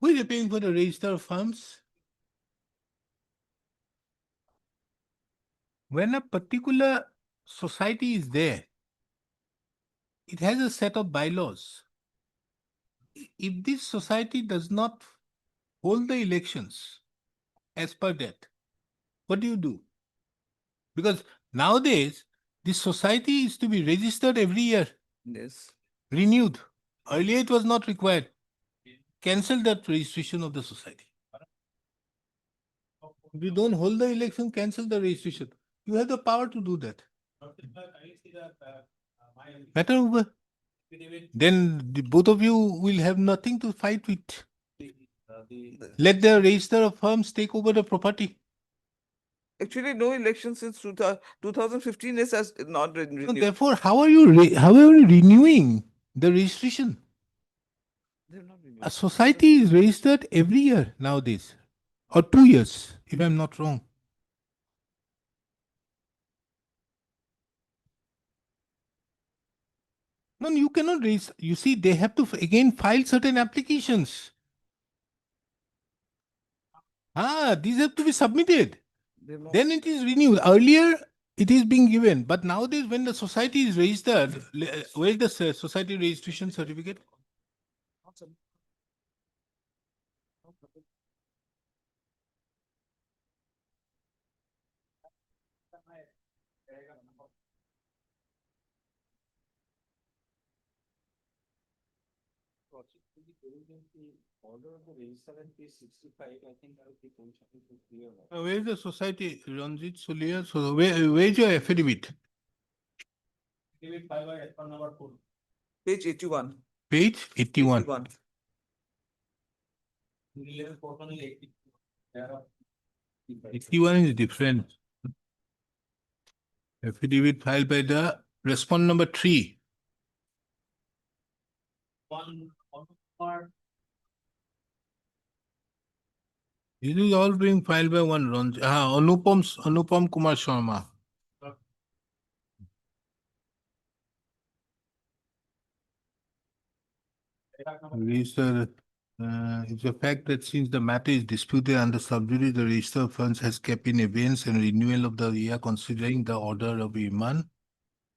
Who is paying for the register of firms? When a particular society is there, it has a set of bylaws. If this society does not hold the elections as per that, what do? Because nowadays, this society is to be registered every year. Yes. Renewed. Earlier it was not required. Cancel that registration of the society. If you don't hold the election, cancel the registration. You have the power to do that. Matter over. Then both of you will have nothing to fight with. Let the register of firms take over the property. Actually, no election since 2015 is not renewed. So therefore, how are you renewing the registration? A society is registered every year nowadays, or 2 years, if I'm not wrong. No, you cannot raise. You see, they have to again file certain applications. These have to be submitted. Then it is renewed. Earlier, it is being given, but nowadays, when the society is registered, where is the society registration certificate? Order of the register at page 65, I think I will be clear. Where is the society, Ranjit Sulia? So where is your affidavit? Page 81. Page 81. 81. 81 is different. Affidavit filed by the respondent number 3. This is all being filed by one Anupam Kumar Sharma. Register, it's a fact that since the matter is disputed under sub judice, the Register of Funds has kept in abeyance and renewal of the year considering the order of Iman,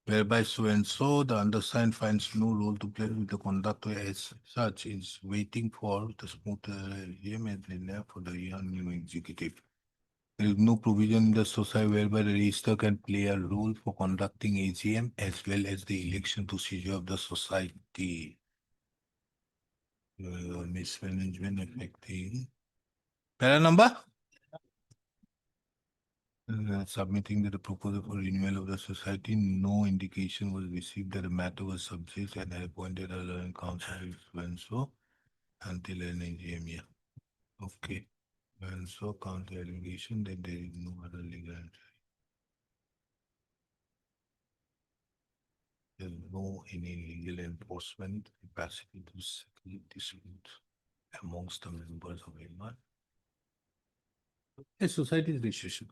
whereby so and so the undersigned finds no role to play with the conductor as such is waiting for the smooth regime and for the new executive. There is no provision in the society whereby the register can play a role for conducting AGM as well as the election procedure of the society. Mismanagement affecting. Para number? Submitting the proposal for renewal of the society, no indication was received that the matter was subject and appointed a learning council and so until an AGM. Yeah. Okay. And so counter allegation that there is no other legal entity. There is no any legal enforcement capacity to settle disputes amongst the members of a a society's decision.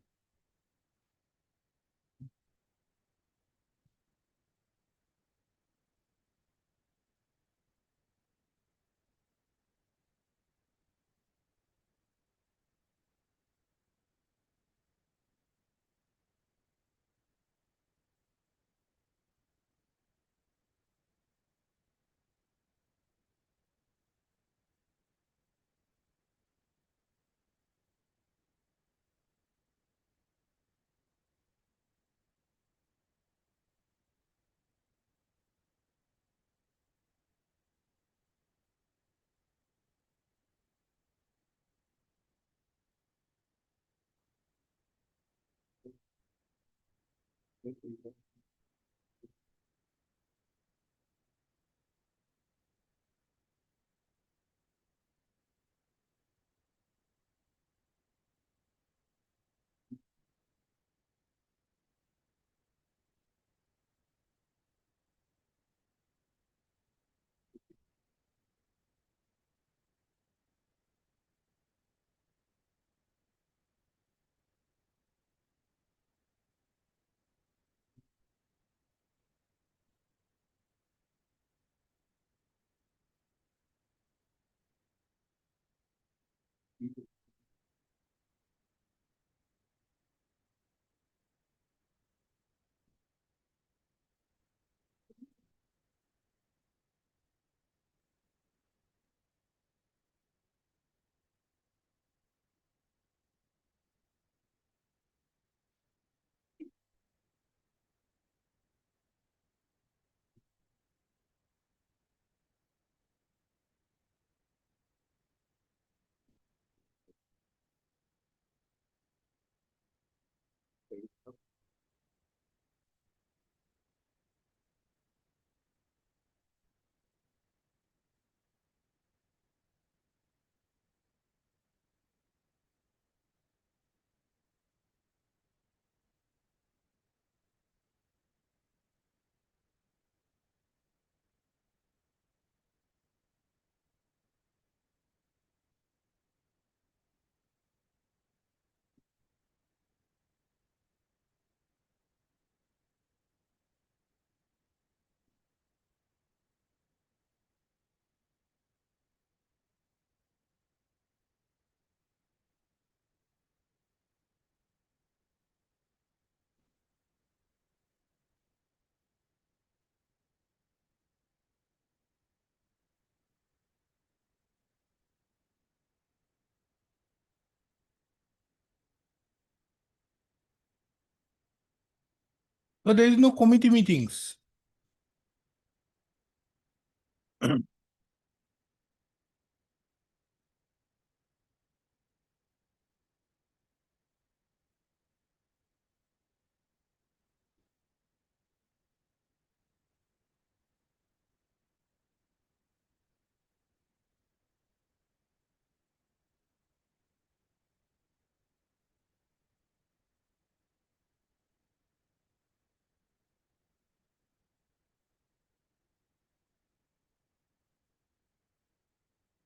But there is no committee meetings.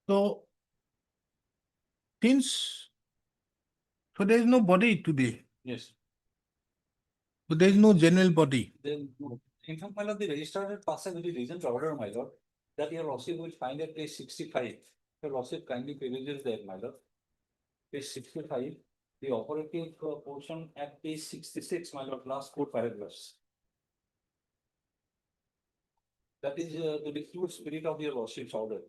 So, since, so there is no body today, Yes. so there is no general body. Then, in fact, my lord, the registrar had passed a very recent order, my lord, that your lordship will find at page 65. Your lordship kindly privileges that, my lord. Page 65, the operative portion at page 66, my lord, last 4 paragraphs. That is the true spirit of your lordship's order.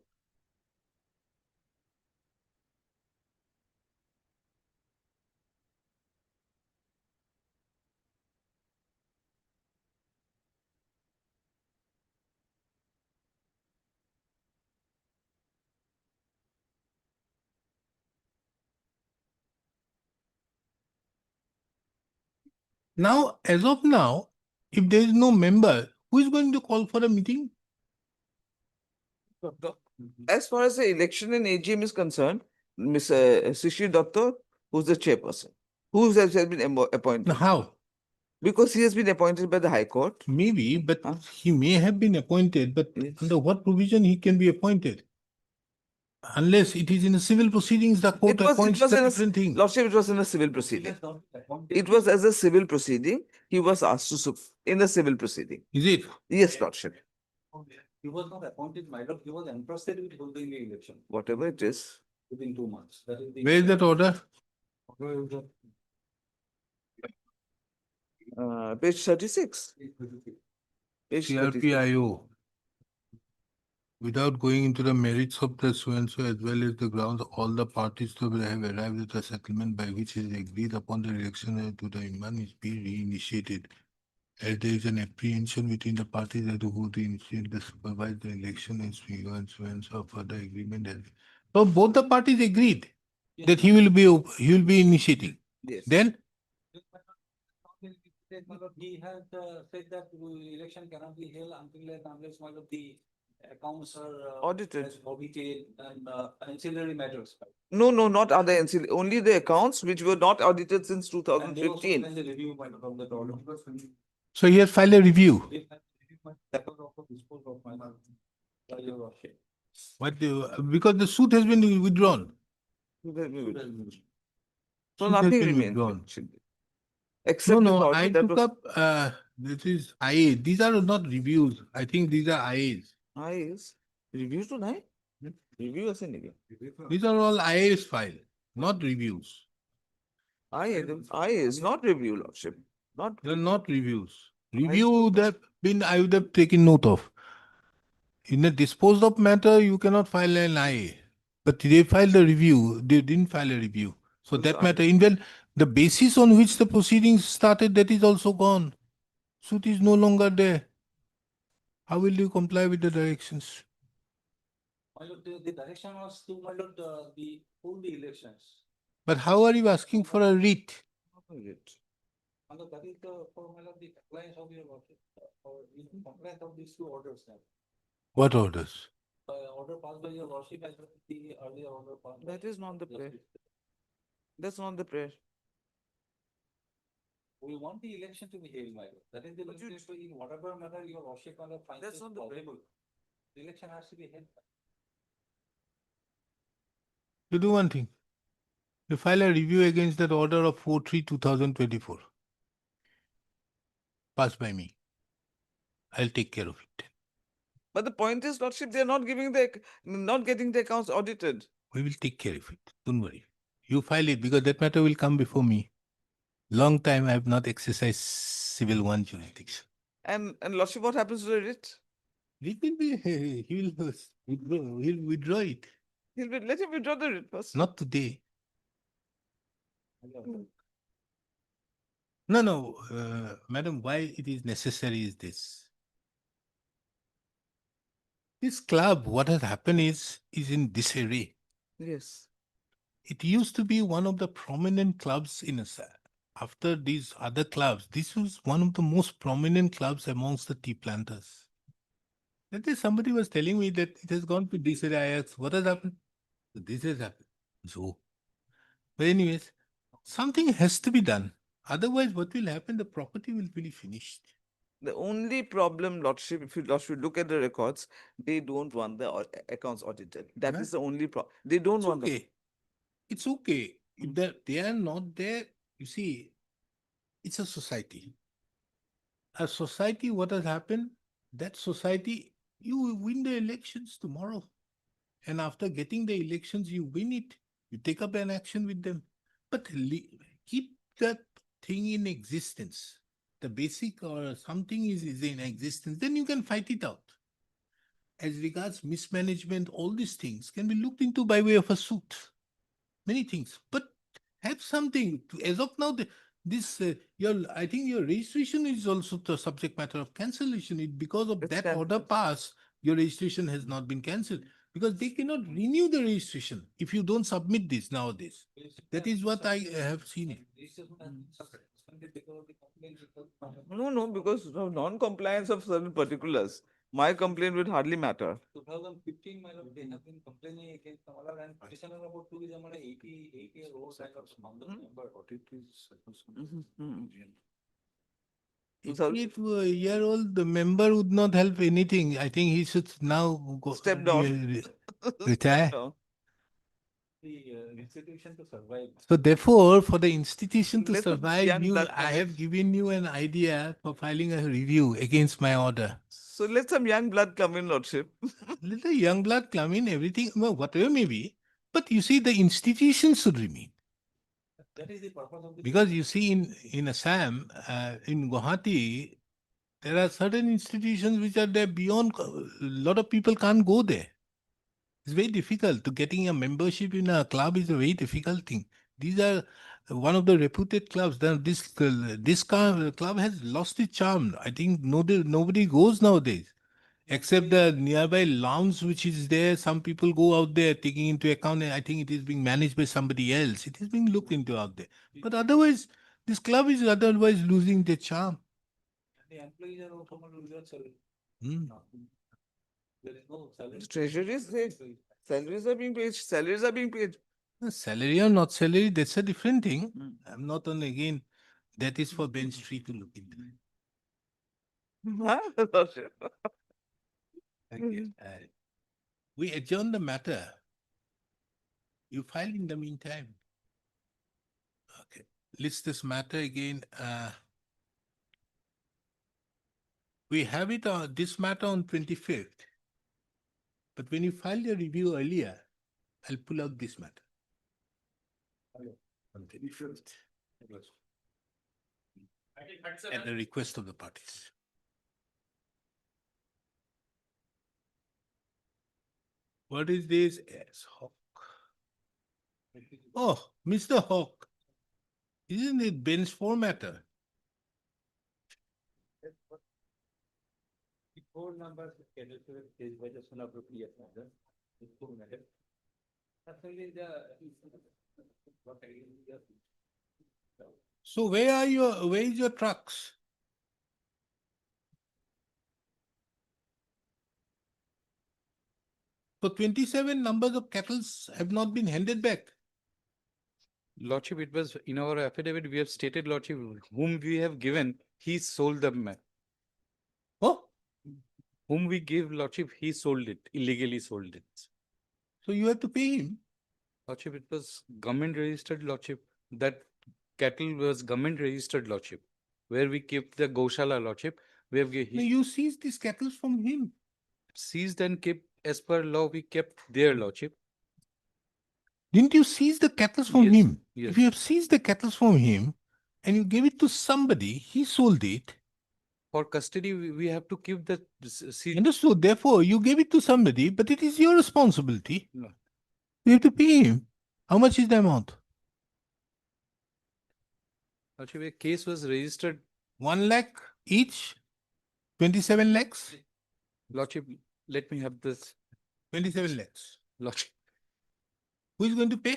Now, as of now, if there is no member, who is going to call for a meeting? As far as the election in AGM is concerned, Ms. Sishri Datta, who's the chairperson, who has been appointed. Now, how? Because he has been appointed by the High Court. Maybe, but he may have been appointed, but under what provision he can be appointed? Unless it is in a civil proceedings, the court appoints a different thing. Lordship, it was in a civil proceeding. It was as a civil proceeding. He was asked to in a civil proceeding. Is it? Yes, Lordship. He was not appointed, my lord, he was entrusted with holding the election Whatever it is. within 2 months. That is the. Where is that order? Page 36. Page 36. CRPIO. Without going into the merits of the so-and-so as well as the grounds, all the parties to have arrived at a settlement by which is agreed upon the election to the imam is being reinitiated. As there is an apprehension between the parties as to who to initiate the supervise the election and so-and-so further agreement. So both the parties agreed that he will be initiating. Yes. Then He had said that election cannot be held unless one of the accounts are Audited. audited and ancillary matters. No, not other ancillary, only the accounts which were not audited since And they also 2015. sent the review by from the order. so he has filed a review. That was also disposed of by your lordship. Because the suit has been withdrawn. So Suit nothing has been remains. withdrawn. Except No, the I order that took was. up, this is IA. These are not reviews. I think these are IAs. IAs. Reviews to nine? Review as in again. These are all IAs file, not reviews. IA is not review, Lordship. Not. They're not reviews. Review would have been, I would have taken note of. In a disposed of matter, you cannot file an IA. But they filed a review, they didn't file a review. So that matter, even the basis on which the proceedings started, that is also gone. Suit is no longer there. How will you comply with the directions? My lord, the direction was to, my lord, the hold the elections. But how are you asking for a writ? My lord, that is the, for my lord, the compliance of your lordship, or in compliance of these 2 orders now. What orders? Order passed by your lordship as well as the earlier order passed. That is not the prayer. That's not the prayer. We want the election to be held, my lord. That is the limitation in whatever manner your lordship finds That's it not the possible. The election has to be held. You do one thing. You file a review against that order of 4/3/2024. Passed by me. I'll take care of it. But the point is, Lordship, they are not getting the accounts audited. We will take care of it. Don't worry. You file it because that matter will come before me. Long time I have not exercised civil one jurisdiction. And Lordship, what happens to the writ? It will be, he'll withdraw it. Let him withdraw the writ first. Not today. No, madam, why it is necessary is this. This club, what has happened is in disarray. Yes. It used to be one of the prominent clubs in a after these other clubs. This was one of the most prominent clubs amongst the tea planters. That is, somebody was telling me that it has gone to disarray. I asked, what has happened? This has happened. So, but anyways, something has to be done. Otherwise, what will happen? The property will be finished. The only problem, Lordship, if you Lordship look at the records, they don't want the accounts audited. That Huh? is the only problem. They don't It's want the. okay. It's okay. If they are not there, you see, it's a society. A society, what has happened? That society, you will win the elections tomorrow. And after getting the elections, you win it. You take up an action with them. But keep that thing in existence. The basic or something is in existence, then you can fight it out. As regards mismanagement, all these things can be looked into by way of a suit. Many things. But have something. As of now, I think your registration is also the subject matter of cancellation. Because of that order pass, your registration has not been cancelled. Because they cannot renew the registration if you don't submit this nowadays. That is what I have seen it. No, because of non-compliance of certain particulars. My complaint would hardly matter. 2015, my lord, they have been complaining against Kamala and petitioner about 80-year-old kind of number. Year-old, the member would not help anything. I think he should now go Step down. retire. The institution to survive. So therefore, for the institution to Let some survive, young blood I come in. have given you an idea for filing a review against my order. So let some young blood come in, Lordship. Let the young blood come in, everything, well, whatever may be. But you see, the institution should remain. That is the purpose of the. Because you see, in Assam, in Gauhati, there are certain institutions which are there beyond, a lot of people can't go there. It's very difficult. To getting a membership in a club is a very difficult thing. These are one of the reputed clubs. This club has lost its charm. I think nobody goes nowadays. Except the nearby lounge which is there, some people go out there taking into account. I think it is being managed by somebody else. It is being looked into out there. But otherwise, this club is otherwise losing their charm. The employees are also not without salary. Hmm. There is no salary. Treasury is there. Salaries are being paid. Salaries are being paid. Salary or not salary, that's a different thing. Hmm. I'm not on again. That is for bench 3 to look into. Huh, Lordship? Okay. We adjourn the matter. You file in the meantime. Okay. List this matter again. We have it on this matter on 25th. But when you file your review earlier, I'll pull out this matter. On 25th. At the request of the parties. What is this? Yes, Hawk. Oh, Mr. Hawk. Isn't it bench 4 matter? The 4 numbers scheduled to be by the son of the matter. The 4 matter. Actually, So where is your trucks? So 27 numbers of cattle have not been handed back. Lordship, it was in our affidavit, we have stated, Lordship, whom we have given, he sold them. Oh, Whom we gave, Lordship, he sold it, illegally sold it. so you have to pay him. Lordship, it was government registered, Lordship. That cattle was government registered, Lordship. Where we kept the Goshala, Lordship. We have No, you seized these cattle from him. seized and kept, as per law, we kept their, Lordship. Didn't you seize the cattle from Yes, him? yes. If you have seized the cattle from him and you gave it to somebody, he sold it. For custody, we have to keep the seized. Understood. Therefore, you gave it to somebody, but it is your responsibility. No. You have to pay him. How much is the amount? Lordship, a case was registered. 1 lakh each? 27 lakhs? Lordship, let me have this. 27 lakhs. Lordship. Who is going to pay?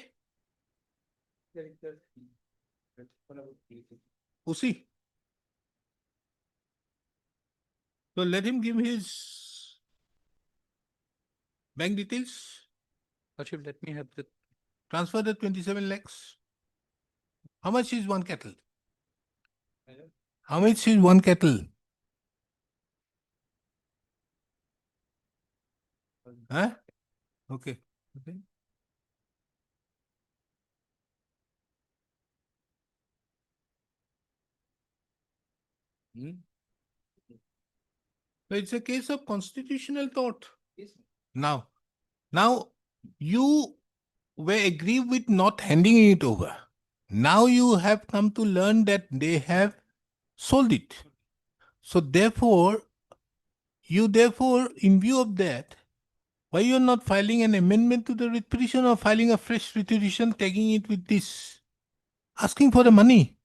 OC. So let him give his bank details. Lordship, let me have the. Transfer the 27 lakhs. How much is one cattle? How much is one cattle? Huh? Okay. Okay. Hmm? So it's a case of constitutional tort. Now you were aggrieved with not handing it over. Now you have come to learn that they have sold it. So therefore, in view of that, why you're not filing an amendment to the writ petition or filing a fresh writ petition, tagging it with this, asking for the money?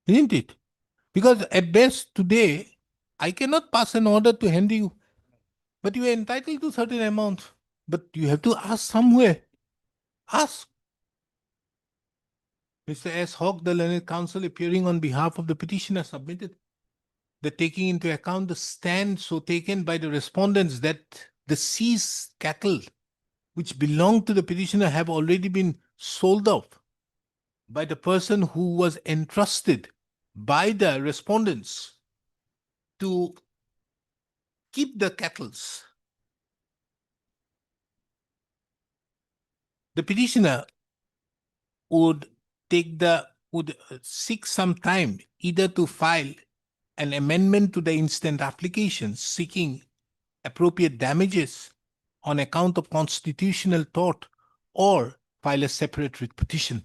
Isn't it? Because at best today, I cannot pass an order to hand you, but you are entitled to certain amount. But you have to ask somewhere. Ask. Mr. S. Hawk, the learned counsel appearing on behalf of the petitioner, submitted that taking into account the stand so taken by the respondents that the seized cattle which belong to the petitioner have already been sold off by the person who was entrusted by the respondents to keep the cattles. The petitioner would seek some time either to file an amendment to the instant application seeking appropriate damages on account of constitutional tort or file a separate writ petition.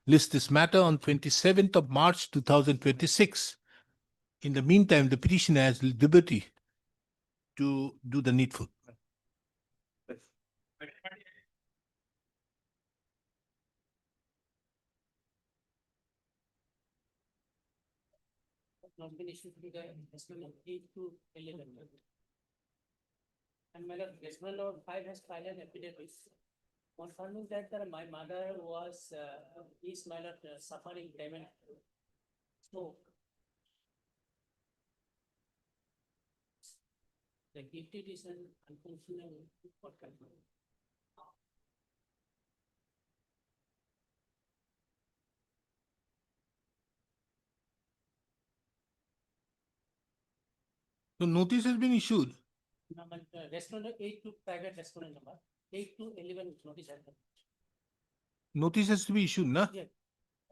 List this matter on 27th of March 2026. In the meantime, the petitioner has liberty to do the needful. Not been issued to the decimal of 8 to 11. And my decimal number 5 has filed an affidavit confirming that my mother was is my suffering payment. So the guilty is an unconstitutional outcome. So notice has been issued. Respondent 8 to private respondent number 8 to 11 notice has been. Notice has to be issued, na? Yeah.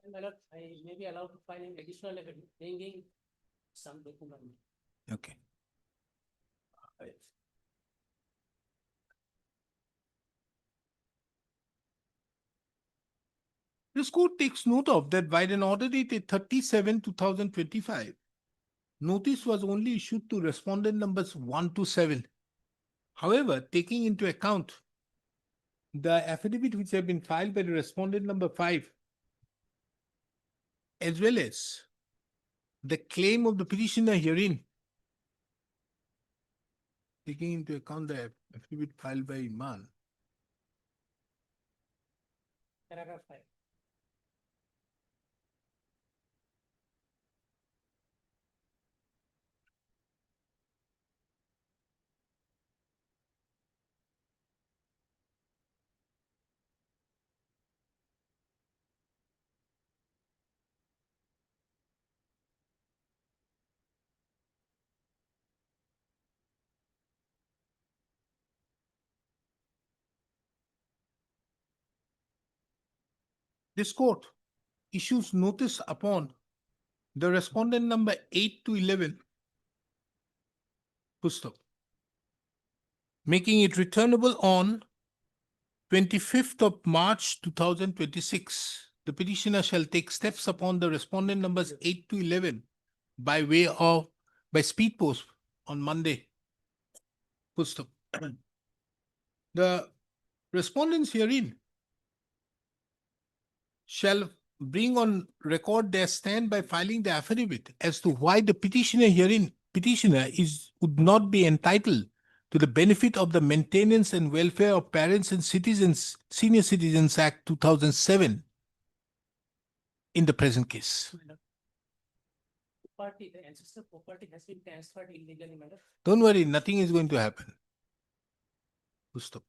And my lord, I may be allowed to file an additional evidence bringing some document. Okay. This court takes note of that by an order dated 37/2025, notice was only issued to respondent numbers 1 to 7. However, taking into account the affidavit which have been filed by the respondent number 5, as well as the claim of the petitioner herein, taking into account the affidavit filed by Iman, Paragraph 5. this court issues notice upon the respondent number 8 to 11, Pusto, making it returnable on 25th of March 2026. The petitioner shall take steps upon the respondent numbers 8 to 11 by speed post on Monday. Pusto. The respondents herein shall bring on record their stand by filing the affidavit as to why the petitioner would not be entitled to the benefit of the Maintenance and Welfare of Parents and Citizens, Senior Citizens Act 2007 in the present case. Property, the ancestor property has been transferred illegally, madam. Don't worry, nothing is going to happen. Pusto.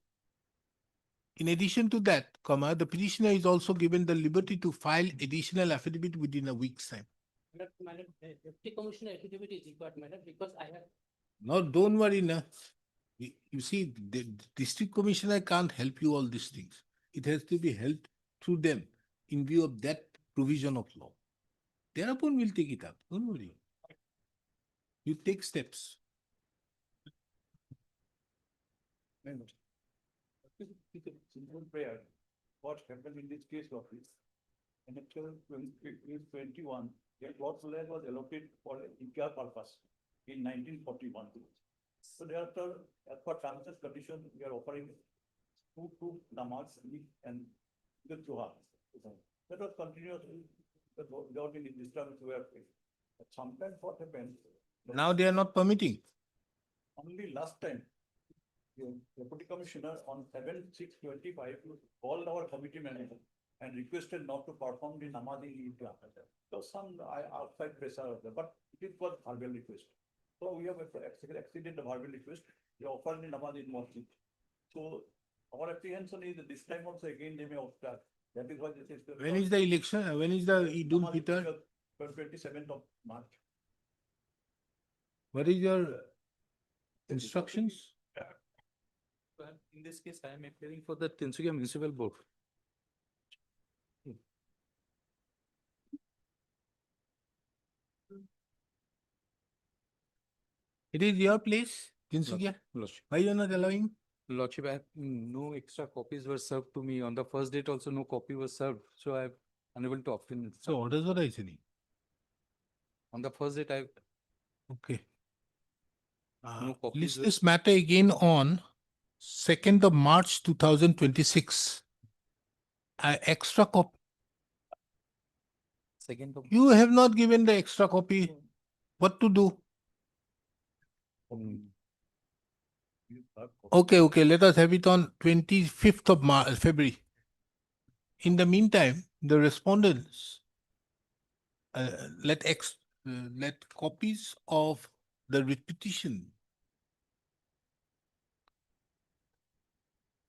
In addition to that, the petitioner is also given the liberty to file additional affidavit within a week's time. Madam, the deputy commissioner affidavit is required, madam, because I have No, don't worry, na. You see, the district commissioner can't help you all these things. It has to be helped through them in view of that provision of law. Thereupon we'll take it up. Don't worry. You take steps. Simple prayer. What happened in this case of this? In actual 21, a plot of land was allocated for a IKEA purpose in 1941. So thereafter, as per terms and conditions, we are offering two namaz and the Joha. That was continuously the government in this term were facing. But sometimes what happened? Now they are not permitting. Only last time, the deputy commissioner on 7/6/25 called our committee manager and requested not to perform the namaz in Eid. So some outside pressure was there, but it was verbal request. So we have exceeded the verbal request. We offered the namaz in mosque. So our apprehension is that this time also again they may obstruct. That is why this is. When is the election? When is the Idul Fitr? 27th of March. What is your instructions? In this case, I am appearing for the Tinsukia Municipal Board. It is your place, Tinsukia. Lordship. Why you are not allowing? Lordship, no extra copies were served to me. On the first date also, no copy was served. So I'm unable to obtain it. So orders what I saying? On the first date, Okay. No copies List were- this matter again on 2nd of March 2026. Extra copy. second of You have not given the extra copy. What to do? Okay. Let us have it on 25th of February. In the meantime, the respondents let copies of the writ petition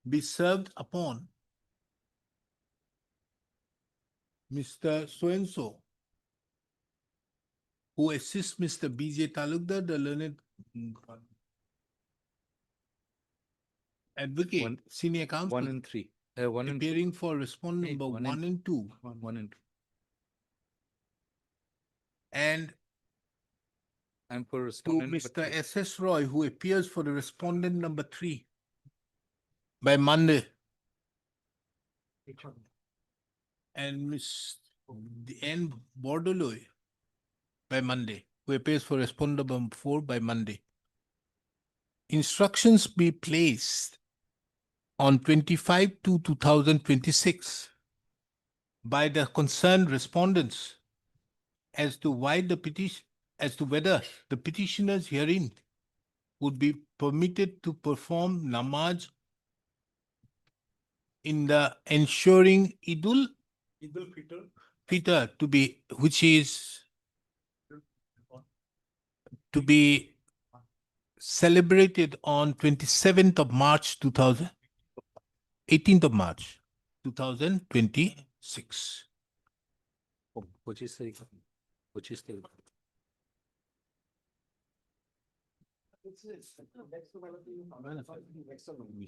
be served upon Mr. So-and-so, who assists Mr. B.J. Talukdar, the learned advocate, One- senior counsel, 1 and 3. 1 and appearing for respondent number 1 1 and 2, 1 and 2. and And for to respondent. number Mr. 3. S.S. Roy, who appears for the respondent number 3 by Monday, and Miss N. Bordoloy by Monday, who appears for respondent number 4 by Monday. Instructions be placed on 25/2/2026 by the concerned respondents as to whether the petitioners herein would be permitted to perform namaz in the ensuring Idul Fitr to be celebrated on 27th of March 18th of March 2026. Which is the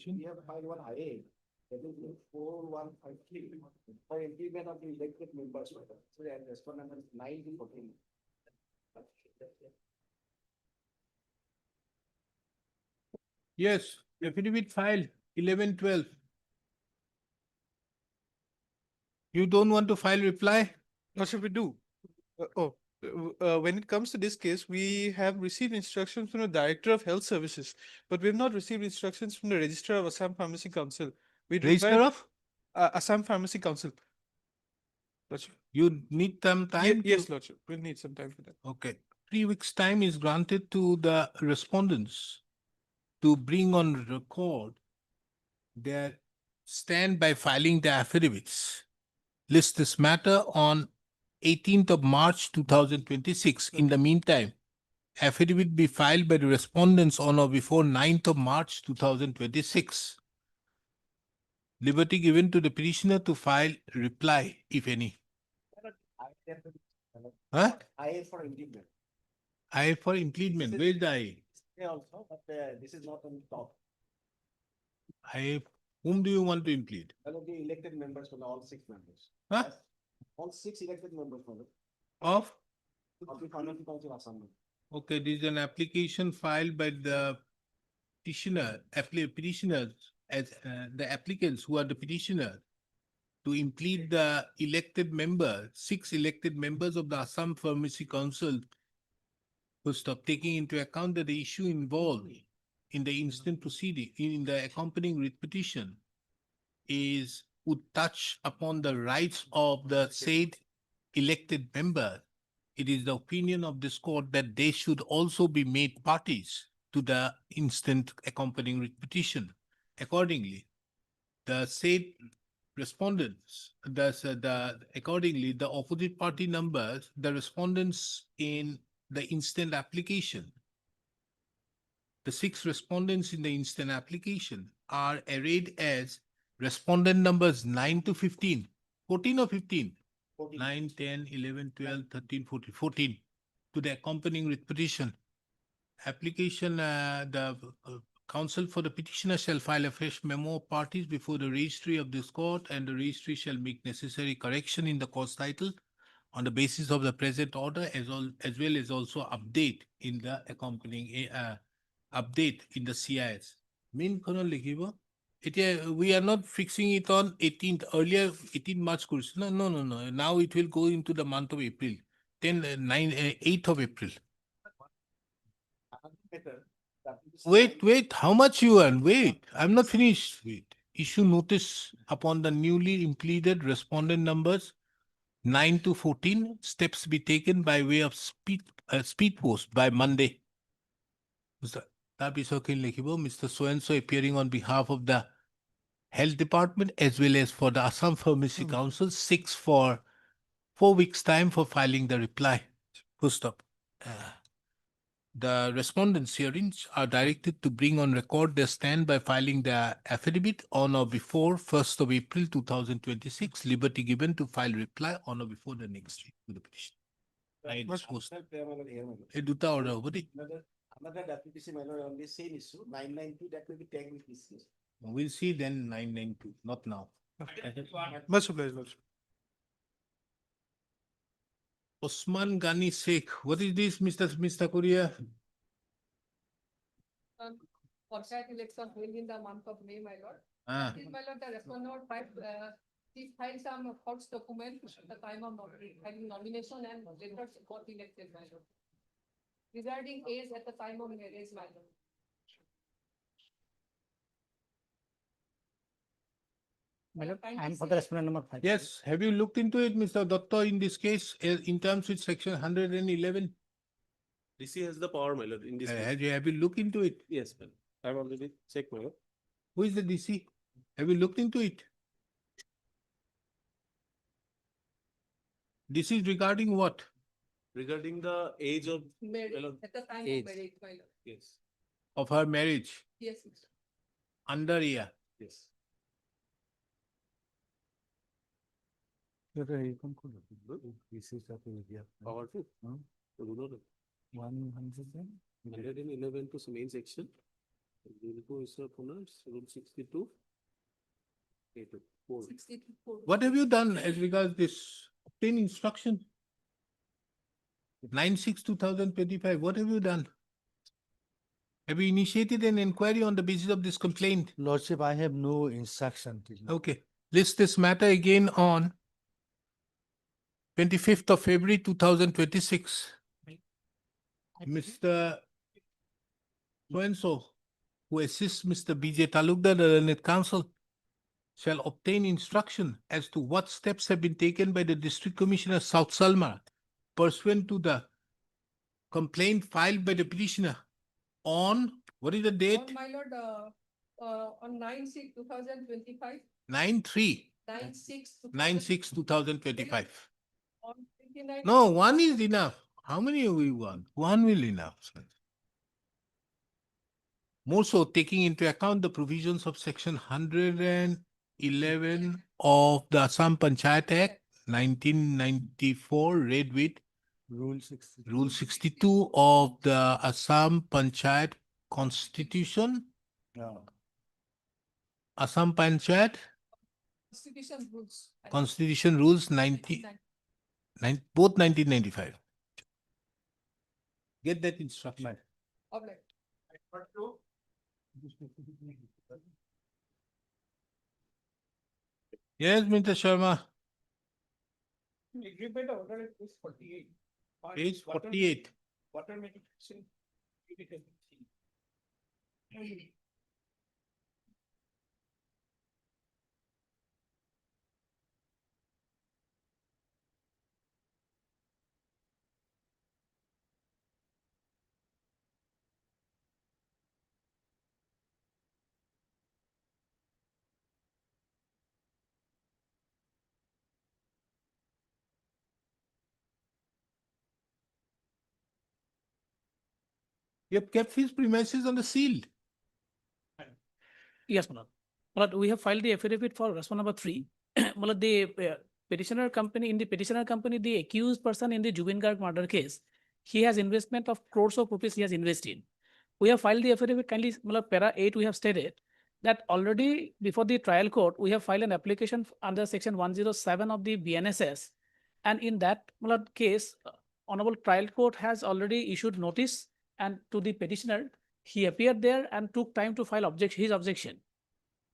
We have filed one IA, that is 4153, for implement of the elected members. So that respondent number 9 to 14. Yes, affidavit file 11/12. You don't want to file reply? What should we do? When it comes to this case, we have received instructions from the Director of Health Services, but we have not received instructions from the Registrar of Assam Pharmacy Council. We Register of? Assam Pharmacy Council. Lordship. You need some time? Yes, Lordship. We'll need some time for that. Okay. 3 weeks' time is granted to the respondents to bring on record their stand by filing the affidavits. List this matter on 18th of March 2026. In the meantime, affidavit be filed by the respondents on or before 9th of March 2026. Liberty given to the petitioner to file reply, if any. Huh? IA for implement. I for implement. Where is the I? also, but this is not on top. Whom do you want to implead? One of the elected members from all 6 members. Huh? All 6 elected members from Of? the Financial Council Assembly. Okay, this is an application filed by the petitioners as the applicants who are the petitioner to implead the elected member, 6 elected members of the Assam Pharmacy Council who stop taking into account that the issue involved in the instant proceeding, in the accompanying writ petition would touch upon the rights of the said elected member. It is the opinion of this court that they should also be made parties to the instant accompanying writ petition. Accordingly, the said respondents, accordingly, the opposite party numbers, the respondents in the instant application, the 6 respondents in the instant application are arrayed as respondent numbers 9 to 15, 14 or 15? 9, 10, 11, 12, 13, 14, 14 to the accompanying writ petition. Application, the counsel for the petitioner shall file a fresh memo of parties before the registry of this court, and the registry shall make necessary correction in the cause title on the basis of the present order, as well as also update in the accompanying update in the CIS. Main kono likhibo. We are not fixing it on 18th, earlier 18 March course. No. Now it will go into the month of April, 8th of April. Wait, how much you earn? Wait, I'm not finished. Wait. Issue notice upon the newly impleaded respondent numbers 9 to 14. Steps be taken by way of speed post by Monday. Mr. So-and-so appearing on behalf of the Health Department as well as for the Assam Pharmacy Council, 6 for 4 weeks time for filing the reply. Full stop. The respondents herein are directed to bring on record their stand by filing their affidavit on or before 1st of April 2026, liberty given to file reply on or before the next week to the petition. Duta order over the Another WPC matter on the same issue, 992, that will be taken with this case. We'll see then 992, not now. Much obliged, Lordship. Osman Ghani Sheikh, what is this, Mr. Korea? Panchayat election held in the month of May, my lord. Ah. This, my lord, the respondent he filed some false document at the time of having nomination and later got elected, my lord. Regarding age at the time of marriage, my lord. I'm for the respondent number 5. Yes, have you looked into it, Mr. Datta, in this case, in terms with section 111? DC has the power, my lord, in this. Have you looked into it? Yes, ma'am. I've already checked, my lord. Who is the DC? Have you looked into it? This is regarding what? Regarding the age of Marriage, my lord, at the time age. of marriage, my lord. yes, Of her marriage, Yes, sir. under year. yes. Power two. So, you know, 111 to main section. Rule 2 is rule 62. 4. 64. What have you done as regards this obtain instruction? 9/6/2025, what have you done? Have you initiated an inquiry on the basis of this complaint? Lordship, I have no instruction. Okay, list this matter again on 25th of February 2026. Mr. So-and-so, who assists Mr. B.J. Talukdar, the learned counsel, shall obtain instruction as to what steps have been taken by the District Commissioner South Salma pursuant to the complaint filed by the petitioner on, what is the date? On my lord, on 9/6/2025. 9/3, 9/6. 9/6/2025. On 29. No, one is enough. How many have we want? One will enough. Sir. More so, taking into account the provisions of section 111 of the Assam Panchayat Act 1994, read with Rule 60. Rule 62 of the Assam Panchayat Constitution, Assam Panchayat, Constitution rules. Constitution rules both 1995. Get that instruction. Okay. Yes, Mr. Sharma. Agreement order is page 48. On Page water- 48. Water mitigation. You have kept his premises on the seal. Yes, Malad. Malad, we have filed the affidavit for response number 3. Malad, the petitioner company, in the petitioner company, the accused person in the Jubin Garg murder case, he has investment of crores of rupees he has invested. We have filed the affidavit kindly, Malad, para 8, we have stated that already before the trial court, we have filed an application under section 107 of the BNSS. And in that Malad case, Honorable Trial Court has already issued notice and to the petitioner, he appeared there and took time to file his objection.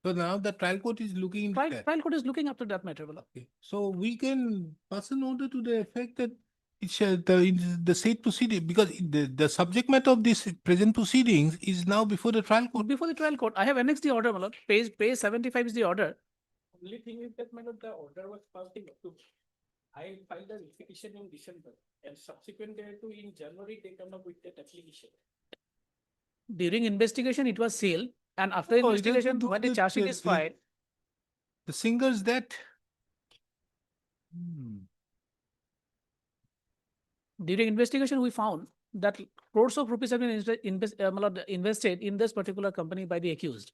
So now the trial court is looking into that. Trial court is looking after that matter. Malad. Okay. So we can pass an order to the effect that it's the state proceeding, because the subject matter of this present proceedings is now before the trial court. Before the trial court, I have annexed the order, Malad. Page 75 is the order. Only thing is that the order was passed in October. I filed a petition in December and subsequent thereto in January they come up with that application. During investigation, it was sealed, and after Oh, it has investigation, to do when the with charge sheet the- is filed, The singers that. during investigation, we found that crores of rupees have been Malad, invested in this particular company by the accused.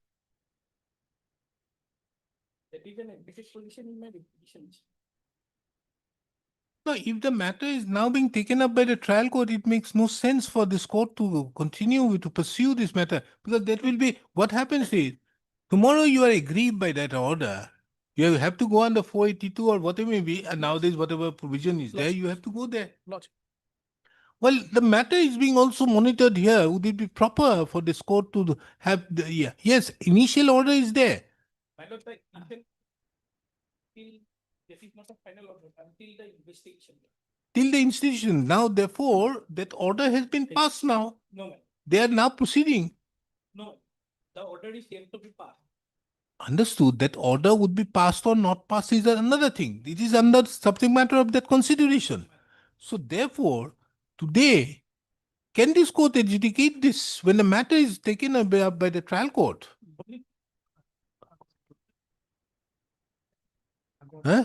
That is an admitted position in my petition. No, if the matter is now being taken up by the trial court, it makes no sense for this court to continue to pursue this matter, because that will be what happens is tomorrow you are aggrieved by that order. You have to go under 482 or whatever may be, and nowadays whatever provision is there, you have to go there. Logic. Well, the matter is being also monitored here. Would it be proper for this court to have the, yes, initial order is there. My lord, the initial till this is not a final order until the investigation. Till the institution. Now, therefore, that order has been passed now. No, ma'am. They are now proceeding. No, the order is yet to be passed. Understood. That order would be passed or not passed is another thing. It is under subject matter of that consideration. So, therefore, today, can this court adjudicate this when the matter is taken up by the trial court? Huh?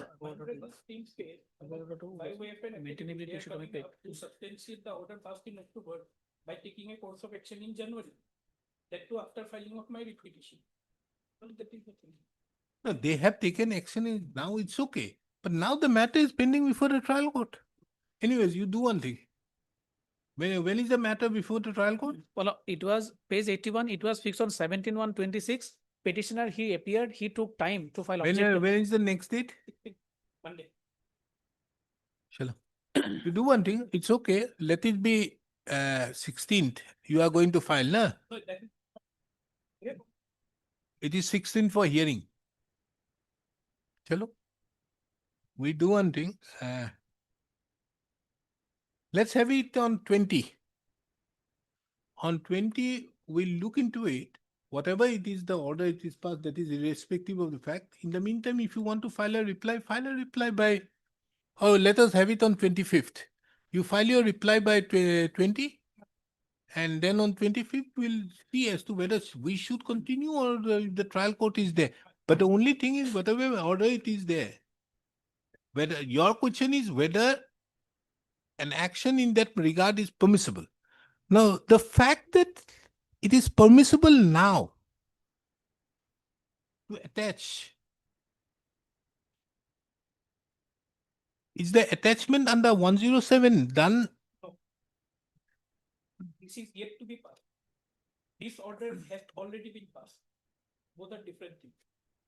Things case, by way of an Maintainability affidavit, should they are be coming paid. up to substantiate the order passed in October by taking a course of action in January. That too after filing of my petition. Well, that is the thing. No, they have taken action. Now it's okay. But now the matter is pending before the trial court. Anyways, you do one thing. When is the matter before the trial court? Well, it was page 81, it was fixed on 17/1/26. Petitioner, he appeared, he took time to file objection. When is the next date? Monday. Shalom. You do one thing. It's okay. Let it be 16th. You are going to file, na? So that is. Yeah. It is 16th for hearing. Chalo. We do one thing. Let's have it on 20. On 20, we'll look into it. Whatever it is, the order it is passed, that is irrespective of the fact. In the meantime, if you want to file a reply by, let us have it on 25th. You file your reply by 20, and then on 25th, we'll see as to whether we should continue or the trial court is there. But the only thing is, whatever order it is there, whether your question is whether an action in that regard is permissible. Now, the fact that it is permissible now to attach, is the attachment under 107 done? This is yet to be passed. This order has already been passed. Both are different things.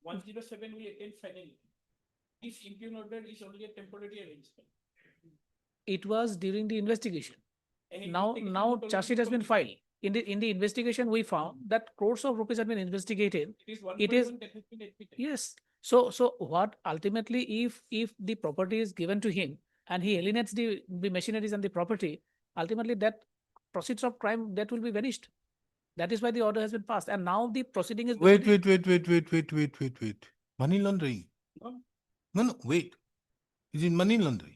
107 will attend finally. This impugned order is only a temporary arrangement. It was during the investigation. Now charge sheet has been filed. In the investigation, we found that crores of rupees have been investigated. It is yes. So what ultimately, if the property is given to him and he alienates the machineries and the property, ultimately that proceeds of crime that will be vanished. That is why the order has been passed, and now the proceeding is. Wait. Money laundering. No, wait. Is it money laundering?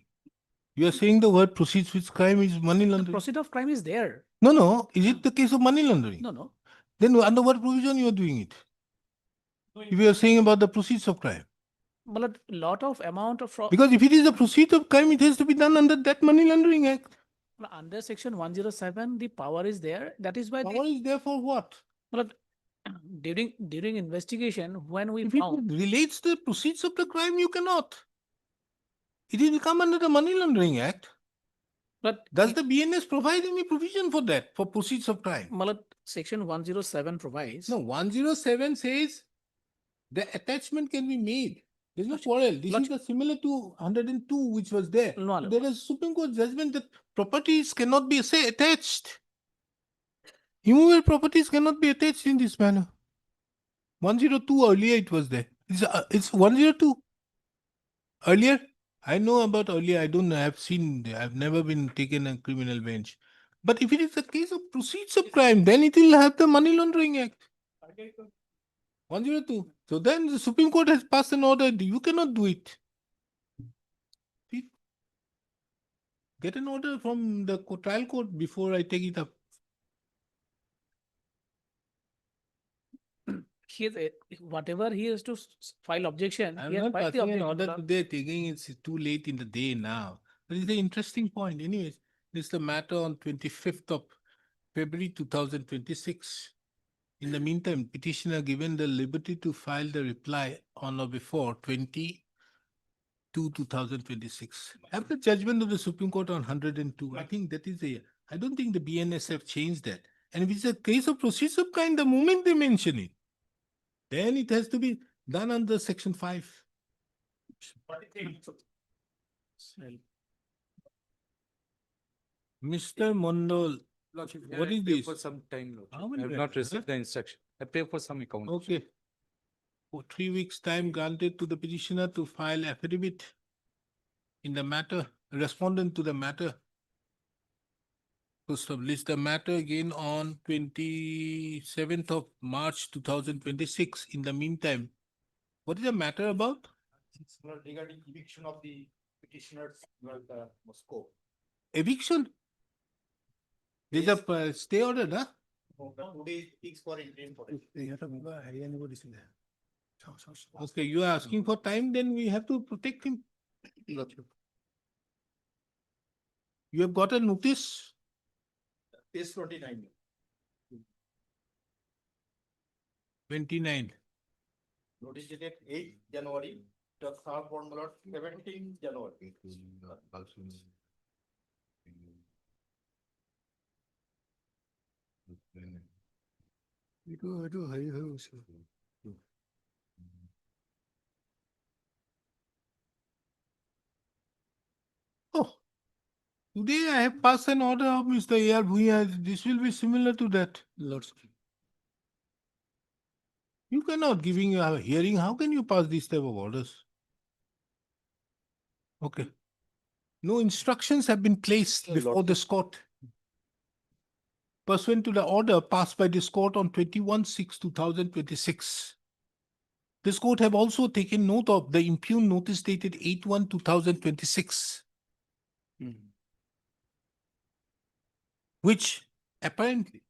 You are saying the word proceeds with crime is money The laundering? proceed of crime is there. No. Is it the case of money laundering? No. Then under what provision you are doing it? If you are saying about the proceeds of crime. But a lot of amount of fraud. Because if it is the proceeds of crime, it has to be done under that money laundering act. Under section 107, the power is there. That is why. Power is there for what? But during investigation, when we If it found. relates to the proceeds of the crime, you cannot. It will come under the money laundering act. But Does the BNS provide any provision for that, for proceeds of crime? Malat, section 107 provides. No, 107 says the attachment can be made. There's no quarrel. This is similar to 102, which was there. No. There is Supreme Court judgment that properties cannot be attached. Immovable properties cannot be attached in this manner. 102 earlier it was there. It's 102. Earlier, I know about earlier. I've never been taken a criminal bench. But if it is a case of proceeds of crime, then it will have the Money Laundering Act. 102. So then the Supreme Court has passed an order. You cannot do it. See? Get an order from the trial court before I take it up. Whatever he has to file objection. I'm he has not filed the passing an objection. order today, thinking it's too late in the day now. But it's an interesting point. Anyways, this is the matter on 25th of February 2026. In the meantime, petitioner given the liberty to file the reply on or before 2026. After judgment of the Supreme Court on 102, I think that is I don't think the BNS have changed that. And if it's a case of proceeds of crime, the moment they mention it, then it has to be done under section 5. Mr. Mondal, what is this? For some time, Lordship. How I many have not records, received the instruction. I pay for some account. Okay. For 3 weeks' time granted to the petitioner to file affidavit in the matter, respondent to the matter. To establish the matter again on 27th of March 2026. In the meantime, what is the matter about? It's not regarding eviction of the petitioners, Moscow. Eviction? There's a stay order, huh? Today is for interim for it. Okay, you are asking for time, then we have to protect him. You have got a notice? Page 29. 29. Notice dated 8 January, the served on 17 January. Oh, today I have passed an order of Mr. A.R. Bhuya. This will be similar to that. You cannot giving a hearing. How can you pass these type of orders? Okay. No instructions have been placed before this court. Pursuant to the order passed by this court on 21/6/2026. This court have also taken note of the impugned notice dated 8/1/2026. Which apparently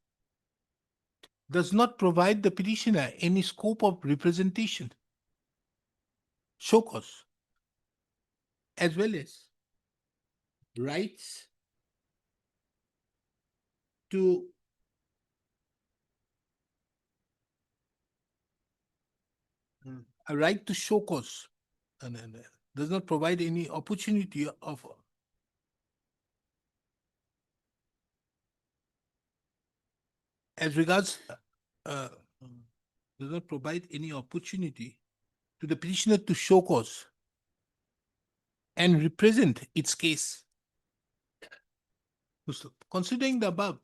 does not provide the petitioner any scope of representation, show cause, as well as rights to a right to show cause, and does not provide any opportunity of as regards does not provide any opportunity to the petitioner to show cause and represent its case. Considering the above,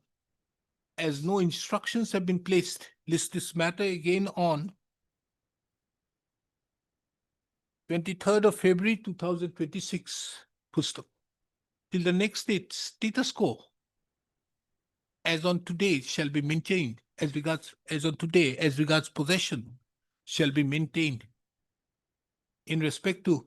as no instructions have been placed, list this matter again on 23rd of February 2026. Till the next date, status quo as on today shall be maintained as regards possession shall be maintained in respect to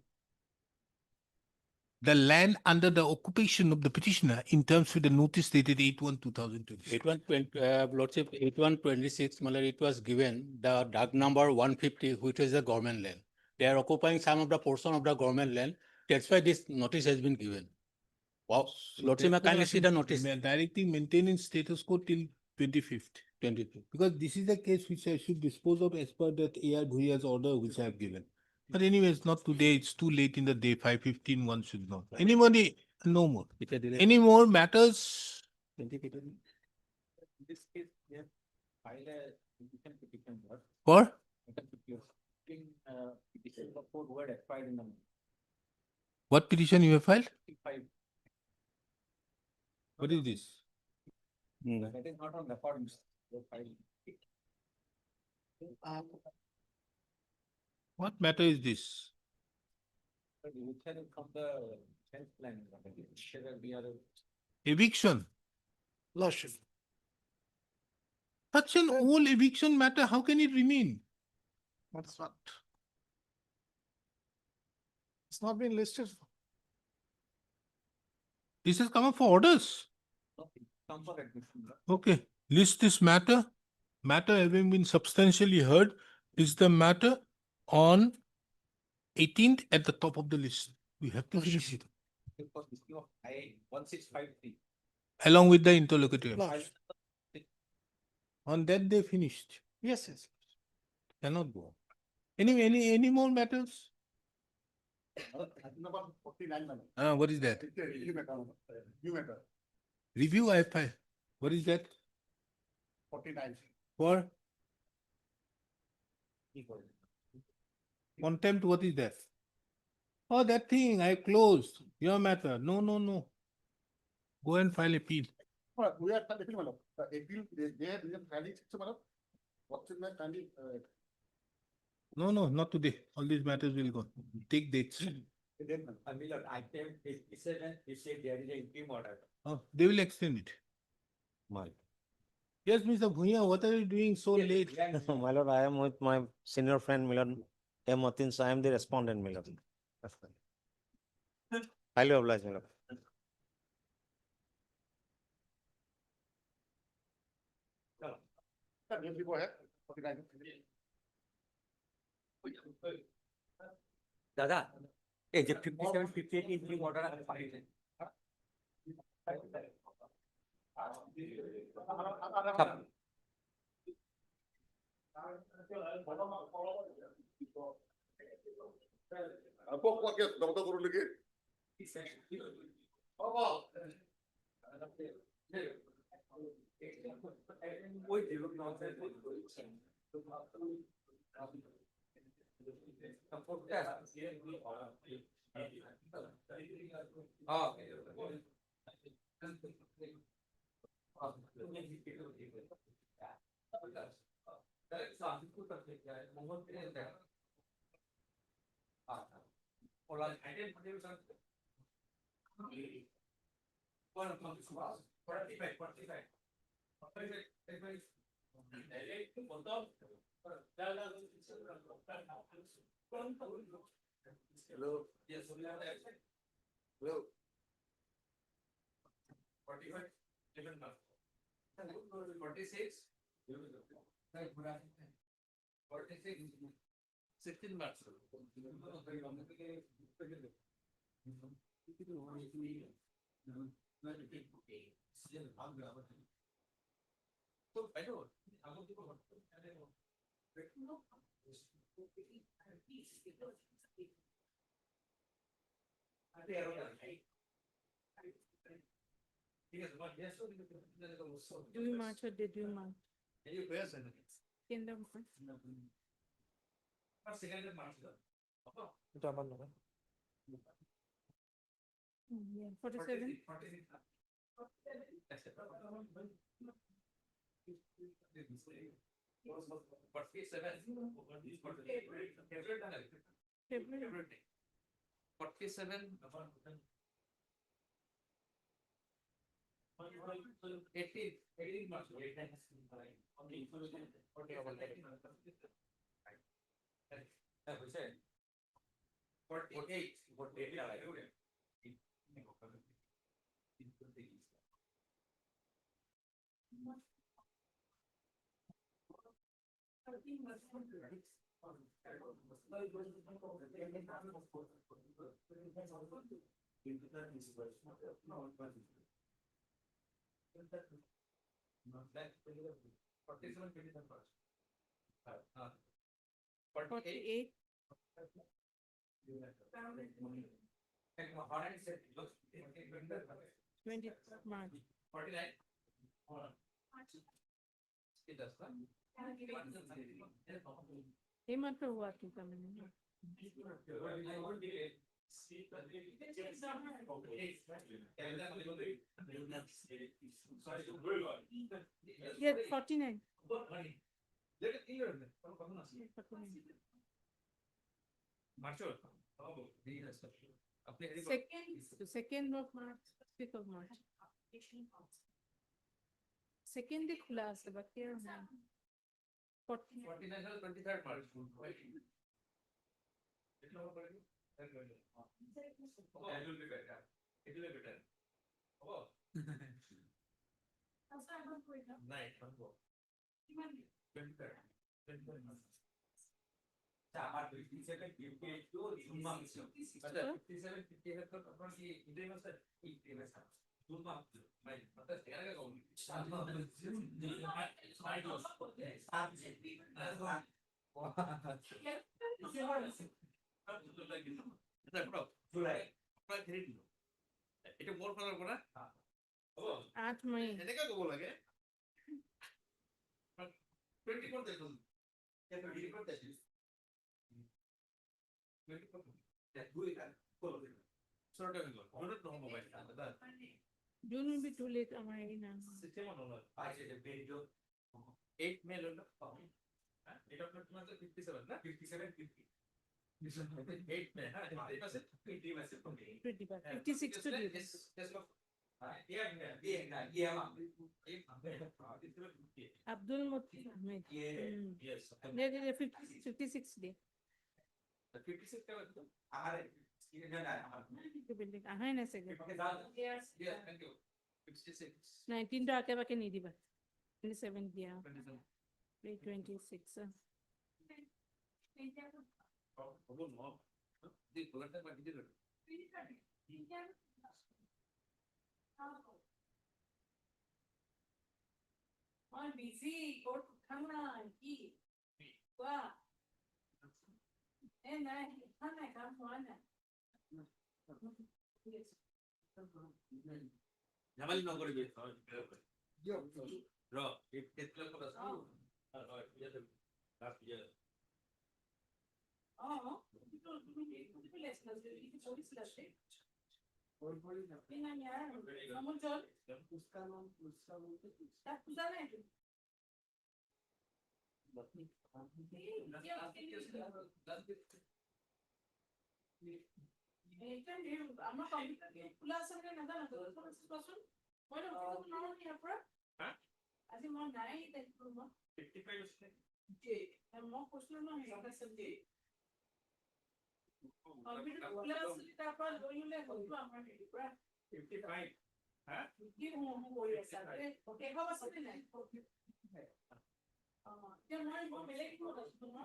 the land under the occupation of the petitioner in terms with the notice dated 8/1/2020. 8120, Lordship, 8126, it was given the DAG number 150, which is the government land. They are occupying some of the portion of the government land. That's why this notice has been given. Wow, Lordship, may I kindly see the notice? Directing maintenance status quo till 25th. 22. Because this is the case which I should dispose of as per that A.R. Bhuiya's order which I have given. But anyways, not today, it's too late in the day, 5:15, one should know. Anybody, no more. Any more matters? In this case, we have filed a petition, For? Petition for four who had expired in the month. What petition you have filed? 5. What is this? That is not on record, Mr. We have filed. What matter is this? But eviction is from the health plan. We are Eviction. Lordship. Such an old eviction matter, how can it remain? That's not. It's not been listed. This has come up for orders. come for admission. Okay, list this matter. Matter having been substantially heard is the matter on 18th at the top of the list. We have to finish it. For this of I 1653. Along with the interlocutor. Lordship. On that they finished. Yes, yes. Cannot go. Any more matters? Number 49, madam. What is that? It's a review matter, review matter, Review I filed. What is that? 49. For? Contempt, what is that? Oh, that thing, I closed. Your matter. No, no, no. Go and file appeal. We are appeal, madam. The appeal, they are filing, madam. What's in my kindly, No, no, not today. All these matters will go. Take dates. I came, he said there is an interim order. Oh, they will extend it. Yes, Mr. Bhuiya, what are you doing so late? My lord, I am with my senior friend, Milad M. Matins. I am the respondent, Milad. Highly obliged, Milad. sir, you go ahead. 49. Dada, এই যে 57, 58 interim order আছে পাইলে। Hello. Yes. Hello. 45, 46. 16 marks. So, I know. Do you march or did you march? কেন্দ্ৰ এটা আমার নহয়। 47 February. 47. 18 March. 48. Forty-eight. 20 March. 49. এইমাত্ৰ হোৱা কি তাৰমানে Yes, 49. Second of March, 5th of March. Second day খোলা আছে বাকি আর নাই 49 23rd March. It will be better. It will be better. Oh. Nice. 23rd. 23rd March. আমার 57 58 তো জুন মাস 57 58 তো আপনার কি interview sir interview sir June মাস মানে মাত্র এখানে কম এটা মোর করার পর 8 মে এটা কত লাগে 24 দেখুন এটা 24 দেখুন June will be too late আমার এই না 8 May হলো এটা আপনার 57 না 57 50 8 May হ্যাঁ 56 to do Abdul Mutin Ahmed. Yes. 56 day. 56 টা আহাই না সেগে Yes, thank you. 56. 19 টা আকে বাকে নি দিবা 27 দিয়া 26 I'm busy. Come on, eat. Wow. And I come on. Jamal no go to Raw. It for us. Last year. Oh, আমার computer খোলা আছে না না না পাসন ওইটা নাও নি আপরা হ্যাঁ আজি মন নাই দেখো মো 55 আছে জি মো প্রশ্ন না এটা সবজি কম্পিউটার খোলা আছে তারপর লইলে হতো আমার পুরা 55 হ্যাঁ কি মো ওই আছে ওকে বাবা সব নাই যে নাই মো মেলে কি হতো না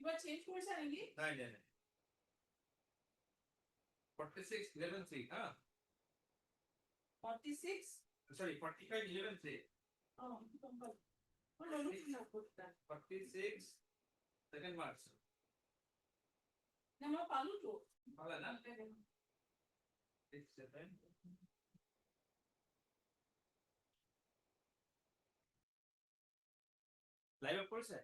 You are change course आएंगे? नहीं 46 11 3 हाँ 46? sorry 45 11 3 Oh, look 46 second March ना मैं पालू तो লাইভ করছে